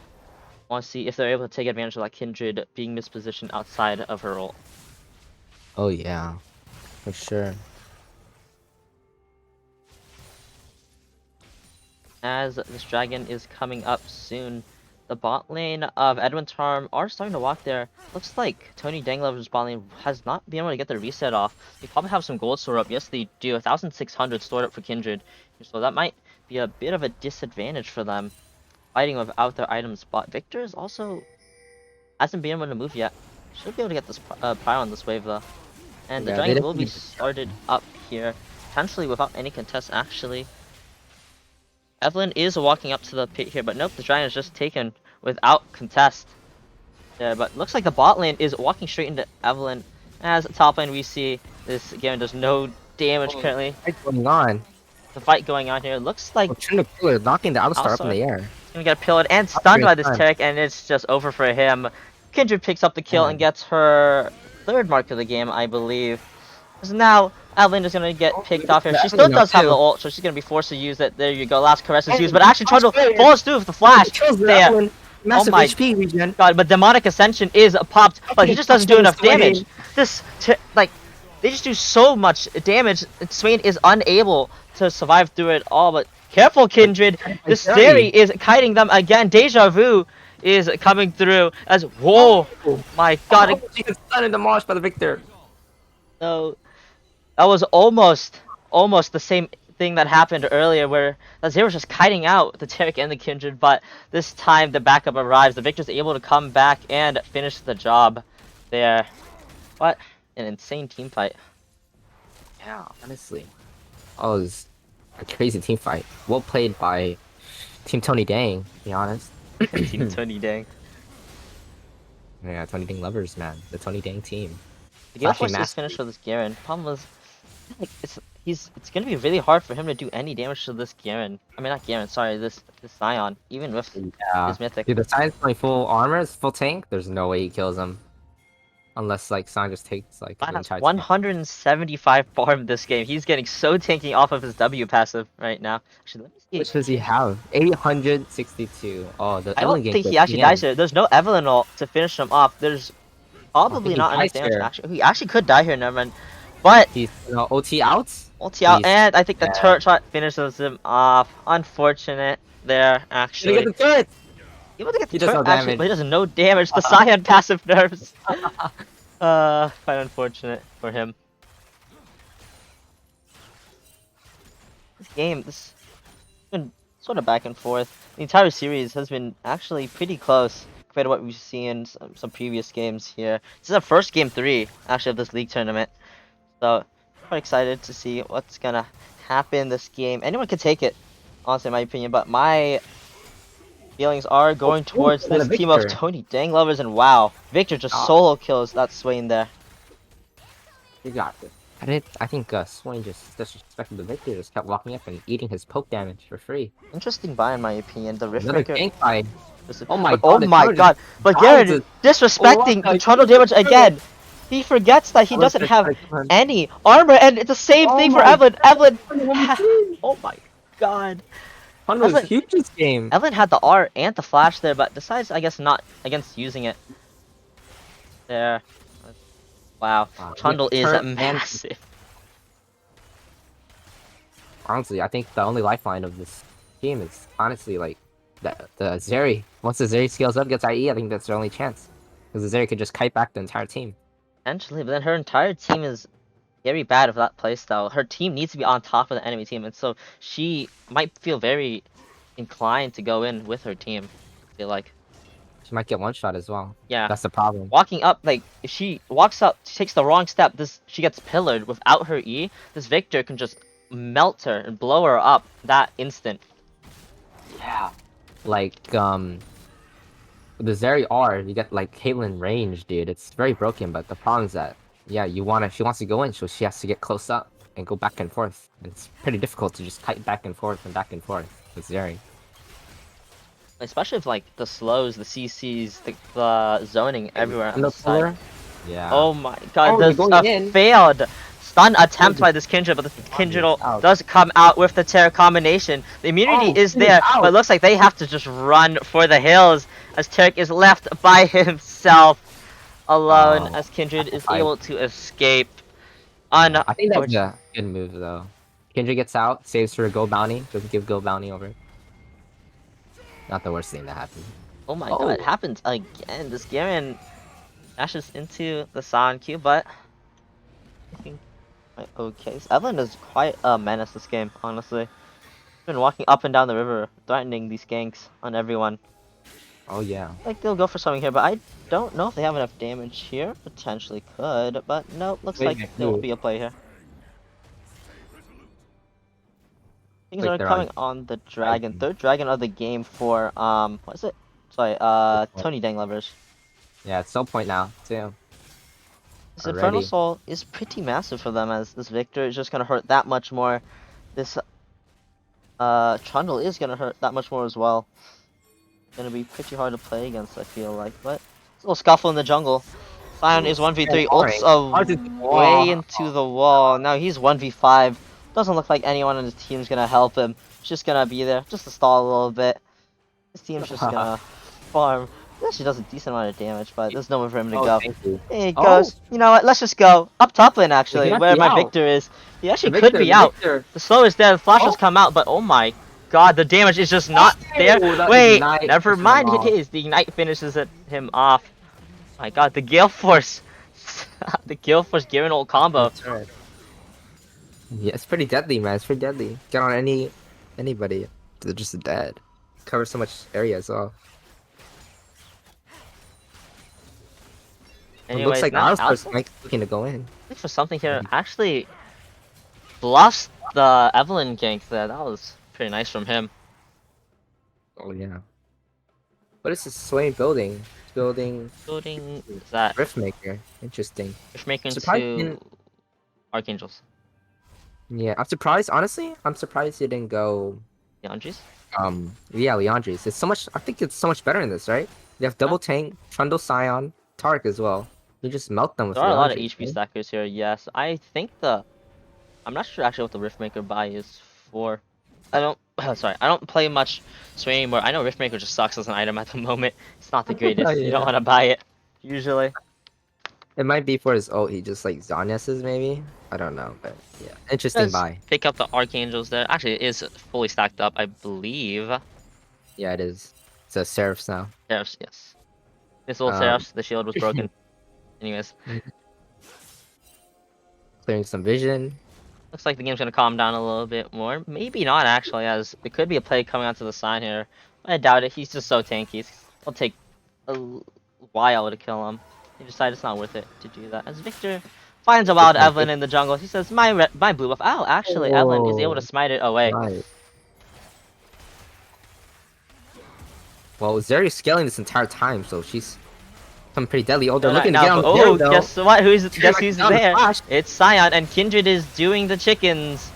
want to see if they're able to take advantage of that Kindred being mispositioned outside of her ult. Oh yeah, for sure. As this dragon is coming up soon, the bot lane of Edwin Charm are starting to walk there. Looks like Tony Danglover's bot lane has not been able to get their reset off. They probably have some gold stored up. Yes, they do. 1,600 stored up for Kindred. So that might be a bit of a disadvantage for them, fighting without their items. But Victor is also hasn't been able to move yet. Should be able to get this pile on this wave though. And the Yeah, dragon they will be definitely- started up here, potentially without any contest actually. Evelyn is walking up to the pit here, but nope, the dragon is just taken without contest. Yeah, but looks like the bot lane is walking straight into Evelyn. As top lane, we see this Garen does no damage currently. What's going on? The fight going on here looks like Oh, Chandler knocking the Alistar up in Alistar. the air. he's gonna get pillared and stunned by this time. Taric, and it's just over for him. Kindred picks up the kill and gets her third mark of the game, I believe. So now Evelyn is gonna get picked off here. She still does have the ult, so she's gonna be forced to use it. There you go. Last caress is used, but actually Trundle falls through with the flash. Kills the There. Evelyn. Massive my HP regen. God, but Demonic Ascension is popped, but he just doesn't do enough damage. They just do so much damage. Swain is unable to survive through it all, but careful, Kindred. This Zeri is kiting them again. Deja Vu is coming through as, whoa, my God. She gets stunned and demolished by the Victor. No, that was almost the same thing that happened earlier, where the Zeri was just kiting out the Taric and the Kindred, but this time the backup arrives. The Victor's able to come back and finish the job there. What an insane team fight. Yeah, honestly. Oh, it was a crazy team fight. Well played by Team Tony Dang, to be honest. Team Tony Dang. Yeah, Tony Dang lovers, man. The Tony Dang team. The game Flashing force is master. finished for this Garen. Problem was, like, it's gonna be really hard for him to do any damage to this Garen. I mean, not Garen. Sorry, this Scion. Even with Yeah. his mythic. Dude, the Sion's going full armor, full tank. There's no way he kills him. Unless, like, Sion just takes, like, Scion the has entire 175 farm this game. He's getting so tanky off of his W passive right now. Actually, let me see. Which does he have? 862. Oh, the I Evelyn don't gank think he at actually the dies end. here. There's no Evelyn ult to finish him off. There's probably he not enough dies damage. here. Actually, he actually could die here, never mind. But He's OT out? ulti out, He's and I think the dead. turret shot finishes him off. Unfortunate there, Did actually. he get the turret? Able to get the He does turret, no actually, damage. but he does no damage. The Scion passive nerves. Quite unfortunate for him. This game, this has been sort of back and forth. The entire series has been actually pretty close compared to what we've seen in some previous games here. This is our first game 3, actually, of this league tournament. So, quite excited to see what's gonna happen this game. Anyone can take it, honestly, in my opinion, but my feelings are going towards and a this team of Victor. Tony Dang lovers, and wow, Victor just solo kills that Swain there. You got this. I think Swain just disrespected the Victor, just kept walking up and eating his poke damage for free. Interesting buy, in my opinion. The Rift Another Breaker. gank fight. This is- Oh my but- god, Oh it's my hard to- god! But How Garen is it- disrespecting Oh my the Trundle damage again. He forgets that he How is doesn't it have like, man? any armor, and it's the same Oh thing for my Evelyn. Evelyn. Evelyn Oh my god. was Evelyn- huge this game. Evelyn had the R and the flash there, but decides, I guess, not against using it. There. Wow. Wow, Trundle is turret and- massive. Honestly, I think the only lifeline of this game is honestly like the Zeri. Once the Zeri scales up, gets IE, I think that's their only chance. Because the Zeri could just kite back the entire team. Potentially, but then her entire team is very bad with that playstyle. Her team needs to be on top of the enemy team, and so she might feel very inclined to go in with her team. I feel like. She might get one shot as well. Yeah. That's the problem. Walking up, like, if she walks up, she takes the wrong step, she gets pillared without her E, this Victor can just melt her and blow her up that instant. Yeah. Like, with the Zeri R, you get like Caitlyn range, dude. It's very broken, but the problem is that yeah, she wants to go in, so she has to get close up and go back and forth. And it's pretty difficult to just kite back and forth with Zeri. Especially if like the slows, the CCs, the zoning everywhere on the side. Pillar? Yeah. Oh my god, Oh, there's they're a going in. failed stun attempt by this Kindred, but the Kindred out. does come out with the Terra combination. The immunity Oh, is he is there, out. but it looks like they have to just run for the hills as Tarek is left by himself alone Oh, as Kindred that's a is fight. able to escape. I think that's Unfortunately. a good move though. Kendra gets out, saves her Go Bounty, doesn't give Go Bounty over. Not the worst thing that happened. Oh my Oh. god, it happens again. This Garen dashes into the San Q, but I think okay. So Evelyn is quite a menace this game, honestly. Been walking up and down the river, threatening these ganks on everyone. Oh yeah. Like they'll go for something here, but I don't know if they have enough damage here. Potentially could, but no, looks Wait, like wait, there won't wait. be a play here. Things Like are they're coming on- on the dragon. Third dragon of the game for what is it? Sorry, Tony Dang Lovers. Yeah, it's still point now too. This Infernal Already. Soul is pretty massive for them, as this Victor is just gonna hurt that much more. This Trundle is gonna hurt that much more as well. Gonna be pretty hard to play against, I feel like, but it's a little scuffle in the jungle. Sion is 1v3, ults way into the wall. Now he's 1v5. Doesn't look like anyone on his team's gonna help him. He's just gonna be there, just to stall a little bit. His team's just gonna farm. He actually does a decent amount of damage, but there's nowhere for him to go. Thank you. There he goes. You know what? Let's just go up top lane, actually, He might where be my out. Victor is. He actually The could Victor, be the out. Victor. The slow is dead. The flash has Oh. come out, but oh my god, the damage is just not there. that Wait, Ignite never is mind. off. It is. The Ignite finishes him off. My god, the Gale Force. The Gale Force Garen ult combo. That's right. Yeah, it's pretty deadly, man. It's pretty deadly. Get on anybody. They're just dead. Cover so much area as well. It Anyways, looks like now Alistar's Alistar looking to go in. looking for something here. Actually, bluffs the Evelyn gank there. That was pretty nice from him. Oh yeah. What is this swaying building? It's building Building is that Riftmaker. Interesting. Riftmaker Surprised into didn't- Archangels. Yeah, I'm surprised. Honestly, I'm surprised he didn't go. Yandris? Yeah, Leandri's. It's so much. I think it's so much better in this, right? They have double tank, Trundle, Scion, Tark as well. You just melt them with. There are a lot of Leandri's, HP right? stackers here, yes. I think I'm not sure actually what the Riftmaker buy is for. I don't sorry, I don't play much Sway anymore. I know Riftmaker just sucks as an item at the moment. It's not the greatest. You Yeah. don't want to buy it usually. It might be for his ult. He just like Zanyas's maybe. I don't know, but yeah, interesting Does buy. pick up the Archangels there. Actually, it is fully stacked up, I believe. Yeah, it is. It's a Seraphs now. Seraphs, yes. This old Um, Seraphs, the shield was broken. Anyways, Clearing some vision. looks like the game's gonna calm down a little bit more. Maybe not actually, as it could be a play coming onto the side here. I doubt it. He's just so tanky. It'll take a while to kill him. He decided it's not worth it to do that. As Victor finds a wild Okay. Evelyn in the jungle, he says, my blue buff. Oh, actually, Evelyn is able to Oh. smite it away. Right. Well, Zeri's scaling this entire time, so she's become pretty deadly. Oh, they're looking to get on the oh, though. guess what? Guess who's down the there? flash. It's Scion, and Kindred is doing the chickens.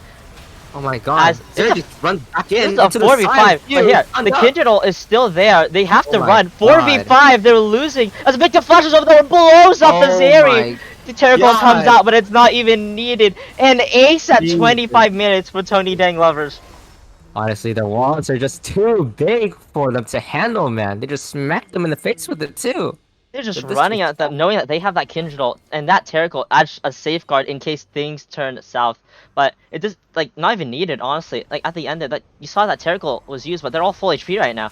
Oh my god. As- Zeri just runs back in. It's a into the 4v5, side. but here, the Kindred ult is still there. They have to Oh my run. 4v5, they're losing. As Victor flashes over there and blows up the Oh Zeri. my The Terror Gold comes God. out, but it's not even needed. And ace at Jesus. 25 minutes for Tony Dang Lovers. Honestly, the walls are just too big for them to handle, man. They just smacked them in the face with it too. They're just But this running is- at them, knowing that they have that Kindred ult, and that Terror Gold adds a safeguard in case things turn south. But it just, like, not even needed, honestly. Like, at the end, that you saw that Terror Gold was used, but they're all full HP right now.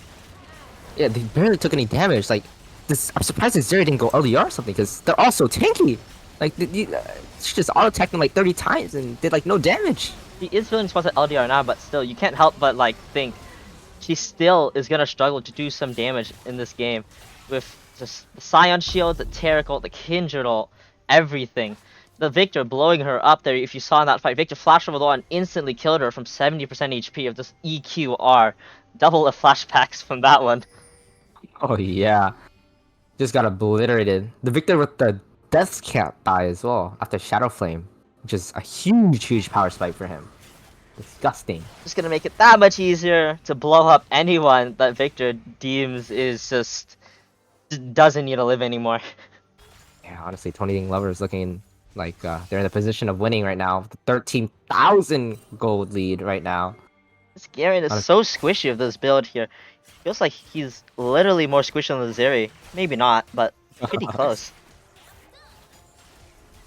Yeah, they barely took any damage. Like, this, I'm surprised that Zeri didn't go LDR or something, because they're all so tanky. Like, she just auto-attacked them like 30 times and did like no damage. He is feeling spots at LDR now, but still, you can't help but, like, think she still is gonna struggle to do some damage in this game with just the Scion Shield, the Terror Gold, the Kindred ult, everything. The Victor blowing her up there, if you saw in that fight, Victor flashed over the wall and instantly killed her from 70% HP of this EQR. Double the flashbacks from that one. Oh yeah. Just got obliterated. The Victor with the Death's Cap die as well after Shadow Flame, which is a huge power spike for him. Disgusting. Just gonna make it that much easier to blow up anyone that Victor deems is just doesn't need to live anymore. Yeah, honestly, Tony Ding Lover is looking like they're in the position of winning right now. 13,000 gold lead right now. This Garen is so squishy of this build here. Feels like he's literally more squishy than the Zeri. Maybe not, but pretty close.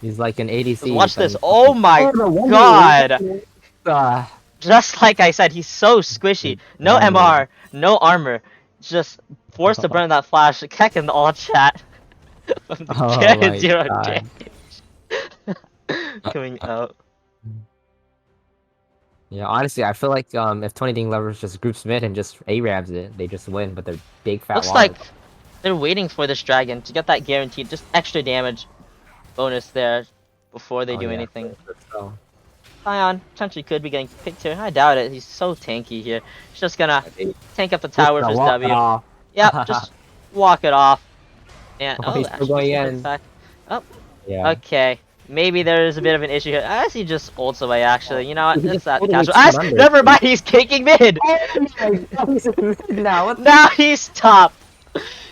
He's like an ADC. Just watch but this. he's Oh my god! Uh, Just like I said, he's so squishy. No MR, no armor. Just forced to burn that flash. Keck in the all chat. From the Oh Garen my 0 God. damage. Coming out. Yeah, honestly, I feel like if Tony Ding Lovers just groups mid and just A-Rams it, they just win, but they're big fat Looks walls. like they're waiting for this dragon to get that guaranteed just extra damage bonus there before they do anything. So, Sion potentially could be getting picked here. I doubt it. He's so tanky here. He's just gonna tank up the tower for his W. Yep, just walk it off. And Oh, he's still going in. Oh, yeah. okay. Maybe there is a bit of an issue here. I guess he just ults away. Actually, you know what? He It's just that totally casual. turned under. Never mind. He's kicking mid. Oh my God, he's in mid now. What the Now he's top.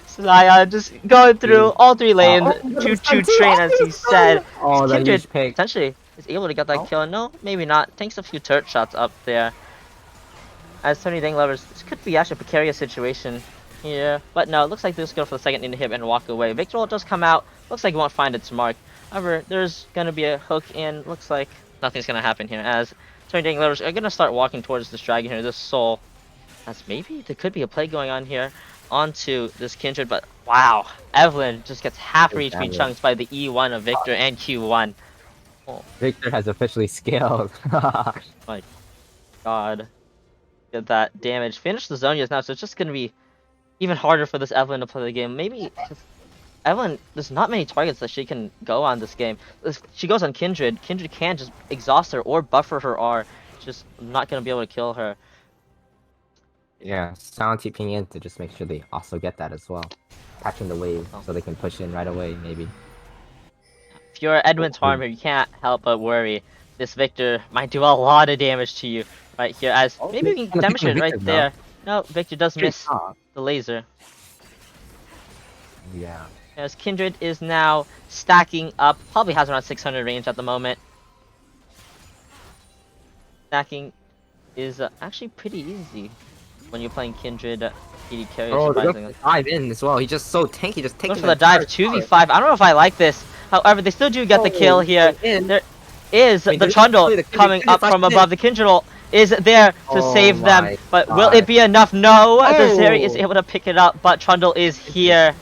Sion just going through all three lanes. Oh, Choo-choo train, as he said. Oh, that Kindred huge pick. potentially is able to get that kill. No, maybe not. Takes a few turret shots up there. As Tony Dang Lovers, this could be actually a precarious situation here. But no, it looks like they're just go for the second inhib and walk away. Victor ult does come out. Looks like he won't find its mark. However, there's going to be a hook in. Looks like nothing's going to happen here. As Tony Dang Lovers are going to start walking towards this dragon here, this soul. As maybe there could be a play going on here onto this Kindred. But wow, Evelyn just gets half her HP chunked by the E1 of Victor and Q1. Oh. Victor has officially scaled. My god. Get that damage. Finish the Zonias now, so it's just gonna be even harder for this Evelyn to play the game. Maybe Evelyn, there's not many targets that she can go on this game. If she goes on Kindred, Kindred can just exhaust her or buffer her R. Just not gonna be able to kill her. Yeah, sound TPing in to just make sure they also get that as well. Catching the wave so they can push in right away, maybe. If you're Edwin's farmer, you can't help but worry. This Victor might do a lot of damage to you right here. As maybe we can demonstrate right there. No, Victor does miss the laser. Yeah. As Kindred is now stacking up, probably has around 600 range at the moment. Stacking is actually pretty easy when you're playing Kindred PD carry. Oh, Surprisingly. dive in as well. He's just so tanky, just taking Goes for the dive 2v5. I don't know if I like this. However, they still do get the kill here. There is the Trundle coming up from above. The Kindred ult is there to save them. But will it be enough? No. The Zeri is able to pick it up, but Trundle is here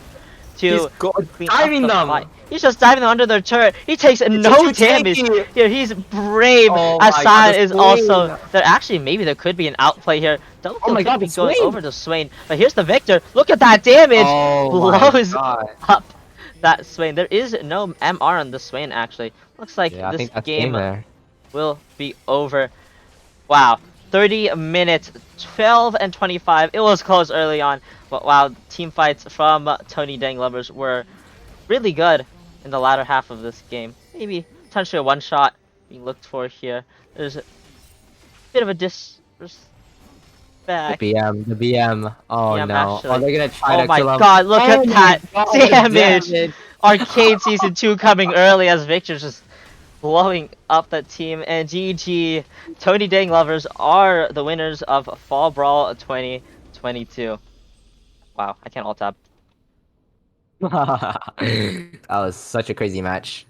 to diving them. Fight. He's just diving them under their turret. He takes no damage. Here, he's brave. As Sion is also there. Actually, maybe there could be an outplay here. Double kill could be going over to Swain. But here's the Victor. Look at that damage. Blows up that Swain. There is no MR on the Swain actually. Looks like this game will be over. Wow. 30 minutes, 12 and 25. It was close early on, but wow, team fights from Tony Dang Lovers were really good in the latter half of this game. Maybe potentially a one-shot being looked for here. There's a bit of a disrespect. The BM. Oh BM no. Actually. Oh, they're gonna try to kill him. Oh my god, look at that damage! Arcade Season 2 coming early as Victor's just blowing up that team. And GG, Tony Dang Lovers are the winners of Fall Brawl 2022. Wow, I can't alt-tab. That was such a crazy match.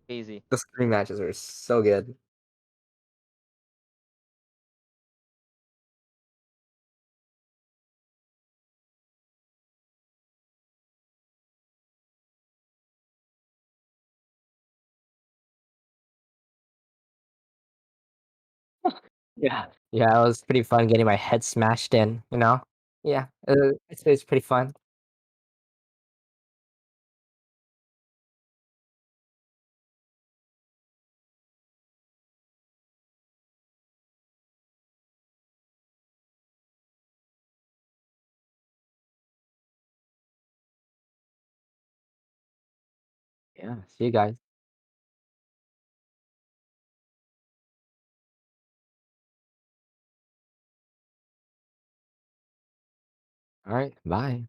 Crazy. The three matches were so good. Yeah, it was pretty fun getting my head smashed in, you know? Yeah, it's pretty fun. Yeah. See you guys. All right. Bye.